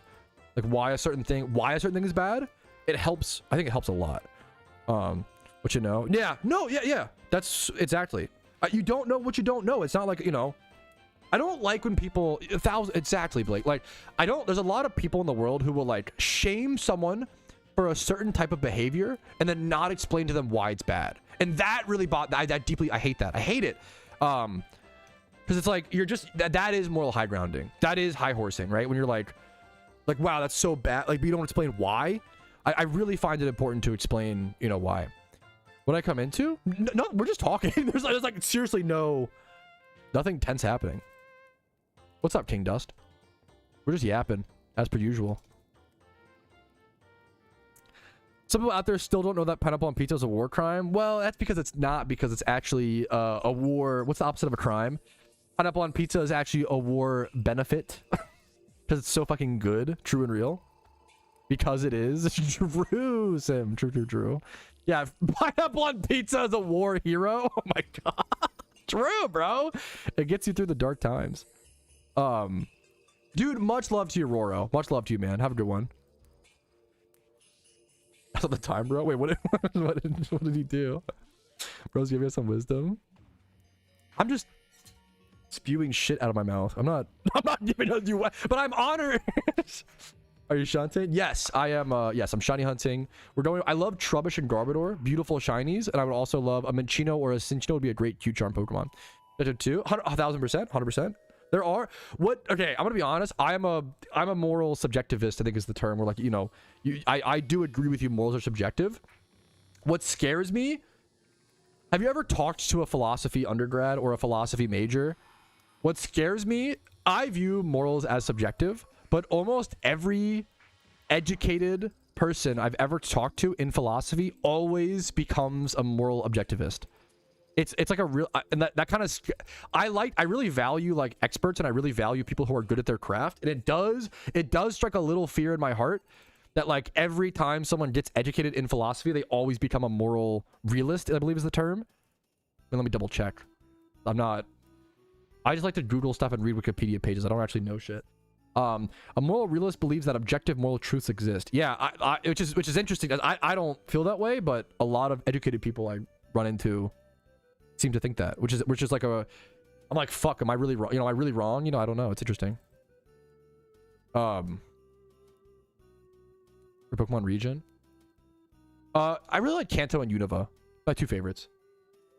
like, why a certain thing is bad, it helps. I think it helps a lot. But you know, yeah, that's exactly. You don't know what you don't know. It's not like, you know, I don't like when people exactly, Blake. Like, there's a lot of people in the world who will like shame someone for a certain type of behavior and then not explain to them why it's bad. And that really that deeply, I hate that. I hate it. Because it's like, you're just, that is moral high grounding. That is high horsing, right? When you're like, wow, that's so bad. Like, but you don't explain why. I really find it important to explain, you know, why. What I come into? No, we're just talking. There's like seriously nothing tense happening. What's up, King Dust? We're just yapping as per usual. Some people out there still don't know that pineapple on pizza is a war crime. Well, that's because it's not, because it's actually a war. What's the opposite of a crime? Pineapple on pizza is actually a war benefit because it's so fucking good, true and real. Because it is true, Sim. True. Yeah, pineapple on pizza is a war hero. Oh my god. True, bro. It gets you through the dark times. Dude, much love to you, Roro. Much love to you, man. Have a good one. That's not the time, bro. Wait, what did he do? Bro's giving us some wisdom. I'm just spewing shit out of my mouth. I'm not giving you what, but I'm honored. Are you shunting? Yes, I am. Yes, I'm shiny hunting. I love Trubbish and Garbodor, beautiful shinies, and I would also love a Minccino or a Cinccino would be a great Q-Charm Pokemon. Too, 1,000%, 100%. There are okay, I'm gonna be honest. I'm a moral subjectivist, I think is the term. Where, like, you know, I do agree with you. Morals are subjective. What scares me? Have you ever talked to a philosophy undergrad or a philosophy major? What scares me? I view morals as subjective. But almost every educated person I've ever talked to in philosophy always becomes a moral objectivist. It's like a real, and that kind of, I really value like experts, and I really value people who are good at their craft. And it does strike a little fear in my heart that like every time someone gets educated in philosophy, they always become a moral realist, I believe is the term. And let me double check. I just like to Google stuff and read Wikipedia pages. I don't actually know shit. A moral realist believes that objective moral truths exist. Yeah, which is interesting. I don't feel that way, but a lot of educated people I run into seem to think that, which is like I'm like, fuck, am I really wrong? You know, am I really wrong? You know, I don't know. It's interesting. For Pokemon region, I really like Kanto and Unova. My two favorites.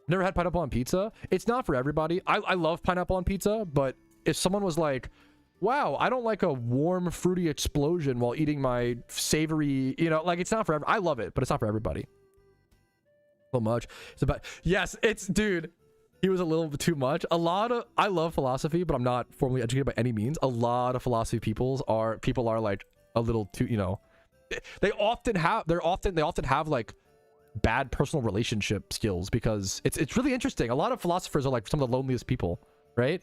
Never had pineapple on pizza. It's not for everybody. I love pineapple on pizza, but if someone was like, wow, I don't like a warm, fruity explosion while eating my savory, you know, like, it's not for I love it, but it's not for everybody. So much. It's about, yes, it's, dude, he was a little bit too much. I love philosophy, but I'm not formally educated by any means. A lot of philosophy people are like a little too, you know, they often have like bad personal relationship skills, because it's really interesting. A lot of philosophers are like some of the loneliest people, right?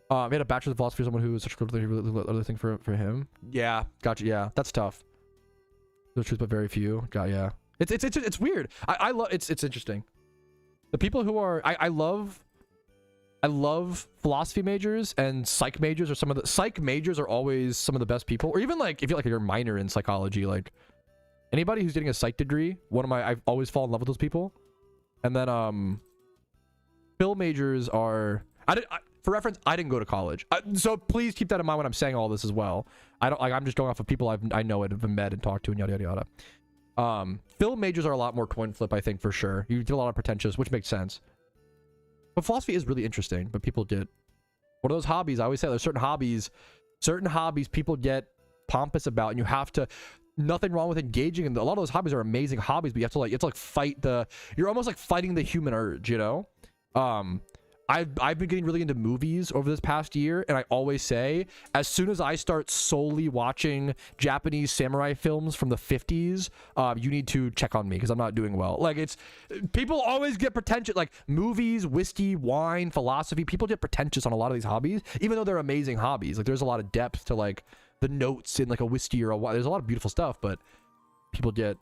He had a bachelor's of philosophy, someone who was such a good other thing for him. Yeah, gotcha. Yeah, that's tough. The truth, but very few. God, yeah. It's weird. I love it's interesting. The people who are I love philosophy majors, and psych majors are some of the psych majors are always some of the best people. Or even like if you're like you're a minor in psychology, like anybody who's getting a psych degree, I've always fallen in love with those people. And then Phil majors are for reference, I didn't go to college, so please keep that in mind when I'm saying all this as well. I'm just going off of people I know and have met and talked to and yada yada yada. Phil majors are a lot more coin flip, I think, for sure. You get a lot of pretentious, which makes sense. But philosophy is really interesting. But people get one of those hobbies. I always say there's certain hobbies people get pompous about, and you have to. Nothing wrong with engaging in. A lot of those hobbies are amazing hobbies, but you have to like fight you're almost like fighting the human urge, you know. I've been getting really into movies over this past year, and I always say, as soon as I start solely watching Japanese samurai films from the 50s, you need to check on me because I'm not doing well. Like, it's people always get pretentious, like movies, whiskey, wine, philosophy. People get pretentious on a lot of these hobbies, even though they're amazing hobbies. Like, there's a lot of depth to like the notes in like a whiskey or a wine. There's a lot of beautiful stuff, but people get.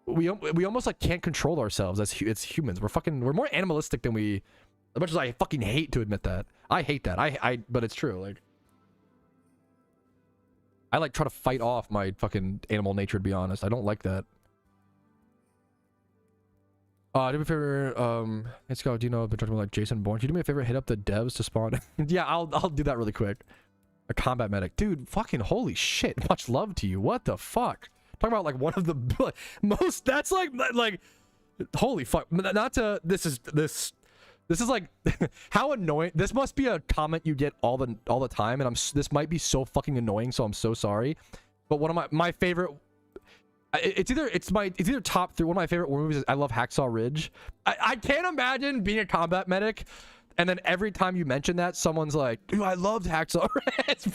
We almost like can't control ourselves as humans. We're more animalistic than we. As much as I fucking hate to admit that. I hate that. But it's true. Like, I like try to fight off my fucking animal nature, to be honest. I don't like that. Do me a favor, let's go. Do you know I've been talking about like Jason Bourne? Can you do me a favor, hit up the devs to spawn? Yeah, I'll do that really quick. A combat medic. Dude, fucking holy shit. Much love to you. What the fuck? Talking about like one of the most, that's like holy fuck. Not to, this is like how annoying. This must be a comment you get all the time, and this might be so fucking annoying, so I'm so sorry. But one of my favorite, it's either top 3. One of my favorite war movies is I love Hacksaw Ridge. I can't imagine being a combat medic and then every time you mention that, someone's like, dude, I loved Hacksaw Ridge.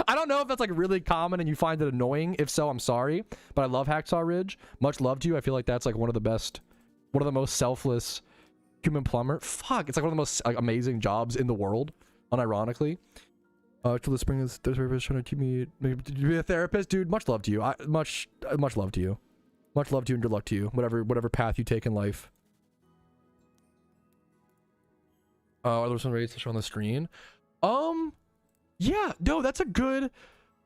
I don't know if that's like really common and you find it annoying. If so, I'm sorry, but I love Hacksaw Ridge. Much love to you. I feel like that's like one of the most selfless human plumber. Fuck, it's like one of the most like, amazing jobs in the world, unironically. Till the spring is therapist trying to keep me to be a therapist, dude. Much love to you. Much love to you. Much love to you and good luck to you. Whatever path you take in life. Are there some raids to show on the screen? Yeah, no, that's a good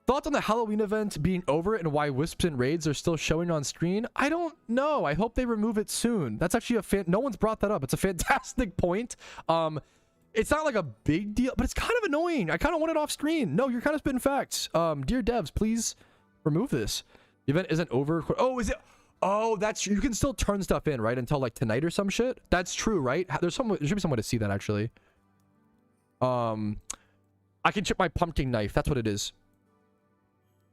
thoughts on the Halloween event being over and why wisps and raids are still showing on screen. I don't know. I hope they remove it soon. That's actually no one's brought that up. It's a fantastic point. It's not like a big deal, but it's kind of annoying. I kind of want it off screen. No, you're kind of spitting facts. Dear devs, please remove this. The event isn't over. Oh, is it? Oh, that's, you can still turn stuff in, right? Until like tonight or some shit. That's true, right? There should be some way to see that actually. I can chip my pumpkin knife. That's what it is.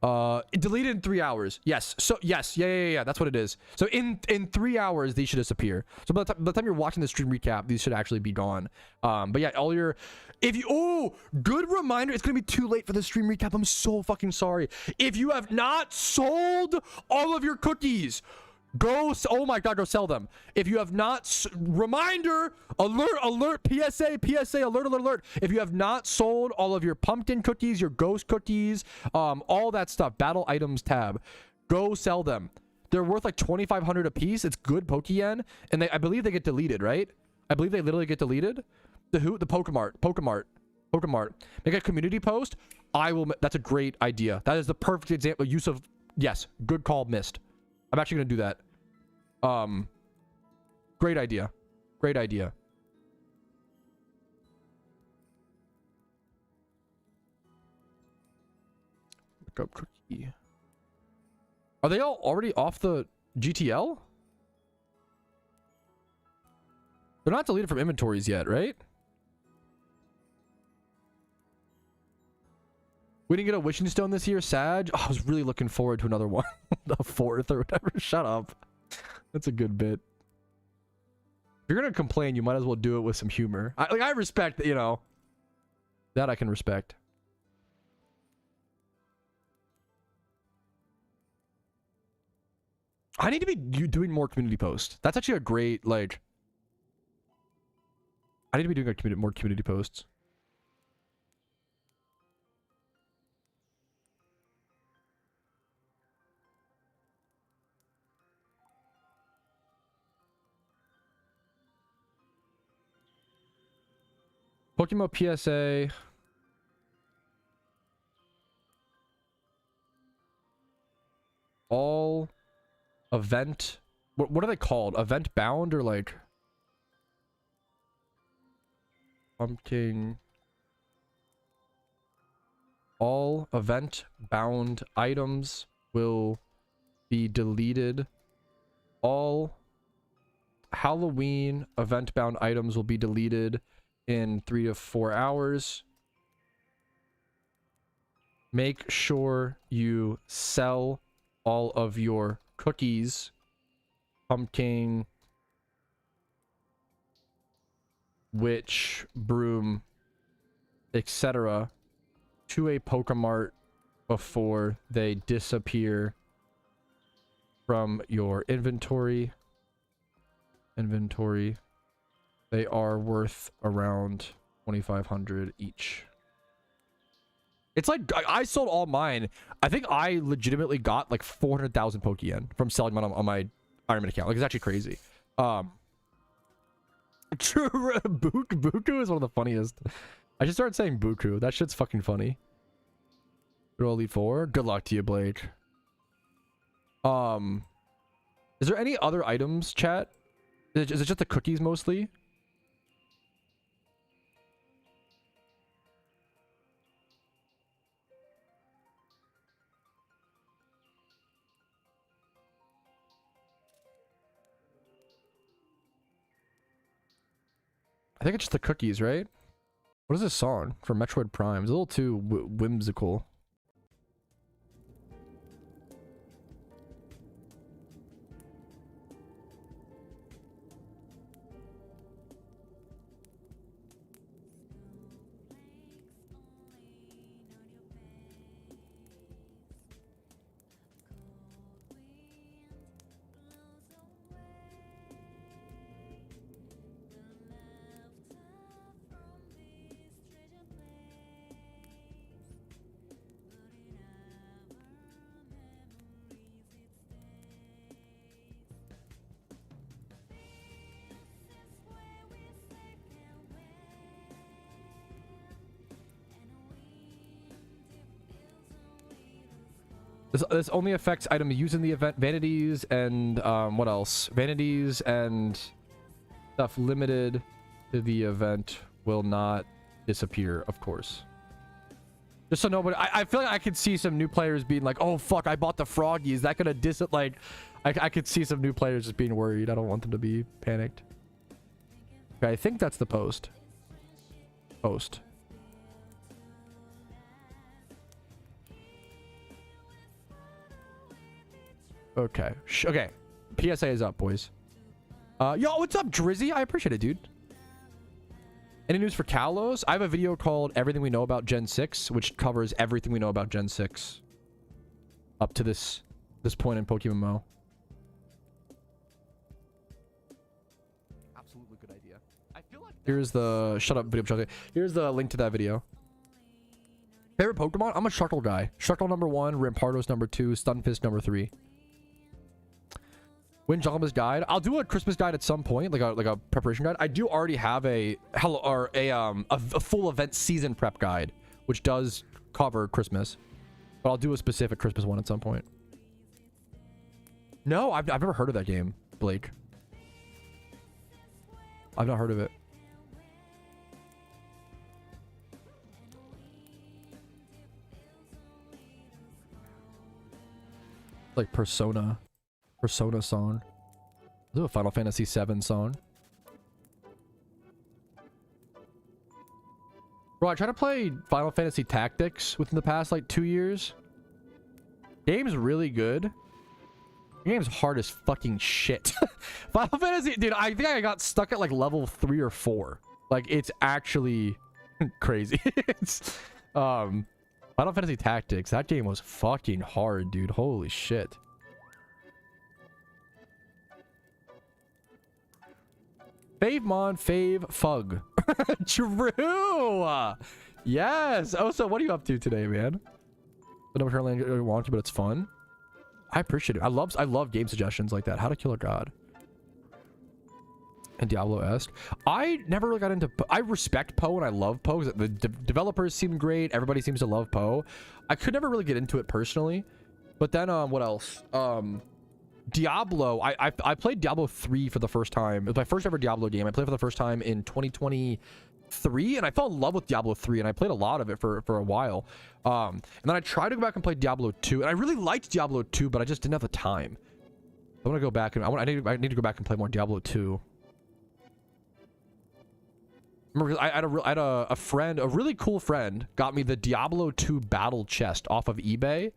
It deleted in 3 hours. Yes. So yes. Yeah. That's what it is. So in 3 hours, these should disappear. So by the time you're watching the stream recap, these should actually be gone. But yeah, good reminder. It's going to be too late for the stream recap. I'm so fucking sorry. If you have not sold all of your cookies, oh my god, go sell them. If you have not, reminder, alert, PSA, alert. If you have not sold all of your pumpkin cookies, your ghost cookies, all that stuff, battle items tab, go sell them. They're worth like 2,500 a piece. It's good Pokeyen, and I believe they get deleted, right? I believe they literally get deleted. The Pokemart. Make a community post. That's a great idea. That is the perfect example use of, yes, good call, missed. I'm actually going to do that. Great idea. Look up cookie. Are they all already off the GTL? They're not deleted from inventories yet, right? We didn't get a wishing stone this year, Sag. Oh, I was really looking forward to another one. The 4th or whatever. Shut up. That's a good bit. If you're gonna complain, you might as well do it with some humor. I respect, you know. That I can respect. I need to be doing more community posts. That's actually a great, like... I need to be doing more community posts. PokeMMO PSA. All event. What are they called? Event bound or like pumpkin? All event bound items will be deleted. All Halloween event bound items will be deleted in 3 to 4 hours. Make sure you sell all of your cookies, pumpkin, witch, broom, etc. to a Pokemart before they disappear from your inventory. They are worth around 2,500 each. It's like I sold all mine. I think I legitimately got like 400,000 Pokeyen from selling mine on my Ironman account. Like, it's actually crazy. Buku is one of the funniest. I should start saying Buku. That shit's fucking funny. Roll Elite 4. Good luck to you, Blake. Is there any other items, chat? Is it just the cookies mostly? I think it's just the cookies, right? What is this song from Metroid Prime? It's a little too whimsical. This only affects items used in the event. Vanities and what else? Vanities and stuff limited to the event will not disappear, of course. Just so nobody... I feel like I could see some new players being like, oh fuck, I bought the froggy. Is that gonna like... I could see some new players just being worried. I don't want them to be panicked. Okay, I think that's the post. Okay. Okay. PSA is up, boys. Yo, what's up, Drizzy? I appreciate it, dude. Any news for Kalos? I have a video called Everything We Know About Gen 6, which covers everything we know about Gen 6 up to this point in PokeMMO. Absolutely good idea. I feel like here's the shut up video. Here's the link to that video. Favorite Pokemon? I'm a Shuckle guy. Shuckle number 1, Rampardos number 2, Stunfisk number 3. Win Jalaba's guide. I'll do a Christmas guide at some point, like a preparation guide. I do already have a full event season prep guide, which does cover Christmas, but I'll do a specific Christmas one at some point. No, I've never heard of that game, Blake. I've not heard of it. Like Persona song. I'll do a Final Fantasy VII song. Bro, I tried to play Final Fantasy Tactics within the past like 2 years. Game's really good. The game's hard as fucking shit. Final Fantasy, dude, I think I got stuck at like level 3 or 4. Like, it's actually crazy. It's Final Fantasy Tactics, that game was fucking hard, dude. Holy shit. Favemon, Fave, Fug. True! Yes! Oh, so what are you up to today, man? I don't currently want to, but it's fun. I appreciate it. I love game suggestions like that. How to Kill a God. And Diablo-esque. I never really got into... I respect Poe and I love Poe. The developers seem great. Everybody seems to love Poe. I could never really get into it personally. But then, what else? Diablo, I played Diablo 3 for the first time. It was my first ever Diablo game. I played for the first time in 2023, and I fell in love with Diablo 3, and I played a lot of it for a while. And then I tried to go back and play Diablo 2, and I really liked Diablo 2, but I just didn't have the time. I want to go back, and I need to go back and play more Diablo 2. Remember, I had a friend, a really cool friend, got me the Diablo 2 battle chest off of eBay.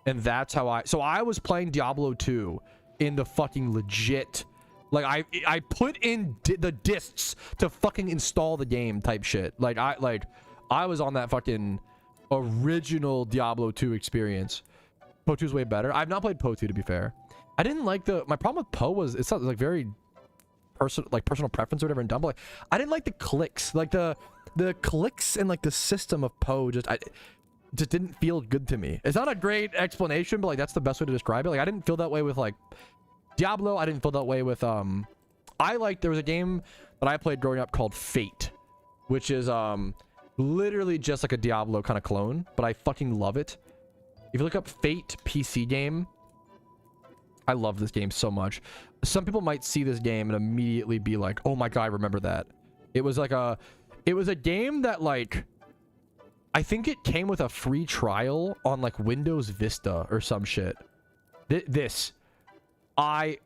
And that's how I was playing Diablo 2 in the fucking legit, Like I put in the discs to fucking install the game type shit. Like I was on that fucking original Diablo 2 experience. Poe 2 is way better. I've not played Poe 2 to be fair. I didn't like my problem with Poe was it's not like very personal preference or whatever and dumb. But like, I didn't like the clicks. Like the clicks and like the system of Poe just didn't feel good to me. It's not a great explanation, but like that's the best way to describe it. Like I didn't feel that way with like Diablo. I didn't feel that way with there was a game that I played growing up called Fate, which is literally just like a Diablo kind of clone, but I fucking love it. If you look up Fate PC game, I love this game so much. Some people might see this game and immediately be like, oh my god, I remember that. It was a game that like I think it came with a free trial on like Windows Vista or some shit. I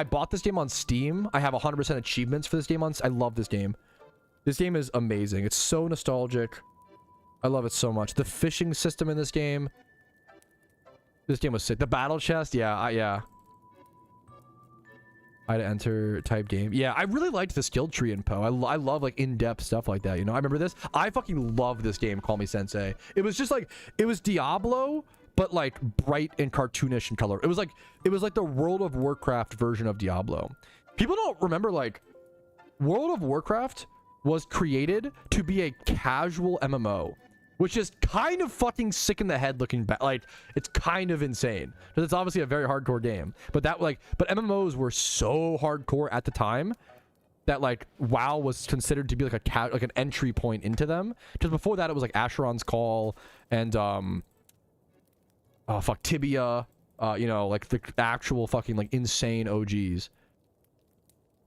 bought this game on Steam. I have 100% achievements for this game I love this game. This game is amazing. It's so nostalgic. I love it so much. The fishing system in this game. This game was sick. The battle chest, yeah, yeah. I had to enter type game. Yeah, I really liked the skill tree in Poe. I love like in-depth stuff like that, you know? I remember this. I fucking love this game, Call Me Sensei. It was just like, it was Diablo, but like bright and cartoonish in color. It was like the World of Warcraft version of Diablo. People don't remember like World of Warcraft was created to be a casual MMO, which is kind of fucking sick in the head looking back. Like it's kind of insane because it's obviously a very hardcore game, but MMOs were so hardcore at the time that like WoW was considered to be like an entry point into them. Because before that it was like Asheron's Call and Tibia, you know, like the actual fucking like insane OGs.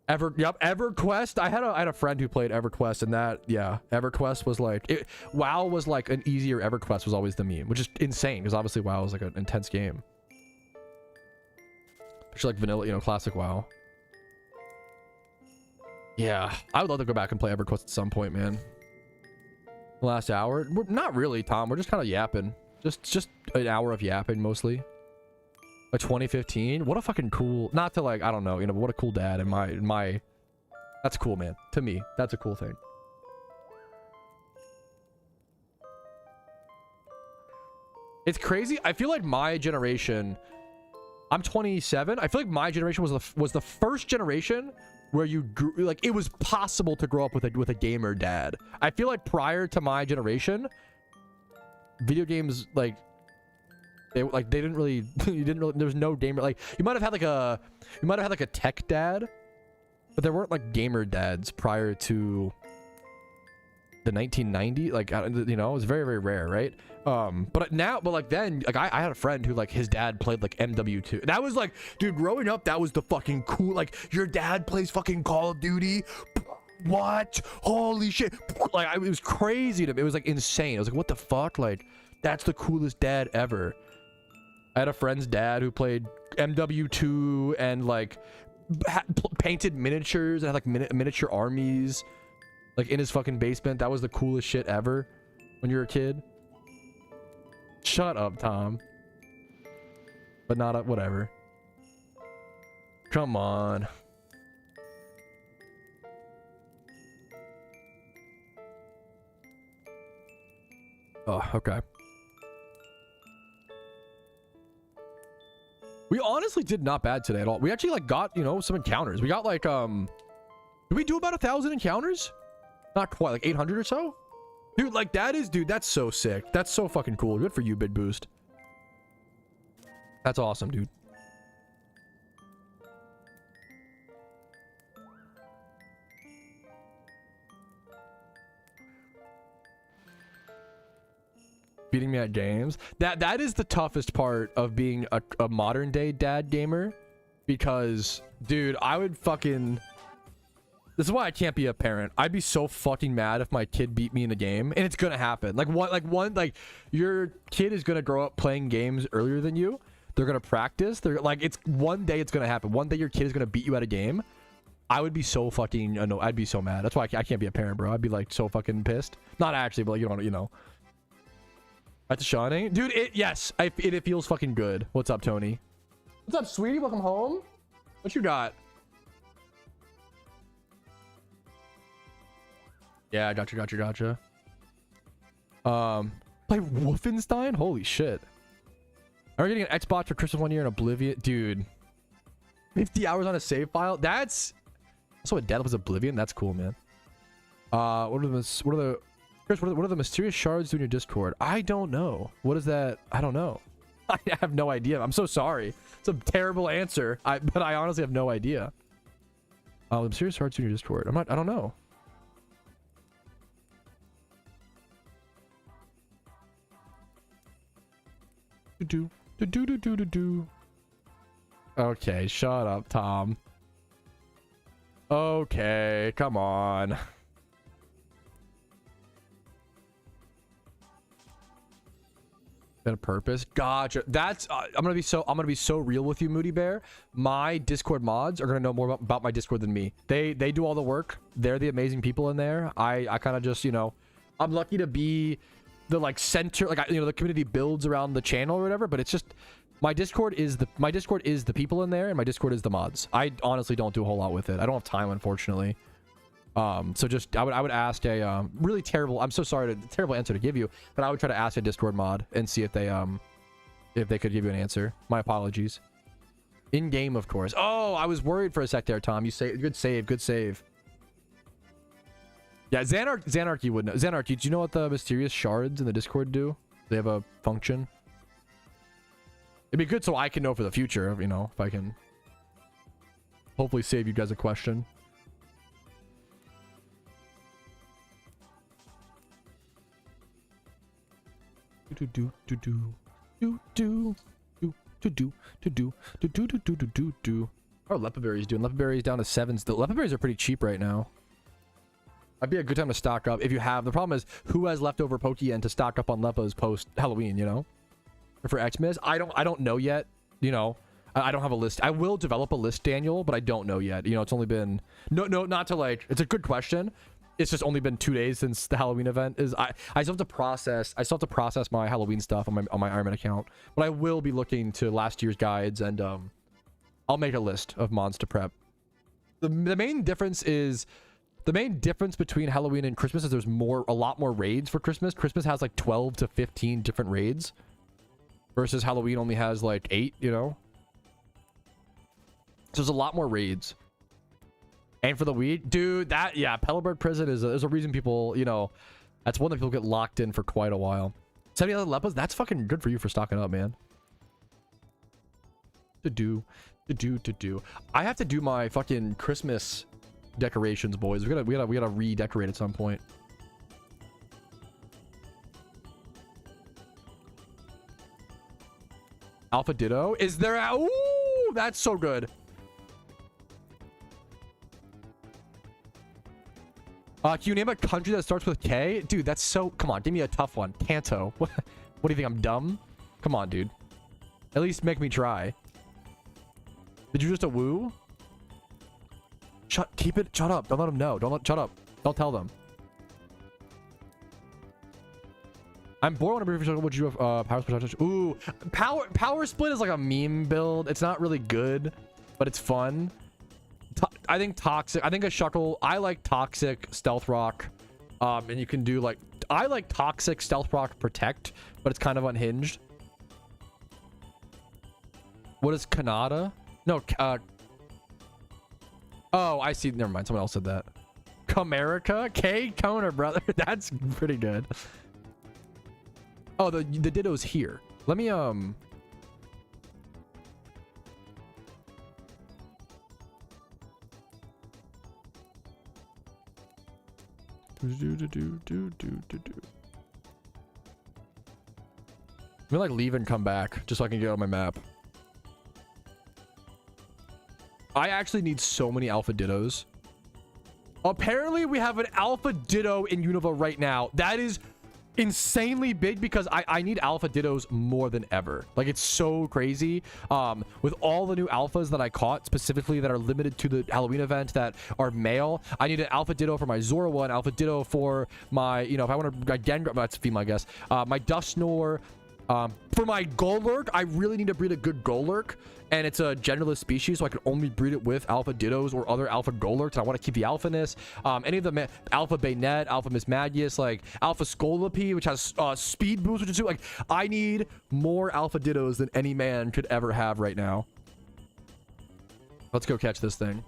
EverQuest. I had a friend who played EverQuest, and that, yeah, EverQuest was like WoW was like an easier EverQuest was always the meme, which is insane because obviously WoW is like an intense game. It's like vanilla, you know, classic WoW. Yeah, I would love to go back and play EverQuest at some point, man. Last hour, not really, Tom. We're just kind of yapping. Just an hour of yapping mostly. Like 2015, what a fucking cool, not to like, I don't know, you know, but what a cool dad in my that's cool, man. To me, that's a cool thing. It's crazy. I feel like my generation, I'm 27. I feel like my generation was the first generation where you grew, like it was possible to grow up with a gamer dad. I feel like prior to my generation, video games like they didn't really there was no gamer. Like you might have had like a tech dad, but there weren't like gamer dads prior to the 1990s. Like, you know, it was very, very rare, right? But like then, like I had a friend who like his dad played like MW2. That was like, dude, growing up, that was the fucking cool, like your dad plays fucking Call of Duty. What? Holy shit. Like it was crazy to me. It was like insane. I was like, what the fuck? Like that's the coolest dad ever. I had a friend's dad who played MW2 and like painted miniatures and had like miniature armies like in his fucking basement. That was the coolest shit ever when you were a kid. Shut up, Tom. But not whatever. Come on. Oh, okay. We honestly did not bad today at all. We actually like got, you know, some encounters. We got like did we do about 1,000 encounters? Not quite, like 800 or so? Dude, like that is, dude, that's so sick. That's so fucking cool. Good for you, Big Boost. That's awesome, dude. Beating me at games. That is the toughest part of being a modern day dad gamer, because dude, I would fucking, this is why I can't be a parent. I'd be so fucking mad if my kid beat me in a game, and it's gonna happen. Like your kid is gonna grow up playing games earlier than you. They're gonna practice. They're like, it's one day it's gonna happen. One day your kid is gonna beat you at a game. I would be so fucking, no, I'd be so mad. That's why I can't be a parent, bro. I'd be like so fucking pissed. Not actually, but like, you know. That's shining, dude. Yes, it feels fucking good. What's up, Tony? What's up, sweetie? Welcome home. What you got? Yeah, gotcha. Play Wolfenstein? Holy shit. Are we getting an Xbox for Christmas one year in Oblivion? Dude. 50 hours on a save file? That's... Also a Dead was Oblivion? That's cool, man. What are the mysterious shards doing in your Discord? I don't know. What is that? I don't know. I have no idea. I'm so sorry. It's a terrible answer. But I honestly have no idea. The mysterious shards doing in your Discord. I don't know. Okay, shut up, Tom. Okay, come on. A purpose. Gotcha. That's I'm gonna be so real with you, Moody Bear. My Discord mods are gonna know more about my Discord than me. They do all the work. They're the amazing people in there. I kind of just, you know, I'm lucky to be the like center, like, you know, the community builds around the channel or whatever, but it's just my Discord is the people in there, and my Discord is the mods. I honestly don't do a whole lot with it. I don't have time, unfortunately. So just I would ask a really terrible, I'm so sorry, terrible answer to give you, but I would try to ask a Discord mod and see if they could give you an answer. My apologies. In game, of course. Oh, I was worried for a sec there, Tom. You say good save. Yeah, Xanarchy would know. Xanarchy, do you know what the mysterious shards in the Discord do? They have a function. It'd be good so I can know for the future, you know, if I can hopefully save you guys a question. How are Lepaberries doing? Lepaberries down to 7 still. Lepaberries are pretty cheap right now. Might be a good time to stock up if you have. The problem is who has leftover Pokeyen to stock up on Lepos post Halloween, you know? Or for Xmas? I don't know yet, you know. I don't have a list. I will develop a list, Daniel, but I don't know yet. You know, it's only been not to like, it's a good question. It's just only been 2 days since the Halloween event. I still have to process my Halloween stuff on my Ironman account. But I will be looking to last year's guides, and I'll make a list of mods to prep. The main difference between Halloween and Christmas is there's a lot more raids for Christmas. Christmas has like 12 to 15 different raids, versus Halloween only has like 8, you know? So there's a lot more raids. And for the weed, dude, Pellowbird Prison is a reason people, you know, that's one that people get locked in for quite a while. 70 other lepers, that's fucking good for you for stocking up, man. To do. I have to do my fucking Christmas decorations, boys. We gotta redecorate at some point. Alpha Ditto? Is there a... Ooh, that's so good. Can you name a country that starts with K? Dude, that's so... Come on, give me a tough one. Kanto. What do you think, I'm dumb? Come on, dude. At least make me try. Did you just a woo? Shut up. Don't let them know. Shut up. Don't tell them. I'm bored when I would you have power split? Ooh, power split is like a meme build. It's not really good, but it's fun. I think toxic. I think a shuckle. I like toxic stealth rock, and you can do like I like toxic stealth rock protect, but it's kind of unhinged. What is Kanata? No. Oh, I see. Never mind. Someone else said that. Comerica? K Koner, brother. That's pretty good. Oh, the Ditto's here. Let me Let me like leave and come back just so I can get on my map. I actually need so many Alpha Dittos. Apparently we have an Alpha Ditto in Unova right now. That is insanely big because I need Alpha Dittos more than ever. Like, it's so crazy. With all the new alphas that I caught, specifically that are limited to the Halloween event that are male, I need an Alpha Ditto for my Zorua, an Alpha Ditto for my, you know, if I want to, again, that's female, I guess, my Dusknor, For my Golurk, I really need to breed a good Golurk, and it's a genderless species, so I can only breed it with alpha Dittos or other alpha Golurks. And I want to keep the alphaness. Any of the alpha Baynet, alpha Miss Magius, like alpha Scolipede, which has speed boost, which is like I need more alpha Dittos than any man could ever have right now. Let's go catch this thing.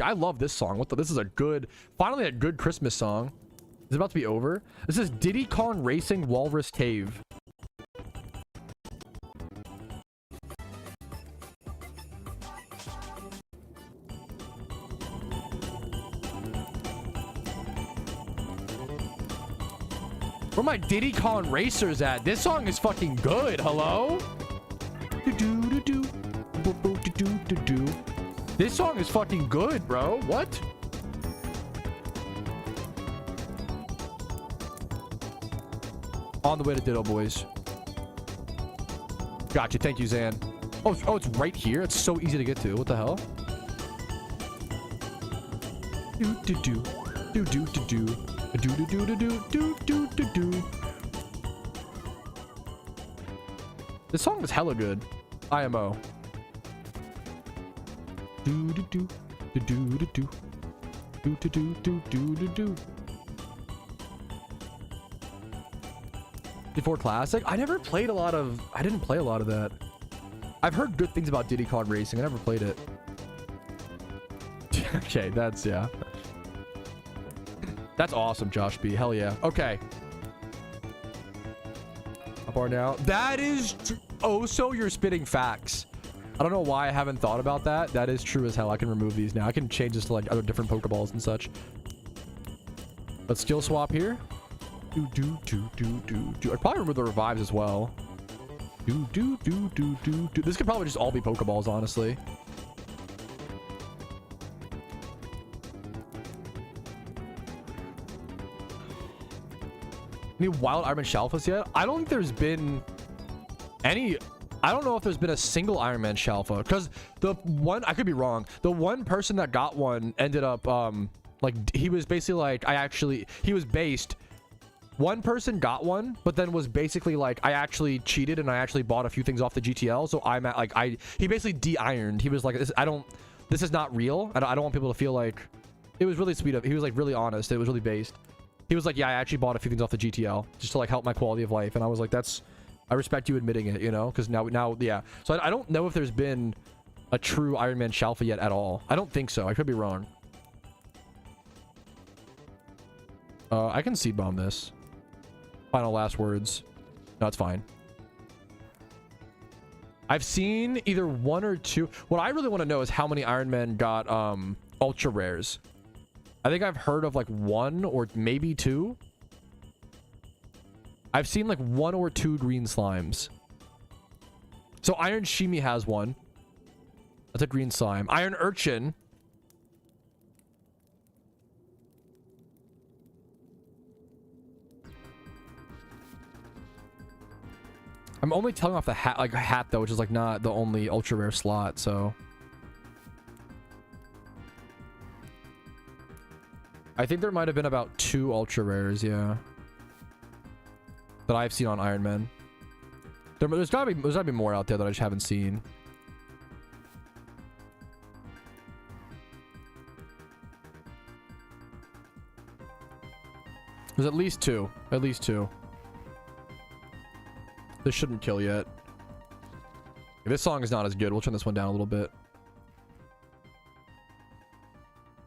I love this song. This is finally a good Christmas song. Is it about to be over? This is Diddy Kong Racing Walrus Cave. Where my Diddy Kong Racers at? This song is fucking good. Hello? This song is fucking good, bro. What? On the way to Ditto, boys. Gotcha. Thank you, Zan. Oh, it's right here. It's so easy to get to. What the hell? This song is hella good. IMO. 64 Classic? I didn't play a lot of that. I've heard good things about Diddy Kong Racing. I never played it. Okay, yeah. That's awesome, Josh B. Hell yeah. Okay. How far now? That is... so you're spitting facts. I don't know why I haven't thought about that. That is true as hell. I can remove these now. I can change this to like other different Pokeballs and such. Let's skill swap here. I'd probably remove the revives as well. This could probably just all be Pokeballs, honestly. Any wild Iron Man Shalfas yet? I don't think there's been any. I don't know if there's been a single Iron Man Shalfa, because the one, I could be wrong, the one person that got one ended up like he was basically like he was based. One person got one, but then was basically like, I actually cheated and I actually bought a few things off the GTL. So I'm at like, he basically de-ironed. He was like, this is not real. I don't want people to feel like, it was really sweet of, he was like really honest. It was really based. He was like, yeah, I actually bought a few things off the GTL just to like help my quality of life. And I was like, I respect you admitting it, you know, because now, yeah. So I don't know if there's been a true Iron Man Shalfa yet at all. I don't think so. I could be wrong. I can seed bomb this. Final last words. No, it's fine. I've seen either one or two. What I really want to know is how many Iron Men got ultra rares. I think I've heard of like one or maybe two. I've seen like one or two green slimes. So Iron Shimi has one. That's a green slime. Iron Urchin. I'm only telling off the hat, like a hat though, which is like not the only ultra rare slot, so. I think there might have been about 2 ultra rares, yeah, that I've seen on Iron Man. There's gotta be more out there that I just haven't seen. There's at least 2. At least 2. This shouldn't kill yet. This song is not as good. We'll turn this one down a little bit.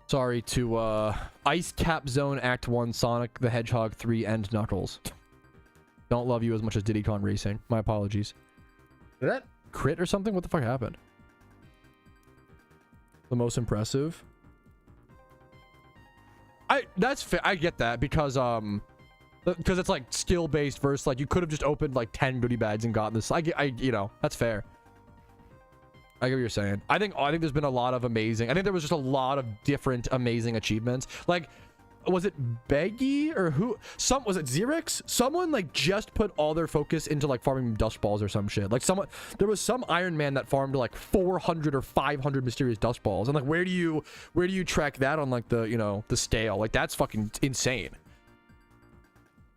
Sorry to Ice Cap Zone Act 1 Sonic the Hedgehog 3 and Knuckles. Don't love you as much as Diddy Kong Racing. My apologies. Did that crit or something? What the fuck happened? The most impressive. That's fair. I get that because it's like skill based versus like you could have just opened like 10 goodie bags and gotten this. You know, that's fair. I get what you're saying. I think there's been a lot of amazing. I think there was just a lot of different amazing achievements. Like, was it Beggy or who? Was it Xerix? Someone like just put all their focus into like farming dust balls or some shit. Like there was some Iron Man that farmed like 400 or 500 mysterious dust balls. And like, where do you track that on like the, you know, the scale? Like that's fucking insane.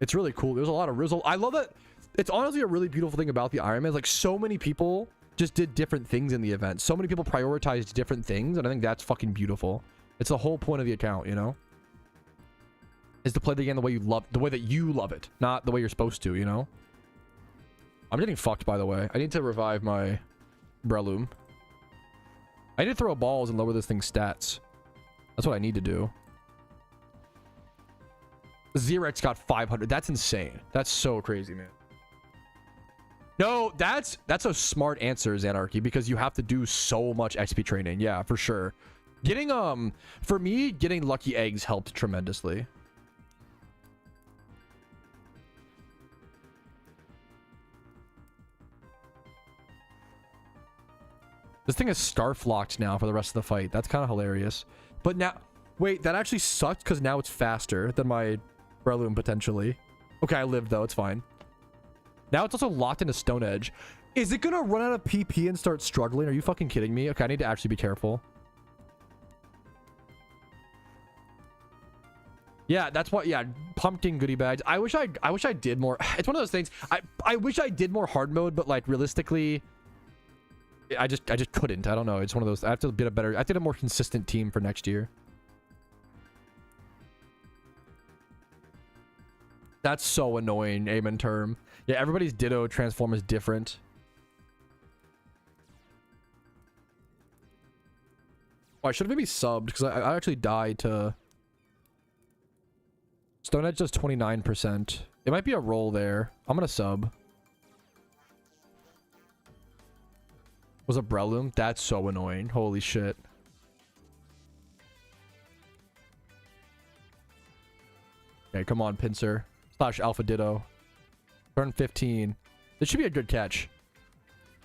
It's really cool. There's a lot of Rizzle. I love that. it's honestly a really beautiful thing about the Ironman. Like, so many people just did different things in the event. So many people prioritized different things, and I think that's fucking beautiful. It's the whole point of the account, you know? Is to play the game the way you love, the way that you love it, not the way you're supposed to, you know? I'm getting fucked, by the way. I need to revive my Breloom. I need to throw balls and lower this thing's stats. That's what I need to do. Xerx got 500. That's insane. That's so crazy, man. No, that's a smart answer, Xanarchy, because you have to do so much XP training. Yeah, for sure. Getting, for me, getting lucky eggs helped tremendously. This thing is scarf locked now for the rest of the fight. That's kind of hilarious. But now, wait, that actually sucked because now it's faster than my Breloom potentially. Okay, I lived though. It's fine. Now it's also locked into Stone Edge. Is it going to run out of PP and start struggling? Are you fucking kidding me? Okay, I need to actually be careful. Yeah, that's what. Yeah, pumpkin goodie bags. I wish I did more. It's one of those things. I wish I did more hard mode, but like realistically, I just couldn't. I don't know. It's one of those. I have to get a better. I have to get a more consistent team for next year. That's so annoying, Amen term. Yeah, everybody's Ditto transform is different. Oh, I should have maybe subbed because I actually died to Stone Edge does 29%. It might be a roll there. I'm gonna sub. Was a Breloom? That's so annoying. Holy shit. Okay, come on, Pinsir. Slash Alpha Ditto. Turn 15. This should be a good catch.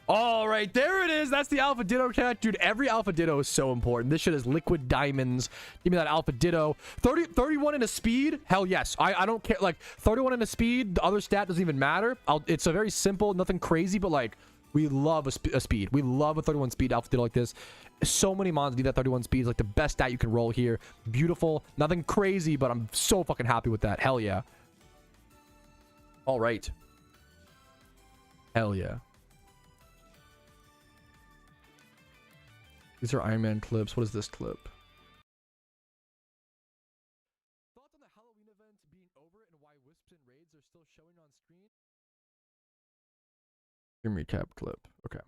All right, there it is. That's the Alpha Ditto catch. Dude, every Alpha Ditto is so important. This shit is liquid diamonds. Give me that Alpha Ditto. 31 in a speed? Hell yes. I don't care. Like, 31 in a speed, the other stat doesn't even matter. It's a very simple, nothing crazy, but like, we love a speed. We love a 31 speed Alpha Ditto like this. So many mons need that 31 speed. It's like the best stat you can roll here. Beautiful. Nothing crazy, but I'm so fucking happy with that. Hell yeah. All right. Hell yeah. These are Iron Man clips. What is this clip? Thoughts on the Halloween event being over and why wisps and raids are still showing on screen? Recap clip. Okay.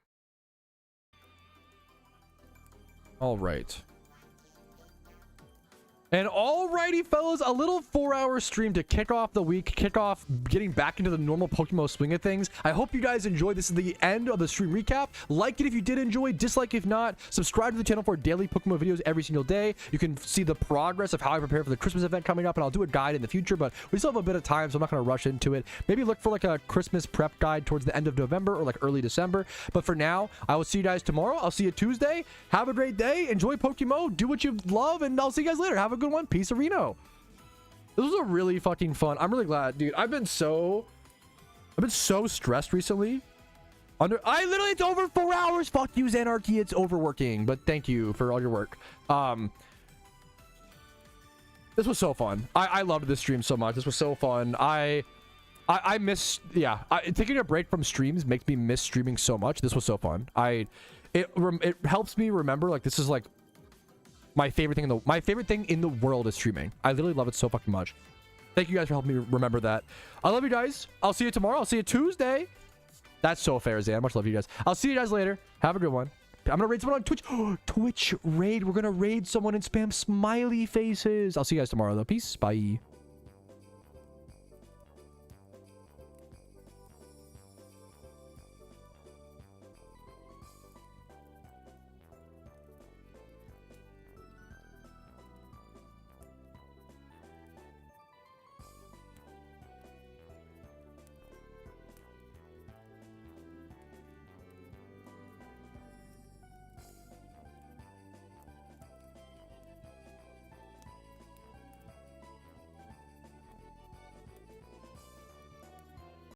All right. And alrighty, fellas, a little 4-hour stream to kick off the week, kick off getting back into the normal PokeMMO swing of things. I hope you guys enjoyed. This is the end of the stream recap. Like it if you did enjoy, dislike if not. Subscribe to the channel for daily PokeMMO videos every single day. You can see the progress of how I prepare for the Christmas event coming up, and I'll do a guide in the future, but we still have a bit of time, so I'm not going to rush into it. Maybe look for like a Christmas prep guide towards the end of November or like early December. But for now, I will see you guys tomorrow. I'll see you Tuesday. Have a great day. Enjoy PokeMMO. Do what you love, and I'll see you guys later. Have a good one. Peace, Reno. This was a really fucking fun. I'm really glad, dude. I've been so stressed recently. It's over 4 hours. Fuck you, Xanarchy. It's overworking, but thank you for all your work. This was so fun. I loved this stream so much. This was so fun. I miss, yeah. Taking a break from streams makes me miss streaming so much. This was so fun. It helps me remember, like, this is like my favorite thing in the world is streaming. I literally love it so fucking much. Thank you guys for helping me remember that. I love you guys. I'll see you tomorrow. I'll see you Tuesday. That's so fair, Zan. Much love you guys. I'll see you guys later. Have a good one. I'm gonna raid someone on Twitch. Twitch raid. We're gonna raid someone and spam smiley faces. I'll see you guys tomorrow though. Peace. Bye.